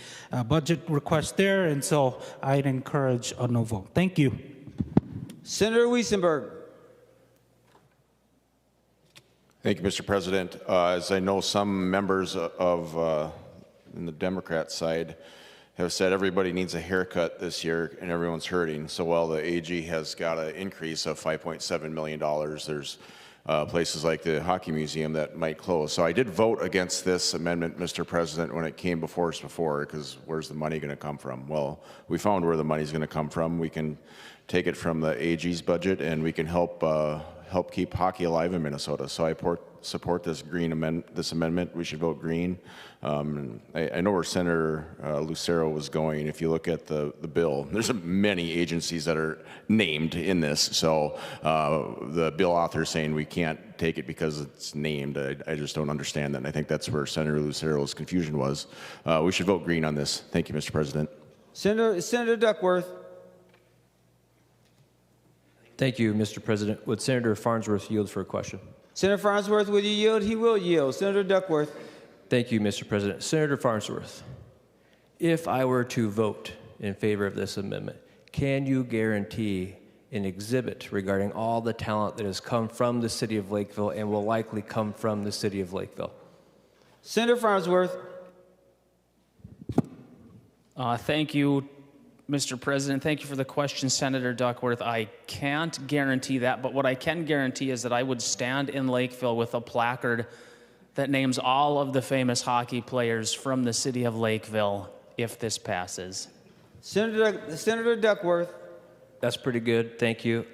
budget request there, and so I'd encourage a no vote. Thank you. Senator Wiesenberg. Thank you, Mr. President. As I know, some members of in the Democrat side have said everybody needs a haircut this year and everyone's hurting. So while the AG has got an increase of $5.7 million, there's places like the Hockey Museum that might close. So I did vote against this amendment, Mr. President, when it came before us before, because where's the money going to come from? Well, we found where the money's going to come from. We can take it from the AG's budget, and we can help keep hockey alive in Minnesota. So I support this this amendment. We should vote green. I know where Senator Lucero was going. If you look at the bill, there's many agencies that are named in this. So the bill author saying we can't take it because it's named, I just don't understand that. And I think that's where Senator Lucero's confusion was. We should vote green on this. Thank you, Mr. President. Senator Duckworth. Thank you, Mr. President. Would Senator Farnsworth yield for a question? Senator Farnsworth, will you yield? He will yield. Senator Duckworth. Thank you, Mr. President. Senator Farnsworth, if I were to vote in favor of this amendment, can you guarantee an exhibit regarding all the talent that has come from the city of Lakeville and will likely come from the city of Lakeville? Senator Farnsworth. Thank you, Mr. President. Thank you for the question, Senator Duckworth. I can't guarantee that, but what I can guarantee is that I would stand in Lakeville with a placard that names all of the famous hockey players from the city of Lakeville if this passes. Senator Duckworth. That's pretty good. Thank you.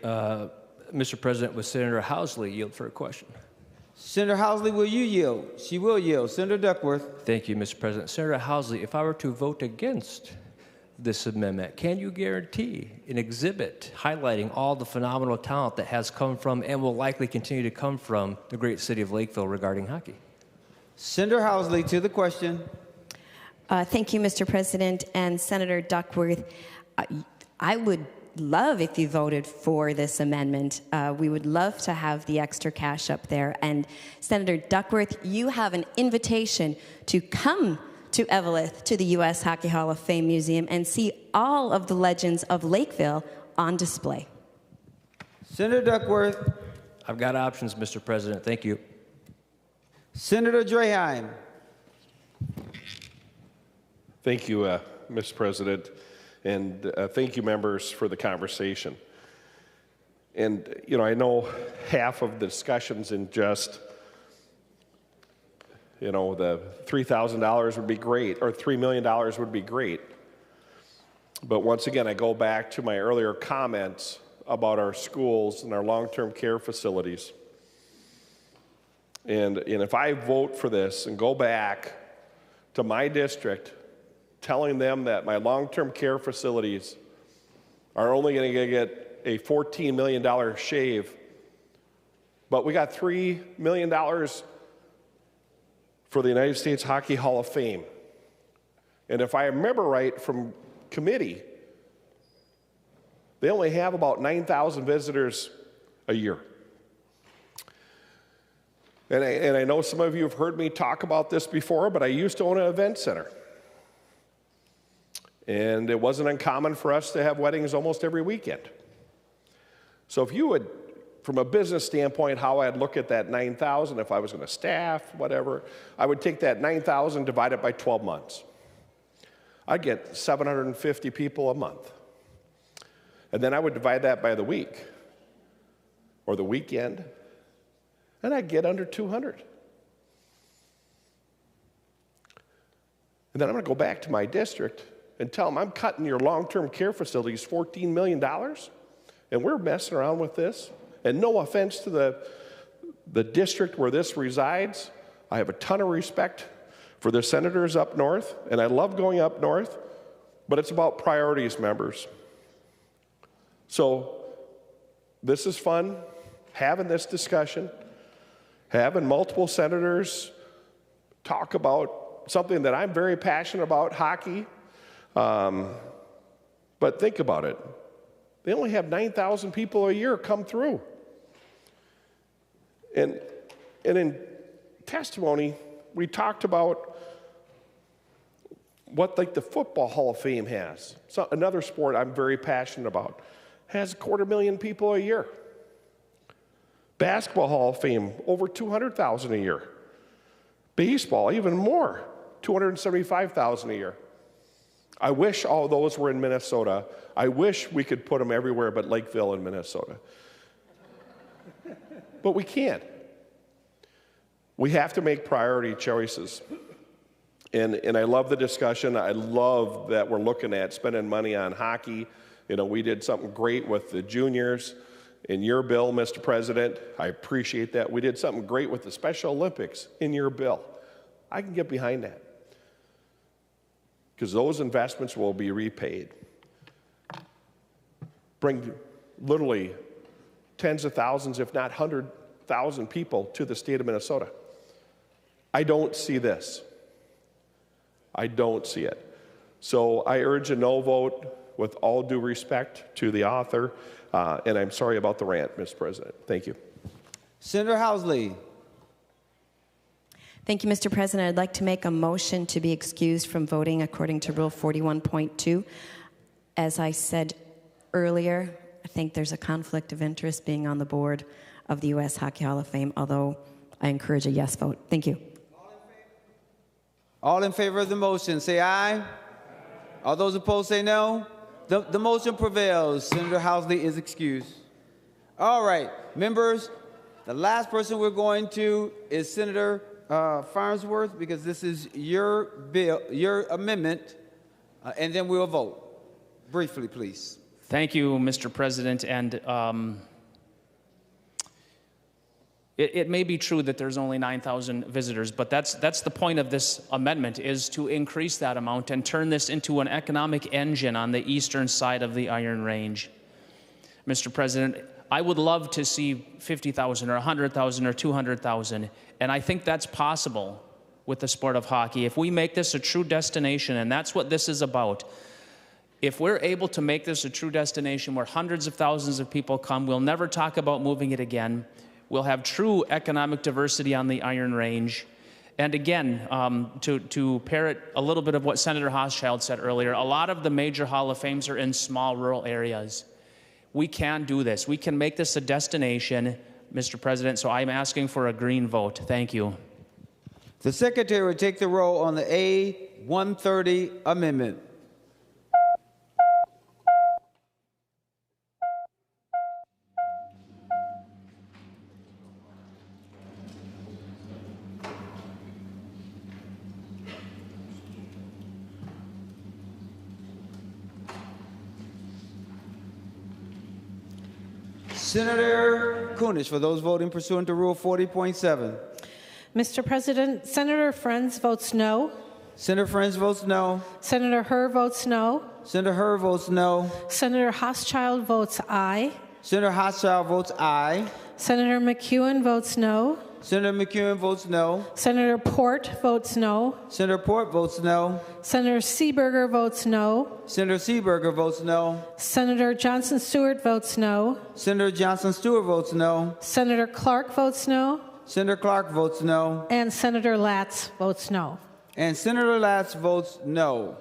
Mr. President, would Senator Housley yield for a question? Senator Housley, will you yield? She will yield. Senator Duckworth. Thank you, Mr. President. Senator Housley, if I were to vote against this amendment, can you guarantee an exhibit highlighting all the phenomenal talent that has come from and will likely continue to come from the great city of Lakeville regarding hockey? Senator Housley to the question. Thank you, Mr. President. And Senator Duckworth, I would love if you voted for this amendment. We would love to have the extra cash up there. And Senator Duckworth, you have an invitation to come to Evelyn, to the U.S. Hockey Hall of Fame Museum, and see all of the legends of Lakeville on display. Senator Duckworth. I've got options, Mr. President. Thank you. Senator Draheim. Thank you, Mr. President, and thank you, members, for the conversation. And, you know, I know half of the discussions in just, you know, the $3,000 would be great, or $3 million would be great. But once again, I go back to my earlier comments about our schools and our long-term care facilities. And if I vote for this and go back to my district, telling them that my long-term care facilities are only going to get a $14 million shave, but we got $3 million for the United States Hockey Hall of Fame. And if I remember right from committee, they only have about 9,000 visitors a year. And I know some of you have heard me talk about this before, but I used to own an event center. And it wasn't uncommon for us to have weddings almost every weekend. So if you would, from a business standpoint, how I'd look at that 9,000, if I was going to staff, whatever, I would take that 9,000, divide it by 12 months. I'd get 750 people a month. And then I would divide that by the week or the weekend, and I'd get under 200. And then I'm going to go back to my district and tell them I'm cutting your long-term care facilities $14 million, and we're messing around with this. And no offense to the district where this resides, I have a ton of respect for the senators up north, and I love going up north, but it's about priorities, members. So this is fun, having this discussion, having multiple senators talk about something that I'm very passionate about, hockey. But think about it. They only have 9,000 people a year come through. And in testimony, we talked about what like the Football Hall of Fame has. So another sport I'm very passionate about. Has 250,000 people a year. Basketball Hall of Fame, over 200,000 a year. Baseball, even more, 275,000 a year. I wish all those were in Minnesota. I wish we could put them everywhere but Lakeville in Minnesota. But we can't. We have to make priority choices. And I love the discussion. I love that we're looking at spending money on hockey. You know, we did something great with the juniors in your bill, Mr. President. I appreciate that. We did something great with the Special Olympics in your bill. I can get behind that, because those investments will be repaid. Bring literally tens of thousands, if not 100,000 people to the state of Minnesota. I don't see this. I don't see it. So I urge a no vote with all due respect to the author, and I'm sorry about the rant, Mr. President. Thank you. Senator Housley. Thank you, Mr. President. I'd like to make a motion to be excused from voting according to Rule 41.2. As I said earlier, I think there's a conflict of interest being on the board of the U.S. Hockey Hall of Fame, although I encourage a yes vote. Thank you. All in favor of the motion, say aye. All those opposed, say no. The motion prevails. Senator Housley is excused. All right, members, the last person we're going to is Senator Farnsworth, because this is your bill, your amendment, and then we'll vote. Briefly, please. Thank you, Mr. President. And it may be true that there's only 9,000 visitors, but that's the point of this amendment, is to increase that amount and turn this into an economic engine on the eastern side of the Iron Range. Mr. President, I would love to see 50,000 or 100,000 or 200,000, and I think that's possible with the sport of hockey. If we make this a true destination, and that's what this is about, if we're able to make this a true destination where hundreds of thousands of people come, we'll never talk about moving it again. We'll have true economic diversity on the Iron Range. And again, to parrot a little bit of what Senator Hochschild said earlier, a lot of the major Hall of Fames are in small rural areas. We can do this. We can make this a destination, Mr. President, so I'm asking for a green vote. Thank you. The Secretary will take the roll on the A130 amendment. Senator Kunish, for those voting pursuant to Rule 40.7. Mr. President, Senator Friends votes no. Senator Friends votes no. Senator Herr votes no. Senator Herr votes no. Senator Hochschild votes aye. Senator Hochschild votes aye. Senator McEwen votes no. Senator McEwen votes no. Senator Port votes no. Senator Port votes no. Senator Seeberger votes no. Senator Seeberger votes no. Senator Johnson Stewart votes no. Senator Johnson Stewart votes no. Senator Clark votes no. Senator Clark votes no. And Senator Latz votes no. And Senator Latz votes no.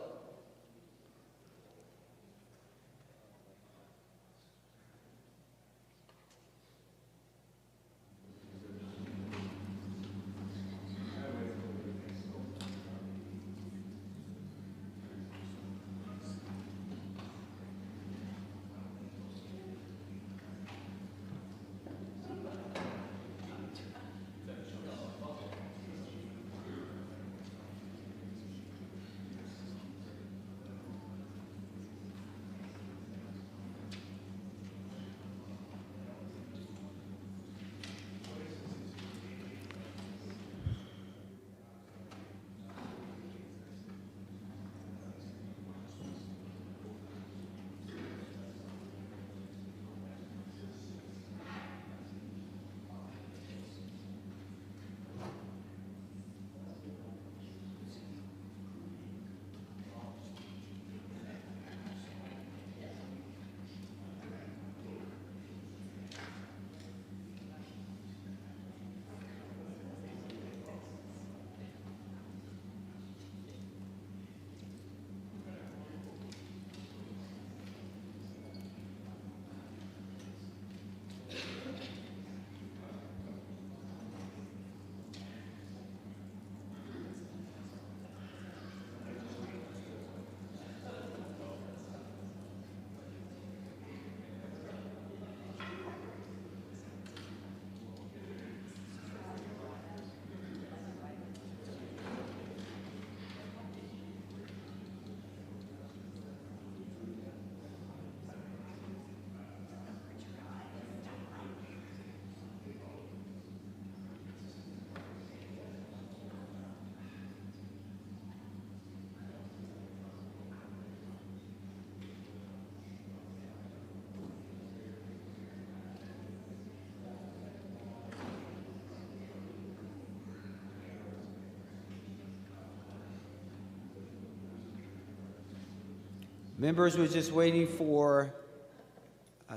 Members, we're just waiting for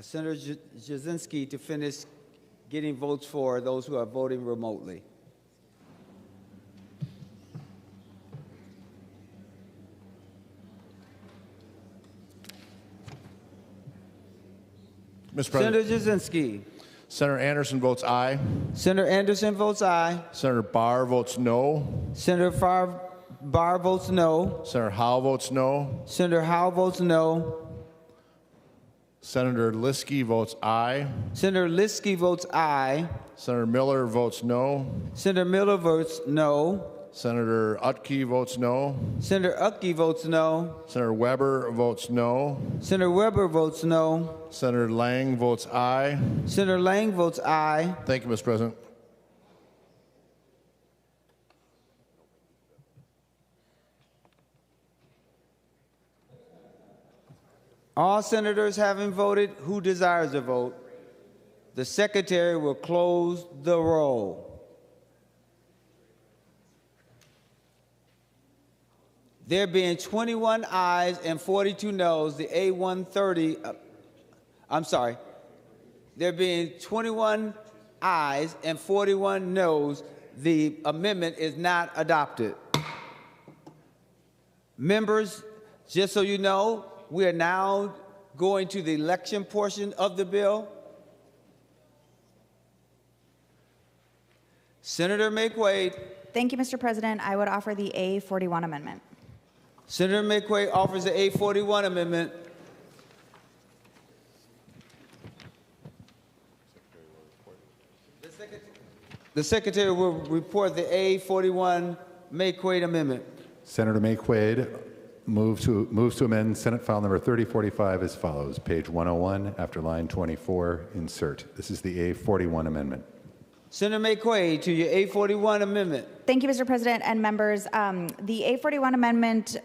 Senator Jasinski to finish getting votes for those who are voting remotely. Mr. President. Senator Jasinski. Senator Anderson votes aye. Senator Anderson votes aye. Senator Barr votes no. Senator Barr votes no. Senator Howe votes no. Senator Howe votes no. Senator Liskey votes aye. Senator Liskey votes aye. Senator Miller votes no. Senator Miller votes no. Senator Utke votes no. Senator Utke votes no. Senator Weber votes no. Senator Weber votes no. Senator Lang votes aye. Senator Lang votes aye. Thank you, Mr. President. All senators having voted who desires a vote, the secretary will close the roll. There being 21 ayes and 42 noes, the A130, there being 21 ayes and 41 noes, the amendment is not adopted. Members, just so you know, we are now going to the election portion of the bill. Senator McQuaid. Thank you, Mr. President. I would offer the A41 amendment. Senator McQuaid offers the A41 amendment. The Secretary will report the A41 McQuaid amendment. Senator McQuaid moves to amend Senate File Number 3045 as follows. Page 101, after line 24, insert. This is the A41 amendment. Senator McQuaid to your A41 amendment. Thank you, Mr. President and members. The A41 amendment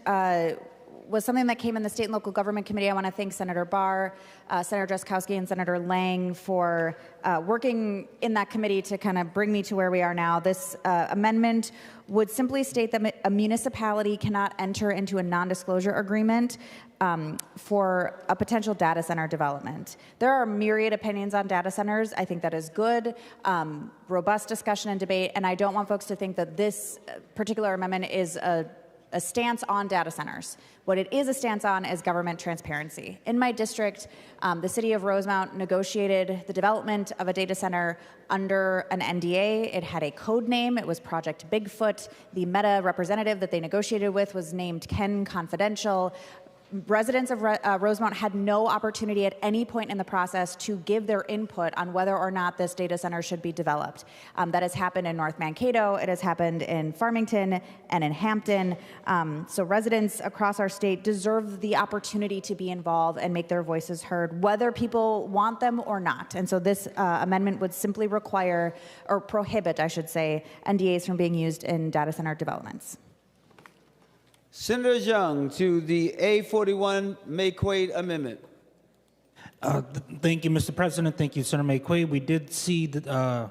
was something that came in the State and Local Government Committee. I want to thank Senator Barr, Senator Drazkowski, and Senator Lang for working in that committee to kind of bring me to where we are now. This amendment would simply state that a municipality cannot enter into a non-disclosure agreement for a potential data center development. There are myriad opinions on data centers. I think that is good, robust discussion and debate, and I don't want folks to think that this particular amendment is a stance on data centers. What it is a stance on is government transparency. In my district, the city of Rosemount negotiated the development of a data center under an NDA. It had a code name. It was Project Bigfoot. The Meta representative that they negotiated with was named Ken Confidential. Residents of Rosemount had no opportunity at any point in the process to give their input on whether or not this data center should be developed. That has happened in North Mankato, it has happened in Farmington and in Hampton. So residents across our state deserve the opportunity to be involved and make their voices heard, whether people want them or not. And so this amendment would simply require, or prohibit, I should say, NDAs from being used in data center developments. Senator Xiong to the A41 McQuaid amendment. Thank you, Mr. President. Thank you, Senator McQuaid. We did see a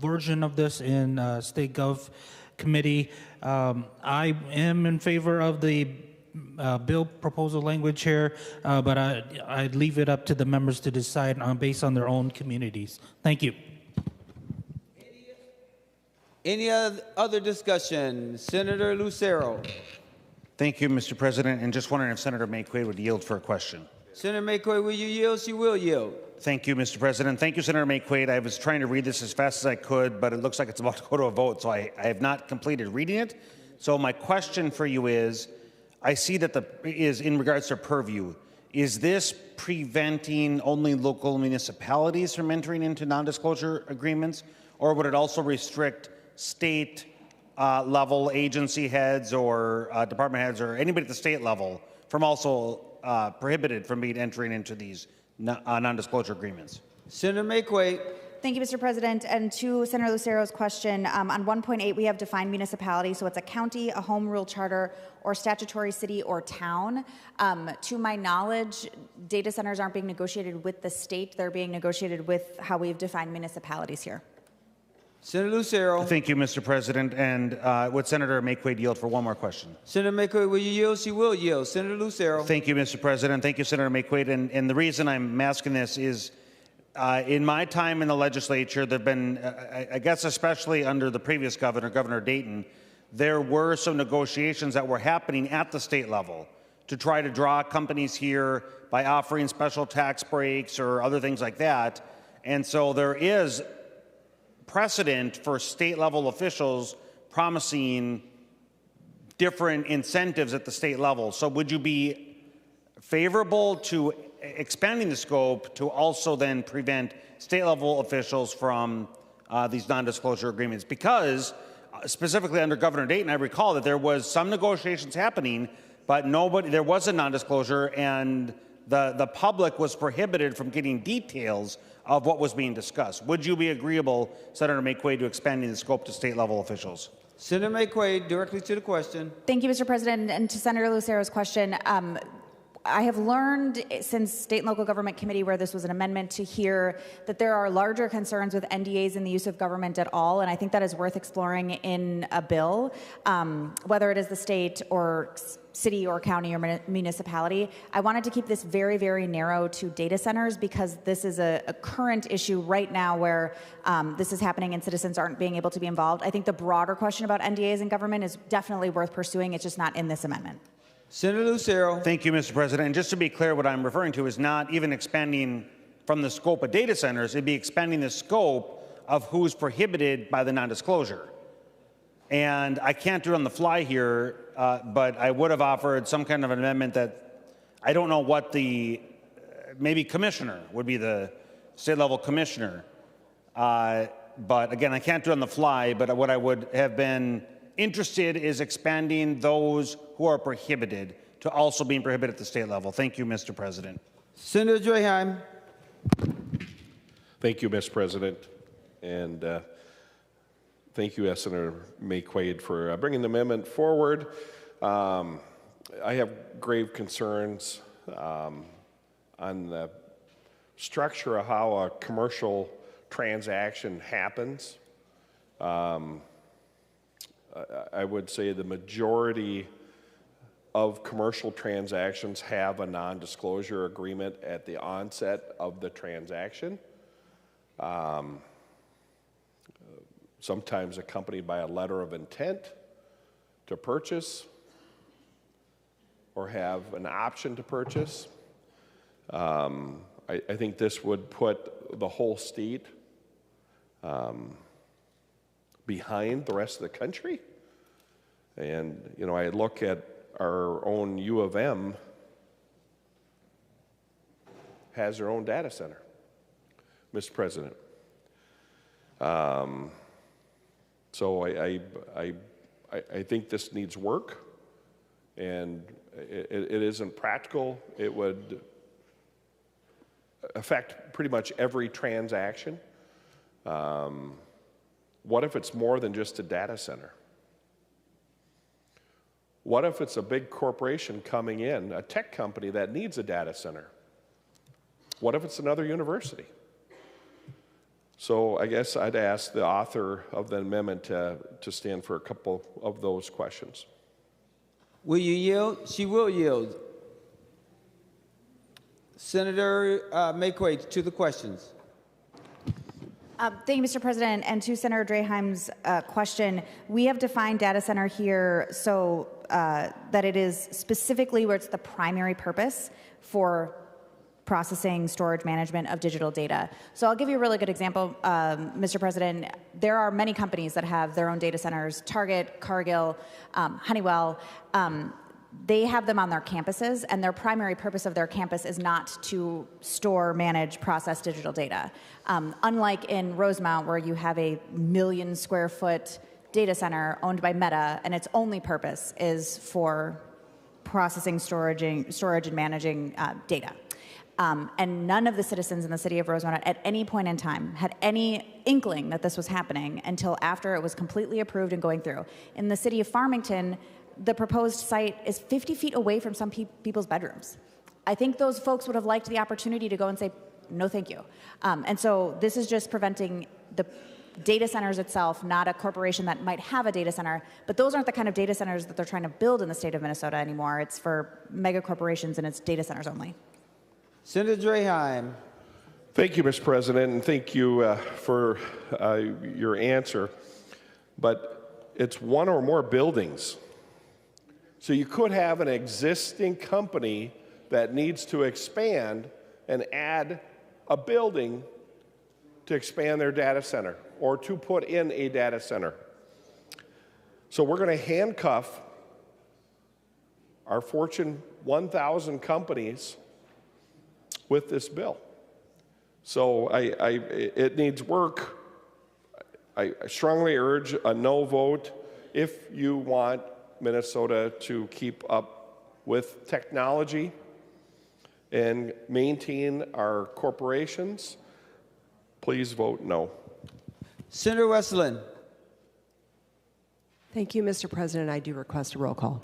version of this in State Gov Committee. I am in favor of the bill proposal language here, but I'd leave it up to the members to decide based on their own communities. Thank you. Any other discussion? Senator Lucero. Thank you, Mr. President. And just wondering if Senator McQuaid would yield for a question. Senator McQuaid, will you yield? She will yield. Thank you, Mr. President. Thank you, Senator McQuaid. I was trying to read this as fast as I could, but it looks like it's about to go to a vote, so I have not completed reading it. So my question for you is, I see that is in regards to purview. Is this preventing only local municipalities from entering into non-disclosure agreements, or would it also restrict state level agency heads or department heads or anybody at the state level from also prohibited from entering into these non-disclosure agreements? Senator McQuaid. Thank you, Mr. President. And to Senator Lucero's question, on 1.8, we have defined municipality. So it's a county, a home rule charter, or statutory city or town. To my knowledge, data centers aren't being negotiated with the state. They're being negotiated with how we've defined municipalities here. Senator Lucero. Thank you, Mr. President. And would Senator McQuaid yield for one more question? Senator McQuaid, will you yield? She will yield. Senator Lucero. Thank you, Mr. President. Thank you, Senator McQuaid. And the reason I'm asking this is in my time in the legislature, there have been, I guess especially under the previous governor, Governor Dayton, there were some negotiations that were happening at the state level to try to draw companies here by offering special tax breaks or other things like that. And so there is precedent for state level officials promising different incentives at the state level. So would you be favorable to expanding the scope to also then prevent state level officials from these non-disclosure agreements? Because specifically under Governor Dayton, I recall that there was some negotiations happening, but there was a non-disclosure and the public was prohibited from getting details of what was being discussed. Would you be agreeable, Senator McQuaid, to expanding the scope to state level officials? Senator McQuaid, directly to the question. Thank you, Mr. President. And to Senator Lucero's question, I have learned since State and Local Government Committee, where this was an amendment, to hear that there are larger concerns with NDAs and the use of government at all, and I think that is worth exploring in a bill, whether it is the state or city or county or municipality. I wanted to keep this very, very narrow to data centers because this is a current issue right now where this is happening and citizens aren't being able to be involved. I think the broader question about NDAs in government is definitely worth pursuing. It's just not in this amendment. Senator Lucero. Thank you, Mr. President. And just to be clear, what I'm referring to is not even expanding from the scope of data centers. It'd be expanding the scope of who's prohibited by the non-disclosure. And I can't do it on the fly here, but I would have offered some kind of an amendment that I don't know what maybe commissioner would be the state level commissioner. But again, I can't do it on the fly, but what I would have been interested is expanding those who are prohibited to also being prohibited at the state level. Thank you, Mr. President. Senator Draheim. Thank you, Mr. President. And thank you, Senator McQuaid, for bringing the amendment forward. I have grave concerns on the structure of how a commercial transaction happens. I would say the majority of commercial transactions have a non-disclosure agreement at the onset of the transaction, sometimes accompanied by a letter of intent to purchase or have an option to purchase. I think this would put the whole state behind the rest of the country. And, you know, I look at our own U of M has their own data center, Mr. President. So I think this needs work, and it isn't practical. It would affect pretty much every transaction. What if it's more than just a data center? What if it's a big corporation coming in, a tech company that needs a data center? What if it's another university? So I guess I'd ask the author of the amendment to stand for a couple of those questions. Will you yield? She will yield. Senator McQuaid, to the questions. Thank you, Mr. President. And to Senator Draheim's question, we have defined data center here so that it is specifically where it's the primary purpose for processing, storage, management of digital data. So I'll give you a really good example, Mr. President. There are many companies that have their own data centers, Target, Cargill, Honeywell. They have them on their campuses, and their primary purpose of their campus is not to store, manage, process digital data. Unlike in Rosemount, where you have a 1 million square foot data center owned by Meta, and its only purpose is for processing, storage, and managing data. And none of the citizens in the city of Rosemount at any point in time had any inkling that this was happening until after it was completely approved and going through. In the city of Farmington, the proposed site is 50 feet away from some people's bedrooms. I think those folks would have liked the opportunity to go and say, no, thank you. And so this is just preventing the data centers itself, not a corporation that might have a data center, but those aren't the kind of data centers that they're trying to build in the state of Minnesota anymore. It's for mega corporations and it's data centers only. Senator Draheim. Thank you, Mr. President, and thank you for your answer. But it's one or more buildings. So you could have an existing company that needs to expand and add a building to expand their data center or to put in a data center. So we're going to handcuff our Fortune 1000 companies with this bill. So it needs work. I strongly urge a no vote if you want Minnesota to keep up with technology and maintain our corporations. Please vote no. Senator Westlin. Thank you, Mr. President. I do request a roll call.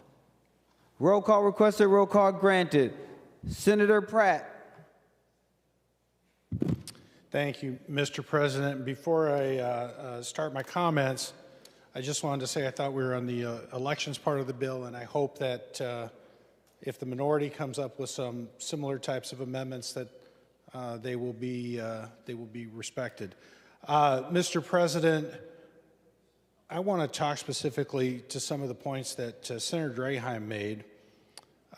Roll call requested, roll call granted. Senator Pratt. Thank you, Mr. President. Before I start my comments, I just wanted to say I thought we were on the elections part of the bill, and I hope that if the minority comes up with some similar types of amendments, that they will be respected. Mr. President, I want to talk specifically to some of the points that Senator Draheim made.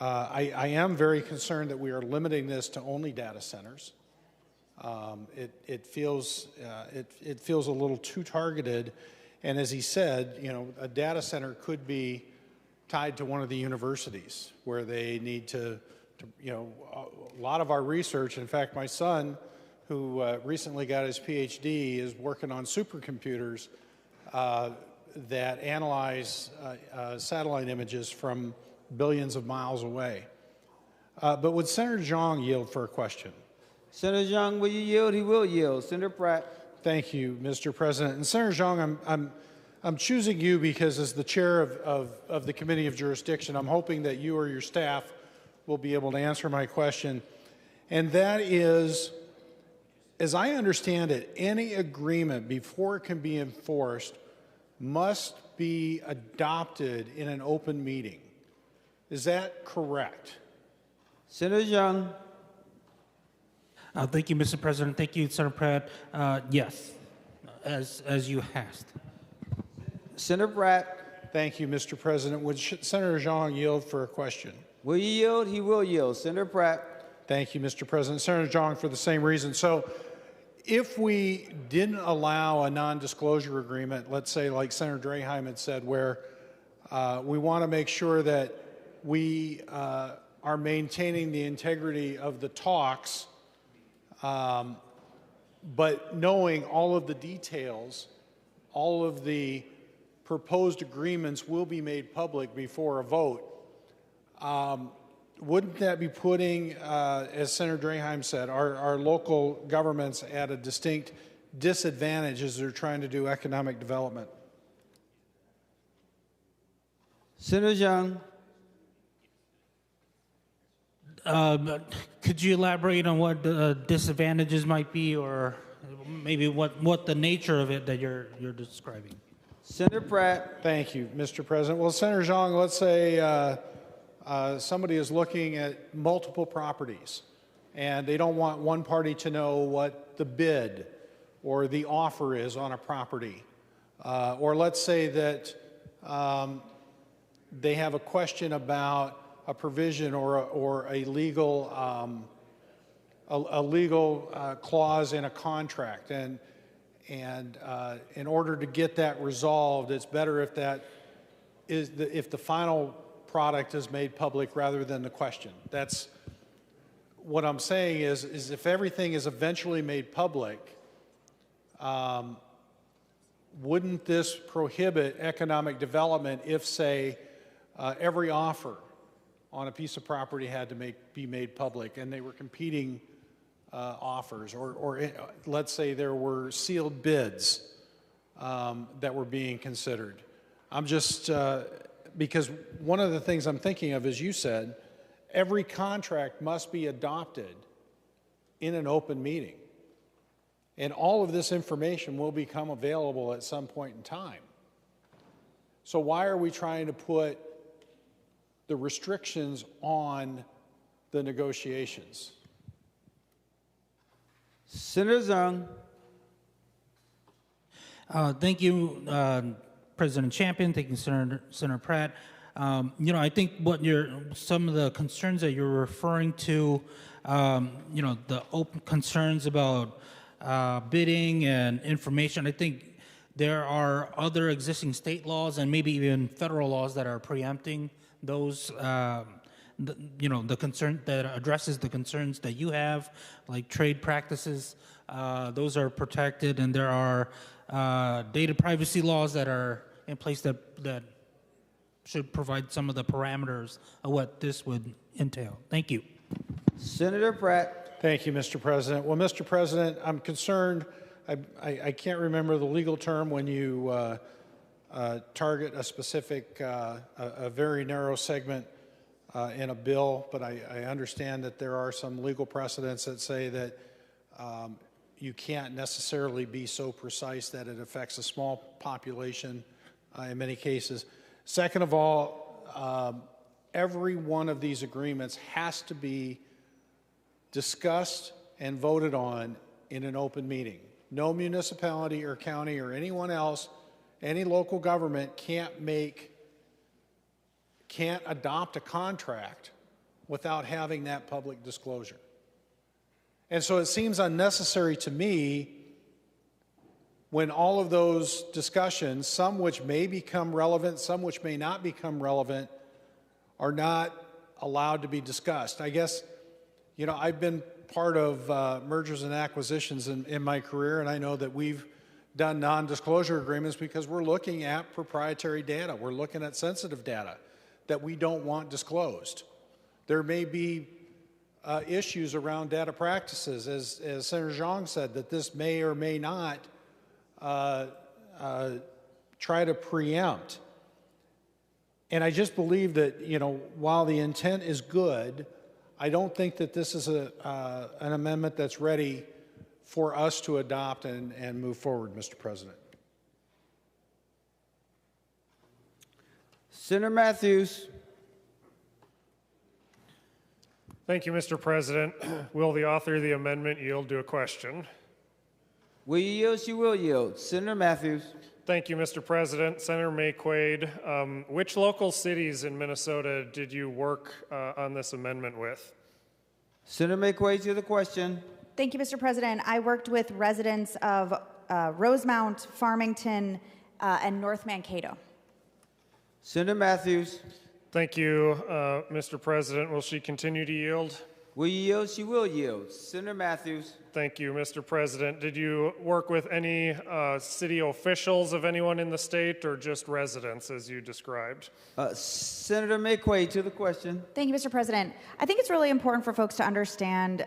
I am very concerned that we are limiting this to only data centers. It feels a little too targeted, and as he said, you know, a data center could be tied to one of the universities where they need to you know, a lot of our research. In fact, my son, who recently got his PhD, is working on supercomputers that analyze satellite images from billions of miles away. But would Senator Xiong yield for a question? Senator Xiong, will you yield? He will yield. Senator Pratt. Thank you, Mr. President. And Senator Xiong, I'm choosing you because as the chair of the Committee of Jurisdiction, I'm hoping that you or your staff will be able to answer my question. And that is, as I understand it, any agreement before it can be enforced must be adopted in an open meeting. Is that correct? Senator Xiong. Thank you, Mr. President. Thank you, Senator Pratt. Yes, as you asked. Senator Pratt. Thank you, Mr. President. Would Senator Xiong yield for a question? Will you yield? He will yield. Senator Pratt. Thank you, Mr. President. Senator Xiong, for the same reason. So if we didn't allow a non-disclosure agreement, let's say like Senator Draheim had said, where we want to make sure that we are maintaining the integrity of the talks, but knowing all of the details, all of the proposed agreements will be made public before a vote. Wouldn't that be putting, as Senator Draheim said, our local governments at a distinct disadvantage as they're trying to do economic development? Senator Xiong. Could you elaborate on what the disadvantages might be, or maybe what the nature of it that you're describing? Senator Pratt. Thank you, Mr. President. Well, Senator Xiong, let's say somebody is looking at multiple properties, and they don't want one party to know what the bid or the offer is on a property. Or let's say that they have a question about a provision or a legal clause in a contract, and in order to get that resolved, it's better if if the final product is made public rather than the question. That's what I'm saying is if everything is eventually made public, wouldn't this prohibit economic development if, say, every offer on a piece of property had to be made public and they were competing offers, or let's say there were sealed bids that were being considered? I'm just, because one of the things I'm thinking of, as you said, every contract must be adopted in an open meeting. And all of this information will become available at some point in time. So why are we trying to put the restrictions on the negotiations? Senator Xiong. Thank you, President Champion. Thank you, Senator Pratt. I think some of the concerns that you're referring to, the open concerns about bidding and information. I think there are other existing state laws and maybe even federal laws that are preempting those, the concern that addresses the concerns that you have, like trade practices. Those are protected, and there are data privacy laws that are in place that should provide some of the parameters of what this would entail. Thank you. Senator Pratt. Thank you, Mr. President. Well, Mr. President, I'm concerned. I can't remember the legal term when you target a specific, a very narrow segment in a bill, but I understand that there are some legal precedents that say that you can't necessarily be so precise that it affects a small population in many cases. Second of all, every one of these agreements has to be discussed and voted on in an open meeting. No municipality or county or anyone else, any local government can't adopt a contract without having that public disclosure. And so it seems unnecessary to me when all of those discussions, some which may become relevant, some which may not become relevant, are not allowed to be discussed. I guess, I've been part of mergers and acquisitions in my career, and I know that we've done non-disclosure agreements because we're looking at proprietary data. We're looking at sensitive data that we don't want disclosed. There may be issues around data practices, as Senator Xiong said, that this may or may not try to preempt. And I just believe that, you know, while the intent is good, I don't think that this is an amendment that's ready for us to adopt and move forward, Mr. President. Senator Matthews. Thank you, Mr. President. Will the author of the amendment yield to a question? Will you yield? She will yield. Senator Matthews. Thank you, Mr. President. Senator Mayquade, which local cities in Minnesota did you work on this amendment with? Senator Mayquade to the question. Thank you, Mr. President. I worked with residents of Rosemount, Farmington, and North Mankato. Senator Matthews. Thank you, Mr. President. Will she continue to yield? Will you yield? She will yield. Senator Matthews. Thank you, Mr. President. Did you work with any city officials of anyone in the state or just residents as you described? Senator Mayquade to the question. Thank you, Mr. President. I think it's really important for folks to understand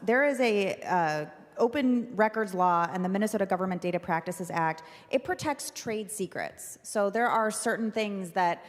there is a open records law and the Minnesota Government Data Practices Act. It protects trade secrets. So there are certain things that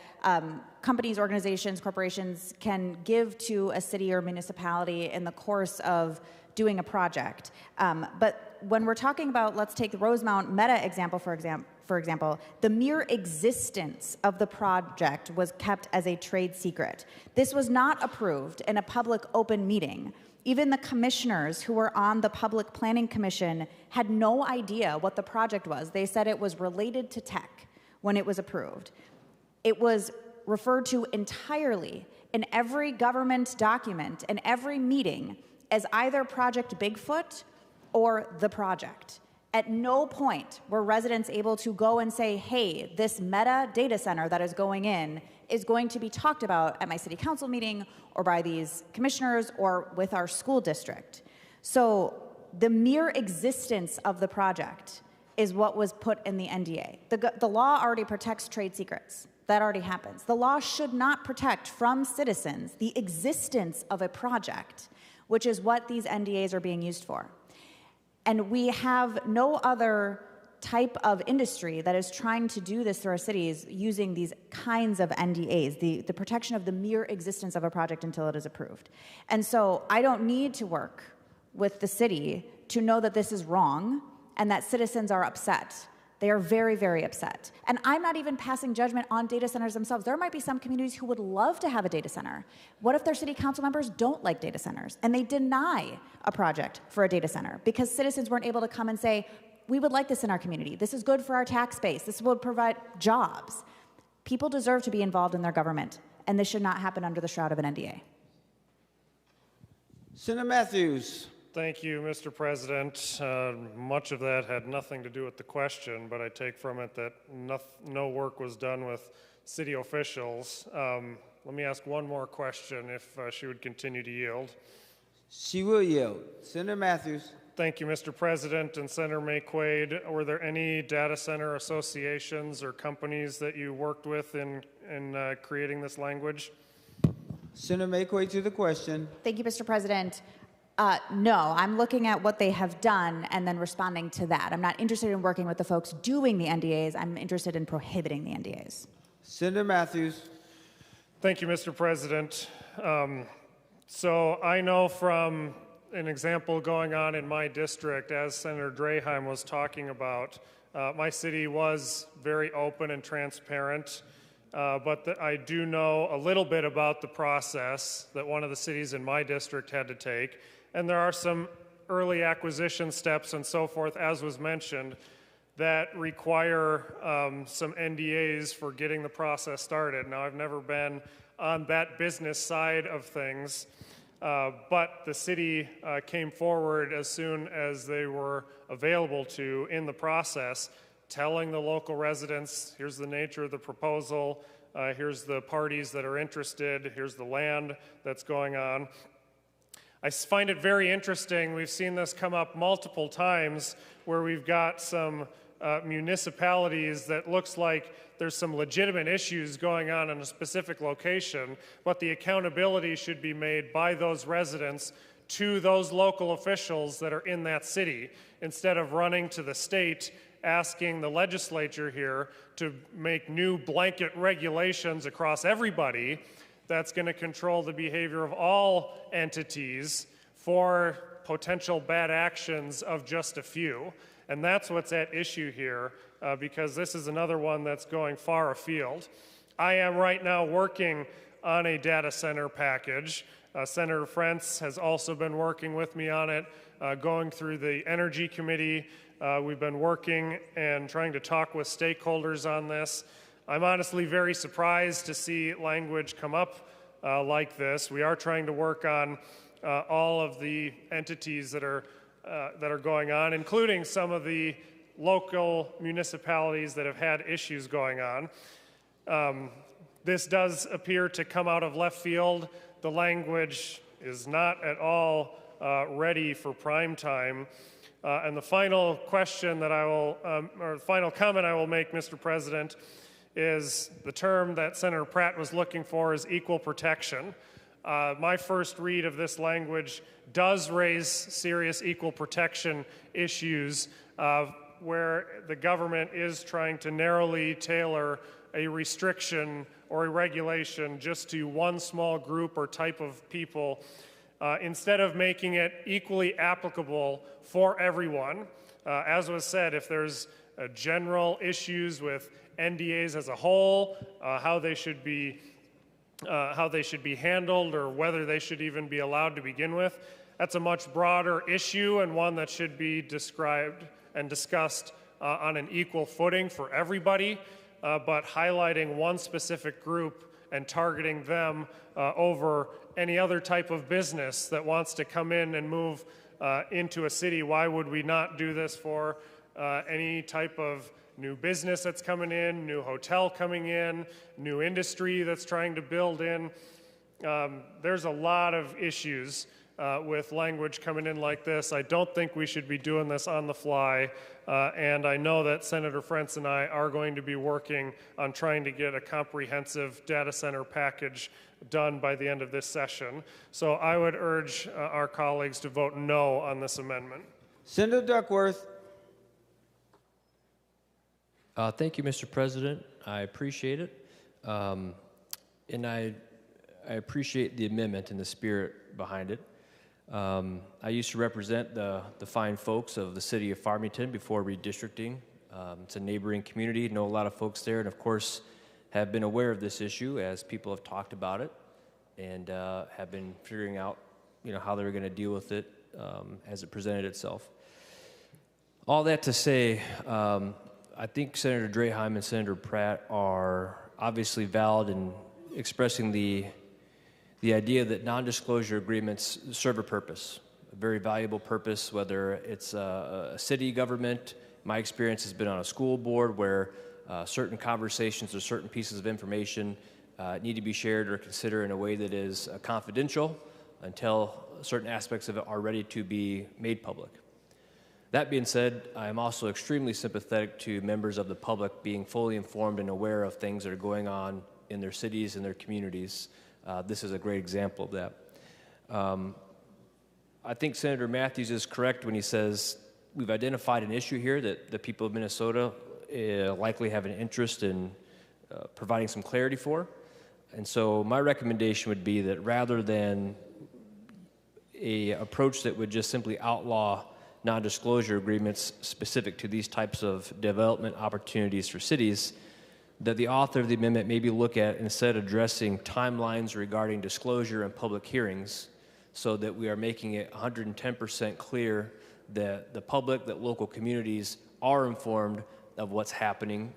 companies, organizations, corporations can give to a city or municipality in the course of doing a project. But when we're talking about, let's take the Rosemount Meta example, for example, the mere existence of the project was kept as a trade secret. This was not approved in a public open meeting. Even the commissioners who were on the Public Planning Commission had no idea what the project was. They said it was related to tech when it was approved. It was referred to entirely in every government document and every meeting as either Project Bigfoot or the project. At no point were residents able to go and say, hey, this Meta data center that is going in is going to be talked about at my city council meeting or by these commissioners or with our school district. So the mere existence of the project is what was put in the NDA. The law already protects trade secrets. That already happens. The law should not protect from citizens the existence of a project, which is what these NDAs are being used for. And we have no other type of industry that is trying to do this through our cities using these kinds of NDAs, the protection of the mere existence of a project until it is approved. And so I don't need to work with the city to know that this is wrong and that citizens are upset. They are very, very upset. And I'm not even passing judgment on data centers themselves. There might be some communities who would love to have a data center. What if their city council members don't like data centers and they deny a project for a data center because citizens weren't able to come and say, we would like this in our community. This is good for our tax base. This would provide jobs. People deserve to be involved in their government, and this should not happen under the shroud of an NDA. Senator Matthews. Thank you, Mr. President. Much of that had nothing to do with the question, but I take from it that no work was done with city officials. Let me ask one more question if she would continue to yield. She will yield. Senator Matthews. Thank you, Mr. President and Senator Mayquade. Were there any data center associations or companies that you worked with in creating this language? Senator Mayquade to the question. Thank you, Mr. President. No, I'm looking at what they have done and then responding to that. I'm not interested in working with the folks doing the NDAs. I'm interested in prohibiting the NDAs. Senator Matthews. Thank you, Mr. President. So I know from an example going on in my district, as Senator Draheim was talking about, my city was very open and transparent, but I do know a little bit about the process that one of the cities in my district had to take, and there are some early acquisition steps and so forth, as was mentioned, that require some NDAs for getting the process started. Now, I've never been on that business side of things, but the city came forward as soon as they were available to in the process, telling the local residents, here's the nature of the proposal, here's the parties that are interested, here's the land that's going on. I find it very interesting. We've seen this come up multiple times where we've got some municipalities that looks like there's some legitimate issues going on in a specific location, but the accountability should be made by those residents to those local officials that are in that city, instead of running to the state asking the legislature here to make new blanket regulations across everybody that's going to control the behavior of all entities for potential bad actions of just a few. And that's what's at issue here, because this is another one that's going far afield. I am right now working on a data center package. Senator Frentz has also been working with me on it, going through the Energy Committee. We've been working and trying to talk with stakeholders on this. I'm honestly very surprised to see language come up like this. We are trying to work on all of the entities that are going on, including some of the local municipalities that have had issues going on. This does appear to come out of left field. The language is not at all ready for prime time. And the final question that I will, or final comment I will make, Mr. President, is the term that Senator Pratt was looking for is equal protection. My first read of this language does raise serious equal protection issues where the government is trying to narrowly tailor a restriction or a regulation just to one small group or type of people, instead of making it equally applicable for everyone. As was said, if there's general issues with NDAs as a whole, how they should be handled, or whether they should even be allowed to begin with, that's a much broader issue and one that should be described and discussed on an equal footing for everybody, but highlighting one specific group and targeting them over any other type of business that wants to come in and move into a city. Why would we not do this for any type of new business that's coming in, new hotel coming in, new industry that's trying to build in? There's a lot of issues with language coming in like this. I don't think we should be doing this on the fly, and I know that Senator Frentz and I are going to be working on trying to get a comprehensive data center package done by the end of this session. So I would urge our colleagues to vote no on this amendment. Senator Duckworth. Thank you, Mr. President. I appreciate it. And I appreciate the amendment and the spirit behind it. I used to represent the fine folks of the city of Farmington before redistricting. It's a neighboring community, know a lot of folks there, and of course have been aware of this issue as people have talked about it and have been figuring out how they were going to deal with it as it presented itself. All that to say, I think Senator Draheim and Senator Pratt are obviously valid in expressing the idea that non-disclosure agreements serve a purpose, a very valuable purpose, whether it's a city government. My experience has been on a school board where certain conversations or certain pieces of information need to be shared or considered in a way that is confidential until certain aspects of it are ready to be made public. That being said, I am also extremely sympathetic to members of the public being fully informed and aware of things that are going on in their cities and their communities. This is a great example of that. I think Senator Matthews is correct when he says we've identified an issue here that the people of Minnesota likely have an interest in providing some clarity for. And so my recommendation would be that rather than an approach that would just simply outlaw non-disclosure agreements specific to these types of development opportunities for cities, that the author of the amendment maybe look at, instead of addressing timelines regarding disclosure and public hearings, so that we are making it 110% clear that the public, that local communities are informed of what's happening,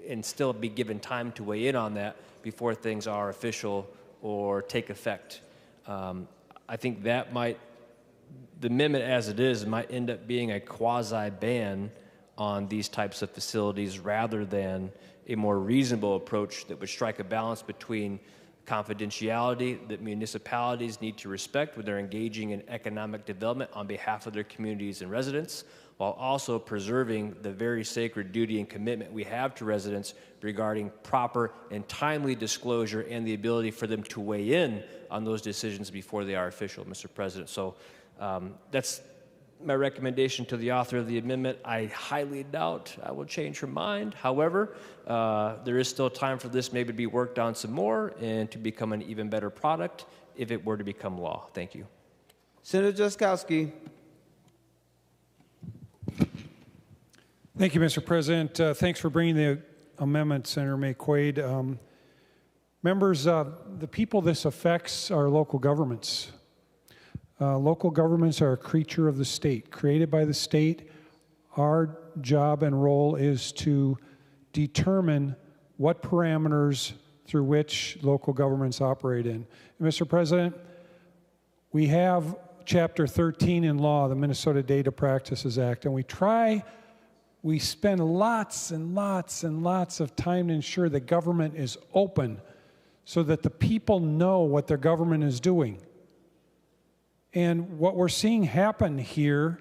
and still be given time to weigh in on that before things are official or take effect. I think that the amendment as it is might end up being a quasi-ban on these types of facilities rather than a more reasonable approach that would strike a balance between confidentiality that municipalities need to respect when they're engaging in economic development on behalf of their communities and residents, while also preserving the very sacred duty and commitment we have to residents regarding proper and timely disclosure and the ability for them to weigh in on those decisions before they are official, Mr. President. So that's my recommendation to the author of the amendment. I highly doubt I will change her mind. However, there is still time for this maybe to be worked on some more and to become an even better product if it were to become law. Thank you. Senator Jaskowski. Thank you, Mr. President. Thanks for bringing the amendment, Senator McQuaid. Members, the people this affects are local governments. Local governments are a creature of the state, created by the state. Our job and role is to determine what parameters through which local governments operate in. And Mr. President, we have Chapter 13 in law, the Minnesota Data Practices Act, and we spend lots and lots and lots of time to ensure the government is open so that the people know what their government is doing. And what we're seeing happen here,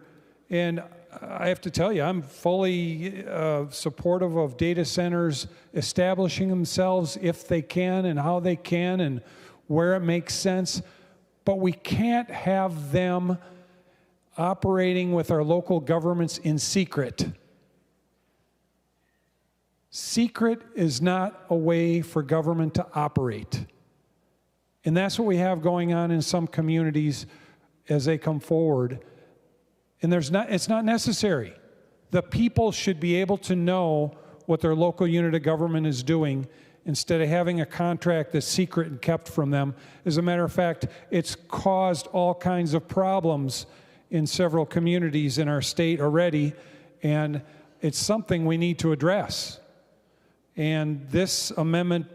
and I have to tell you, I'm fully supportive of data centers establishing themselves if they can and how they can and where it makes sense, but we can't have them operating with our local governments in secret. Secret is not a way for government to operate. And that's what we have going on in some communities as they come forward. And it's not necessary. The people should be able to know what their local unit of government is doing instead of having a contract that's secret and kept from them. As a matter of fact, it's caused all kinds of problems in several communities in our state already, and it's something we need to address. And this amendment,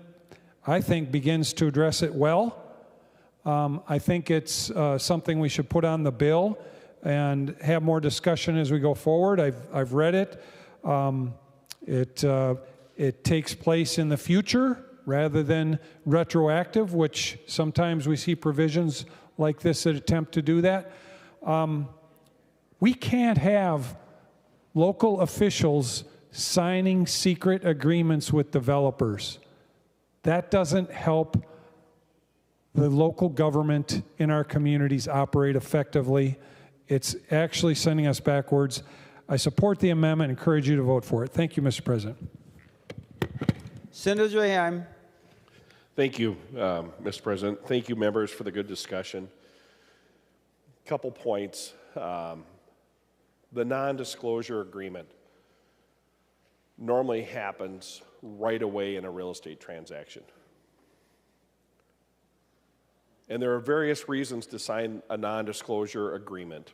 I think, begins to address it well. I think it's something we should put on the bill and have more discussion as we go forward. I've read it. It takes place in the future rather than retroactive, which sometimes we see provisions like this that attempt to do that. We can't have local officials signing secret agreements with developers. That doesn't help the local government in our communities operate effectively. It's actually sending us backwards. I support the amendment and encourage you to vote for it. Thank you, Mr. President. Senator Draheim. Thank you, Mr. President. Thank you, members, for the good discussion. Couple points. The non-disclosure agreement normally happens right away in a real estate transaction. And there are various reasons to sign a non-disclosure agreement.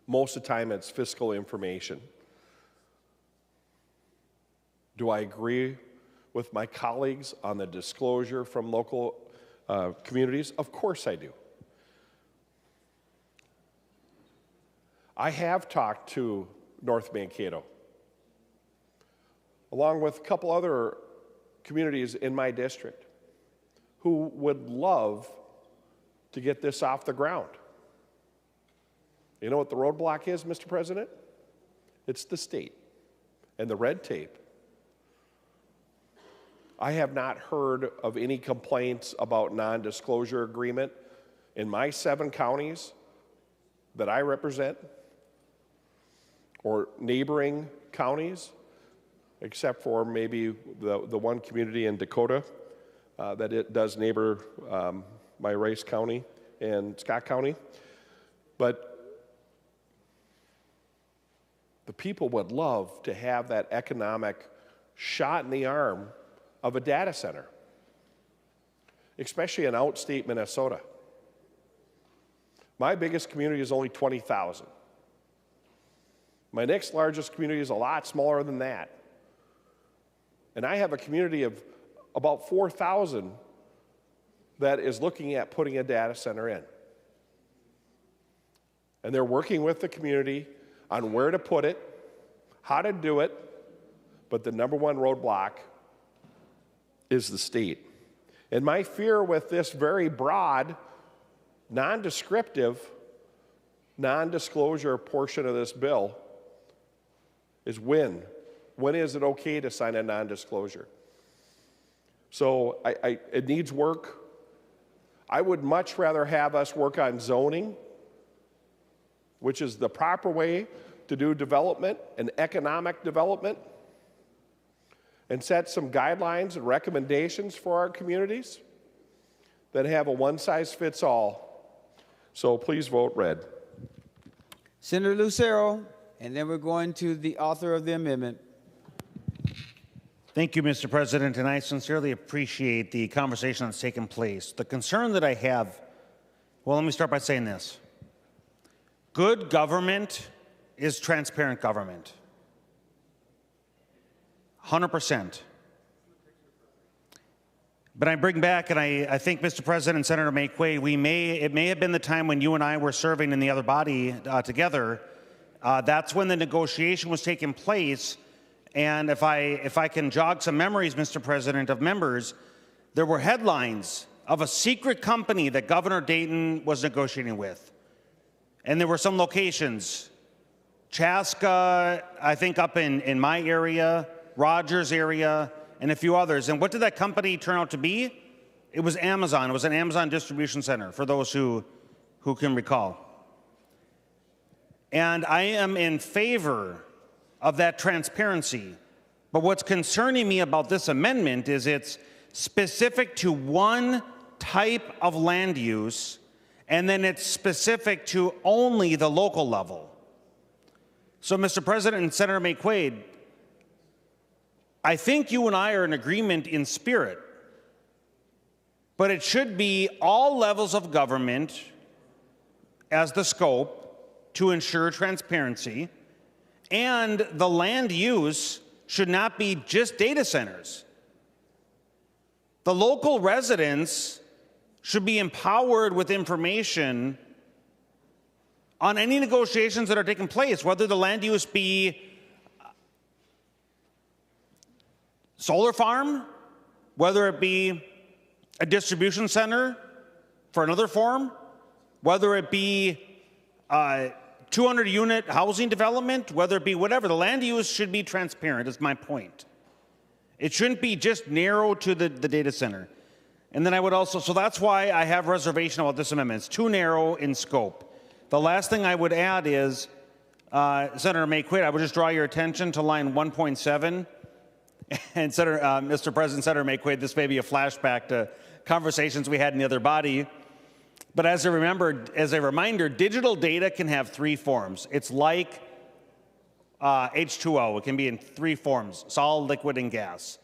Most of the time, it's fiscal information. Do I agree with my colleagues on the disclosure from local communities? Of course I do. I have talked to North Mankato, along with a couple other communities in my district, who would love to get this off the ground. You know what the roadblock is, Mr. President? It's the state and the red tape. I have not heard of any complaints about non-disclosure agreement in my 7 counties that I represent or neighboring counties, except for maybe the one community in Dakota that it does neighbor my Rice County and Scott County. But the people would love to have that economic shot in the arm of a data center, especially in outstate Minnesota. My biggest community is only 20,000. My next largest community is a lot smaller than that. And I have a community of about 4,000 that is looking at putting a data center in. And they're working with the community on where to put it, how to do it, but the number one roadblock is the state. And my fear with this very broad, non-descriptive, non-disclosure portion of this bill is when. When is it okay to sign a non-disclosure? So it needs work. I would much rather have us work on zoning, which is the proper way to do development and economic development, and set some guidelines and recommendations for our communities, than have a one-size-fits-all. So please vote red. Senator Lucero, and then we're going to the author of the amendment. Thank you, Mr. President, and I sincerely appreciate the conversation that's taken place. The concern that I have, well, let me start by saying this. Good government is transparent government. 100%. But I bring back, and I think, Mr. President and Senator McQuaid, it may have been the time when you and I were serving in the other body together. That's when the negotiation was taking place. And if I can jog some memories, Mr. President, of members, there were headlines of a secret company that Governor Dayton was negotiating with. And there were some locations, Chaska, I think up in my area, Rogers area, and a few others. And what did that company turn out to be? It was Amazon. It was an Amazon distribution center, for those who can recall. And I am in favor of that transparency. But what's concerning me about this amendment is it's specific to one type of land use, and then it's specific to only the local level. So, Mr. President and Senator McQuaid, I think you and I are in agreement in spirit, but it should be all levels of government as the scope to ensure transparency, and the land use should not be just data centers. The local residents should be empowered with information on any negotiations that are taking place, whether the land use be solar farm, whether it be a distribution center for another form, whether it be 200-unit housing development, whether it be whatever. The land use should be transparent, is my point. It shouldn't be just narrow to the data center. And then I would also, so that's why I have reservation about this amendment. It's too narrow in scope. The last thing I would add is, Senator McQuaid, I would just draw your attention to line 1.7. And Mr. President, Senator McQuaid, this may be a flashback to conversations we had in the other body. But as a reminder, digital data can have three forms. It's like H2O. It can be in three forms: solid, liquid, and gas.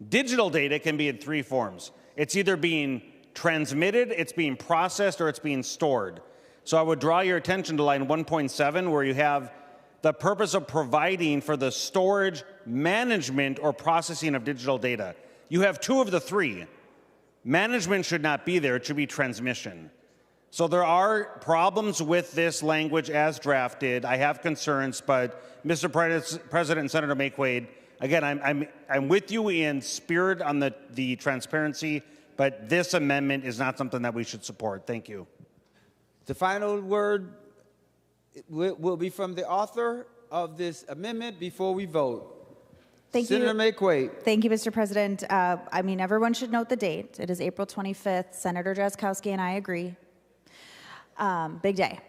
Digital data can be in three forms. It's either being transmitted, it's being processed, or it's being stored. So I would draw your attention to line 1.7, where you have the purpose of providing for the storage, management, or processing of digital data. You have two of the three. Management should not be there. It should be transmission. So there are problems with this language as drafted. I have concerns, but Mr. President and Senator McQuaid, again, I'm with you in spirit on the transparency, but this amendment is not something that we should support. Thank you. The final word will be from the author of this amendment before we vote. Thank Senator you. McQuaid. Thank you, Mr. President. I mean, everyone should note the date. It is April 25th. Senator Drazkowski and I agree. Big day.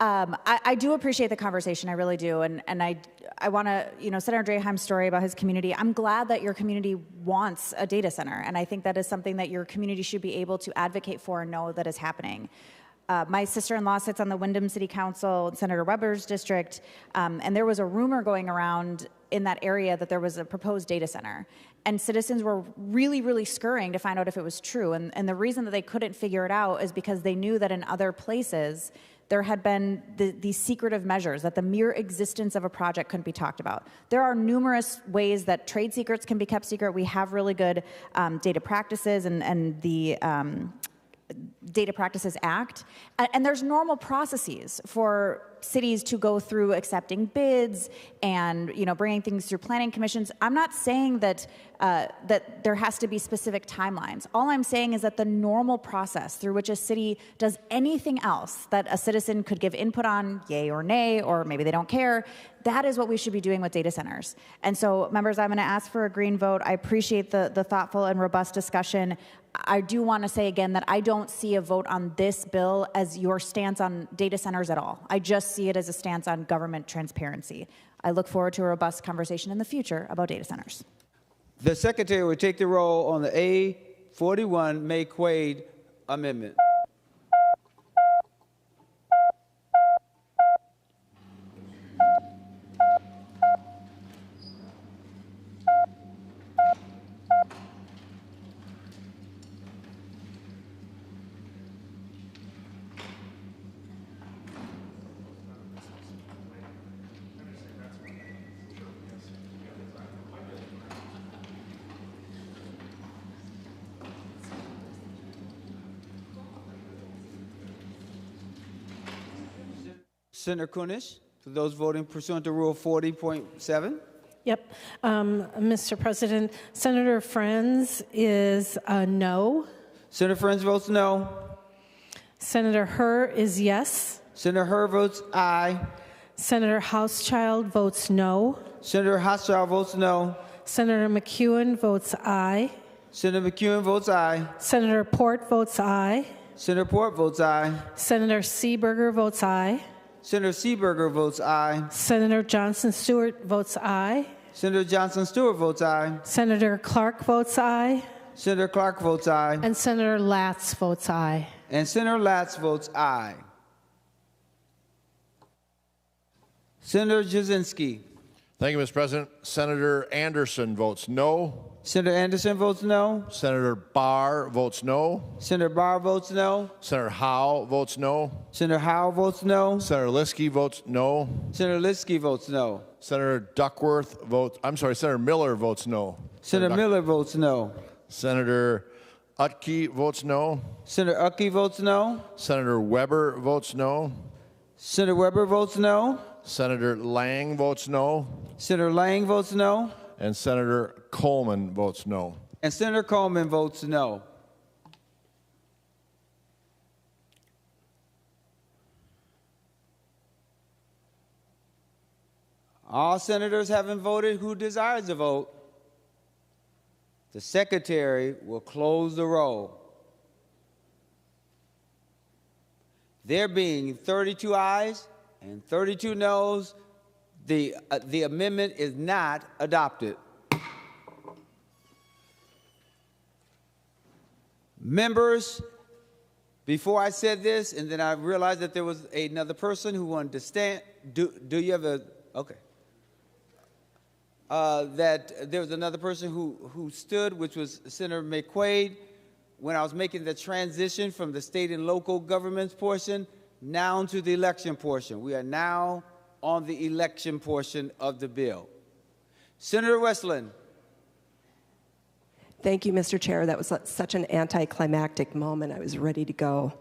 I do appreciate the conversation, I really do, and I want to, Senator Draheim's story about his community, I'm glad that your community wants a data center, and I think that is something that your community should be able to advocate for and know that is happening. My sister-in-law sits on the Windham City Council, Senator Weber's district, and there was a rumor going around in that area that there was a proposed data center. And citizens were really, really scurrying to find out if it was true. And the reason that they couldn't figure it out is because they knew that in other places, there had been these secretive measures, that the mere existence of a project couldn't be talked about. There are numerous ways that trade secrets can be kept secret. We have really good data practices, and the Data Practices Act, and there's normal processes for cities to go through accepting bids and bringing things through planning commissions. I'm not saying that that there has to be specific timelines. All I'm saying is that the normal process through which a city does anything else that a citizen could give input on, yay or nay, or maybe they don't care, that is what we should be doing with data centers. And so, members, I'm going to ask for a green vote. I appreciate the thoughtful and robust discussion. I do want to say again that I don't see a vote on this bill as your stance on data centers at all. I just see it as a stance on government transparency. I look forward to a robust conversation in the future about data centers. The Secretary will take the roll on the A41 May-Quade amendment. Senator Kunish, for those voting pursuant to Rule 40.7. Yep. Mr. President, Senator Friends is a no. Senator Friends votes no. Senator Herr is yes. Senator Herr votes aye. Senator Hauschild votes no. Senator Hauschild votes no. Senator McEwen votes aye. Senator McEwen votes aye. Senator Port votes aye. Senator Port votes aye. Senator Seeberger votes aye. Senator Seeberger votes aye. Senator Johnson Stewart votes aye. Senator Johnson Stewart votes aye. Senator Clark votes aye. Senator Clark votes aye. And Senator Latz votes aye. And Senator Latz votes aye. Senator Jasinski. Thank you, Mr. President. Senator Anderson votes no. Senator Anderson votes no. Senator Barr votes no. Senator Barr votes no. Senator Howe votes no. Senator Howe votes no. Senator Liskey votes no. Senator Liskey votes no. Senator Duckworth votes, Senator Miller votes no. Senator Miller votes no. Senator Utke votes no. Senator Utke votes no. Senator Weber votes no. Senator Weber votes no. Senator Lang votes no. Senator Lang votes no. And Senator Coleman votes no. And Senator Coleman votes no. All senators having voted who desires to vote, the Secretary will close the roll. There being 32 ayes and 32 noes, the amendment is not adopted. Members, before I said this, and then I realized that there was another person who wanted to stand. Do you have a, okay. That there was another person who stood, which was Senator McQuaid, when I was making the transition from the state and local governments portion now to the election portion. We are now on the election portion of the bill. Senator Westlin. Thank you, Mr. Chair. That was such an anticlimactic moment. I was ready to go.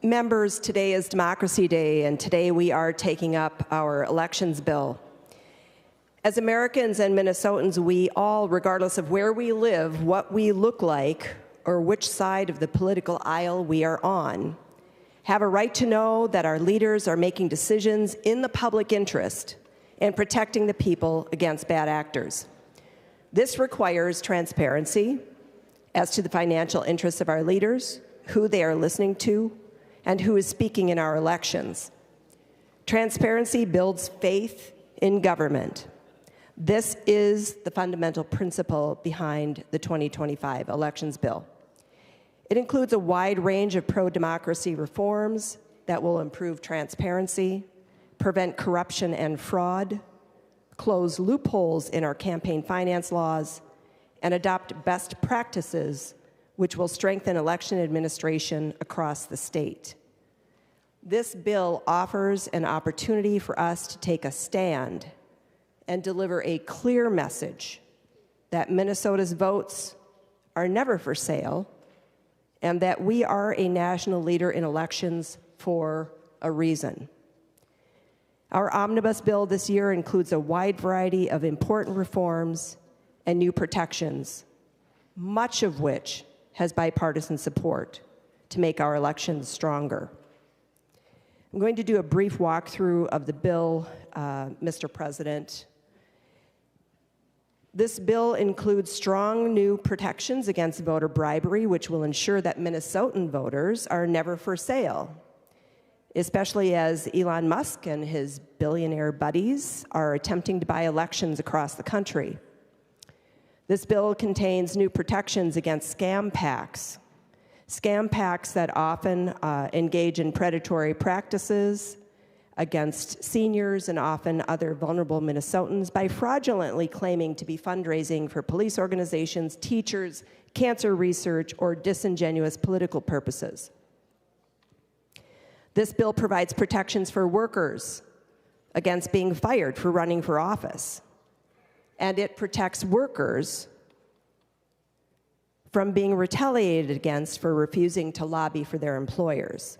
Members, today is Democracy Day, and today we are taking up our elections bill. As Americans and Minnesotans, we all, regardless of where we live, what we look like, or which side of the political aisle we are on, have a right to know that our leaders are making decisions in the public interest and protecting the people against bad actors. This requires transparency as to the financial interests of our leaders, who they are listening to, and who is speaking in our elections. Transparency builds faith in government. This is the fundamental principle behind the 2025 elections bill. It includes a wide range of pro-democracy reforms that will improve transparency, prevent corruption and fraud, close loopholes in our campaign finance laws, and adopt best practices which will strengthen election administration across the state. This bill offers an opportunity for us to take a stand and deliver a clear message that Minnesota's votes are never for sale and that we are a national leader in elections for a reason. Our omnibus bill this year includes a wide variety of important reforms and new protections, much of which has bipartisan support to make our elections stronger. I'm going to do a brief walkthrough of the bill, Mr. President. This bill includes strong new protections against voter bribery, which will ensure that Minnesotan voters are never for sale, especially as Elon Musk and his billionaire buddies are attempting to buy elections across the country. This bill contains new protections against scam PACs that often engage in predatory practices against seniors and often other vulnerable Minnesotans by fraudulently claiming to be fundraising for police organizations, teachers, cancer research, or disingenuous political purposes. This bill provides protections for workers against being fired for running for office, and it protects workers from being retaliated against for refusing to lobby for their employers.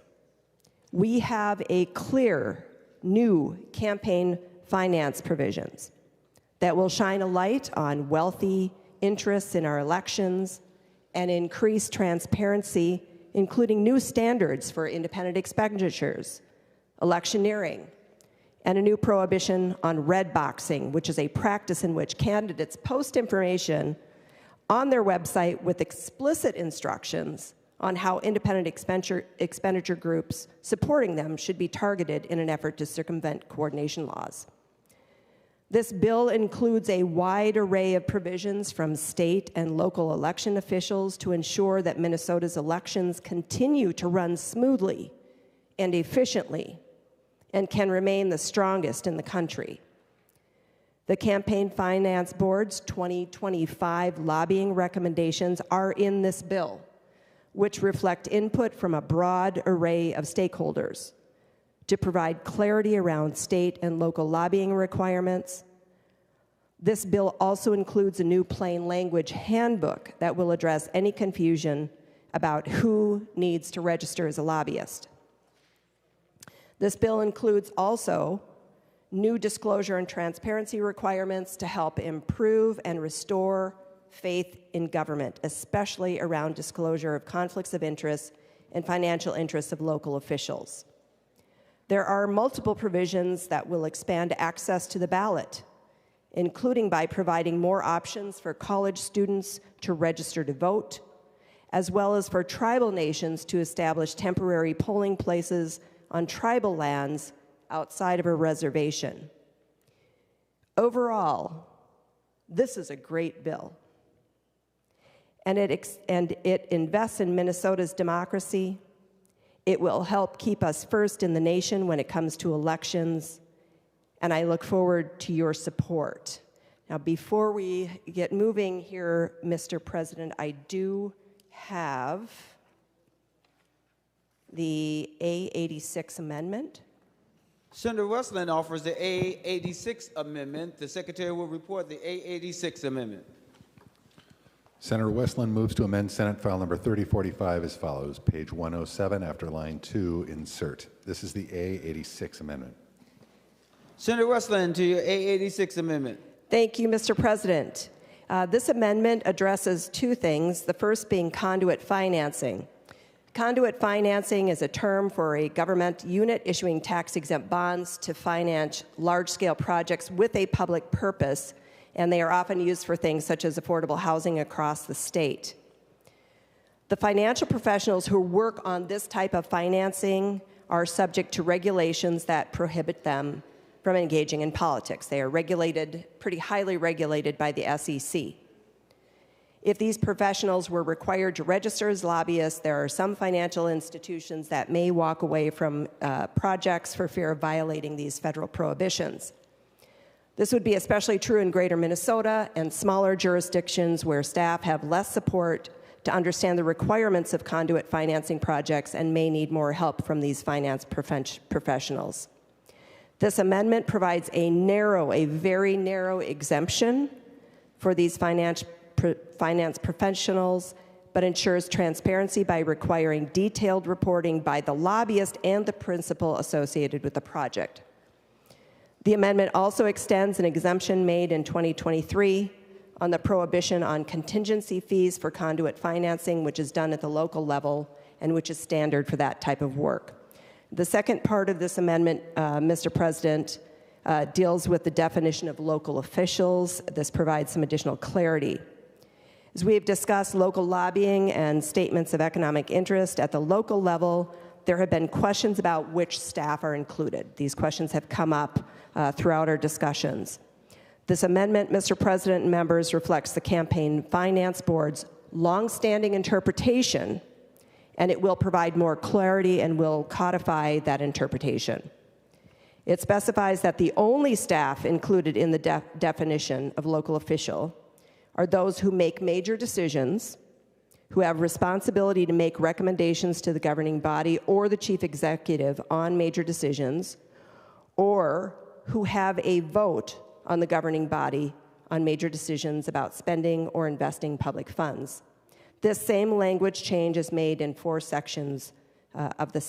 We have a clear new campaign finance provisions that will shine a light on wealthy interests in our elections and increase transparency, including new standards for independent expenditures, electioneering, and a new prohibition on red boxing, which is a practice in which candidates post information on their website with explicit instructions on how independent expenditure groups supporting them should be targeted in an effort to circumvent coordination laws. This bill includes a wide array of provisions from state and local election officials to ensure that Minnesota's elections continue to run smoothly and efficiently and can remain the strongest in the country. The Campaign Finance Board's 2025 lobbying recommendations are in this bill, which reflect input from a broad array of stakeholders to provide clarity around state and local lobbying requirements. This bill also includes a new plain language handbook that will address any confusion about who needs to register as a lobbyist. This bill includes also new disclosure and transparency requirements to help improve and restore faith in government, especially around disclosure of conflicts of interest and financial interests of local officials. There are multiple provisions that will expand access to the ballot, including by providing more options for college students to register to vote, as well as for tribal nations to establish temporary polling places on tribal lands outside of a reservation. Overall, this is a great bill. And it invests in Minnesota's democracy. It will help keep us first in the nation when it comes to elections, and I look forward to your support. Now, before we get moving here, Mr. President, I do have the A86 amendment. Senator Westlin offers the A86 amendment. The Secretary will report the A86 amendment. Senator Westlin moves to amend Senate File Number 3045 as follows. Page 107, after line 2, insert. This is the A86 amendment. Senator Westlin, to your A86 amendment. Thank you, Mr. President. This amendment addresses two things, the first being conduit financing. Conduit financing is a term for a government unit issuing tax-exempt bonds to finance large-scale projects with a public purpose, and they are often used for things such as affordable housing across the state. The financial professionals who work on this type of financing are subject to regulations that prohibit them from engaging in politics. They are regulated, pretty highly regulated by the SEC. If these professionals were required to register as lobbyists, there are some financial institutions that may walk away from projects for fear of violating these federal prohibitions. This would be especially true in greater Minnesota and smaller jurisdictions where staff have less support to understand the requirements of conduit financing projects and may need more help from these finance professionals. This amendment provides a very narrow exemption for these finance professionals, but ensures transparency by requiring detailed reporting by the lobbyist and the principal associated with the project. The amendment also extends an exemption made in 2023 on the prohibition on contingency fees for conduit financing, which is done at the local level and which is standard for that type of work. The second part of this amendment, Mr. President, deals with the definition of local officials. This provides some additional clarity. As we have discussed local lobbying and statements of economic interest at the local level, there have been questions about which staff are included. These questions have come up throughout our discussions. This amendment, Mr. President and members, reflects the Campaign Finance Board's longstanding interpretation, and it will provide more clarity and will codify that interpretation. It specifies that the only staff included in the definition of local official are those who make major decisions, who have responsibility to make recommendations to the governing body or the chief executive on major decisions, or who have a vote on the governing body on major decisions about spending or investing public funds. This same language change is made in 4 sections of the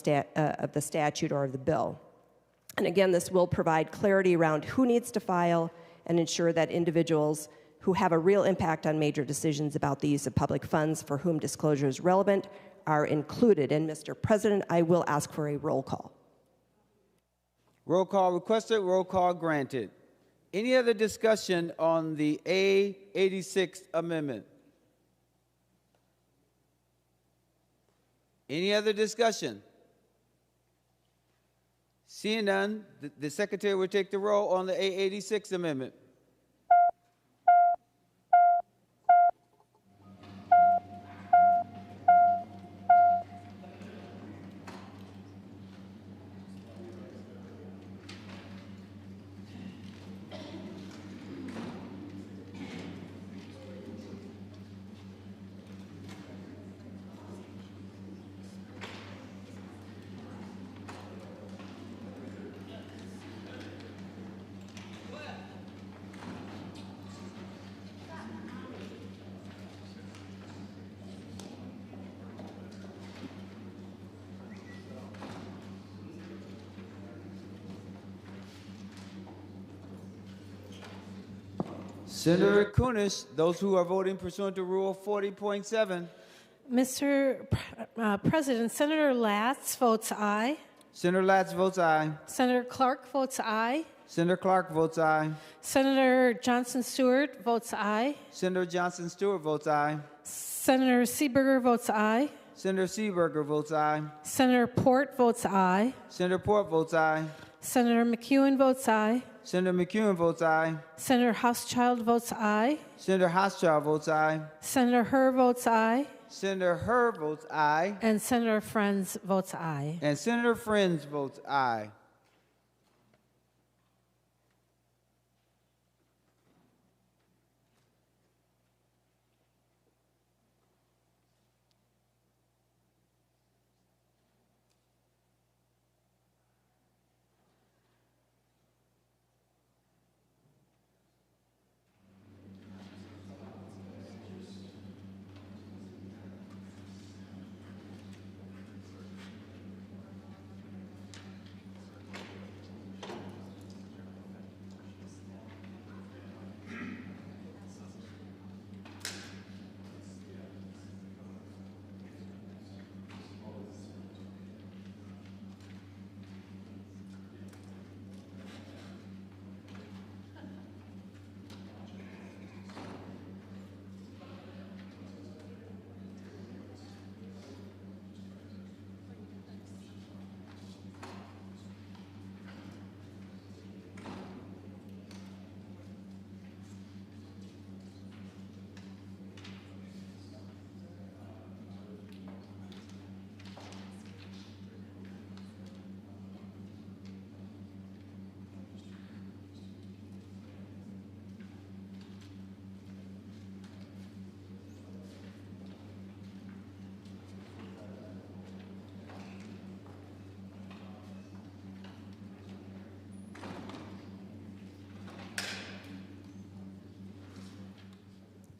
statute or of the bill. And again, this will provide clarity around who needs to file and ensure that individuals who have a real impact on major decisions about the use of public funds for whom disclosure is relevant are included. And Mr. President, I will ask for a roll call. Roll call requested, roll call granted. Any other discussion on the A86 amendment? Any other discussion? Seeing none, the Secretary will take the roll on the A86 amendment. Senator Kunesh, those who are voting pursuant to Rule 40.7. Mr. President, Senator Latz votes aye. Senator Latz votes aye. Senator Clark votes aye. Senator Clark votes aye. Senator Johnson Stewart votes aye. Senator Johnson Stewart votes aye. Senator Seeberger votes aye. Senator Seeberger votes aye. Senator Port votes aye. Senator Port votes aye. Senator McEwen votes aye. Senator McEwen votes aye. Senator Hauschild votes aye. Senator Hauschild votes aye. Senator Herr votes aye. Senator Herr votes aye. And Senator Friends votes aye. And Senator Friends votes aye.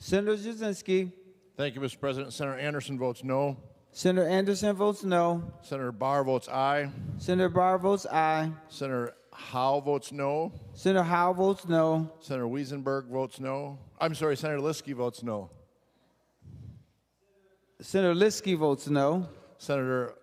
Senator Jasinski, Thank you, Mr. President. Senator Anderson votes no. Senator Anderson votes no. Senator Barr votes aye. Senator Barr votes aye. Senator Howe votes no. Senator Howe votes no. Senator Wiesenberg votes no. I'm sorry, Senator Liskey votes no. Senator Liskey votes no. Senator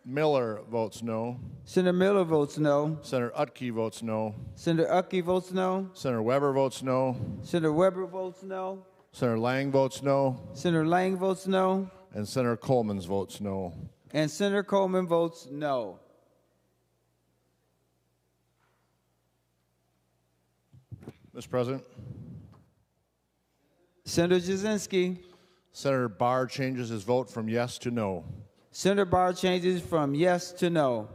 Miller votes no. Senator Miller votes no. Senator Utke votes no. Senator Utke votes no. Senator Weber votes no. Senator Weber votes no. Senator Lang votes no. Senator Lang votes no. And Senator Coleman votes no. And Senator Coleman votes no. Mr. President. Senator Jasinski. Senator Barr changes his vote from yes to no. Senator Barr changes from yes to no.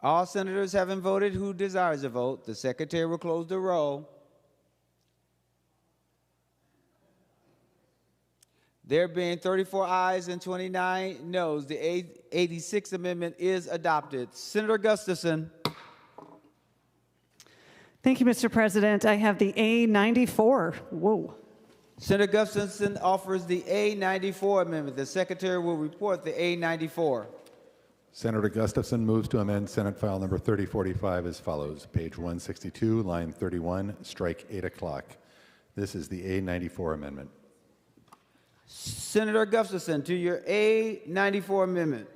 All senators having voted who desires a vote, the secretary will close the roll. There being 34 ayes and 29 noes, the 86th Amendment is adopted. Senator Gustafson. Thank you, Mr. President. I have the A94. Whoa. Senator Gustafson offers the A94 amendment. The secretary will report the A94. Senator Gustafson moves to amend Senate File Number 3045 as follows. Page 162, line 31, strike 8 o'clock. This is the A94 amendment. Senator Gustafson, to your A94 amendment.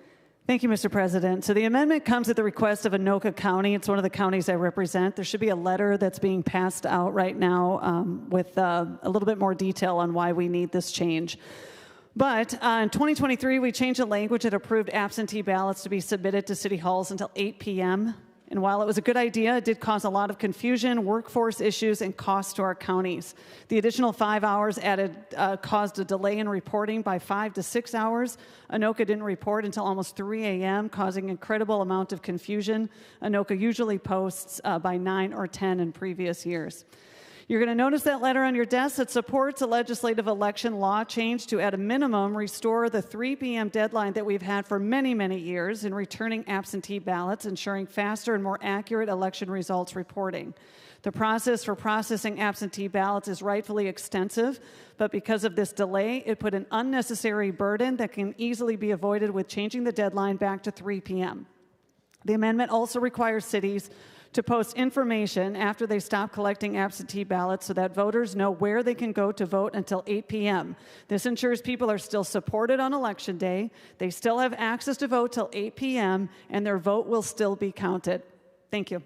Thank you, Mr. President. So the amendment comes at the request of Anoka County. It's one of the counties I represent. There should be a letter that's being passed out right now with a little bit more detail on why we need this change. But in 2023, we changed the language that approved absentee ballots to be submitted to city halls until 8 p.m. And while it was a good idea, it did cause a lot of confusion, workforce issues, and costs to our counties. The additional 5 hours added caused a delay in reporting by 5 to 6 hours. Anoka didn't report until almost 3 a.m., causing an incredible amount of confusion. Anoka usually posts by 9 or 10 in previous years. You're going to notice that letter on your desk that supports a legislative election law change to, at a minimum, restore the 3 p.m. deadline that we've had for many, many years in returning absentee ballots, ensuring faster and more accurate election results reporting. The process for processing absentee ballots is rightfully extensive, but because of this delay, it put an unnecessary burden that can easily be avoided with changing the deadline back to 3 p.m. The amendment also requires cities to post information after they stop collecting absentee ballots so that voters know where they can go to vote until 8 p.m. This ensures people are still supported on Election Day, they still have access to vote till 8 p.m., and their vote will still be counted. Thank you.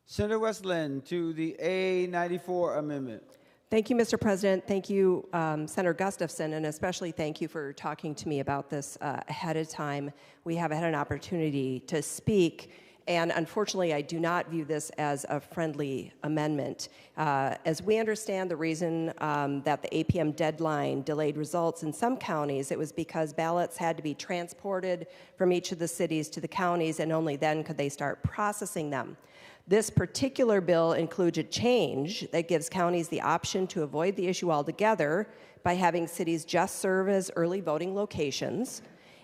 Senator Westlin, to the A94 amendment. Thank you, Mr. President. Thank you, Senator Gustafson, and especially thank you for talking to me about this ahead of time. We have had an opportunity to speak. And unfortunately, I do not view this as a friendly amendment. As we understand the reason that the 8 p.m. deadline delayed results in some counties, it was because ballots had to be transported from each of the cities to the counties, and only then could they start processing them. This particular bill includes a change that gives counties the option to avoid the issue altogether by having cities just serve as early voting locations.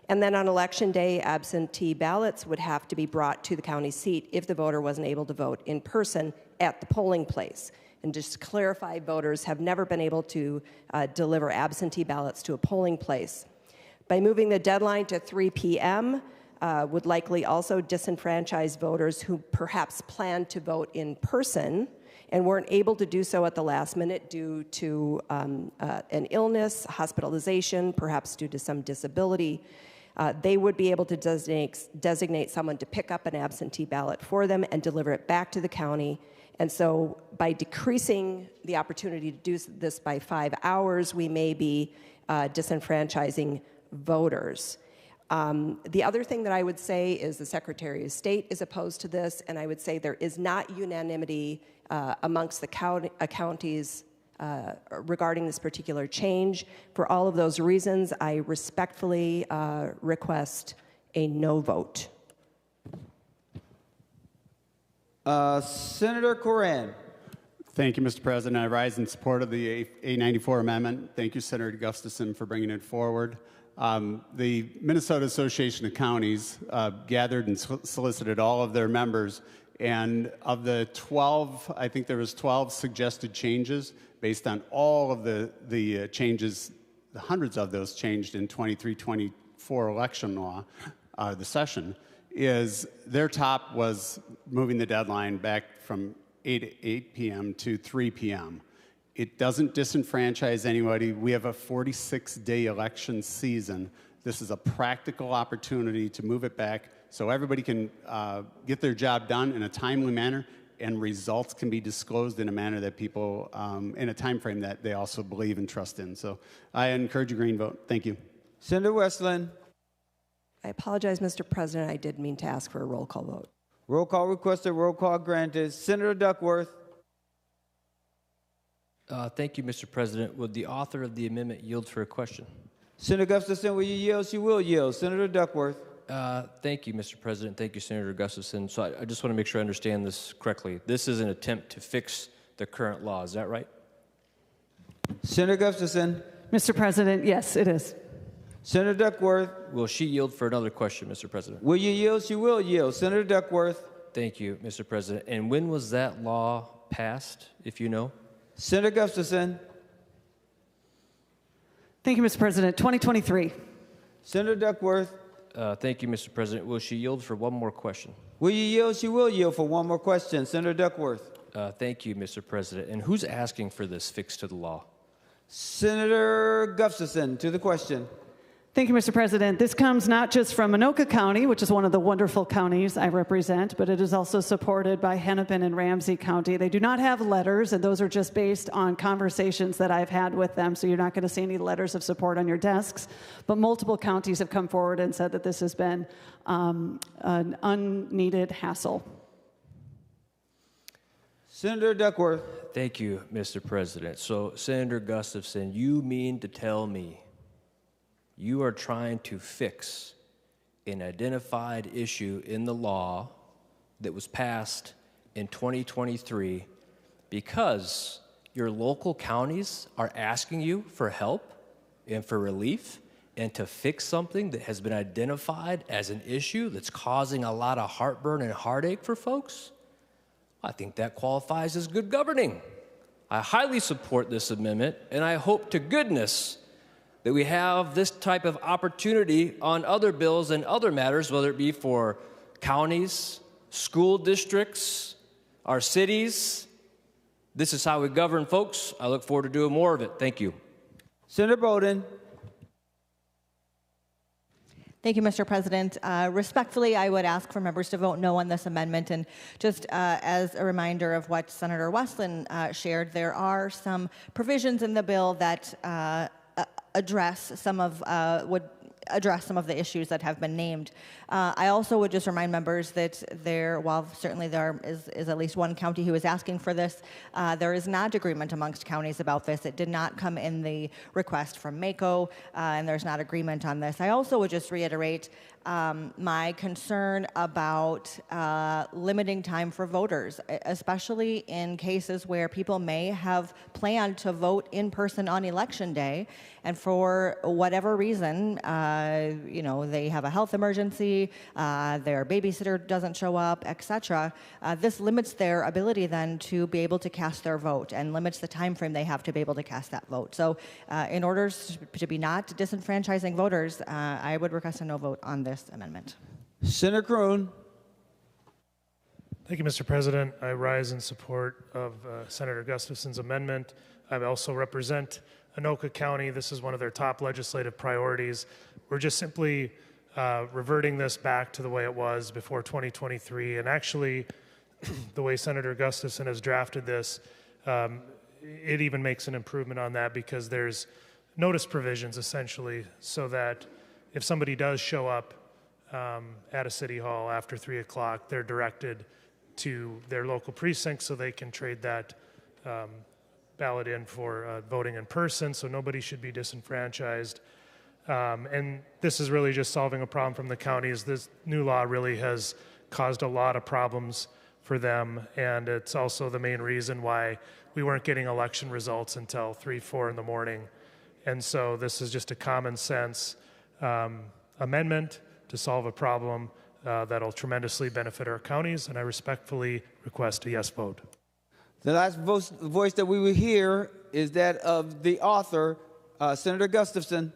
And then on Election Day, absentee ballots would have to be brought to the county seat if the voter wasn't able to vote in person at the polling place. And just to clarify, voters have never been able to deliver absentee ballots to a polling place. By moving the deadline to 3 p.m., would likely also disenfranchise voters who perhaps planned to vote in person and weren't able to do so at the last minute due to an illness, hospitalization, perhaps due to some disability. They would be able to designate someone to pick up an absentee ballot for them and deliver it back to the county. And so by decreasing the opportunity to do this by 5 hours, we may be disenfranchising voters. The other thing that I would say is the Secretary of State is opposed to this, and I would say there is not unanimity amongst the counties regarding this particular change. For all of those reasons, I respectfully request a no vote. Senator Corran. Thank you, Mr. President. I rise in support of the A94 amendment. Thank you, Senator Gustafson, for bringing it forward. The Minnesota Association of Counties gathered and solicited all of their members And of the 12, I think there was 12 suggested changes based on all of the changes, the hundreds of those changed in 23-24 election law, the session, is their top was moving the deadline back from 8 p.m. to 3 p.m. It doesn't disenfranchise anybody. We have a 46-day election season. This is a practical opportunity to move it back so everybody can get their job done in a timely manner and results can be disclosed in a manner that people, in a time frame that they also believe and trust in. So I encourage a green vote. Thank you. Senator Westlin. I apologize, Mr. President. I did mean to ask for a roll call vote. Roll call requested, roll call granted. Senator Duckworth. Thank you, Mr. President. Would the author of the amendment yield for a question? Senator Gustafson, will you yield? She will yield. Senator Duckworth. Thank you, Mr. President. Thank you, Senator Gustafson. So I just want to make sure I understand this correctly. This is an attempt to fix the current law. Is that right? Senator Gustafson. Mr. President, yes, it is. Senator Duckworth. Will she yield for another question, Mr. President? Will you yield? She will yield. Senator Duckworth. Thank you, Mr. President. And when was that law passed, if you know? Senator Gustafson. Thank you, Mr. President. 2023. Senator Duckworth. Thank you, Mr. President. Will she yield for one more question? Will you yield? She will yield for one more question. Senator Duckworth. Thank you, Mr. President. And who's asking for this fix to the law? Senator Gustafson, to the question. Thank you, Mr. President. This comes not just from Anoka County, which is one of the wonderful counties I represent, but it is also supported by Hennepin and Ramsey County. They do not have letters, and those are just based on conversations that I've had with them, so you're not going to see any letters of support on your desks. But multiple counties have come forward and said that this has been an unneeded hassle. Senator Duckworth. Thank you, Mr. President. So, Senator Gustafson, you mean to tell me you are trying to fix an identified issue in the law that was passed in 2023 because your local counties are asking you for help and for relief and to fix something that has been identified as an issue that's causing a lot of heartburn and heartache for folks? I think that qualifies as good governing. I highly support this amendment, and I hope to goodness that we have this type of opportunity on other bills and other matters, whether it be for counties, school districts, our cities. This is how we govern, folks. I look forward to doing more of it. Thank you. Senator Bowden. Thank you, Mr. President. Respectfully, I would ask for members to vote no on this amendment. And just as a reminder of what Senator Westlin shared, there are some provisions in the bill that would address some of the issues that have been named. I also would just remind members that while certainly there is at least one county who is asking for this, there is not agreement amongst counties about this. It did not come in the request from MACO, and there's not agreement on this. I also would just reiterate my concern about limiting time for voters, especially in cases where people may have planned to vote in person on election day, and for whatever reason, they have a health emergency, their babysitter doesn't show up, etc. This limits their ability then to be able to cast their vote and limits the time frame they have to be able to cast that vote. So in order to be not disenfranchising voters, I would request a no vote on this amendment. Senator Kroon. Thank you, Mr. President. I rise in support of Senator Gustafson's amendment. I also represent Anoka County. This is one of their top legislative priorities. We're just simply reverting this back to the way it was before 2023. And actually, the way Senator Gustafson has drafted this, it even makes an improvement on that because there's notice provisions, essentially, so that if somebody does show up at a city hall after 3 o'clock, they're directed to their local precinct so they can trade that ballot in for voting in person, so nobody should be disenfranchised. And this is really just solving a problem from the counties. This new law really has caused a lot of problems for them, and it's also the main reason why we weren't getting election results until 3, 4 in the morning. And so this is just a common sense amendment to solve a problem that'll tremendously benefit our counties, and I respectfully request a yes vote. The last voice that we will hear is that of the author, Senator Gustafson.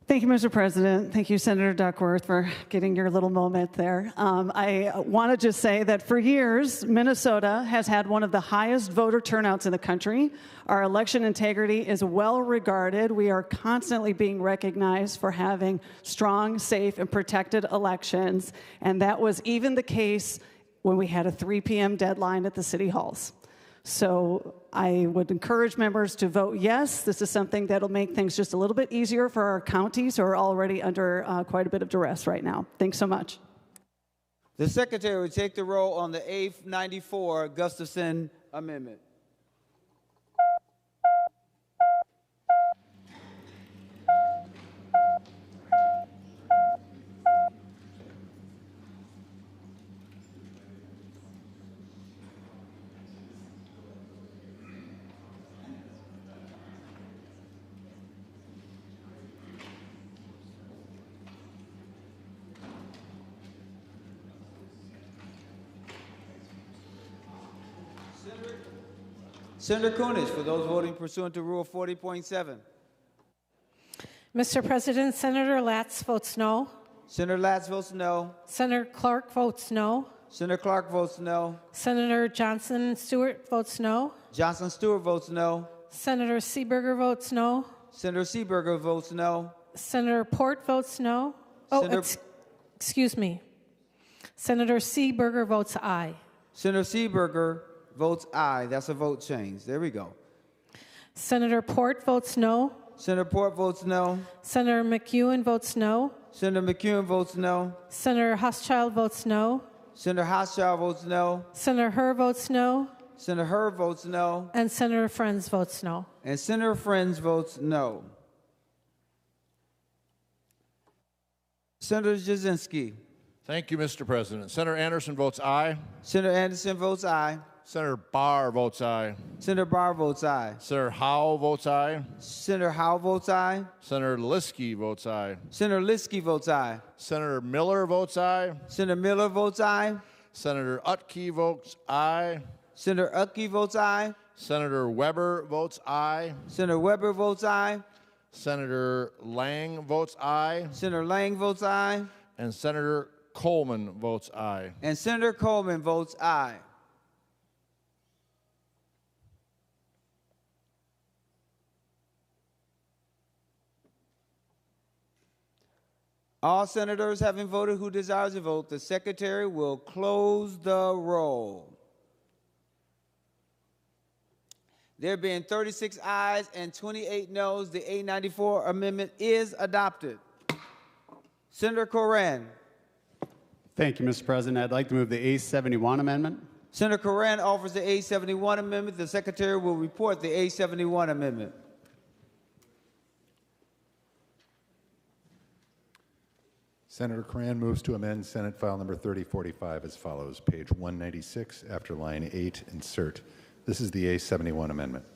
Thank you, Mr. President. Thank you, Senator Duckworth, for getting your little moment there. I want to just say that for years, Minnesota has had one of the highest voter turnouts in the country. Our election integrity is well regarded. We are constantly being recognized for having strong, safe, and protected elections. And that was even the case when we had a 3 p.m. deadline at the city halls. So I would encourage members to vote yes. This is something that'll make things just a little bit easier for our counties who are already under quite a bit of duress right now. Thanks so much. The Secretary will take the roll on the A94 Gustafson Amendment. Senator Kunis, for those voting pursuant to Rule 40.7. Mr. President, Senator Latz votes no. Senator Latz votes no. Senator Clark votes no. Senator Clark votes no. Senator Johnson Stewart votes no. Johnson Stewart votes no. Senator Seeberger votes no. Senator Seeberger votes no. Senator Port votes no. Excuse me. Senator Seeberger votes aye. Senator Seeberger votes aye. That's a vote change. There we go. Senator Port votes no. Senator Port votes no. Senator McEwen votes no. Senator McEwen votes no. Senator Huschild votes no. Senator Huschild votes no. Senator Herr votes no. Senator Herr votes no. And Senator Friends votes no. And Senator Friends votes no. Senator Jasinski. Thank you, Mr. President. Senator Anderson votes aye. Senator Anderson votes aye. Senator Barr votes aye. Senator Barr votes aye. Senator Howe votes aye. Senator Howe votes aye. Senator Liskey votes aye. Senator Liskey votes aye. Senator Miller votes aye. Senator Miller votes aye. Senator Utke votes aye. Senator Utke votes aye. Senator Weber votes aye. Senator Weber votes aye. Senator Lang votes aye. Senator Lang votes aye. And Senator Coleman votes aye. And Senator Coleman votes aye. All senators having voted who desires to vote, the Secretary will close the roll. There being 36 ayes and 28 noes, the A94 amendment is adopted. Senator Coran. Thank you, Mr. President. I'd like to move the A71 amendment. Senator Coran offers the A71 amendment. The Secretary will report the A71 amendment. Senator Cran moves to amend Senate File Number 3045 as follows. Page 196, after line 8, insert. This is the A71 amendment.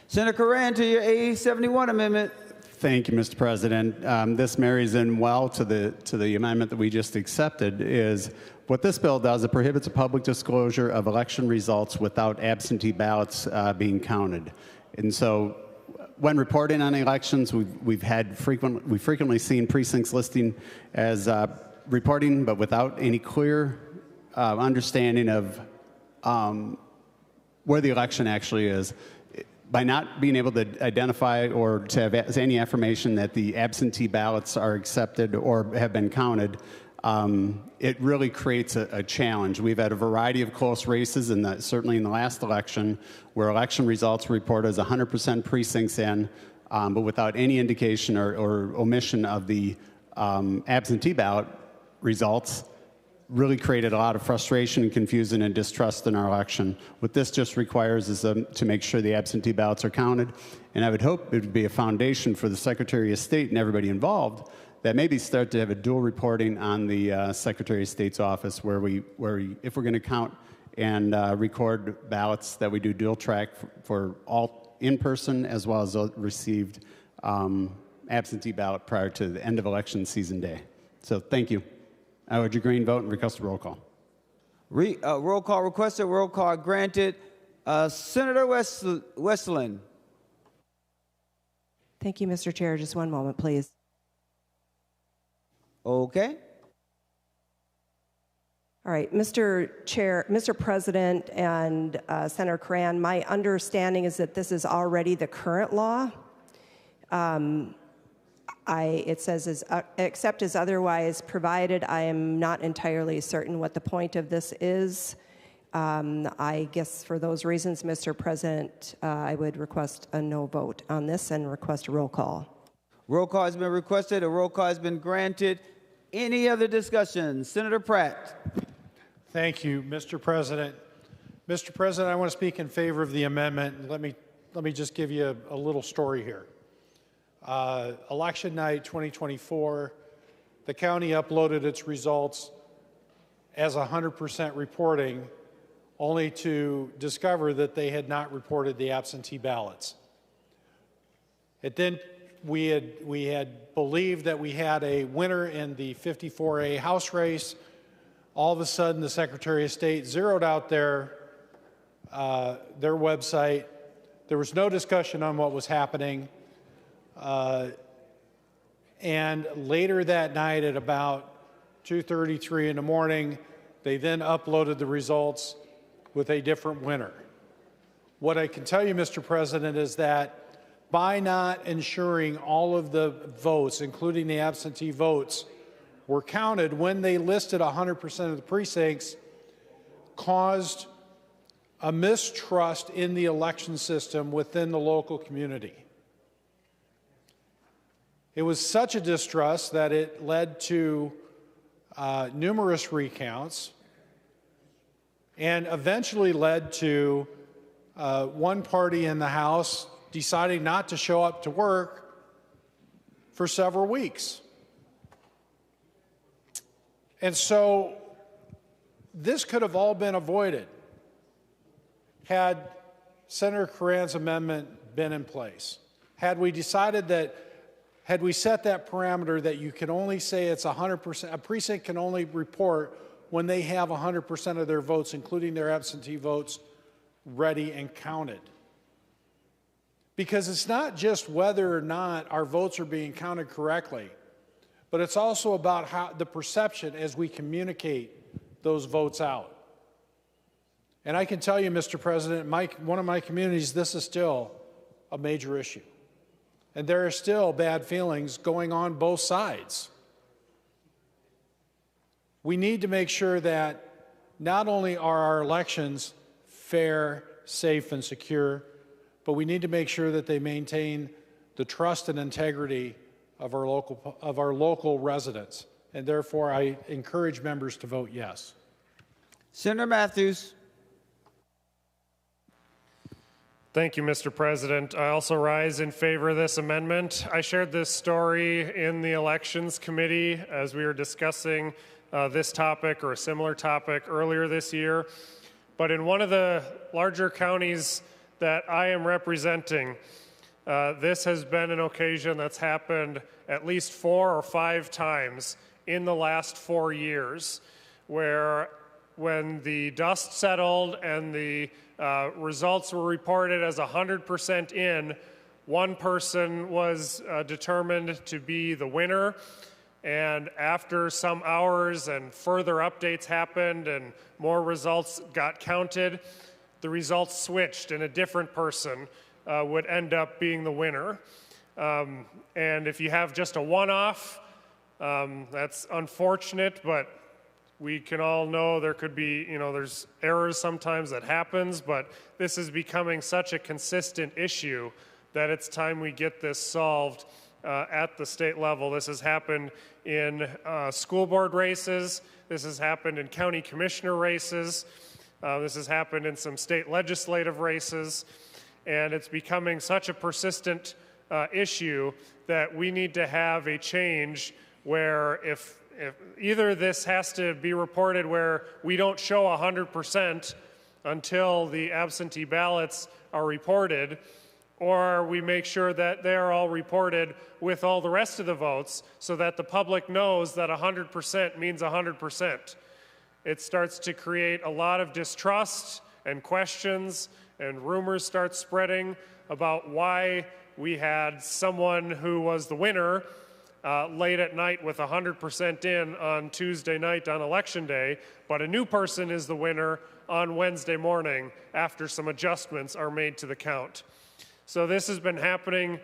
Senator Coran to your A71 amendment. Thank you, Mr. President. This marries in well to the amendment that we just accepted. Is what this bill does, it prohibits a public disclosure of election results without absentee ballots being counted. And so when reporting on elections, we've frequently seen precincts listing as reporting, but without any clear understanding of where the election actually is. By not being able to identify or to have any affirmation that the absentee ballots are accepted or have been counted, it really creates a challenge. We've had a variety of close races, and certainly in the last election, where election results were reported as 100% precincts in, but without any indication or omission of the absentee ballot results, really created a lot of frustration and confusion and distrust in our election. What this just requires is to make sure the absentee ballots are counted, and I would hope it would be a foundation for the Secretary of State and everybody involved that maybe start to have a dual reporting on the Secretary of State's office where if we're going to count and record ballots, that we do dual track for all in person as well as received absentee ballot prior to the end of election season day. So thank you. I would agree and vote and request a roll call. Roll call requested, roll call granted. Senator Westlin. Thank you, Mr. Chair. Just one moment, please. Okay. All right, Mr. Chair, Mr. President, and Senator Cran, my understanding is that this is already the current law. It says, except as otherwise provided. I am not entirely certain what the point of this is. I guess for those reasons, Mr. President, I would request a no vote on this and request a roll call. Roll call has been requested. A roll call has been granted. Any other discussion? Senator Pratt. Thank you, Mr. President. Mr. President, I want to speak in favor of the amendment. Let me just give you a little story here. Election night 2024, the county uploaded its results as 100% reporting, only to discover that they had not reported the absentee ballots. We had believed that we had a winner in the 54A House race. All of a sudden, the Secretary of State zeroed out their website. There was no discussion on what was happening. And later that night at about 2:33 in the morning, they then uploaded the results with a different winner. What I can tell you, Mr. President, is that by not ensuring all of the votes, including the absentee votes, were counted when they listed 100% of the precincts, caused a mistrust in the election system within the local community. It was such a distrust that it led to numerous recounts and eventually led to one party in the House deciding not to show up to work for several weeks. And so this could have all been avoided had Senator Curran's amendment been in place. Had we decided that, had we set that parameter that you can only say it's 100%, a precinct can only report when they have 100% of their votes, including their absentee votes, ready and counted. Because it's not just whether or not our votes are being counted correctly, but it's also about how the perception as we communicate those votes out. And I can tell you, Mr. President, one of my communities, this is still a major issue. And there are still bad feelings going on both sides. We need to make sure that not only are our elections fair, safe, and secure, but we need to make sure that they maintain the trust and integrity of our local residents. And therefore, I encourage members to vote yes. Senator Matthews. Thank you, Mr. President. I also rise in favor of this amendment. I shared this story in the Elections Committee as we were discussing this topic or a similar topic earlier this year. But in one of the larger counties that I am representing, this has been an occasion that's happened at least 4 or 5 times in the last 4 years, where when the dust settled and the results were reported as 100% in, one person was determined to be the winner. And after some hours and further updates happened and more results got counted, the results switched and a different person would end up being the winner. And if you have just a one-off, that's unfortunate, but we can all know there could be, there's errors sometimes that happens, but this is becoming such a consistent issue that it's time we get this solved at the state level. This has happened in school board races. This has happened in county commissioner races. This has happened in some state legislative races. And it's becoming such a persistent issue that we need to have a change where if either this has to be reported where we don't show 100% until the absentee ballots are reported, or we make sure that they are all reported with all the rest of the votes so that the public knows that 100% means 100%. It starts to create a lot of distrust and questions, and rumors start spreading about why we had someone who was the winner late at night with 100% in on Tuesday night on Election Day, but a new person is the winner on Wednesday morning after some adjustments are made to the count. So this has been happening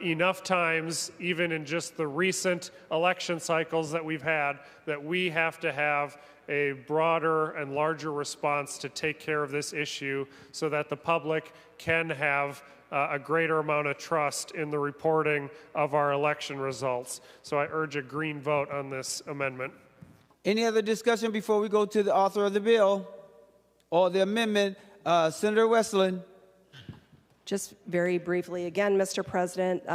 enough times, even in just the recent election cycles that we've had, that we have to have a broader and larger response to take care of this issue so that the public can have a greater amount of trust in the reporting of our election results. So I urge a green vote on this amendment. Any other discussion before we go to the author of the bill or the amendment? Senator Westlin. Just very briefly, again, Mr. President,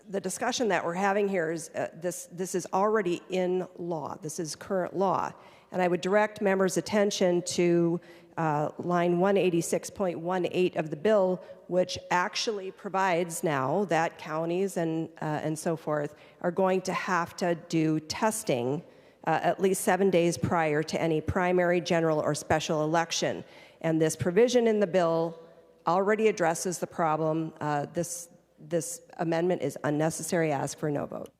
the discussion that we're having here is this is already in law. This is current law. And I would direct members' attention to line 186.18 of the bill, which actually provides now that counties and so forth are going to have to do testing at least 7 days prior to any primary, general, or special election. And this provision in the bill already addresses the problem. This amendment is unnecessary. I ask for a no vote.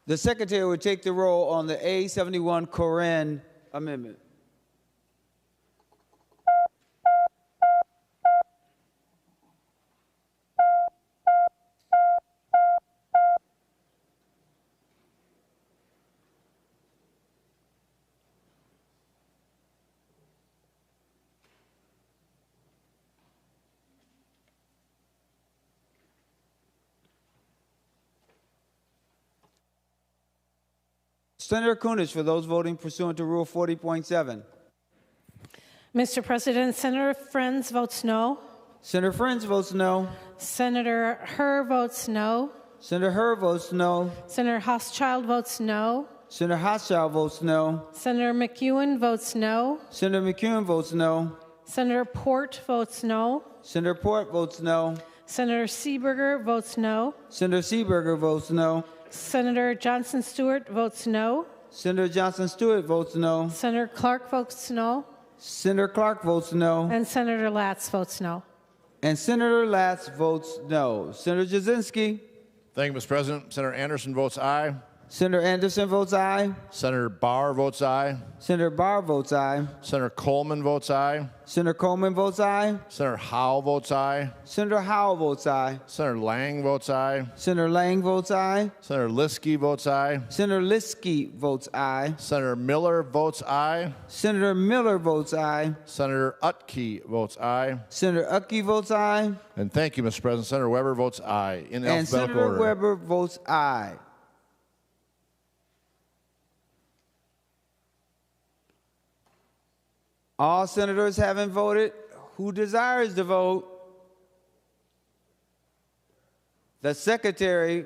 The Secretary would take the roll on the A71 Corinne amendment. Senator Kunesh, for those voting pursuant to Rule 40.7. Mr. President, Senator Friends votes no. Senator Friends votes no. Senator Herr votes no. Senator Herr votes no. Senator Hochschild votes no. Senator Hochschild votes no. Senator McEwen votes no. Senator McEwen votes no. Senator Port votes no. Senator Port votes no. Senator Seeberger votes no. Senator Seeberger votes no. Senator Johnson Stewart votes no. Senator Johnson Stewart votes no. Senator Clark votes no. Senator Clark votes no. And Senator Latz votes no. And Senator Latz votes no. Senator Jasinski. Thank you, Mr. President. Senator Anderson votes aye. Senator Anderson votes aye. Senator Barr votes aye. Senator Barr votes aye. Senator Coleman votes aye. Senator Coleman votes aye. Senator Howe votes aye. Senator Howe votes aye. Senator Lang votes aye. Senator Lang votes aye. Senator Liskey votes aye. Senator Liskey votes aye. Senator Miller votes aye. Senator Miller votes aye. Senator Utke votes aye. Senator Utke votes aye. And thank you, Mr. President. Senator Weber votes aye in and alphabetical Senator order. Weber votes aye. All senators having voted who desires to vote, the secretary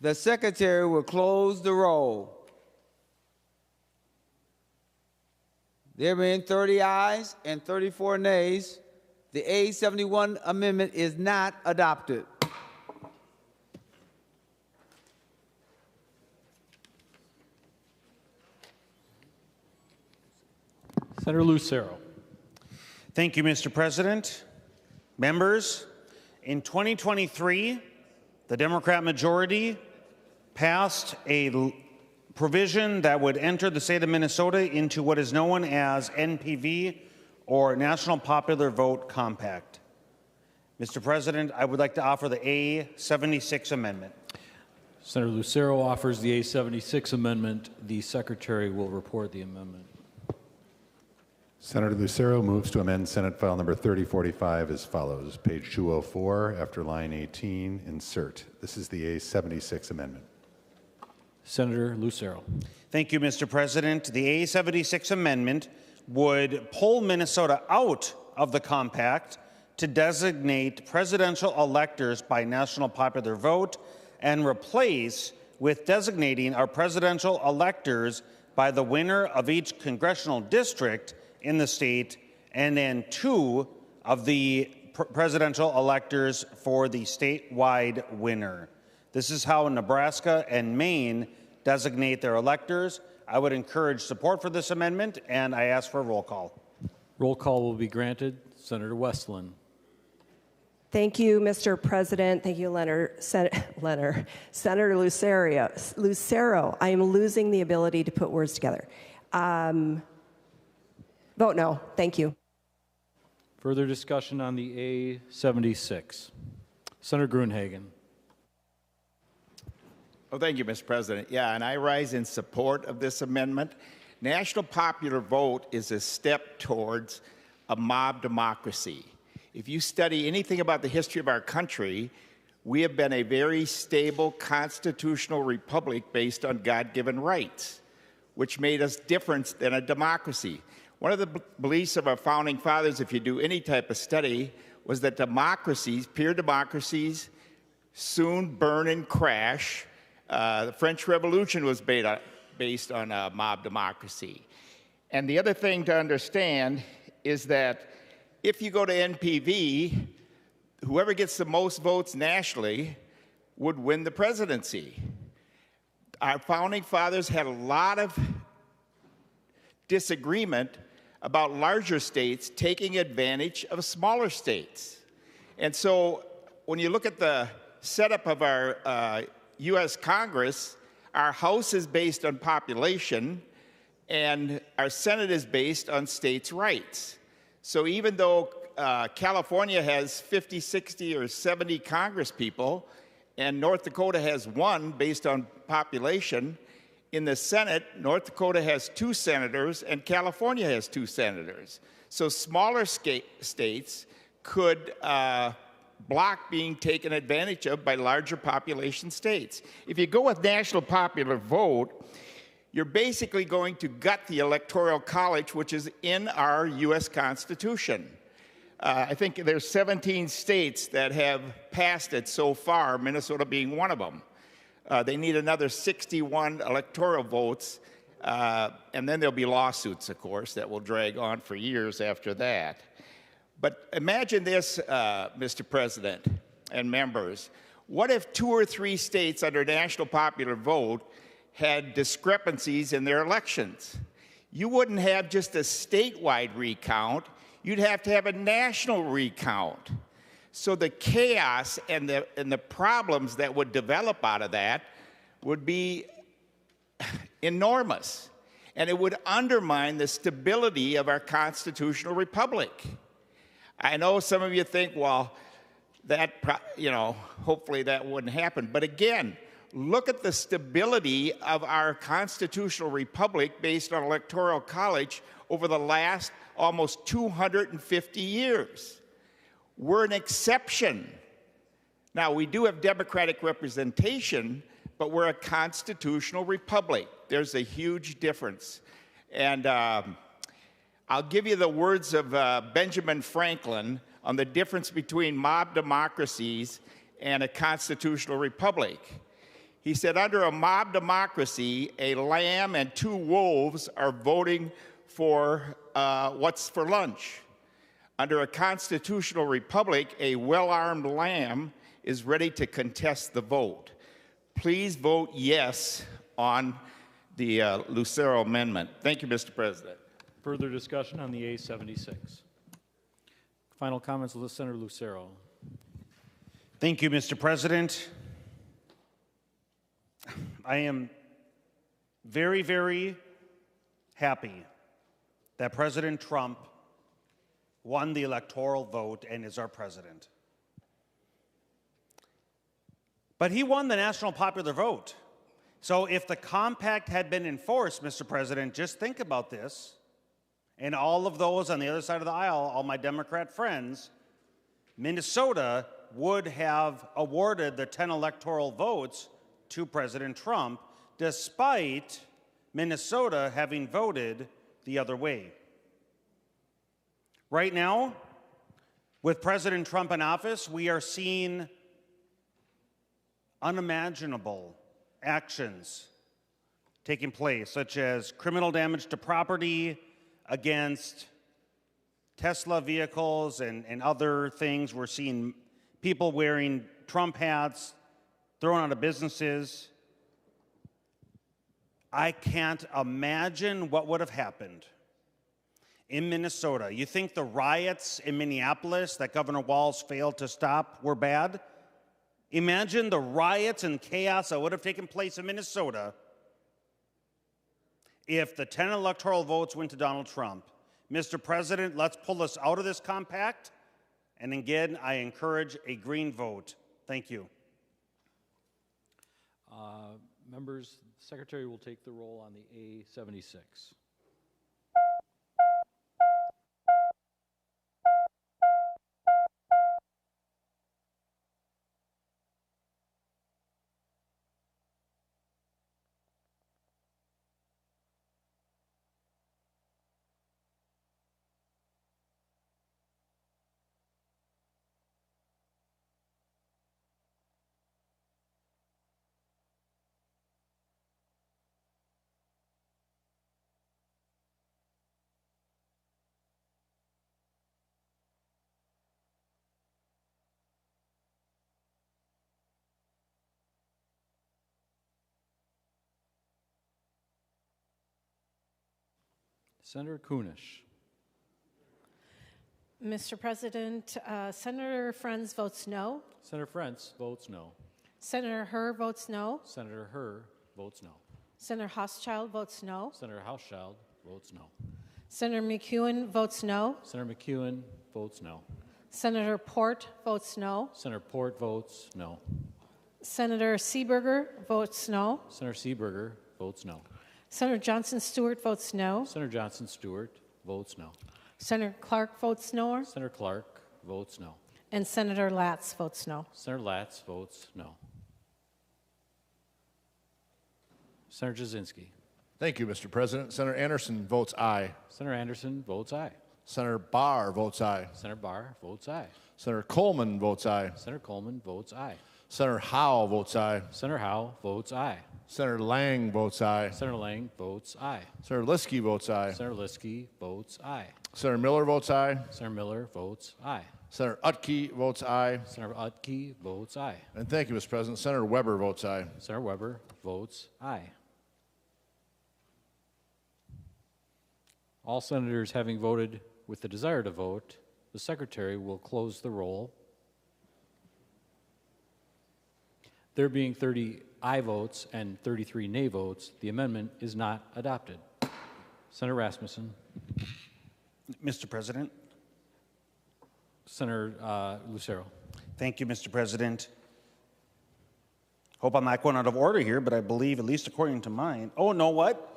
will close the roll. There being 30 ayes and 34 nays, the A71 amendment is not adopted. Senator Lucero. Thank you, Mr. President. Members, in 2023, the Democrat majority passed a provision that would enter the state of Minnesota into what is known as NPV, or National Popular Vote Compact. Mr. President, I would like to offer the A76 amendment. Senator Lucero offers the A76 amendment. The Secretary will report the amendment. Senator Lucero moves to amend Senate File Number 3045 as follows. Page 204, after line 18, insert. This is the A76 amendment. Senator Lucero. Thank you, Mr. President. The A76 amendment would pull Minnesota out of the compact to designate presidential electors by national popular vote and replace with designating our presidential electors by the winner of each congressional district in the state, and then 2 of the presidential electors for the statewide winner. This is how Nebraska and Maine designate their electors. I would encourage support for this amendment, and I ask for a roll call. Roll call will be granted. Senator Westlin. Thank you, Mr. President. Thank you, Senator Lucero. I am losing the ability to put words together. Vote no. Thank you. Further discussion on the A76. Senator Gruenhagen. Well, thank you, Mr. President. Yeah, and I rise in support of this amendment. National popular vote is a step towards a mob democracy. If you study anything about the history of our country, we have been a very stable constitutional republic based on God-given rights, which made us different than a democracy. One of the beliefs of our founding fathers, if you do any type of study, was that democracies, pure democracies, soon burn and crash. The French Revolution was based on mob democracy. And the other thing to understand is that if you go to NPV, whoever gets the most votes nationally would win the presidency. Our founding fathers had a lot of disagreement about larger states taking advantage of smaller states. And so when you look at the setup of our U.S. Congress, our House is based on population, and our Senate is based on states' rights. So even though California has 50, 60, or 70 Congress people, and North Dakota has 1 based on population, in the Senate, North Dakota has 2 senators, and California has 2 senators. So smaller states could block being taken advantage of by larger population states. If you go with national popular vote, you're basically going to gut the Electoral College, which is in our U.S. Constitution. I think there's 17 states that have passed it so far, Minnesota being one of them. They need another 61 electoral votes, and then there'll be lawsuits, of course, that will drag on for years after that. But imagine this, Mr. President and members. What if 2 or 3 states under national popular vote had discrepancies in their elections? You wouldn't have just a statewide recount. You'd have to have a national recount. So the chaos and the problems that would develop out of that would be enormous. And it would undermine the stability of our constitutional republic. I know some of you think, well, hopefully that wouldn't happen. But again, look at the stability of our constitutional republic based on Electoral College over the last almost 250 years. We're an exception. Now, we do have democratic representation, but we're a constitutional republic. There's a huge difference. And I'll give you the words of Benjamin Franklin on the difference between mob democracies and a constitutional republic. He said, under a mob democracy, a lamb and 2 wolves are voting for what's for lunch. Under a constitutional republic, a well-armed lamb is ready to contest the vote. Please vote yes on the Lucero Amendment. Thank you, Mr. President. Further discussion on the A76. Final comments with Senator Lucero. Thank you, Mr. President. I am very, very happy that President Trump won the electoral vote and is our president. But he won the national popular vote. So if the compact had been enforced, Mr. President, just think about this, and all of those on the other side of the aisle, all my Democrat friends, Minnesota would have awarded the 10 electoral votes to President Trump, despite Minnesota having voted the other way. Right now, with President Trump in office, we are seeing unimaginable actions taking place, such as criminal damage to property against Tesla vehicles and other things. We're seeing people wearing Trump hats, thrown out of businesses. I can't imagine what would have happened in Minnesota. You think the riots in Minneapolis that Governor Walz failed to stop were bad? Imagine the riots and chaos that would have taken place in Minnesota if the 10 electoral votes went to Donald Trump. Mr. President, let's pull us out of this compact. And again, I encourage a green vote. Thank you. Members, the Secretary will take the roll on the A76. Senator Kunish. Mr. President, Senator Friends votes no. Senator Frentz votes no. Senator Herr votes no. Senator Herr votes no. Senator Hauschild votes no. Senator Hauschild votes no. Senator McEwen votes no. Senator McEwen votes no. Senator Port votes no. Senator Port votes no. Senator Seeberger votes no. Senator Seeberger votes no. Senator Johnson Stewart votes no. Senator Johnson Stewart votes no. Senator Clark votes no. Senator Clark votes no. And Senator Latz votes no. Senator Latz votes no. Senator Jasinski. Thank you, Mr. President. Senator Anderson votes aye. Senator Anderson votes aye. Senator Barr votes aye. Senator Barr votes aye. Senator Coleman votes aye. Senator Coleman votes aye. Senator Howe votes aye. Senator Howe votes aye. Senator Lang votes aye. Senator Lang votes aye. Senator Liskey votes aye. Senator Liskey votes aye. Senator Miller votes aye. Senator Miller votes aye. Senator Utke votes aye. Senator Utke votes aye. And thank you, Mr. President. Senator Weber votes aye. Senator Weber votes aye. All senators having voted with the desire to vote, the Secretary will close the roll. There being 30 aye votes and 33 nay votes, the amendment is not adopted. Senator Rasmussen. Mr. President. Senator Lucero. Thank you, Mr. President. Hope I'm not going out of order here, but I believe, at least according to mine, oh, no, what?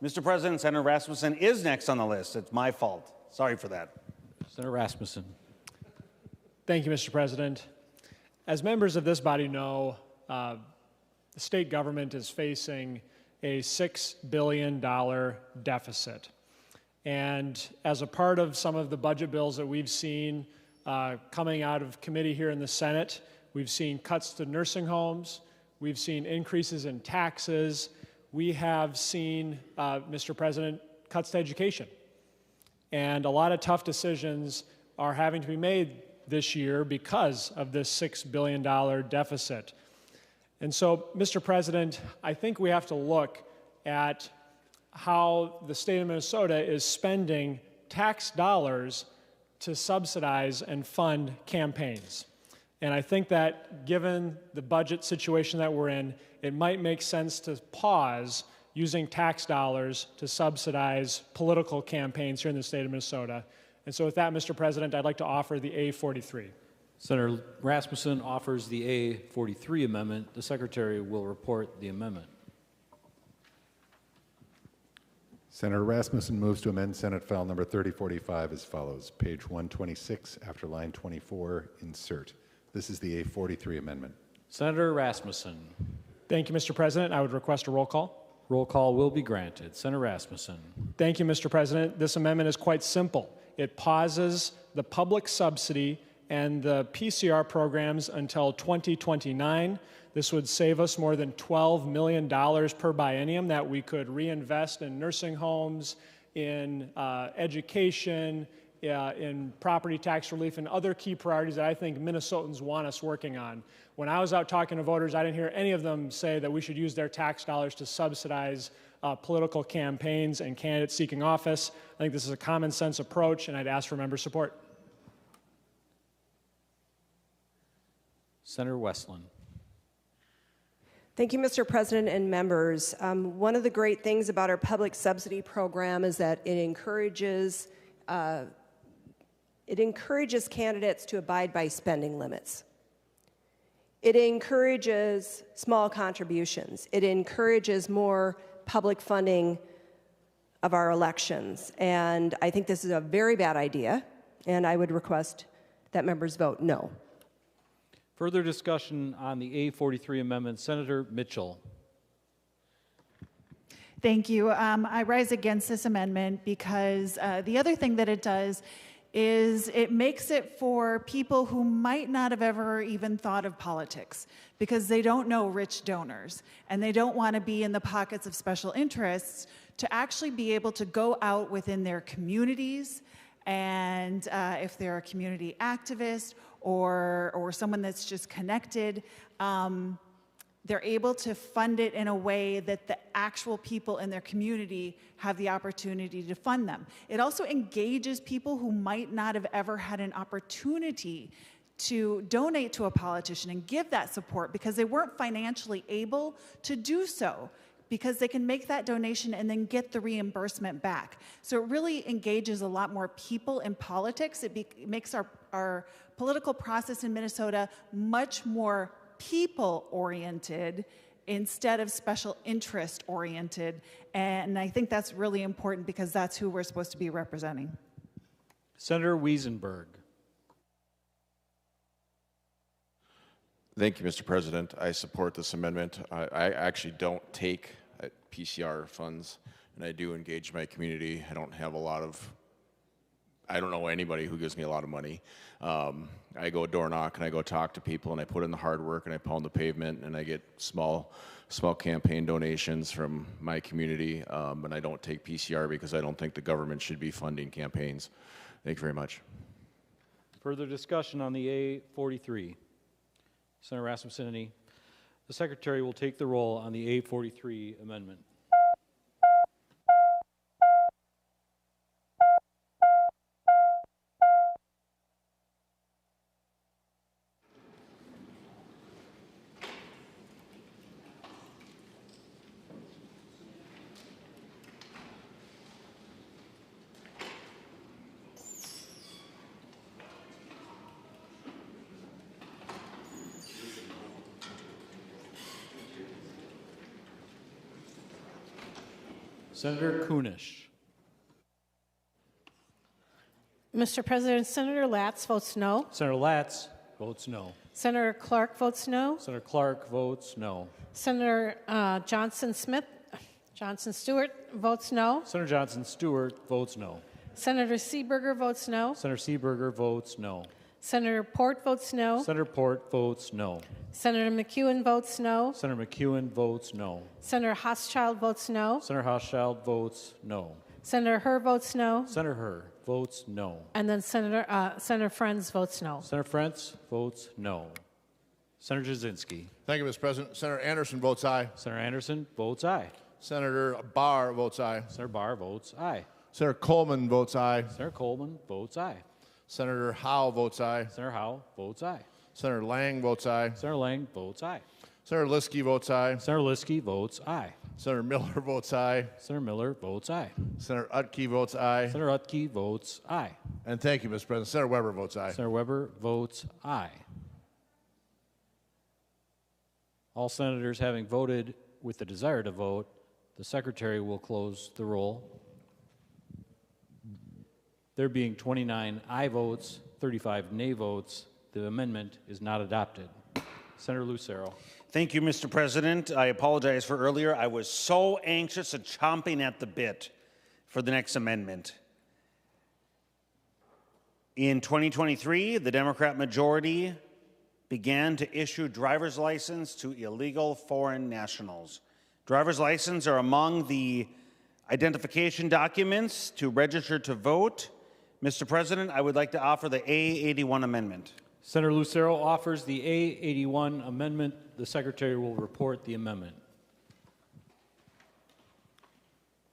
Mr. President, Senator Rasmussen is next on the list. It's my fault. Sorry for that. Senator Rasmussen. Thank you, Mr. President. As members of this body know, the state government is facing a $6 billion deficit. And as a part of some of the budget bills that we've seen coming out of committee here in the Senate, we've seen cuts to nursing homes, we've seen increases in taxes, we have seen, Mr. President, cuts to education. And a lot of tough decisions are having to be made this year because of this $6 billion deficit. And so, Mr. President, I think we have to look at how the state of Minnesota is spending tax dollars to subsidize and fund campaigns. And I think that given the budget situation that we're in, it might make sense to pause using tax dollars to subsidize political campaigns here in the state of Minnesota. And so with that, Mr. President, I'd like to offer the A43. Senator Rasmussen offers the A43 amendment. The Secretary will report the amendment. Senator Rasmussen moves to amend Senate File Number 3045 as follows. Page 126, after line 24, insert. This is the A43 amendment. Senator Rasmussen. Thank you, Mr. President. I would request a roll call. Roll call will be granted. Senator Rasmussen. Thank you, Mr. President. This amendment is quite simple. It pauses the public subsidy and the PCR programs until 2029. This would save us more than $12 million per biennium that we could reinvest in nursing homes, in education, in property tax relief and other key priorities that I think Minnesotans want us working on. When I was out talking to voters, I didn't hear any of them say that we should use their tax dollars to subsidize political campaigns and candidates seeking office. I think this is a common sense approach, and I'd ask for member support. Senator Westlin. Thank you, Mr. President and members. One of the great things about our public subsidy program is that it encourages candidates to abide by spending limits. It encourages small contributions. It encourages more public funding of our elections. And I think this is a very bad idea, and I would request that members vote no. Further discussion on the A43 amendment. Senator Mitchell. Thank you. I rise against this amendment because the other thing that it does is it makes it for people who might not have ever even thought of politics because they don't know rich donors and they don't want to be in the pockets of special interests to actually be able to go out within their communities, and if they're a community activist or someone that's just connected, they're able to fund it in a way that the actual people in their community have the opportunity to fund them. It also engages people who might not have ever had an opportunity to donate to a politician and give that support because they weren't financially able to do so, because they can make that donation and then get the reimbursement back. So it really engages a lot more people in politics. It makes our political process in Minnesota much more people-oriented instead of special interest-oriented. And I think that's really important because that's who we're supposed to be representing. Senator Wiesenberg. Thank you, Mr. President. I support this amendment. I actually don't take PCR funds, and I do engage my community. I don't know anybody who gives me a lot of money. I go door knock and I go talk to people and I put in the hard work and I pound the pavement and I get small campaign donations from my community, and I don't take PCR because I don't think the government should be funding campaigns. Thank you very much. Further discussion on the A43. Senator Rasmussen, the Secretary will take the roll on the A43 amendment. Senator Kunish. Mr. President, Senator Latz votes no. Senator Latz votes no. Senator Clark votes no. Senator Clark votes no. Senator Johnson Stewart votes no. Senator Johnson Stewart votes no. Senator Seeberger votes no. Senator Seeberger votes no. Senator Port votes no. Senator Port votes no. Senator McEwen votes no. Senator McEwen votes no. Senator Hochschild votes no. Senator Hochschild votes no. Senator Herr votes no. Senator Herr votes no. And then Senator Friends votes no. Senator Friends votes no. Senator Jasinski. Thank you, Mr. President. Senator Anderson votes aye. Senator Anderson votes aye. Senator Barr votes aye. Senator Barr votes aye. Senator Coleman votes aye. Senator Coleman votes aye. Senator Howe votes aye. Senator Howe votes aye. Senator Lang votes aye. Senator Lang votes aye. Senator Liskey votes aye. Senator Liskey votes aye. Senator Miller votes aye. Senator Miller votes aye. Senator Utke votes aye. Senator Utke votes aye. And thank you, Mr. President. Senator Weber votes aye. Senator Weber votes aye. All senators having voted with the desire to vote, the Secretary will close the roll. There being 29 aye votes, 35 nay votes, the amendment is not adopted. Senator Lucero. Thank you, Mr. President. I apologize for earlier. I was so anxious and chomping at the bit for the next amendment. In 2023, the Democrat majority began to issue driver's license to illegal foreign nationals. Driver's licenses are among the identification documents to register to vote, Mr. President, I would like to offer the A81 amendment. Senator Lucero offers the A81 amendment. The Secretary will report the amendment.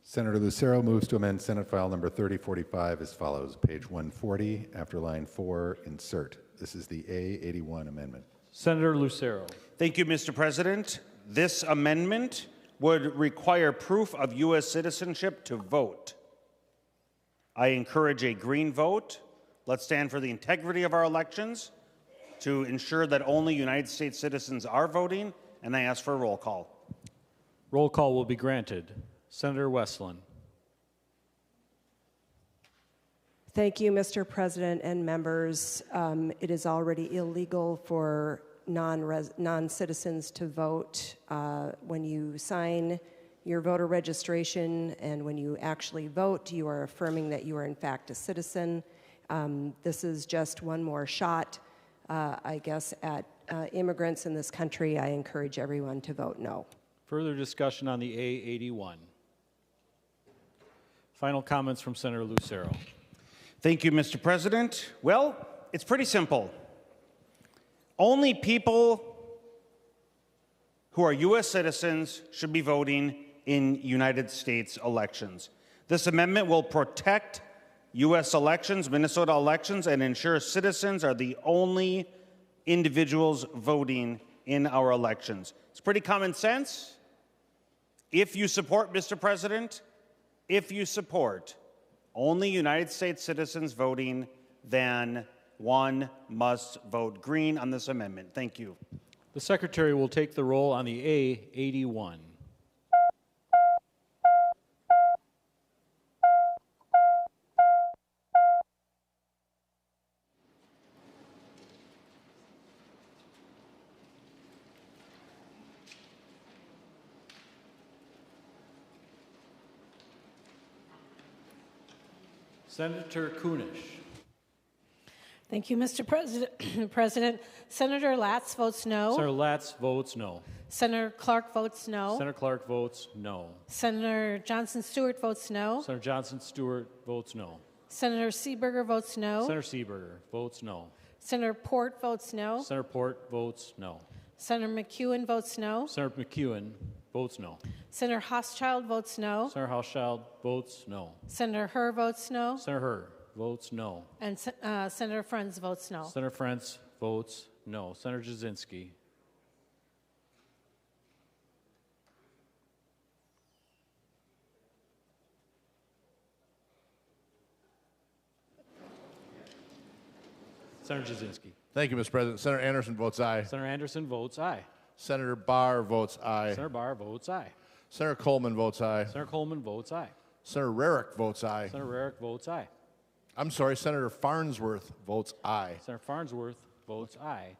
Senator Lucero moves to amend Senate File number 3045 as follows. Page 140, after line 4, insert. This is the A81 amendment. Senator Lucero. Thank you, Mr. President. This amendment would require proof of U.S. citizenship to vote. I encourage a green vote. Let's stand for the integrity of our elections to ensure that only United States citizens are voting, and I ask for a roll call. Roll call will be granted. Senator Westlin. Thank you, Mr. President and members. It is already illegal for non-citizens to vote. When you sign your voter registration and when you actually vote, you are affirming that you are in fact a citizen. This is just one more shot, I guess, at immigrants in this country. I encourage everyone to vote no. Further discussion on the A81. Final comments from Senator Lucero. Thank you, Mr. President. Well, it's pretty simple. Only people who are U.S. citizens should be voting in United States elections. This amendment will protect U.S. elections, Minnesota elections, and ensure citizens are the only individuals voting in our elections. It's pretty common sense. If you support, Mr. President, if you support only United States citizens voting, then one must vote green on this amendment. Thank you. The Secretary will take the roll on the A81. Senator Kunish. Thank you, Mr. President. Senator Latz votes no. Senator Latz votes no. Senator Clark votes no. Senator Clark votes no. Senator Johnson Stewart votes no. Senator Johnson Stewart votes no. Senator Seeberger votes no. Senator Seeberger votes no. Senator Port votes no. Senator Port votes no. Senator McEwen votes no. Senator McEwen votes no. Senator Hauschild votes no. Senator Hauschild votes no. Senator Herr votes no. Senator Herr votes no. And Senator Friends votes no. Senator Friends votes no. Senator Jasinski. Senator Jasinski. Thank you, Mr. President. Senator Anderson votes aye. Senator Anderson votes aye. Senator Barr votes aye. Senator Barr votes aye. Senator Coleman votes aye. Senator Coleman votes aye. Senator Rarick votes aye. Senator Rarick votes aye. I'm sorry, Senator Farnsworth votes aye. Senator Farnsworth votes aye.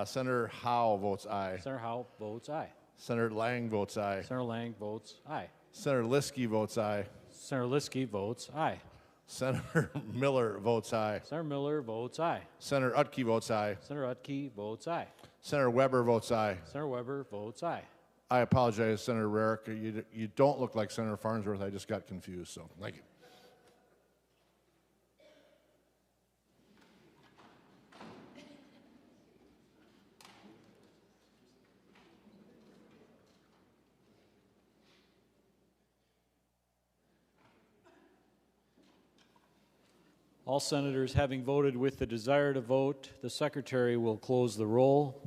Senator Howe votes aye. Senator Howe votes aye. Senator Lang votes aye. Senator Lang votes aye. Senator Liskey votes aye. Senator Liskey votes aye. Senator Miller votes aye. Senator Miller votes aye. Senator Utke votes aye. Senator Utke votes aye. Senator Weber votes aye. Senator Weber votes aye. I apologize, Senator Rarick. You don't look like Senator Farnsworth. I just got confused, so thank you. All senators having voted with the desire to vote, the Secretary will close the roll.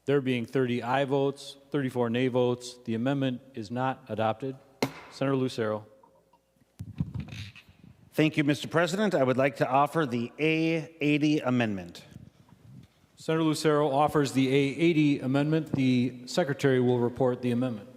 There being 30 aye votes, 34 nay votes, the amendment is not adopted. Senator Lucero. Thank you, Mr. President. I would like to offer the A80 amendment. Senator Lucero offers the A80 amendment. The Secretary will report the amendment.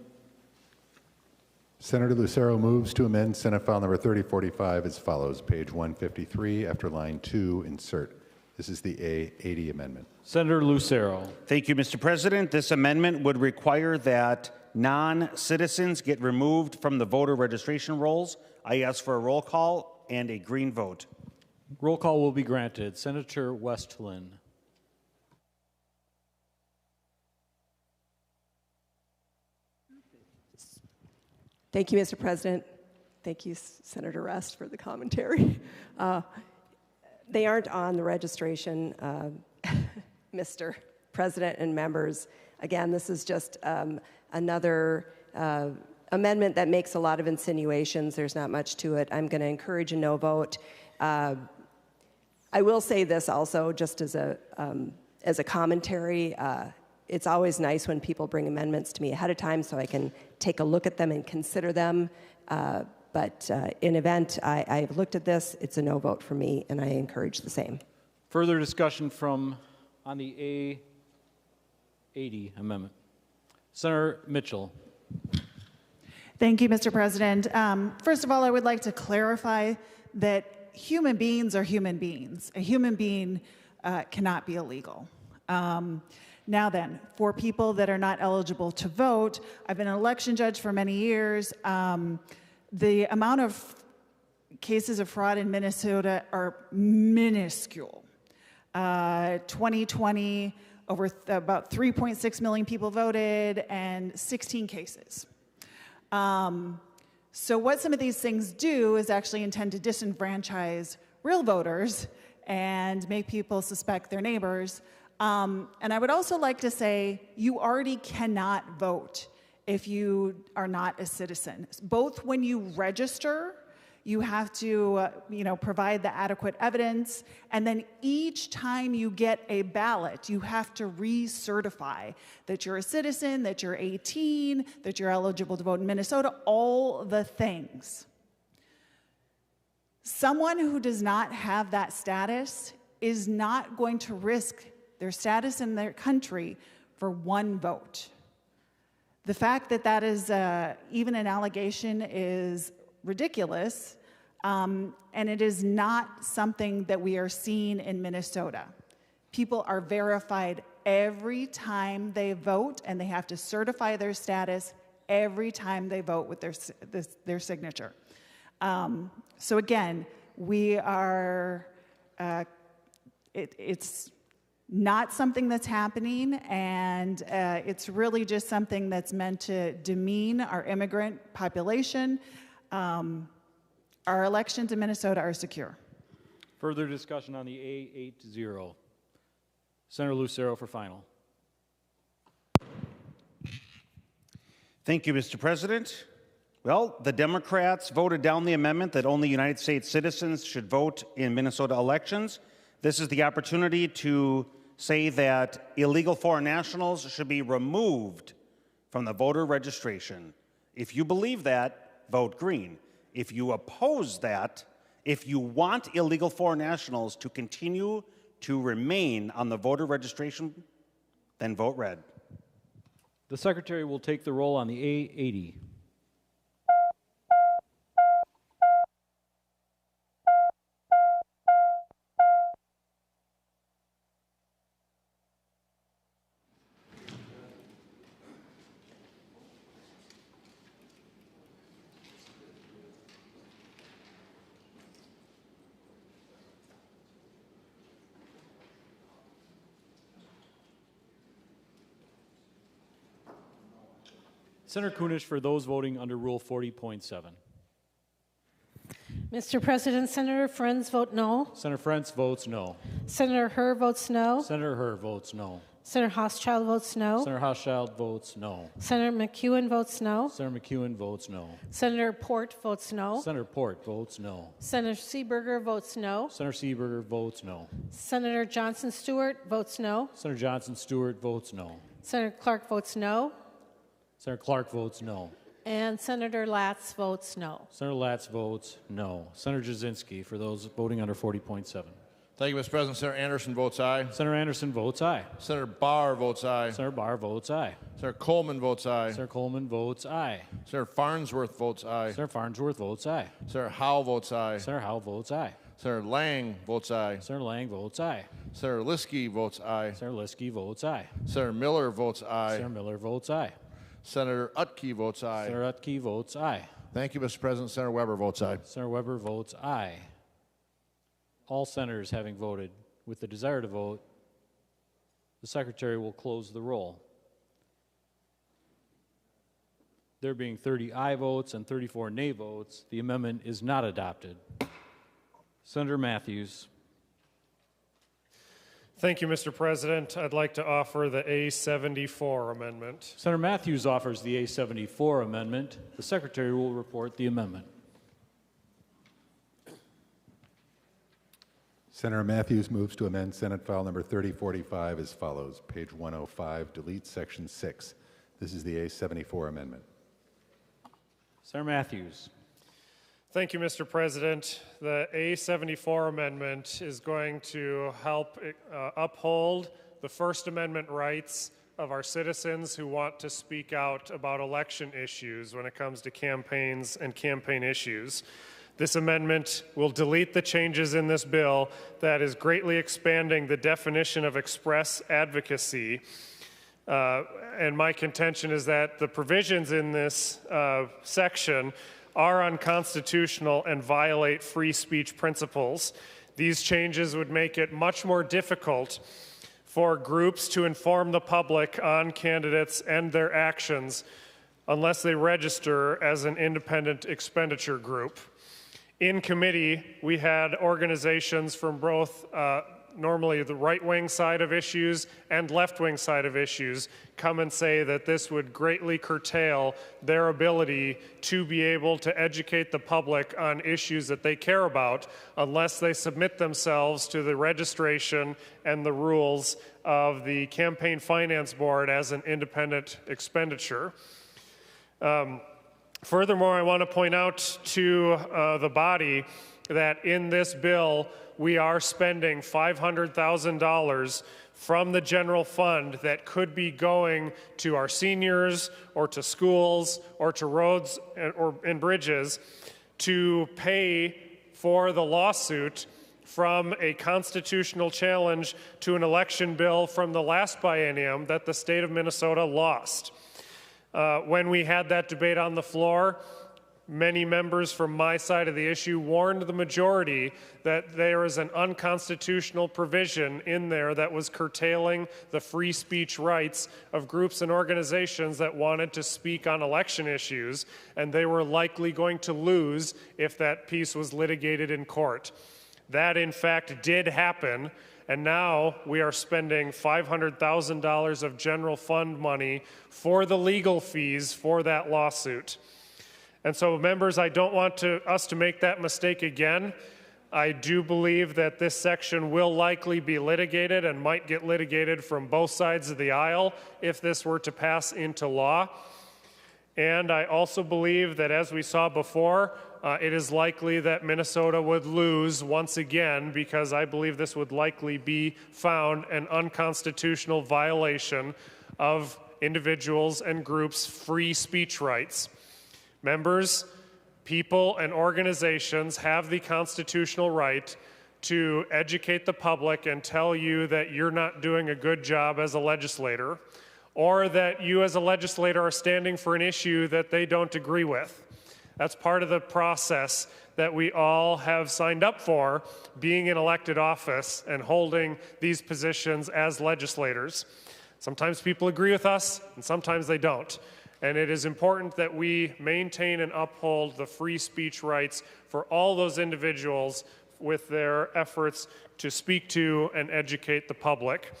Senator Lucero moves to amend Senate File number 3045 as follows. Page 153, after line 2, insert. This is the A80 amendment. Senator Lucero. Thank you, Mr. President. This amendment would require that non-citizens get removed from the voter registration rolls. I ask for a roll call and a green vote. Roll call will be granted. Senator Westlin. Thank you, Mr. President. Thank you, Senator Rest, for the commentary. They aren't on the registration, Mr. President and members. Again, this is just another amendment that makes a lot of insinuations. There's not much to it. I'm going to encourage a no vote. I will say this also, just as a commentary. It's always nice when people bring amendments to me ahead of time so I can take a look at them and consider them. But in event I've looked at this, it's a no vote for me, and I encourage the same. Further discussion on the A80 amendment. Senator Mitchell. Thank you, Mr. President. First of all, I would like to clarify that human beings are human beings. A human being cannot be illegal. Now then, for people that are not eligible to vote, I've been an election judge for many years. The amount of cases of fraud in Minnesota are minuscule. 2020, about 3.6 million people voted and 16 cases. So what some of these things do is actually intend to disenfranchise real voters and make people suspect their neighbors. And I would also like to say you already cannot vote if you are not a citizen. Both when you register, you have to provide the adequate evidence, and then each time you get a ballot, you have to recertify that you're a citizen, that you're 18, that you're eligible to vote in Minnesota, all the things. Someone who does not have that status is not going to risk their status in their country for one vote. The fact that that is even an allegation is ridiculous, and it is not something that we are seeing in Minnesota. People are verified every time they vote, and they have to certify their status every time they vote with their signature. So again, we are, it's not something that's happening, and it's really just something that's meant to demean our immigrant population. Our elections in Minnesota are secure. Further discussion on the A80. Senator Lucero for final. Thank you, Mr. President. Well, the Democrats voted down the amendment that only United States citizens should vote in Minnesota elections. This is the opportunity to say that illegal foreign nationals should be removed from the voter registration. If you believe that, vote green. If you oppose that, if you want illegal foreign nationals to continue to remain on the voter registration, then vote red. The Secretary will take the roll on the A80. Senator Kunish for those voting under Rule 40.7. Mr. President, Senator Friends vote no. Senator Frentz votes no. Senator Herr votes no. Senator Herr votes no. Senator Hochschild votes no. Senator Hochschild votes no. Senator McEwen votes no. Senator McEwen votes no. Senator Port votes no. Senator Port votes no. Senator Seeberger votes no. Senator Seeberger votes no. Senator Johnson Stewart votes no. Senator Johnson Stewart votes no. Senator Clark votes no. Senator Clark votes no. And Senator Latz votes no. Senator Latz votes no. Senator Jasinski for those voting under 40.7. Thank you, Mr. President. Senator Anderson votes aye. Senator Anderson votes aye. Senator Barr votes aye. Senator Barr votes aye. Senator Coleman votes aye. Senator Coleman votes aye. Senator Farnsworth votes aye. Senator Farnsworth votes aye. Senator Howell votes aye. Senator Howell votes aye. Senator Lang votes aye. Senator Lang votes aye. Senator Liskey votes aye. Senator Liskey votes aye. Senator Miller votes aye. Senator Miller votes aye. Senator Utke votes aye. Senator Utke votes aye. Thank you, Mr. President. Senator Weber votes aye. Senator Weber votes aye. All senators having voted with the desire to vote, the Secretary will close the roll. There being 30 aye votes and 34 nay votes, the amendment is not adopted. Senator Matthews. Thank you, Mr. President. I'd like to offer the A74 amendment. Senator Matthews offers the A74 amendment. The Secretary will report the amendment. Senator Matthews moves to amend Senate File Number 3045 as follows. Page 105, delete Section 6. This is the A74 amendment. Senator Matthews. Thank you, Mr. President. The A74 amendment is going to help uphold the First Amendment rights of our citizens who want to speak out about election issues when it comes to campaigns and campaign issues. This amendment will delete the changes in this bill that is greatly expanding the definition of express advocacy. And my contention is that the provisions in this section are unconstitutional and violate free speech principles. These changes would make it much more difficult for groups to inform the public on candidates and their actions unless they register as an independent expenditure group. In committee, we had organizations from both normally the right-wing side of issues and left-wing side of issues come and say that this would greatly curtail their ability to be able to educate the public on issues that they care about unless they submit themselves to the registration and the rules of the Campaign Finance Board as an independent expenditure. Furthermore, I want to point out to the body that in this bill, we are spending $500,000 from the general fund that could be going to our seniors or to schools or to roads and bridges to pay for the lawsuit from a constitutional challenge to an election bill from the last biennium that the state of Minnesota lost. When we had that debate on the floor, many members from my side of the issue warned the majority that there is an unconstitutional provision in there that was curtailing the free speech rights of groups and organizations that wanted to speak on election issues, and they were likely going to lose if that piece was litigated in court. That, in fact, did happen. And now we are spending $500,000 of general fund money for the legal fees for that lawsuit. And so, members, I don't want us to make that mistake again. I do believe that this section will likely be litigated and might get litigated from both sides of the aisle if this were to pass into law. And I also believe that, as we saw before, it is likely that Minnesota would lose once again because I believe this would likely be found an unconstitutional violation of individuals and groups' free speech rights. Members, people, and organizations have the constitutional right to educate the public and tell you that you're not doing a good job as a legislator, or that you as a legislator are standing for an issue that they don't agree with. That's part of the process that we all have signed up for, being in elected office and holding these positions as legislators. Sometimes people agree with us, and sometimes they don't. And it is important that we maintain and uphold the free speech rights for all those individuals with their efforts to speak to and educate the public.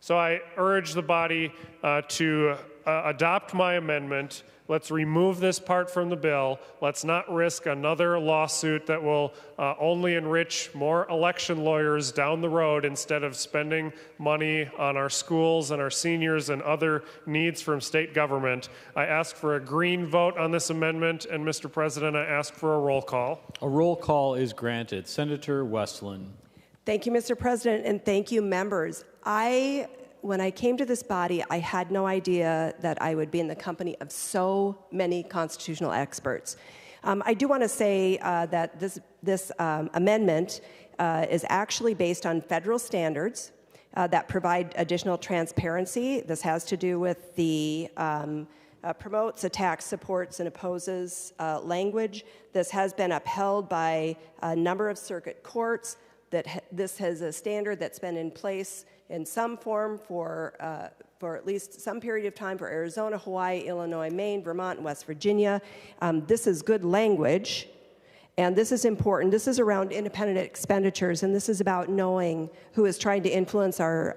So I urge the body to adopt my amendment. Let's remove this part from the bill. Let's not risk another lawsuit that will only enrich more election lawyers down the road instead of spending money on our schools and our seniors and other needs from state government. I ask for a green vote on this amendment, and Mr. President, I ask for a roll call. A roll call is granted. Senator Westlin. Thank you, Mr. President, and thank you, members. When I came to this body, I had no idea that I would be in the company of so many constitutional experts. I do want to say that this amendment is actually based on federal standards that provide additional transparency. This has to do with the promotes, attacks, supports, and opposes language. This has been upheld by a number of circuit courts. That this has a standard that's been in place in some form for for at least some period of time for Arizona, Hawaii, Illinois, Maine, Vermont, and West Virginia. This is good language, and this is important. This is around independent expenditures, and this is about knowing who is trying to influence our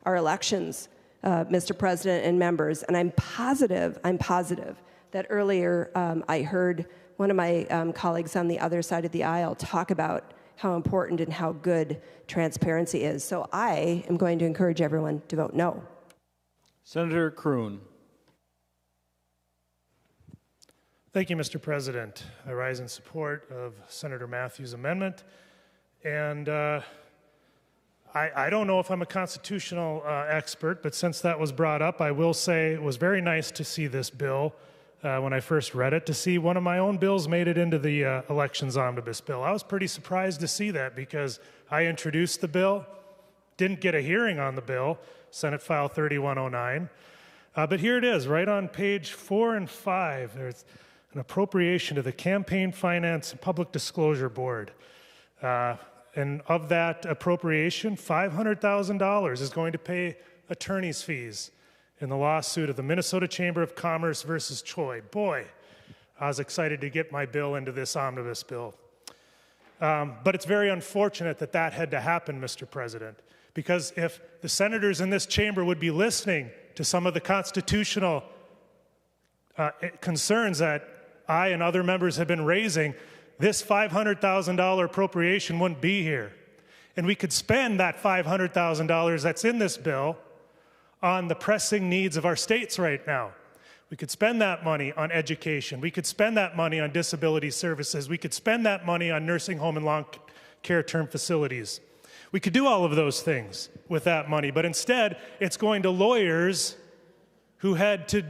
elections, Mr. President and members. And I'm positive that earlier I heard one of my colleagues on the other side of the aisle talk about how important and how good transparency is. So I am going to encourage everyone to vote no. Senator Kroon. Thank you, Mr. President. I rise in support of Senator Matthews' amendment. And I don't know if I'm a constitutional expert, but since that was brought up, I will say it was very nice to see this bill when I first read it, to see one of my own bills made it into the elections omnibus bill. I was pretty surprised to see that because I introduced the bill, didn't get a hearing on the bill, Senate File 3109. But here it is, right on page 4 and 5. There's an appropriation to the Campaign Finance and Public Disclosure Board. And of that appropriation, $500,000 is going to pay attorney's fees in the lawsuit of the Minnesota Chamber of Commerce versus Choi. Boy, I was excited to get my bill into this omnibus bill. But it's very unfortunate that that had to happen, Mr. President, because if the senators in this chamber would be listening to some of the constitutional concerns that I and other members have been raising, this $500,000 appropriation wouldn't be here. And we could spend that $500,000 that's in this bill on the pressing needs of our states right now. We could spend that money on education. We could spend that money on disability services. We could spend that money on nursing home and long-care term facilities. We could do all of those things with that money, but instead, it's going to lawyers who had to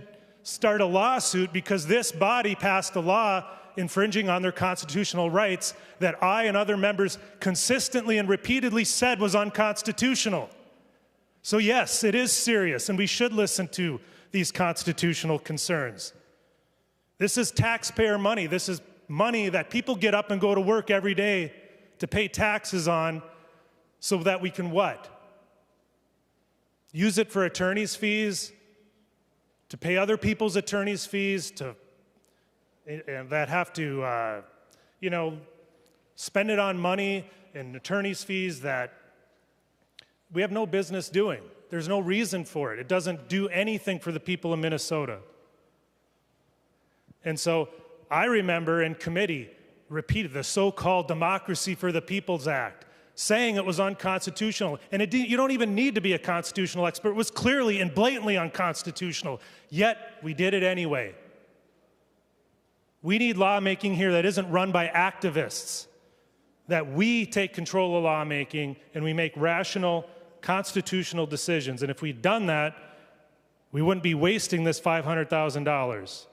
start a lawsuit because this body passed a law infringing on their constitutional rights that I and other members consistently and repeatedly said was unconstitutional. So yes, it is serious, and we should listen to these constitutional concerns. This is taxpayer money. This is money that people get up and go to work every day to pay taxes on so that we can what? Use it for attorney's fees, to pay other people's attorney's fees, and that have to, spend it on money and attorney's fees that we have no business doing. There's no reason for it. It doesn't do anything for the people of Minnesota. And so I remember in committee repeated the so-called Democracy for the Peoples Act, saying it was unconstitutional. And you don't even need to be a constitutional expert. It was clearly and blatantly unconstitutional. Yet we did it anyway. We need lawmaking here that isn't run by activists, that we take control of lawmaking and we make rational, constitutional decisions. And if we'd done that, we wouldn't be wasting this $500,000.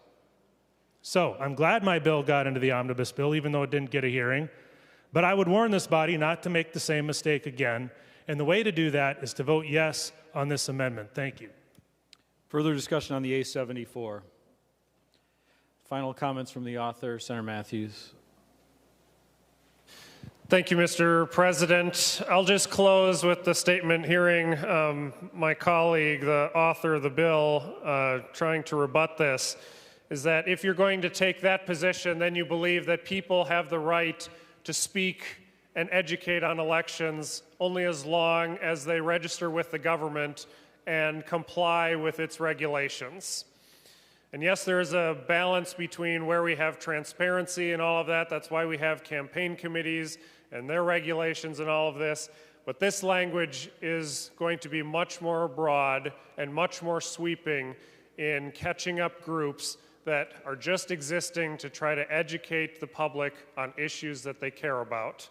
So I'm glad my bill got into the omnibus bill, even though it didn't get a hearing. But I would warn this body not to make the same mistake again. And the way to do that is to vote yes on this amendment. Thank you. Further discussion on the A74. Final comments from the author, Senator Matthews. Thank you, Mr. President. I'll just close with the statement hearing my colleague, the author of the bill, trying to rebut this, is that if you're going to take that position, then you believe that people have the right to speak and educate on elections only as long as they register with the government and comply with its regulations. And yes, there is a balance between where we have transparency and all of that. That's why we have campaign committees and their regulations and all of this. But this language is going to be much more broad and much more sweeping in catching up groups that are just existing to try to educate the public on issues that they care about.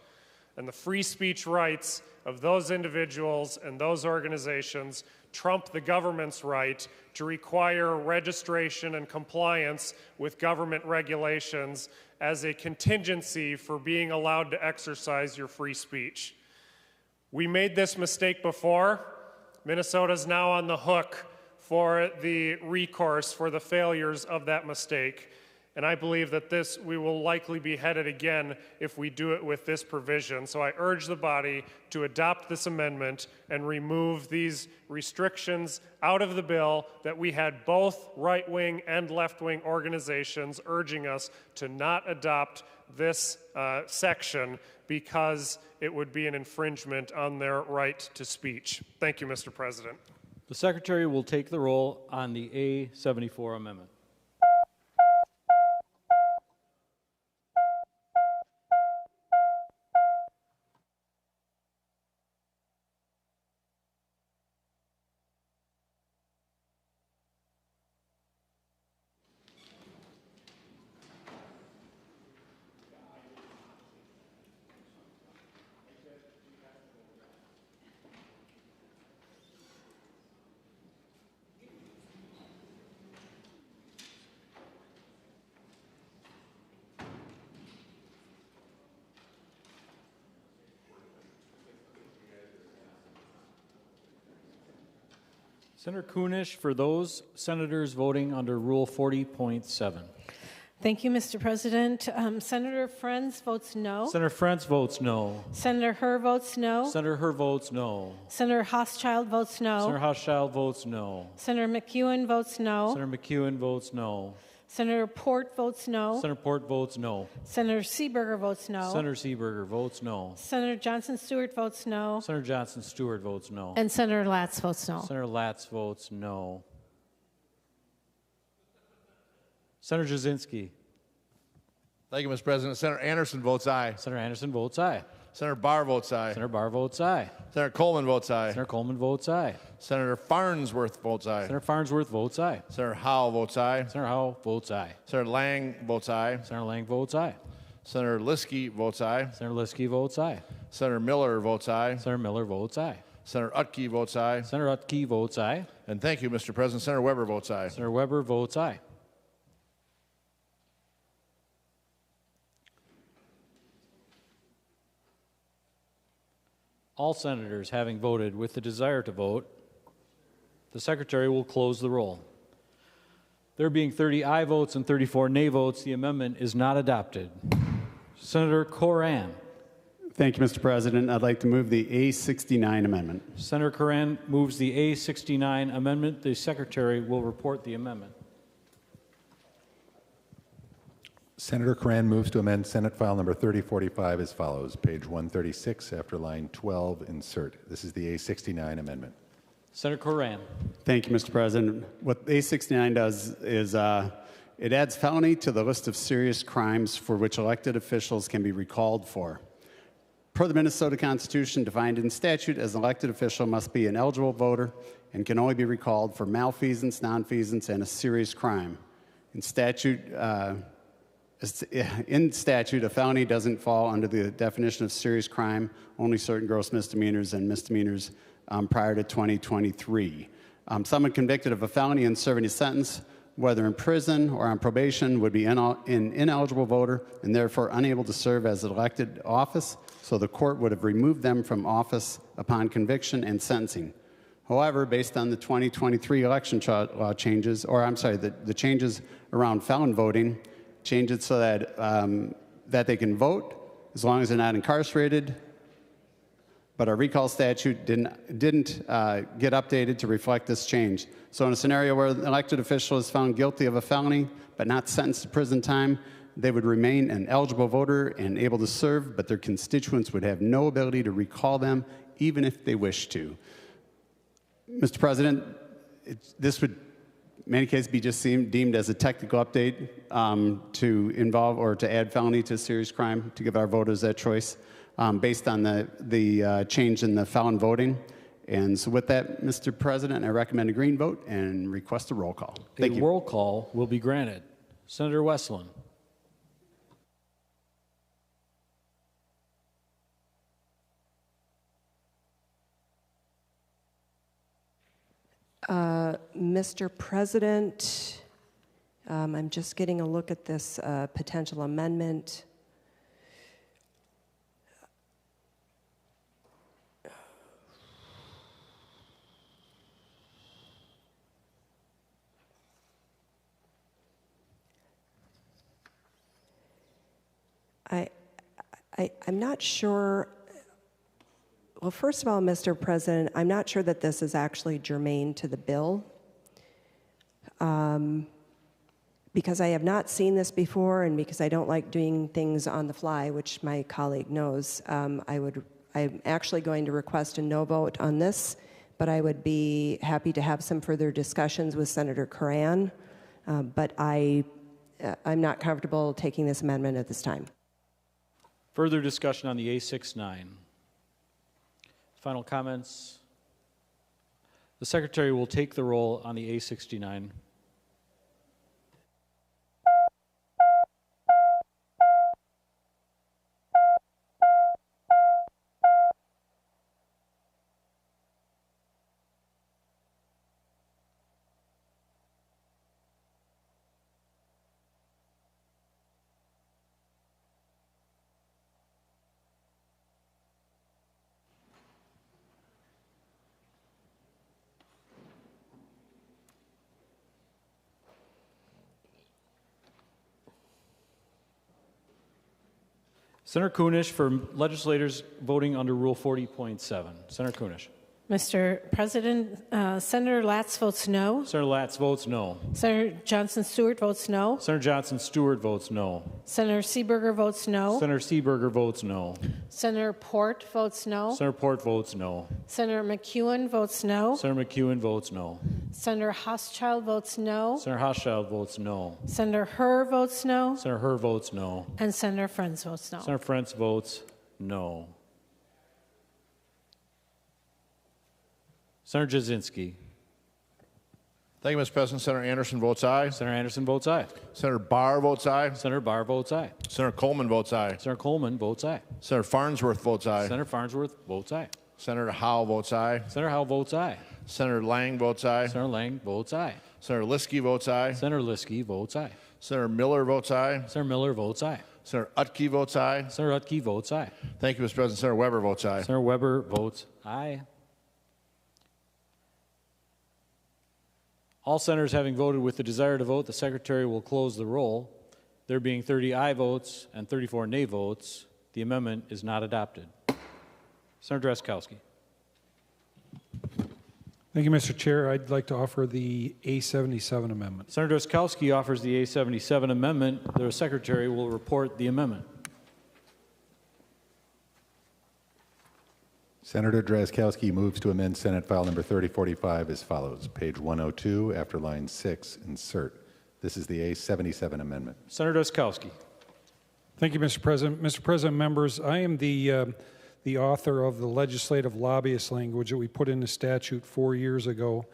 And the free speech rights of those individuals and those organizations trump the government's right to require registration and compliance with government regulations as a contingency for being allowed to exercise your free speech. We made this mistake before. Minnesota's now on the hook for the recourse for the failures of that mistake. And I believe that we will likely be headed again if we do it with this provision. So I urge the body to adopt this amendment and remove these restrictions out of the bill that we had both right-wing and left-wing organizations urging us to not adopt this section because it would be an infringement on their right to speech. Thank you, Mr. President. The Secretary will take the roll on the A74 amendment. Senator Kunish, for those senators voting under Rule 40.7. Thank you, Mr. President. Senator Friends votes no. Senator Friends votes no. Senator Herr votes no. Senator Herr votes no. Senator Hauschild votes no. Senator Hauschild votes no. Senator McEwen votes no. Senator McEwen votes no. Senator Port votes no. Senator Port votes no. Senator Seeberger votes no. Senator Seeberger votes no. Senator Johnson Stewart votes no. Senator Johnson Stewart votes no. And Senator Latz votes no. Senator Latz votes no. Senator Jasinski. Thank you, Mr. President. Senator Anderson votes aye. Senator Anderson votes aye. Senator Barr votes aye. Senator Barr votes aye. Senator Coleman votes aye. Senator Coleman votes aye. Senator Farnsworth votes aye. Senator Farnsworth votes aye. Senator Howell votes aye. Senator Howell votes aye. Senator Lang votes aye. Senator Lang votes aye. Senator Liskey votes aye. Senator Liskey votes aye. Senator Miller votes aye. Senator Miller votes aye. Senator Utke votes aye. Senator Utke votes aye. And thank you, Mr. President. Senator Weber votes aye. Senator Weber votes aye. All senators having voted with the desire to vote, the Secretary will close the roll. There being 30 aye votes and 34 nay votes, the amendment is not adopted. Senator Coran. Thank you, Mr. President. I'd like to move the A69 amendment. Senator Coran moves the A69 amendment. The Secretary will report the amendment. Senator Coran moves to amend Senate File Number 3045 as follows. Page 136, after line 12, insert. This is the A69 amendment. Senator Coran. Thank you, Mr. President. What A69 does is it adds felony to the list of serious crimes for which elected officials can be recalled for. Per the Minnesota Constitution, defined in statute as an elected official must be an eligible voter and can only be recalled for malfeasance, nonfeasance, and a serious crime. In statute, a felony doesn't fall under the definition of serious crime, only certain gross misdemeanors and misdemeanors prior to 2023. Someone convicted of a felony and serving a sentence, whether in prison or on probation, would be an ineligible voter and therefore unable to serve as an elected office, so the court would have removed them from office upon conviction and sentencing. However, based on the 2023 election law changes, the changes around felon voting, change it so that that they can vote as long as they're not incarcerated. But our recall statute didn't get updated to reflect this change. So in a scenario where an elected official is found guilty of a felony but not sentenced to prison time, they would remain an eligible voter and able to serve, but their constituents would have no ability to recall them even if they wish to. Mr. President, this would in many cases be just deemed as a technical update to involve or to add felony to serious crime to give our voters that choice based on the change in the felon voting. And so with that, Mr. President, I recommend a green vote and request a roll call. Thank you. A roll call will be granted. Senator Westlin. Mr. President, I'm just getting a look at this potential amendment. I'm not sure. Well, first of all, Mr. President, I'm not sure that this is actually germane to the bill. Because I have not seen this before, and because I don't like doing things on the fly, which my colleague knows, I'm actually going to request a no vote on this, but I would be happy to have some further discussions with Senator Curran, but I'm not comfortable taking this amendment at this time. Further discussion on the A69. Final comments. The Secretary will take the roll on the A69. Senator Kunish for legislators voting under Rule 40.7. Senator Kunish. Mr. President, Senator Latz votes no. Senator Latz votes no. Senator Johnson Stewart votes no. Senator Johnson Stewart votes no. Senator Seeberger votes no. Senator Seeberger votes no. Senator Port votes no. Senator Port votes no. Senator McEwen votes no. Senator McEwen votes no. Senator Hochschild votes no. Senator Hochschild votes no. Senator Herr votes no. Senator Herr votes no. And Senator Friends votes no. Senator Friends votes no. Senator Jasinski. Thank you, Mr. President. Senator Anderson votes aye. Senator Anderson votes aye. Senator Barr votes aye. Senator Barr votes aye. Senator Coleman votes aye. Senator Coleman votes aye. Senator Farnsworth votes aye. Senator Farnsworth votes aye. Senator Howe votes aye. Senator Howe votes aye. Senator Lang votes aye. Senator Lang votes aye. Senator Liskey votes aye. Senator Liskey votes aye. Senator Miller votes aye. Senator Miller votes aye. Senator Utke votes aye. Senator Utke votes aye. Thank you, Mr. President. Senator Weber votes aye. Senator Weber votes aye. All senators having voted with the desire to vote, the Secretary will close the roll. There being 30 aye votes and 34 nay votes, the amendment is not adopted. Senator Drazkowski. Thank you, Mr. Chair. I'd like to offer the A77 amendment. Senator Drazkowski offers the A77 amendment. The Secretary will report the amendment. Senator Drazkowski moves to amend Senate File Number 3045 as follows. Page 102, after line 6, insert. This is the A77 amendment. Senator Drazkowski. Thank you, Mr. President. Mr. President, members, I am the author of the legislative lobbyist language that we put in the statute 4 years ago.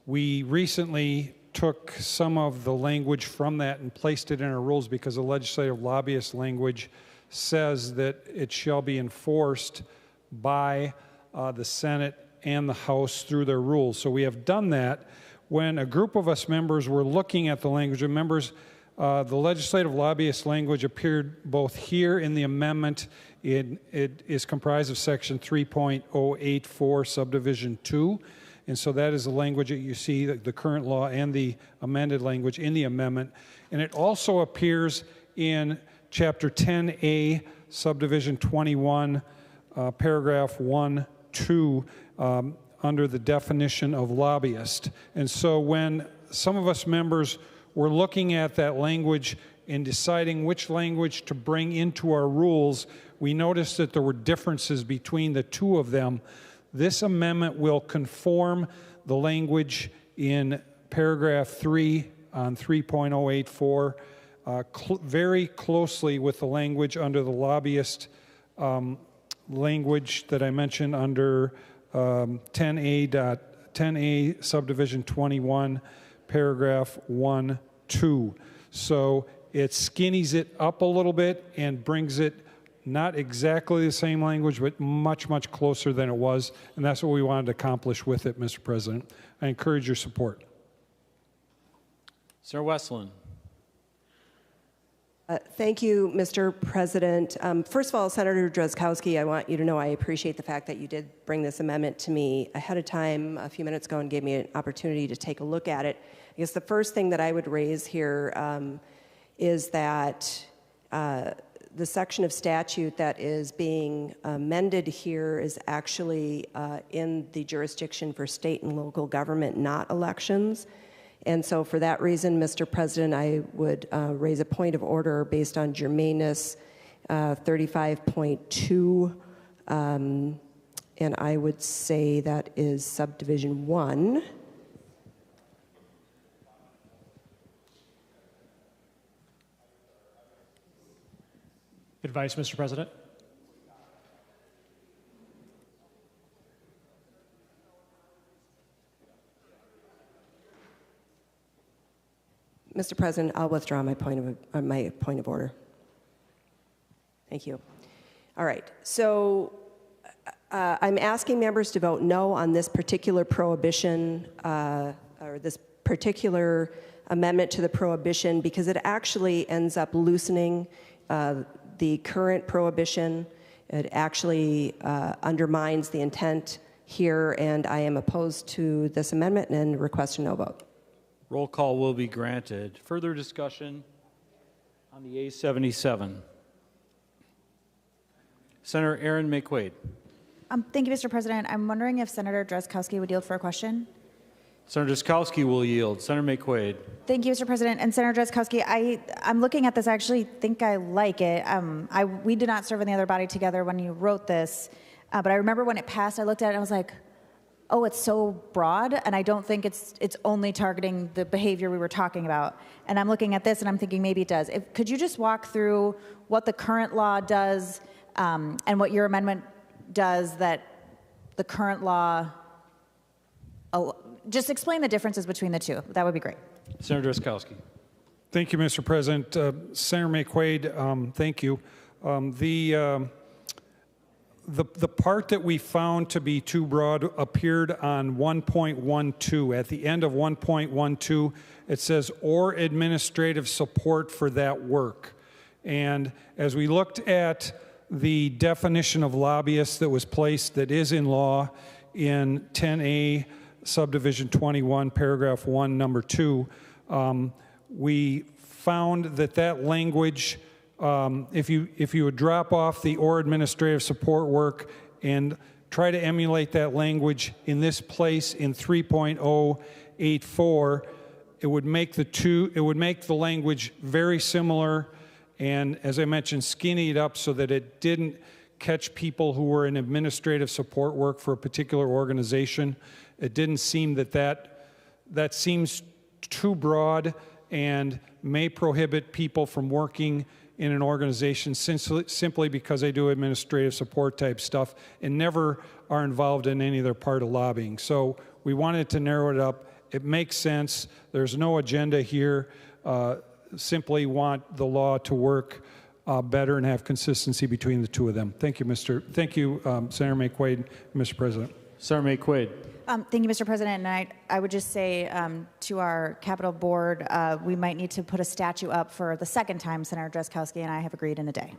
We recently took some of the language from that and placed it in our rules because the legislative lobbyist language says that it shall be enforced by the Senate and the House through their rules. So we have done that. When a group of us members were looking at the language, and members, the legislative lobbyist language appeared both here in the amendment. It is comprised of section 3.084 subdivision 2. And so that is the language that you see, the current law and the amended language in the amendment. And it also appears in Chapter 10A, Subdivision 21, paragraph 1, 2, under the definition of lobbyist. And so when some of us members were looking at that language and deciding which language to bring into our rules, we noticed that there were differences between the two of them. This amendment will conform the language in paragraph 3 on 3.084 very closely with the language under the lobbyist language that I mentioned under 10A subdivision 21, paragraph 1, 2. So it skinnies it up a little bit and brings it not exactly the same language, but much, much closer than it was. And that's what we wanted to accomplish with it, Mr. President. I encourage your support. Senator Westlin. Thank you, Mr. President. First of all, Senator Drazkowski, I want you to know I appreciate the fact that you did bring this amendment to me ahead of time a few minutes ago and gave me an opportunity to take a look at it. I guess the first thing that I would raise here is that the section of statute that is being amended here is actually in the jurisdiction for state and local government, not elections. And so for that reason, Mr. President, I would raise a point of order based on germaneness 35.2, and I would say that is subdivision 1. Advice, Mr. President. Mr. President, I'll withdraw my point of order. Thank you. All right. So I'm asking members to vote no on this particular prohibition or this particular amendment to the prohibition because it actually ends up loosening the current prohibition. It actually undermines the intent here, and I am opposed to this amendment and request a no vote. Roll call will be granted. Further discussion on the A77. Senator Aaron McQuaid. Thank you, Mr. President. I'm wondering if Senator Drazkowski would yield for a question. Senator Drazkowski will yield. Senator McQuaid. Thank you, Mr. President. And Senator Drazkowski, I'm looking at this. I actually think I like it. We did not serve in the other body together when you wrote this, but I remember when it passed, I looked at it and I was like, oh, it's so broad, and I don't think it's only targeting the behavior we were talking about. And I'm looking at this and I'm thinking maybe it does. Could you just walk through what the current law does and what your amendment does that the current law, just explain the differences between the two. That would be great. Senator Drazkowski. Thank you, Mr. President. Senator McQuaid, thank you. The part that we found to be too broad appeared on 1.12. At the end of 1.12, it says, or administrative support for that work. And as we looked at the definition of lobbyist that was placed, that is in law in 10A, subdivision 21, paragraph 1, number 2, we found that language, if you would drop off the or administrative support work and try to emulate that language in this place in 3.084, it would make the language very similar, and as I mentioned, skinny it up so that it didn't catch people who were in administrative support work for a particular organization. It didn't seem that seems too broad and may prohibit people from working in an organization simply because they do administrative support type stuff and never are involved in any other part of lobbying. So we wanted to narrow it up. It makes sense. There's no agenda here. Simply want the law to work better and have consistency between the two of them. Thank you, Senator McQuaid, Mr. President. Senator McQuaid. Thank you, Mr. President. And I would just say to our Capitol Board, we might need to put a statue up for the second time Senator Drazkowski and I have agreed in a day.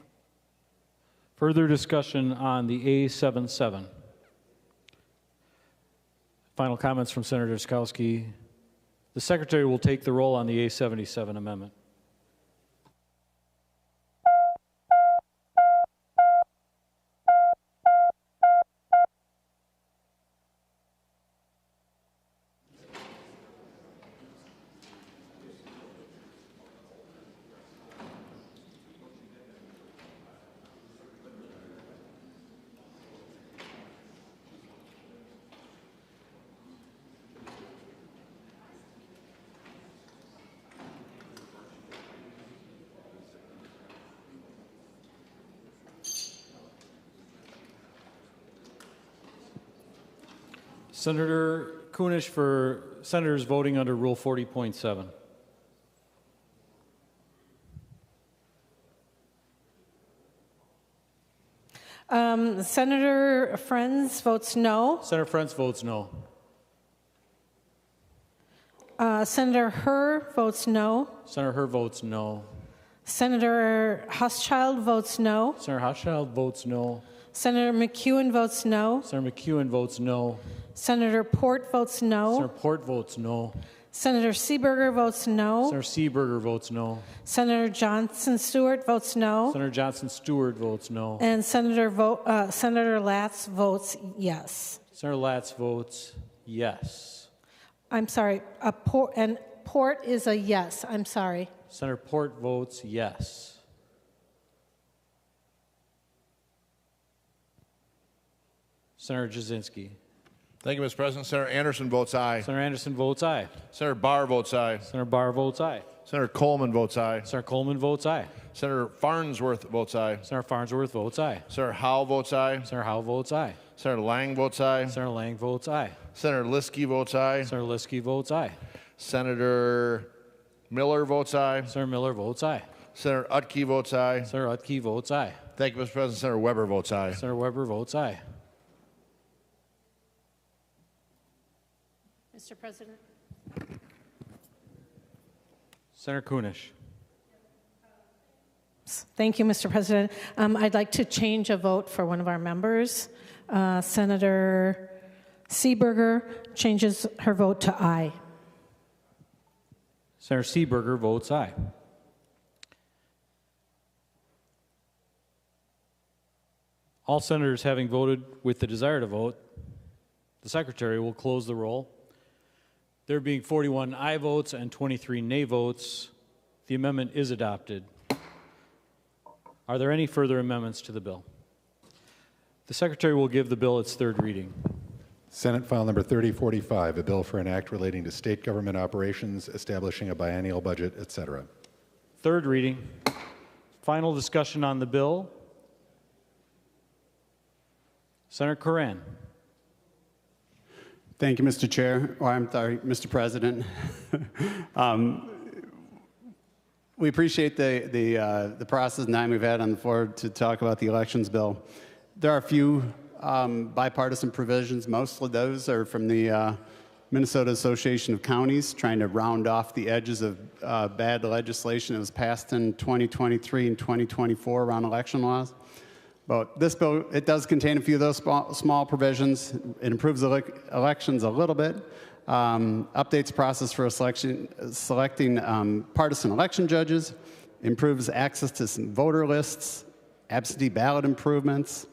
Further discussion on the A77. Final comments from Senator Drazkowski. The Secretary will take the roll on the A77 amendment. Senator Kunish for senators voting under Rule 40.7. Senator Friends votes no. Senator Friends votes no. Senator Herr votes no. Senator Herr votes no. Senator Huschild votes no. Senator Huschild votes no. Senator McEwen votes no. Senator McEwen votes no. Senator Port votes no. Senator Port votes no. Senator Seeberger votes no. Senator Seeberger votes no. Senator Johnson Stewart votes no. Senator Johnson Stewart votes no. And Senator Latz votes yes. Senator Latz votes yes. I'm sorry, Port is a yes. I'm sorry. Senator Port votes yes. Senator Jasinski. Thank you, Mr. President. Senator Anderson votes aye. Senator Anderson votes aye. Senator Barr votes aye. Senator Barr votes aye. Senator Coleman votes aye. Senator Coleman votes aye. Senator Farnsworth votes aye. Senator Farnsworth votes aye. Senator Howe votes aye. Senator Howe votes aye. Senator Lang votes aye. Senator Lang votes aye. Senator Liskey votes aye. Senator Liskey votes aye. Senator Miller votes aye. Senator Miller votes aye. Senator Utke votes aye. Senator Utke votes aye. Thank you, Mr. President. Senator Weber votes aye. Senator Weber votes aye. Mr. President. Senator Kunish. Thank you, Mr. President. I'd like to change a vote for one of our members. Senator Seeberger changes her vote to aye. Senator Seeberger votes aye. All senators having voted with the desire to vote, the Secretary will close the roll. There being 41 aye votes and 23 nay votes, the amendment is adopted. Are there any further amendments to the bill? The Secretary will give the bill its third reading. Senate File Number 3045, a bill for an act relating to state government operations, establishing a biennial budget, etc. Third reading. Final discussion on the bill. Senator Coran. Thank you, Mr. Chair. Or I'm sorry, Mr. President. We appreciate the process and time we've had on the floor to talk about the elections bill. There are a few bipartisan provisions. Most of those are from the Minnesota Association of Counties, trying to round off the edges of bad legislation that was passed in 2023 and 2024 around election laws. But this bill, it does contain a few of those small provisions. It improves elections a little bit, updates process for selecting partisan election judges, improves access to some voter lists, absentee ballot improvements.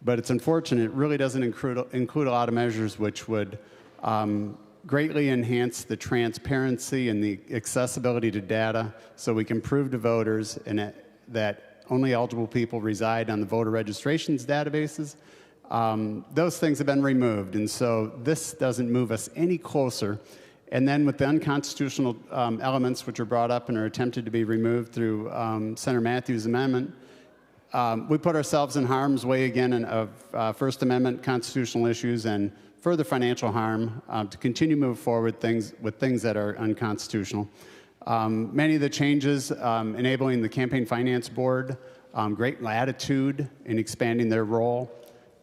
But it's unfortunate, it really doesn't include a lot of measures which would greatly enhance the transparency and the accessibility to data so we can prove to voters that only eligible people reside on the voter registrations databases. Those things have been removed, and so this doesn't move us any closer. And then with the unconstitutional elements which are brought up and are attempted to be removed through Senator Matthews' amendment, we put ourselves in harm's way again of First Amendment constitutional issues and further financial harm to continue to move forward with things that are unconstitutional. Many of the changes enabling the Campaign Finance Board great latitude in expanding their role.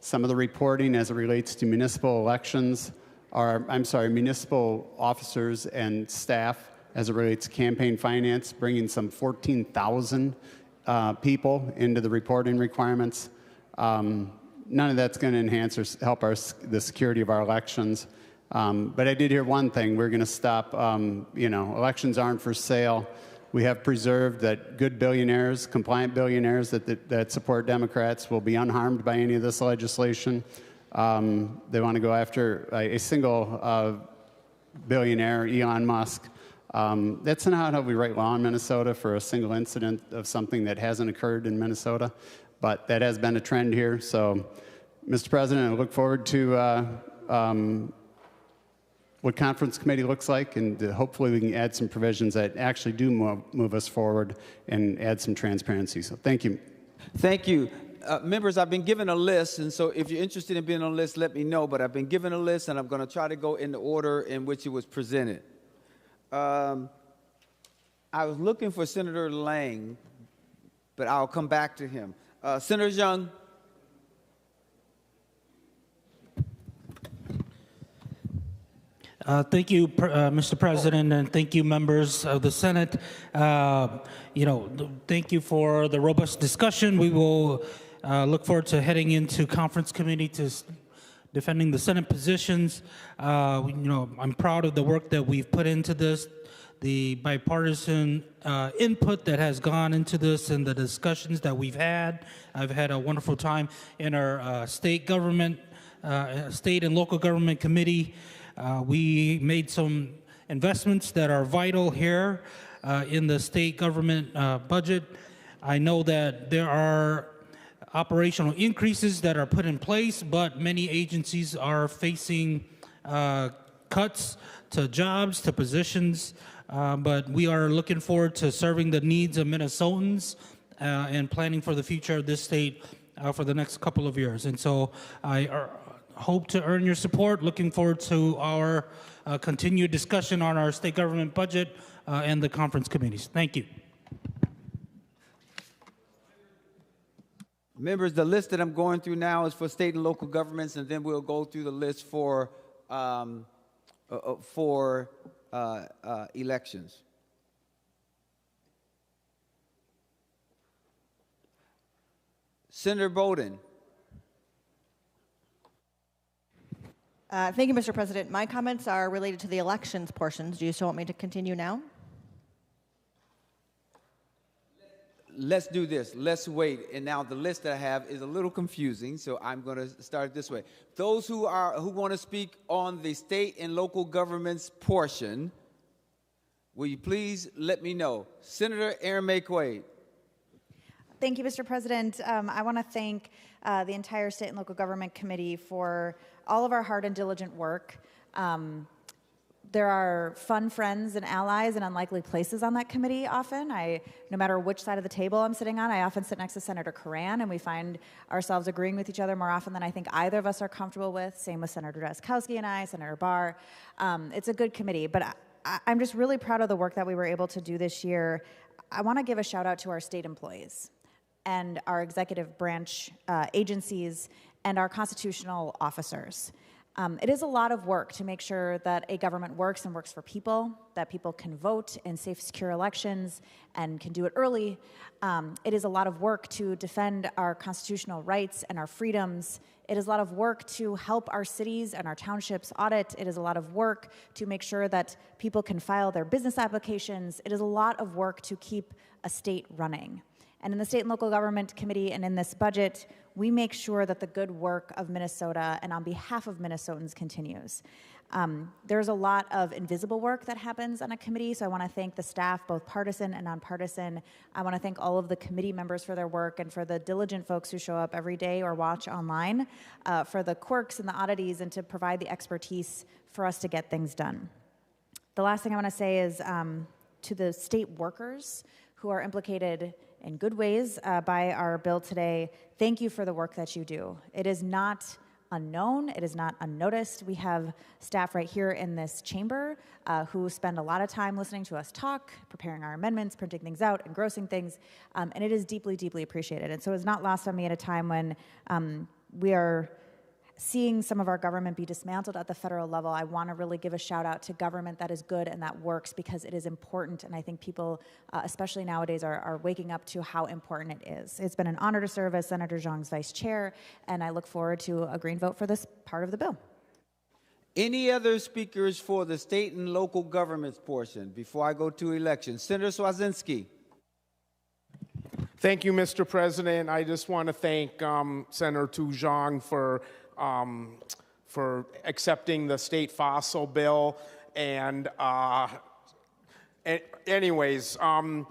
Some of the reporting as it relates to municipal elections, municipal officers and staff as it relates to campaign finance, bringing some 14,000 people into the reporting requirements. None of that's going to enhance or help the security of our elections. But I did hear one thing: we're going to stop. Elections aren't for sale. We have preserved that good billionaires, compliant billionaires that support Democrats, will be unharmed by any of this legislation. They want to go after a single billionaire, Elon Musk. That's not how we write law in Minnesota for a single incident of something that hasn't occurred in Minnesota, but that has been a trend here. So, Mr. President, I look forward to what conference committee looks like, and hopefully we can add some provisions that actually do move us forward and add some transparency. So thank you. Thank you. Members, I've been given a list, and so if you're interested in being on the list, let me know. But I've been given a list, and I'm going to try to go in the order in which it was presented. I was looking for Senator Lang, but I'll come back to him. Senator Xiong. Thank you, Mr. President, and thank you, members of the Senate. Thank you for the robust discussion. We will look forward to heading into conference committee to defending the Senate positions. I'm proud of the work that we've put into this, the bipartisan input that has gone into this, and the discussions that we've had. I've had a wonderful time in our state and local government committee. We made some investments that are vital here in the state government budget. I know that there are operational increases that are put in place, but many agencies are facing cuts to jobs, to positions, but we are looking forward to serving the needs of Minnesotans and planning for the future of this state for the next couple of years. And so I hope to earn your support. Looking forward to our continued discussion on our state government budget and the conference committees. Thank you. Members, the list that I'm going through now is for state and local governments, and then we'll go through the list for elections. Senator Bowden. Thank you, Mr. President. My comments are related to the elections portions. Do you still want me to continue now? Let's do this. Let's wait. And now the list that I have is a little confusing, so I'm going to start this way. Those who want to speak on the state and local governments portion, will you please let me know? Senator Aaron May Quaid. Thank you, Mr. President. I want to thank the entire State and Local Government Committee for all of our hard and diligent work. There are fun friends and allies in unlikely places on that committee often. No matter which side of the table I'm sitting on, I often sit next to Senator Coran, and we find ourselves agreeing with each other more often than I think either of us are comfortable with. Same with Senator Drazkowski and I, Senator Barr. It's a good committee, but I'm just really proud of the work that we were able to do this year. I want to give a shout out to our state employees and our executive branch agencies and our constitutional officers. It is a lot of work to make sure that a government works and works for people, that people can vote in safe, secure elections and can do it early. It is a lot of work to defend our constitutional rights and our freedoms. It is a lot of work to help our cities and our townships audit. It is a lot of work to make sure that people can file their business applications. It is a lot of work to keep a state running. And in the State and Local Government Committee and in this budget, we make sure that the good work of Minnesota and on behalf of Minnesotans continues. There's a lot of invisible work that happens on a committee, so I want to thank the staff, both partisan and nonpartisan. I want to thank all of the committee members for their work and for the diligent folks who show up every day or watch online, for the quirks and the oddities, and to provide the expertise for us to get things done. The last thing I want to say is to the state workers who are implicated in good ways by our bill today, thank you for the work that you do. It is not unknown, it is not unnoticed. We have staff right here in this chamber who spend a lot of time listening to us talk, preparing our amendments, printing things out, engrossing things, and it is deeply, deeply appreciated. And so it's not lost on me at a time when we are seeing some of our government be dismantled at the federal level. I want to really give a shout out to government that is good and that works, because it is important, and I think people, especially nowadays, are waking up to how important it is. It's been an honor to serve as Senator Xiong's vice chair, and I look forward to a green vote for this part of the bill. Any other speakers for the state and local governments portion before I go to elections? Senator Swazinski. Thank you, Mr. President. I just want to thank Senator Xiong for accepting the state fossil bill. And anyways, in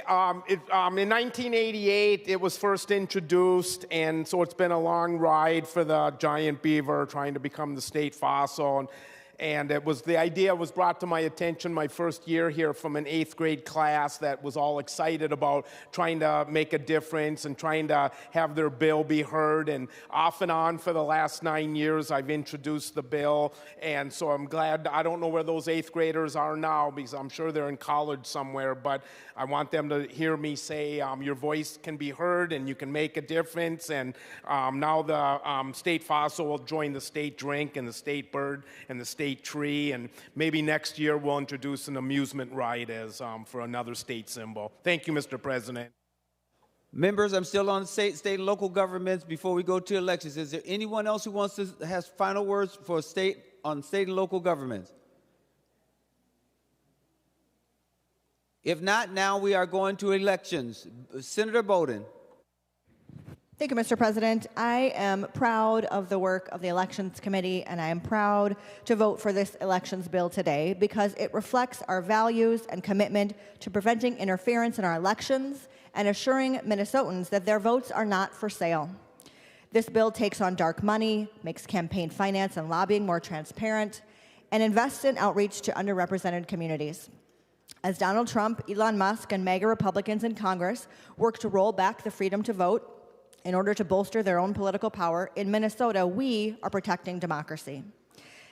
1988, it was first introduced, and so it's been a long ride for the giant beaver trying to become the state fossil. And the idea was brought to my attention my first year here from an 8th grade class that was all excited about trying to make a difference and trying to have their bill be heard. And off and on for the last 9 years, I've introduced the bill. And so I'm glad. I don't know where those 8th graders are now, because I'm sure they're in college somewhere, but I want them to hear me say your voice can be heard and you can make a difference. And now the state fossil will join the state drink and the state bird and the state tree, and maybe next year we'll introduce an amusement ride as for another state symbol. Thank you, Mr. President. Members, I'm still on state and local governments before we go to elections. Is there anyone else who wants to has final words for state and local governments? If not, now we are going to elections. Senator Bowden. Thank you, Mr. President. I am proud of the work of the Elections Committee, and I am proud to vote for this elections bill today because it reflects our values and commitment to preventing interference in our elections and assuring Minnesotans that their votes are not for sale. This bill takes on dark money, makes campaign finance and lobbying more transparent, and invests in outreach to underrepresented communities. As Donald Trump, Elon Musk, and MAGA Republicans in Congress work to roll back the freedom to vote in order to bolster their own political power, in Minnesota, we are protecting democracy.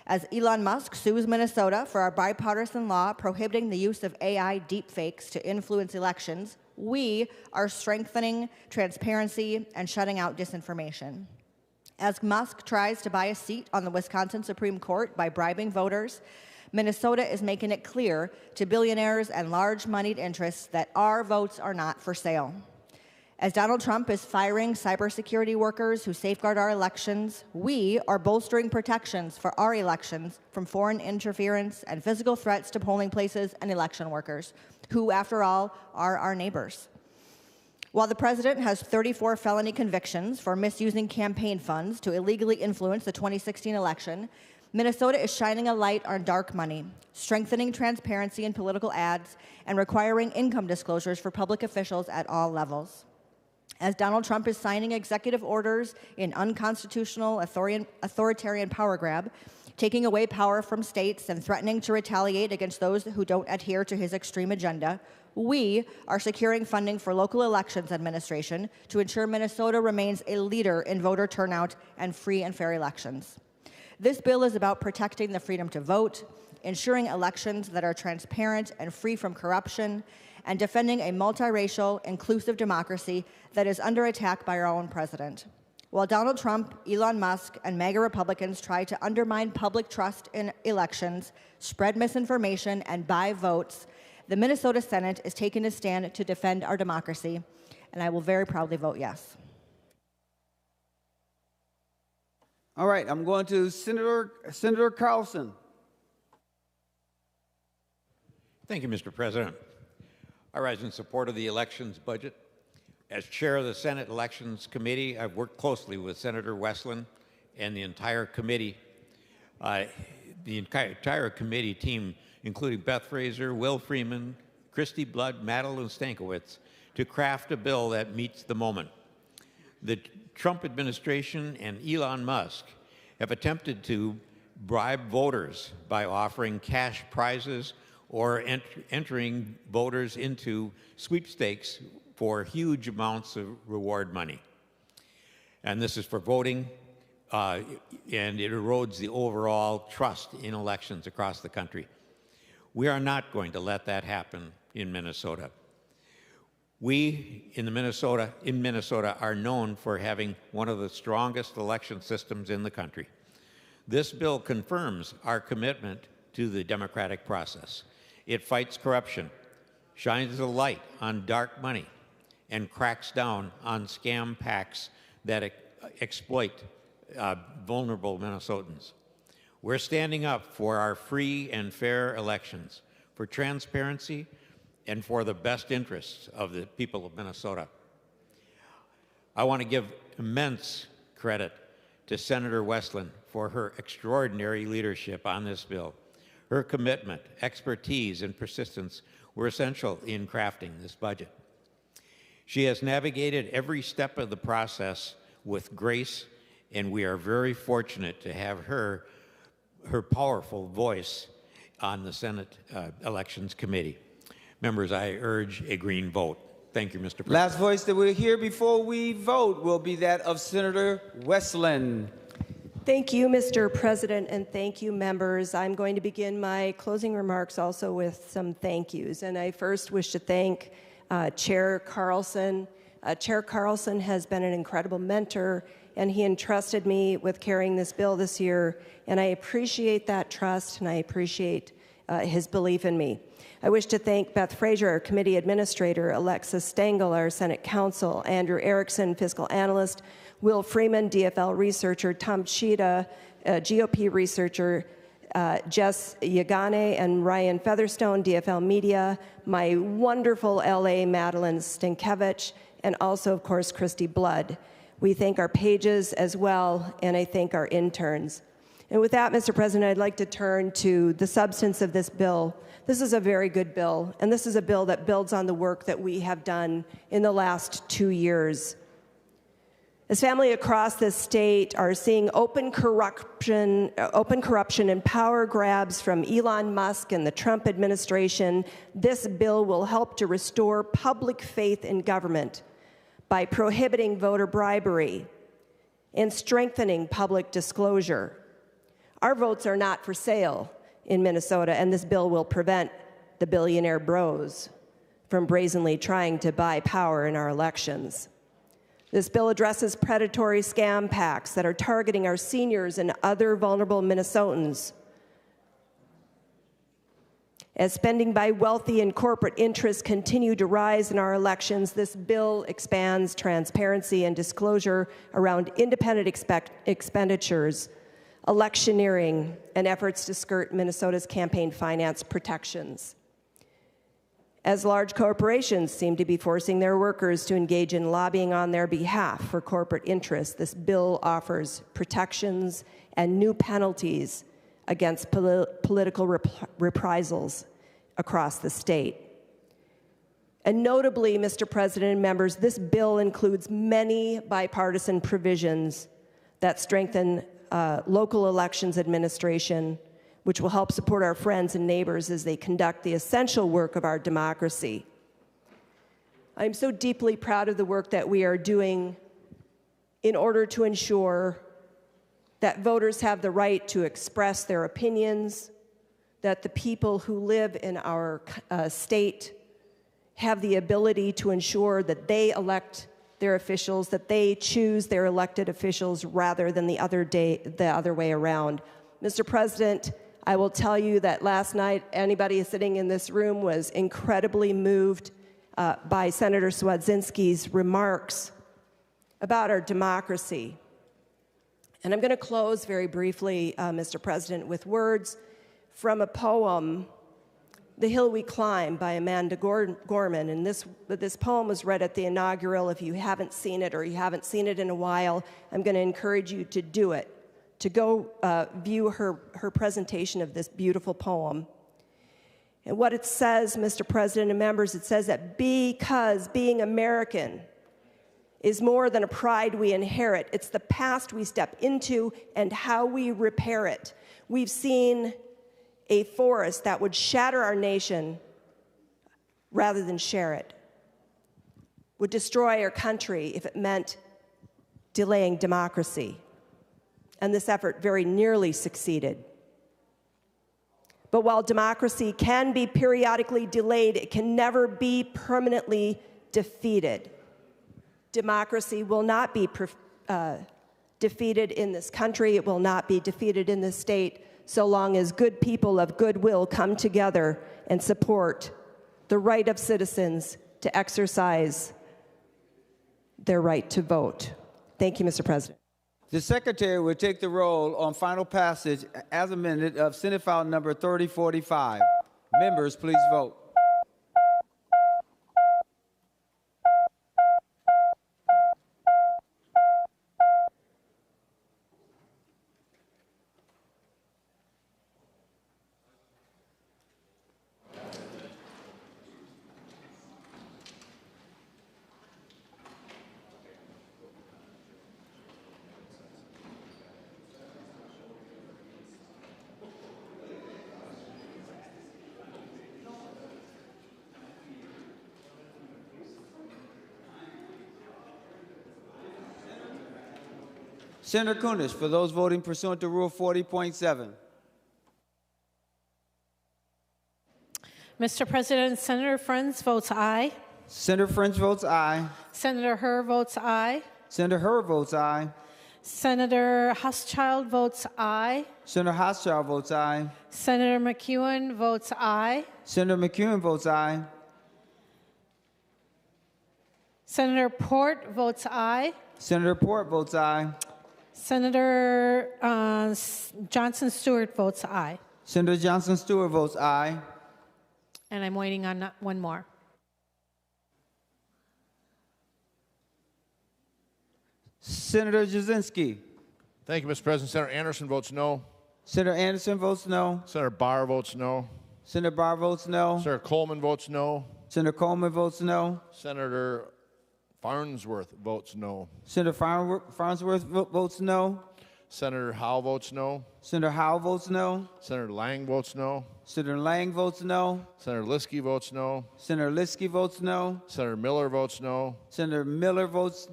As Elon Musk sues Minnesota for our bipartisan law prohibiting the use of AI deepfakes to influence elections, we are strengthening transparency and shutting out disinformation. As Musk tries to buy a seat on the Wisconsin Supreme Court by bribing voters, Minnesota is making it clear to billionaires and large-moneyed interests that our votes are not for sale. As Donald Trump is firing cybersecurity workers who safeguard our elections, we are bolstering protections for our elections from foreign interference and physical threats to polling places and election workers, who, after all, are our neighbors. While the president has 34 felony convictions for misusing campaign funds to illegally influence the 2016 election, Minnesota is shining a light on dark money, strengthening transparency in political ads, and requiring income disclosures for public officials at all levels. As Donald Trump is signing executive orders in unconstitutional authoritarian power grab, taking away power from states and threatening to retaliate against those who don't adhere to his extreme agenda, we are securing funding for local elections administration to ensure Minnesota remains a leader in voter turnout and free and fair elections. This bill is about protecting the freedom to vote, ensuring elections that are transparent and free from corruption, and defending a multiracial, inclusive democracy that is under attack by our own president. While Donald Trump, Elon Musk, and MAGA Republicans try to undermine public trust in elections, spread misinformation, and buy votes, the Minnesota Senate is taking a stand to defend our democracy, and I will very proudly vote yes. All right, I'm going to Senator Carlson. Thank you, Mr. President. I rise in support of the elections budget. As chair of the Senate Elections Committee, I've worked closely with Senator Westlin and the entire committee. The entire committee team, including Beth Fraser, Will Freeman, Christy Blood, Madeline Stankiewicz, to craft a bill that meets the moment. The Trump administration and Elon Musk have attempted to bribe voters by offering cash prizes or entering voters into sweepstakes for huge amounts of reward money. And this is for voting, and it erodes the overall trust in elections across the country. We are not going to let that happen in Minnesota. We in Minnesota are known for having one of the strongest election systems in the country. This bill confirms our commitment to the democratic process. It fights corruption, shines a light on dark money, and cracks down on scam PACs that exploit vulnerable Minnesotans. We're standing up for our free and fair elections, for transparency, and for the best interests of the people of Minnesota. I want to give immense credit to Senator Westlin for her extraordinary leadership on this bill. Her commitment, expertise, and persistence were essential in crafting this budget. She has navigated every step of the process with grace, and we are very fortunate to have her powerful voice on the Senate Elections Committee. Members, I urge a green vote. Thank you, Mr. President. Last voice that we'll hear before we vote will be that of Senator Westlin. Thank you, Mr. President, and thank you, members. I'm going to begin my closing remarks also with some thank yous. And I first wish to thank Chair Carlson. Chair Carlson has been an incredible mentor, and he entrusted me with carrying this bill this year. And I appreciate that trust, and I appreciate his belief in me. I wish to thank Beth Frazier, our committee administrator, Alexis Stengel, our Senate counsel, Andrew Erickson, fiscal analyst, Will Freeman, DFL researcher, Tom Cheetah, GOP researcher, Jess Yagane and Ryan Featherstone, DFL Media, my wonderful LA Madeline Stankiewicz, and also, of course, Christy Blood. We thank our pages as well, and I thank our interns. And with that, Mr. President, I'd like to turn to the substance of this bill. This is a very good bill, and this is a bill that builds on the work that we have done in the last 2 years. As families across this state are seeing open corruption and power grabs from Elon Musk and the Trump administration, this bill will help to restore public faith in government by prohibiting voter bribery and strengthening public disclosure. Our votes are not for sale in Minnesota, and this bill will prevent the billionaire bros from brazenly trying to buy power in our elections. This bill addresses predatory scam pacts that are targeting our seniors and other vulnerable Minnesotans. As spending by wealthy and corporate interests continue to rise in our elections, this bill expands transparency and disclosure around independent expenditures, electioneering, and efforts to skirt Minnesota's campaign finance protections. As large corporations seem to be forcing their workers to engage in lobbying on their behalf for corporate interests, this bill offers protections and new penalties against political reprisals across the state. And notably, Mr. President and members, this bill includes many bipartisan provisions that strengthen local elections administration, which will help support our friends and neighbors as they conduct the essential work of our democracy. I'm so deeply proud of the work that we are doing in order to ensure that voters have the right to express their opinions, that the people who live in our state have the ability to ensure that they elect their officials, that they choose their elected officials rather than the other way around. Mr. President, I will tell you that last night, anybody sitting in this room was incredibly moved by Senator Swedzinski's remarks about our democracy. And I'm going to close very briefly, Mr. President, with words from a poem, The Hill We Climb by Amanda Gorman. And this poem was read at the inaugural. If you haven't seen it or you haven't seen it in a while, I'm going to encourage you to do it, to go view her presentation of this beautiful poem. And what it says, Mr. President and members, it says that because being American is more than a pride we inherit, it's the past we step into and how we repair it. We've seen a forest that would shatter our nation rather than share it, would destroy our country if it meant delaying democracy. And this effort very nearly succeeded. But while democracy can be periodically delayed, it can never be permanently defeated. Democracy will not be defeated in this country. It will not be defeated in this state so long as good people of goodwill come together and support the right of citizens to exercise their right to vote. Thank you, Mr. President. The Secretary will take the roll on final passage as amended of Senate File Number 3045. Members, please vote. Senator Kunesh, for those voting pursuant to Rule 40.7. Mr. President, Senator Friends votes aye. Senator French votes aye. Senator Herr votes aye. Senator Herr votes aye. Senator Huschild votes aye. Senator Huschild votes aye. Senator McEwen votes aye. Senator McEwen votes aye. Senator Port votes aye. Senator Port votes aye. Senator Johnson Stewart votes aye. Senator Johnson Stewart votes aye. And I'm waiting on one more. Senator Jasinski. Thank you, Mr. President. Senator Anderson votes no. Senator Anderson votes no. Senator Barr votes no. Senator Barr votes no. Senator Coleman votes no. Senator Coleman votes no. Senator Farnsworth votes no. Senator Farnsworth votes no. Senator Howe votes no. Senator Howe votes no. Senator Lang votes no. Senator Lang votes no. Senator Liskey votes no. Senator Liskey votes no. Senator Miller votes no. Senator Miller votes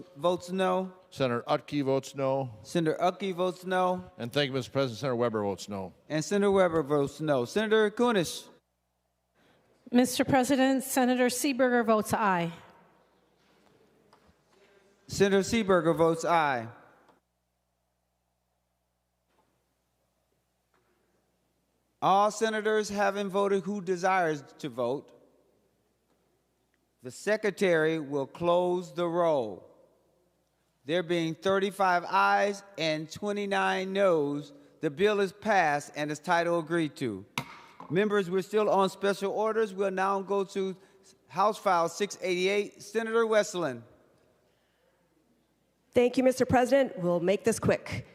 no. Senator Utke votes no. Senator Utke votes no. And thank you, Mr. President. Senator Weber votes no. And Senator Weber votes no. Senator Kunesh. Mr. President, Senator Seeberger votes aye. Senator Seeberger votes aye. All senators having voted who desires to vote, the secretary will close the roll. There being 35 ayes and 29 noes, the bill is passed and its title agreed to. Members, we're still on special orders. We'll now go to House File 688. Senator Westlin. Thank you, Mr. President. We'll make this quick.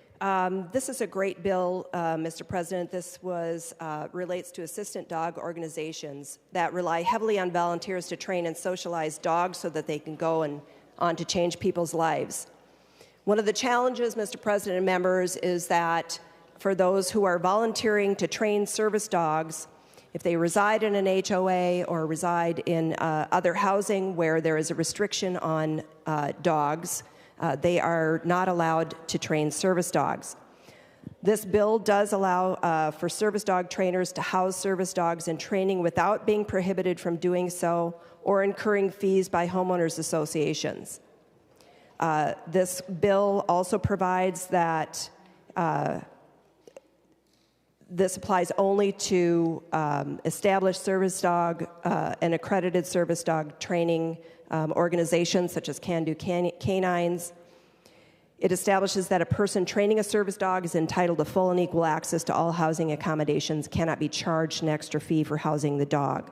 This is a great bill, Mr. President. This relates to assistant dog organizations that rely heavily on volunteers to train and socialize dogs so that they can go on to change people's lives. One of the challenges, Mr. President and members, is that for those who are volunteering to train service dogs, if they reside in an HOA or reside in other housing where there is a restriction on dogs, they are not allowed to train service dogs. This bill does allow for service dog trainers to house service dogs in training without being prohibited from doing so or incurring fees by homeowners associations. This bill also provides that this applies only to established service dog and accredited service dog training organizations such as Can Do Canines. It establishes that a person training a service dog is entitled to full and equal access to all housing accommodations, cannot be charged an extra fee for housing the dog.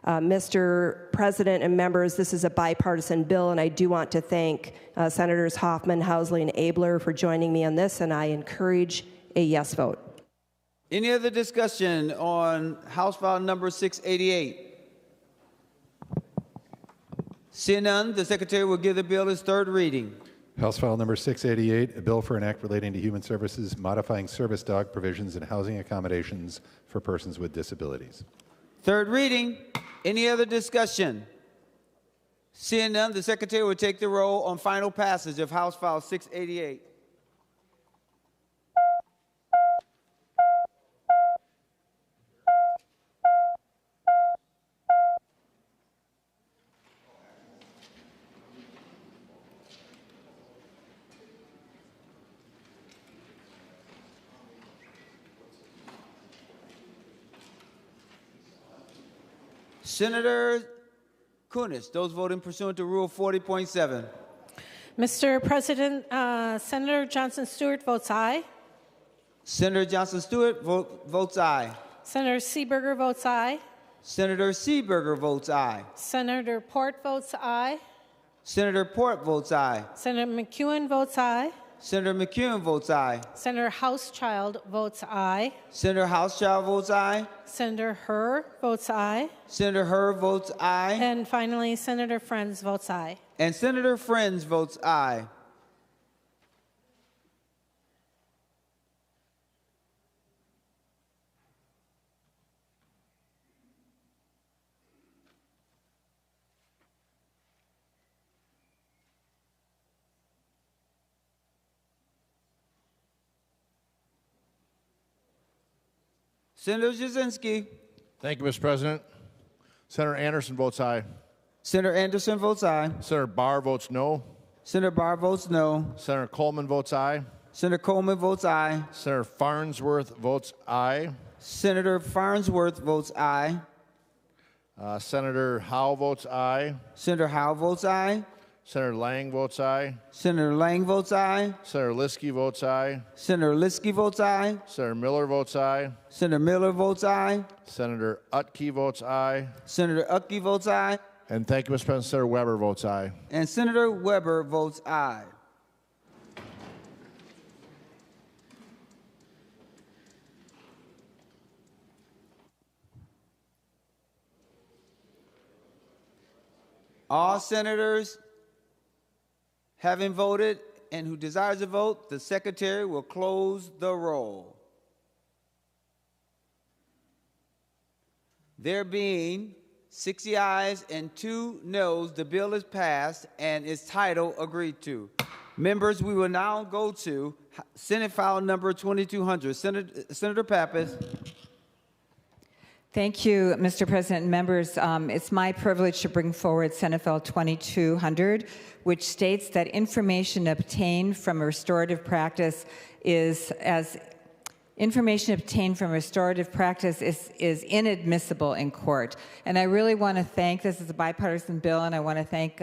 Mr. President and members, this is a bipartisan bill, and I do want to thank Senators Hoffman, Housley, and Abler for joining me on this, and I encourage a yes vote. Any other discussion on House File number 688? Seeing none, the Secretary will give the bill its third reading. House File number 688, a bill for an act relating to human services modifying service dog provisions and housing accommodations for persons with disabilities. Third reading. Any other discussion? Seeing none, the Secretary will take the roll on final passage of House File 688. Senator Kunesh, those voting pursuant to Rule 40.7. Mr. President, Senator Johnson Stewart votes aye. Senator Johnson Stewart votes aye. Senator Seeberger votes aye. Senator Seeberger votes aye. Senator Port votes aye. Senator Port votes aye. Senator McEwen votes aye. Senator McEwen votes aye. Senator Housechild votes aye. Senator Housechild votes aye. Senator Herr votes aye. Senator Herr votes aye. And finally, Senator Friends votes aye. And Senator Friends votes aye. Senator Jasinski. Thank you, Mr. President. Senator Anderson votes aye. Senator Anderson votes aye. Senator Barr votes no. Senator Barr votes no. Senator Coleman votes aye. Senator Coleman votes aye. Senator Farnsworth votes aye. Senator Farnsworth votes aye. Senator Howe votes aye. Senator Howe votes aye. Senator Lang votes aye. Senator Lang votes aye. Senator Liskey votes aye. Senator Liskey votes aye. Senator Miller votes aye. Senator Miller votes aye. Senator Utke votes aye. Senator Utke votes aye. And thank you, Mr. President. Senator Weber votes aye. And Senator Weber votes aye. All senators having voted and who desires to vote, the secretary will close the roll. There being 60 ayes and 2 noes, the bill is passed and its title agreed to. Members, we will now go to Senate file number 2200. Senator Pappas. Thank you, Mr. President and members. It's my privilege to bring forward Senate File 2200, which states that information obtained from a restorative practice is inadmissible in court. And I really want to thank, this is a bipartisan bill, and I want to thank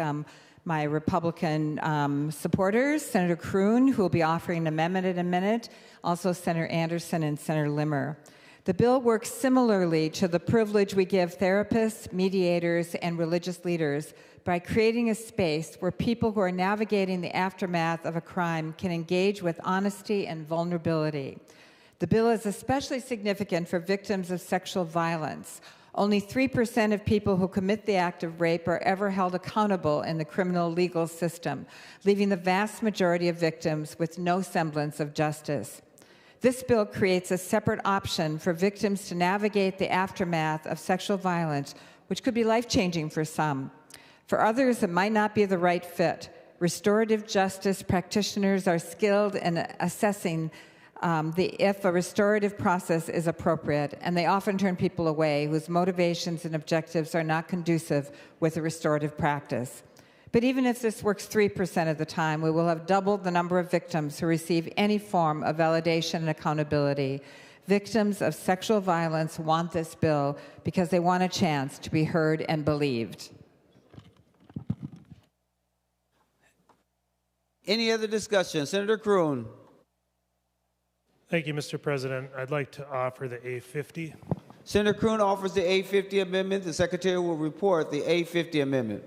my Republican supporters, Senator Kroon, who will be offering an amendment in a minute, also Senator Anderson and Senator Limmer. The bill works similarly to the privilege we give therapists, mediators, and religious leaders by creating a space where people who are navigating the aftermath of a crime can engage with honesty and vulnerability. The bill is especially significant for victims of sexual violence. Only 3% of people who commit the act of rape are ever held accountable in the criminal legal system, leaving the vast majority of victims with no semblance of justice. This bill creates a separate option for victims to navigate the aftermath of sexual violence, which could be life-changing for some. For others, it might not be the right fit. Restorative justice practitioners are skilled in assessing if a restorative process is appropriate, and they often turn people away whose motivations and objectives are not conducive with a restorative practice. But even if this works 3% of the time, we will have doubled the number of victims who receive any form of validation and accountability. Victims of sexual violence want this bill because they want a chance to be heard and believed. Any other discussion? Senator Kroon. Thank you, Mr. President. I'd like to offer the A50. Senator Kroon offers the A50 amendment. The Secretary will report the A50 amendment.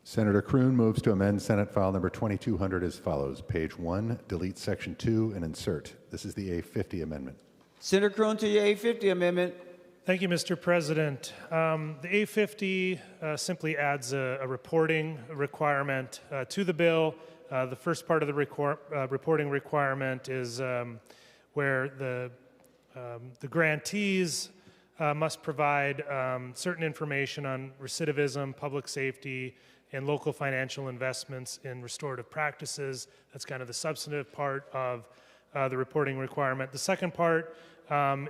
Senator Kroon moves to amend Senate File number 2200 as follows. Page 1, delete Section 2 and insert. This is the A50 amendment. Senator Kroon to your A50 amendment. Thank you, Mr. President. The A50 simply adds a reporting requirement to the bill. The first part of the reporting requirement is where the grantees must provide certain information on recidivism, public safety, and local financial investments in restorative practices. That's kind of the substantive part of the reporting requirement. The second part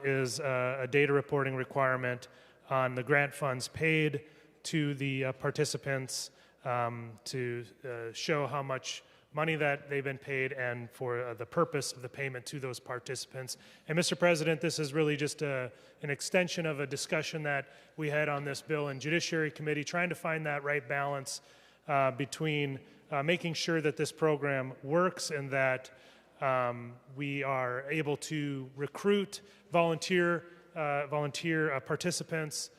is a data reporting requirement on the grant funds paid to the participants to show how much money that they've been paid and for the purpose of the payment to those participants. And Mr. President, this is really just an extension of a discussion that we had on this bill in Judiciary Committee, trying to find that right balance between making sure that this program works and that we are able to recruit volunteer participants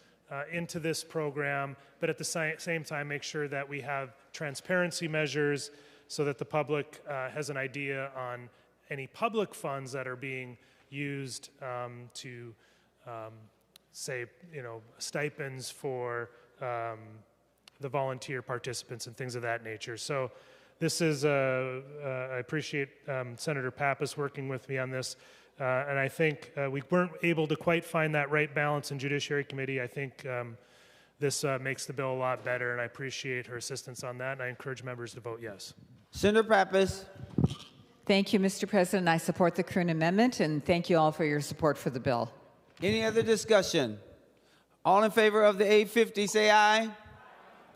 into this program, but at the same time make sure that we have transparency measures so that the public has an idea on any public funds that are being used to, say, stipends for the volunteer participants and things of that nature. So this is, I appreciate Senator Pappas working with me on this, and I think we weren't able to quite find that right balance in Judiciary Committee. I think this makes the bill a lot better, and I appreciate her assistance on that, and I encourage members to vote yes. Senator Pappas. Thank you, Mr. President. I support the Kroon amendment, and thank you all for your support for the bill. Any other discussion? All in favor of the A50 say aye.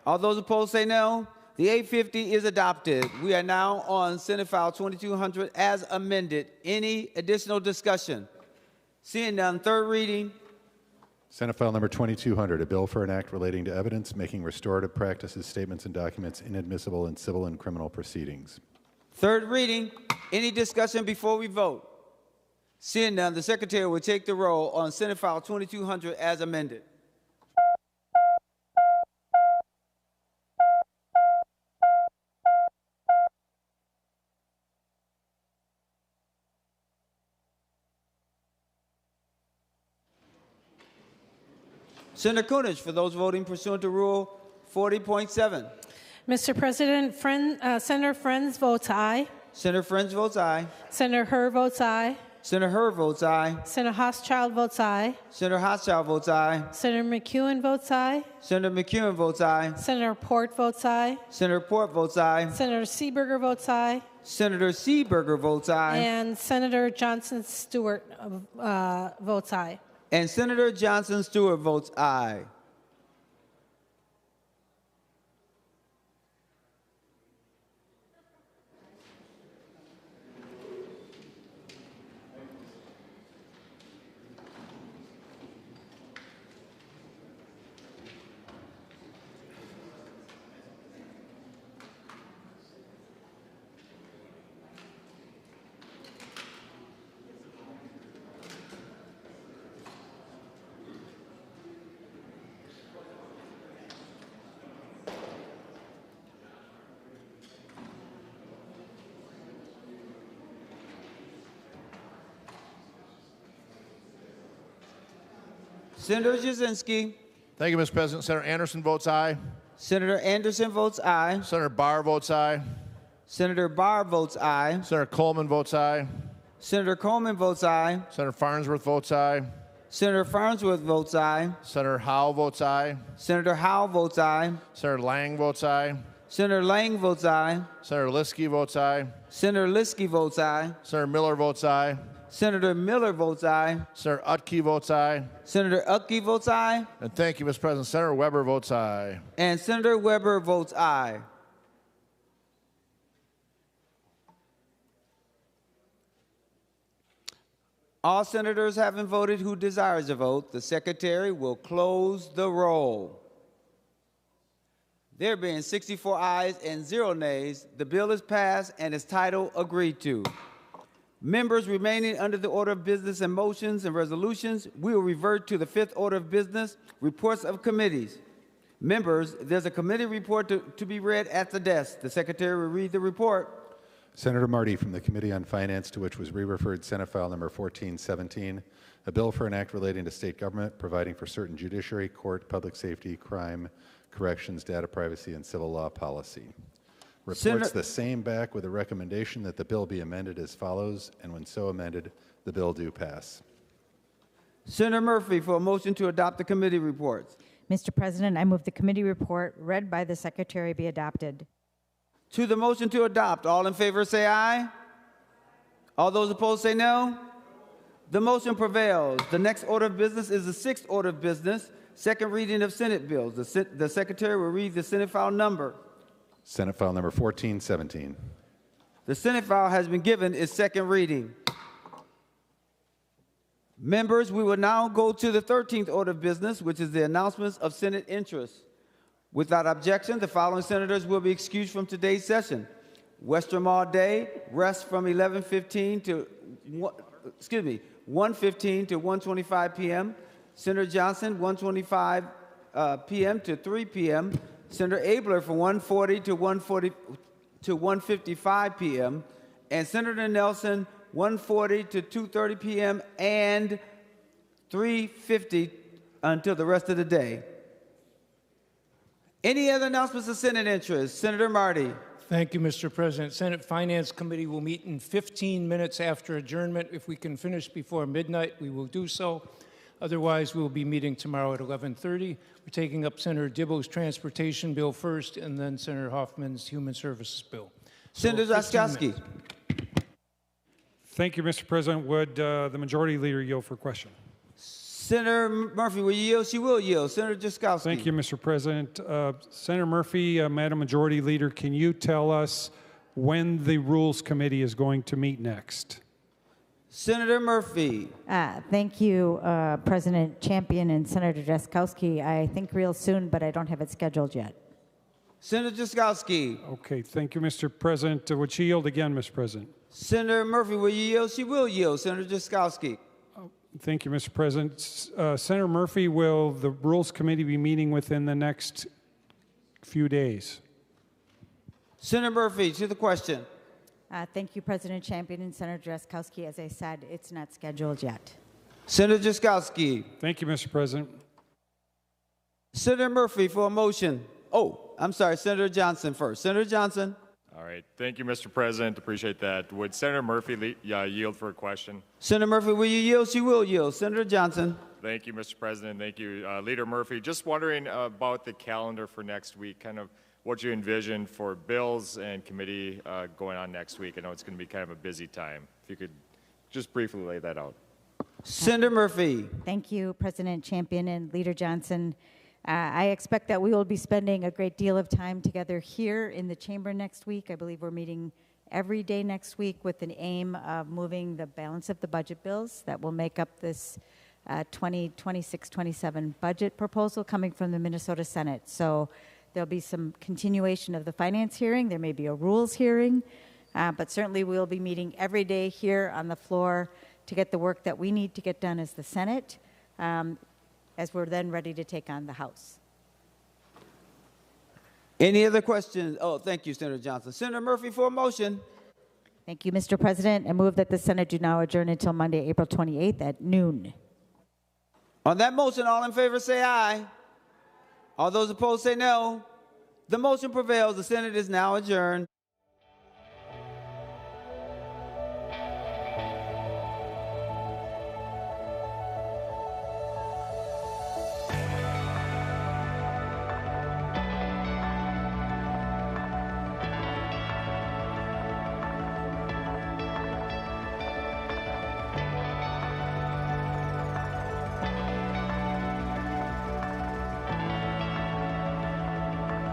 All those opposed say no. The 850 is adopted. We are now on Senate File 2200 as amended. Any additional discussion? Seeing none, third reading. Senate File Number 2200, a bill for an act relating to evidence, making restorative practices, statements, and documents inadmissible in civil and criminal proceedings. Third reading. Any discussion before we vote? Seeing none, the Secretary will take the roll on Senate File 2200 as amended. Senator Kunich, for those voting pursuant to Rule 40.7. Mr. President, Senator Friends votes aye. Senator Friends votes aye. Senator Hur votes aye. Senator Hur votes aye. Senator Housechild votes aye. Senator Housechild votes aye. Senator McEwen votes aye. Senator McEwen votes aye. Senator Port votes aye. Senator Port votes aye. Senator Seeberger votes aye. Senator Seeberger votes aye. And Senator Johnson Stewart votes aye. And Senator Johnson Stewart votes aye. Senator Jasinski. Thank you, Mr. President. Senator Anderson votes aye. Senator Anderson votes aye. Senator Barr votes aye. Senator Barr votes aye. Senator Coleman votes aye. Senator Coleman votes aye. Senator Farnsworth votes aye. Senator Farnsworth votes aye. Senator Howe votes aye. Senator Howe votes aye. Senator Lang votes aye. Senator Lang votes aye. Senator Liskey votes aye. Senator Liskey votes aye. Senator Miller votes aye. Senator Miller votes aye. Senator Utke votes aye. Senator Utke votes aye. And thank you, Mr. President. Senator Weber votes aye. And Senator Weber votes aye. All senators having voted who desires to vote, the Secretary will close the roll. There being 64 ayes and 0 nays, the bill is passed and its title agreed to. Members remaining under the order of business and motions and resolutions, we will revert to the fifth order of business, reports of committees. Members, there's a committee report to be read at the desk. The Secretary will read the report. Senator Marty from the Committee on Finance, to which was re-referred Senate File Number 1417, a bill for an act relating to state government, providing for certain judiciary, court, public safety, crime, corrections, data privacy, and civil law policy. Reports the same back with a recommendation that the bill be amended as follows, and when so amended, the bill do pass. Senator Murphy for a motion to adopt the committee reports. Mr. President, I move the committee report read by the Secretary be adopted. To the motion to adopt, all in favor say aye. All those opposed say no. The motion prevails. The next order of business is the sixth order of business, second reading of Senate bills. The Secretary will read the Senate file number. Senate File Number 1417. The Senate file has been given its second reading. Members, we will now go to the 13th order of business, which is the announcements of Senate interests. Without objection, the following senators will be excused from today's session. Western Mall Day, rest from 1:15 to 1:15 to 1:25 p.m. Senator Johnson, 1:25 p.m. to 3 p.m. Senator Abler from 1:40 to 1:55 p.m. and Senator Nelson, 1:40 to 2:30 p.m. and 3:50 until the rest of the day. Any other announcements of Senate interest? Senator Marty. Thank you, Mr. President. Senate Finance Committee will meet in 15 minutes after adjournment. If we can finish before midnight, we will do so. Otherwise, we will be meeting tomorrow at 11:30. We're taking up Senator Dibbo's transportation bill first, and then Senator Hoffman's human services bill. Senator Zaskowski. Thank you, Mr. President. Would the majority leader yield for question? Senator Murphy, will you yield? She will yield. Senator Jaskowski. Thank you, Mr. President. Senator Murphy, Madam Majority Leader, can you tell us when the Rules Committee is going to meet next? Senator Murphy. Thank you, President Champion and Senator Jaskowski. I think real soon, but I don't have it scheduled yet. Senator Jaskowski. Okay, thank you, Mr. President. Would she yield again, Mr. President? Senator Murphy, will you yield? She will yield. Senator Jaskowski. Thank you, Mr. President. Senator Murphy, will the Rules Committee be meeting within the next few days? Senator Murphy, to the question. Thank you, President Champion and Senator Jaskowski. As I said, it's not scheduled yet. Senator Jaskowski. Thank you, Mr. President. Senator Murphy for a motion. Oh, I'm sorry, Senator Johnson first. Senator Johnson. All right. Thank you, Mr. President. Appreciate that. Would Senator Murphy yield for a question? Senator Murphy, will you yield? She will yield. Senator Johnson. Thank you, Mr. President. Thank you, Leader Murphy. Just wondering about the calendar for next week, kind of what you envision for bills and committee going on next week. I know it's going to be kind of a busy time. If you could just briefly lay that out. Senator Murphy. Thank you, President Champion and Leader Johnson. I expect that we will be spending a great deal of time together here in the chamber next week. I believe we're meeting every day next week with an aim of moving the balance of the budget bills that will make up this 2026-27 budget proposal coming from the Minnesota Senate. So there'll be some continuation of the finance hearing. There may be a rules hearing, but certainly we'll be meeting every day here on the floor to get the work that we need to get done as the Senate, as we're then ready to take on the House. Any other questions? Oh, thank you, Senator Johnson. Senator Murphy for a motion. Thank you, Mr. President. I move that the Senate do now adjourn until Monday, April 28th at noon. On that motion, all in favor say aye. All those opposed say no. The motion prevails. The Senate is now adjourned.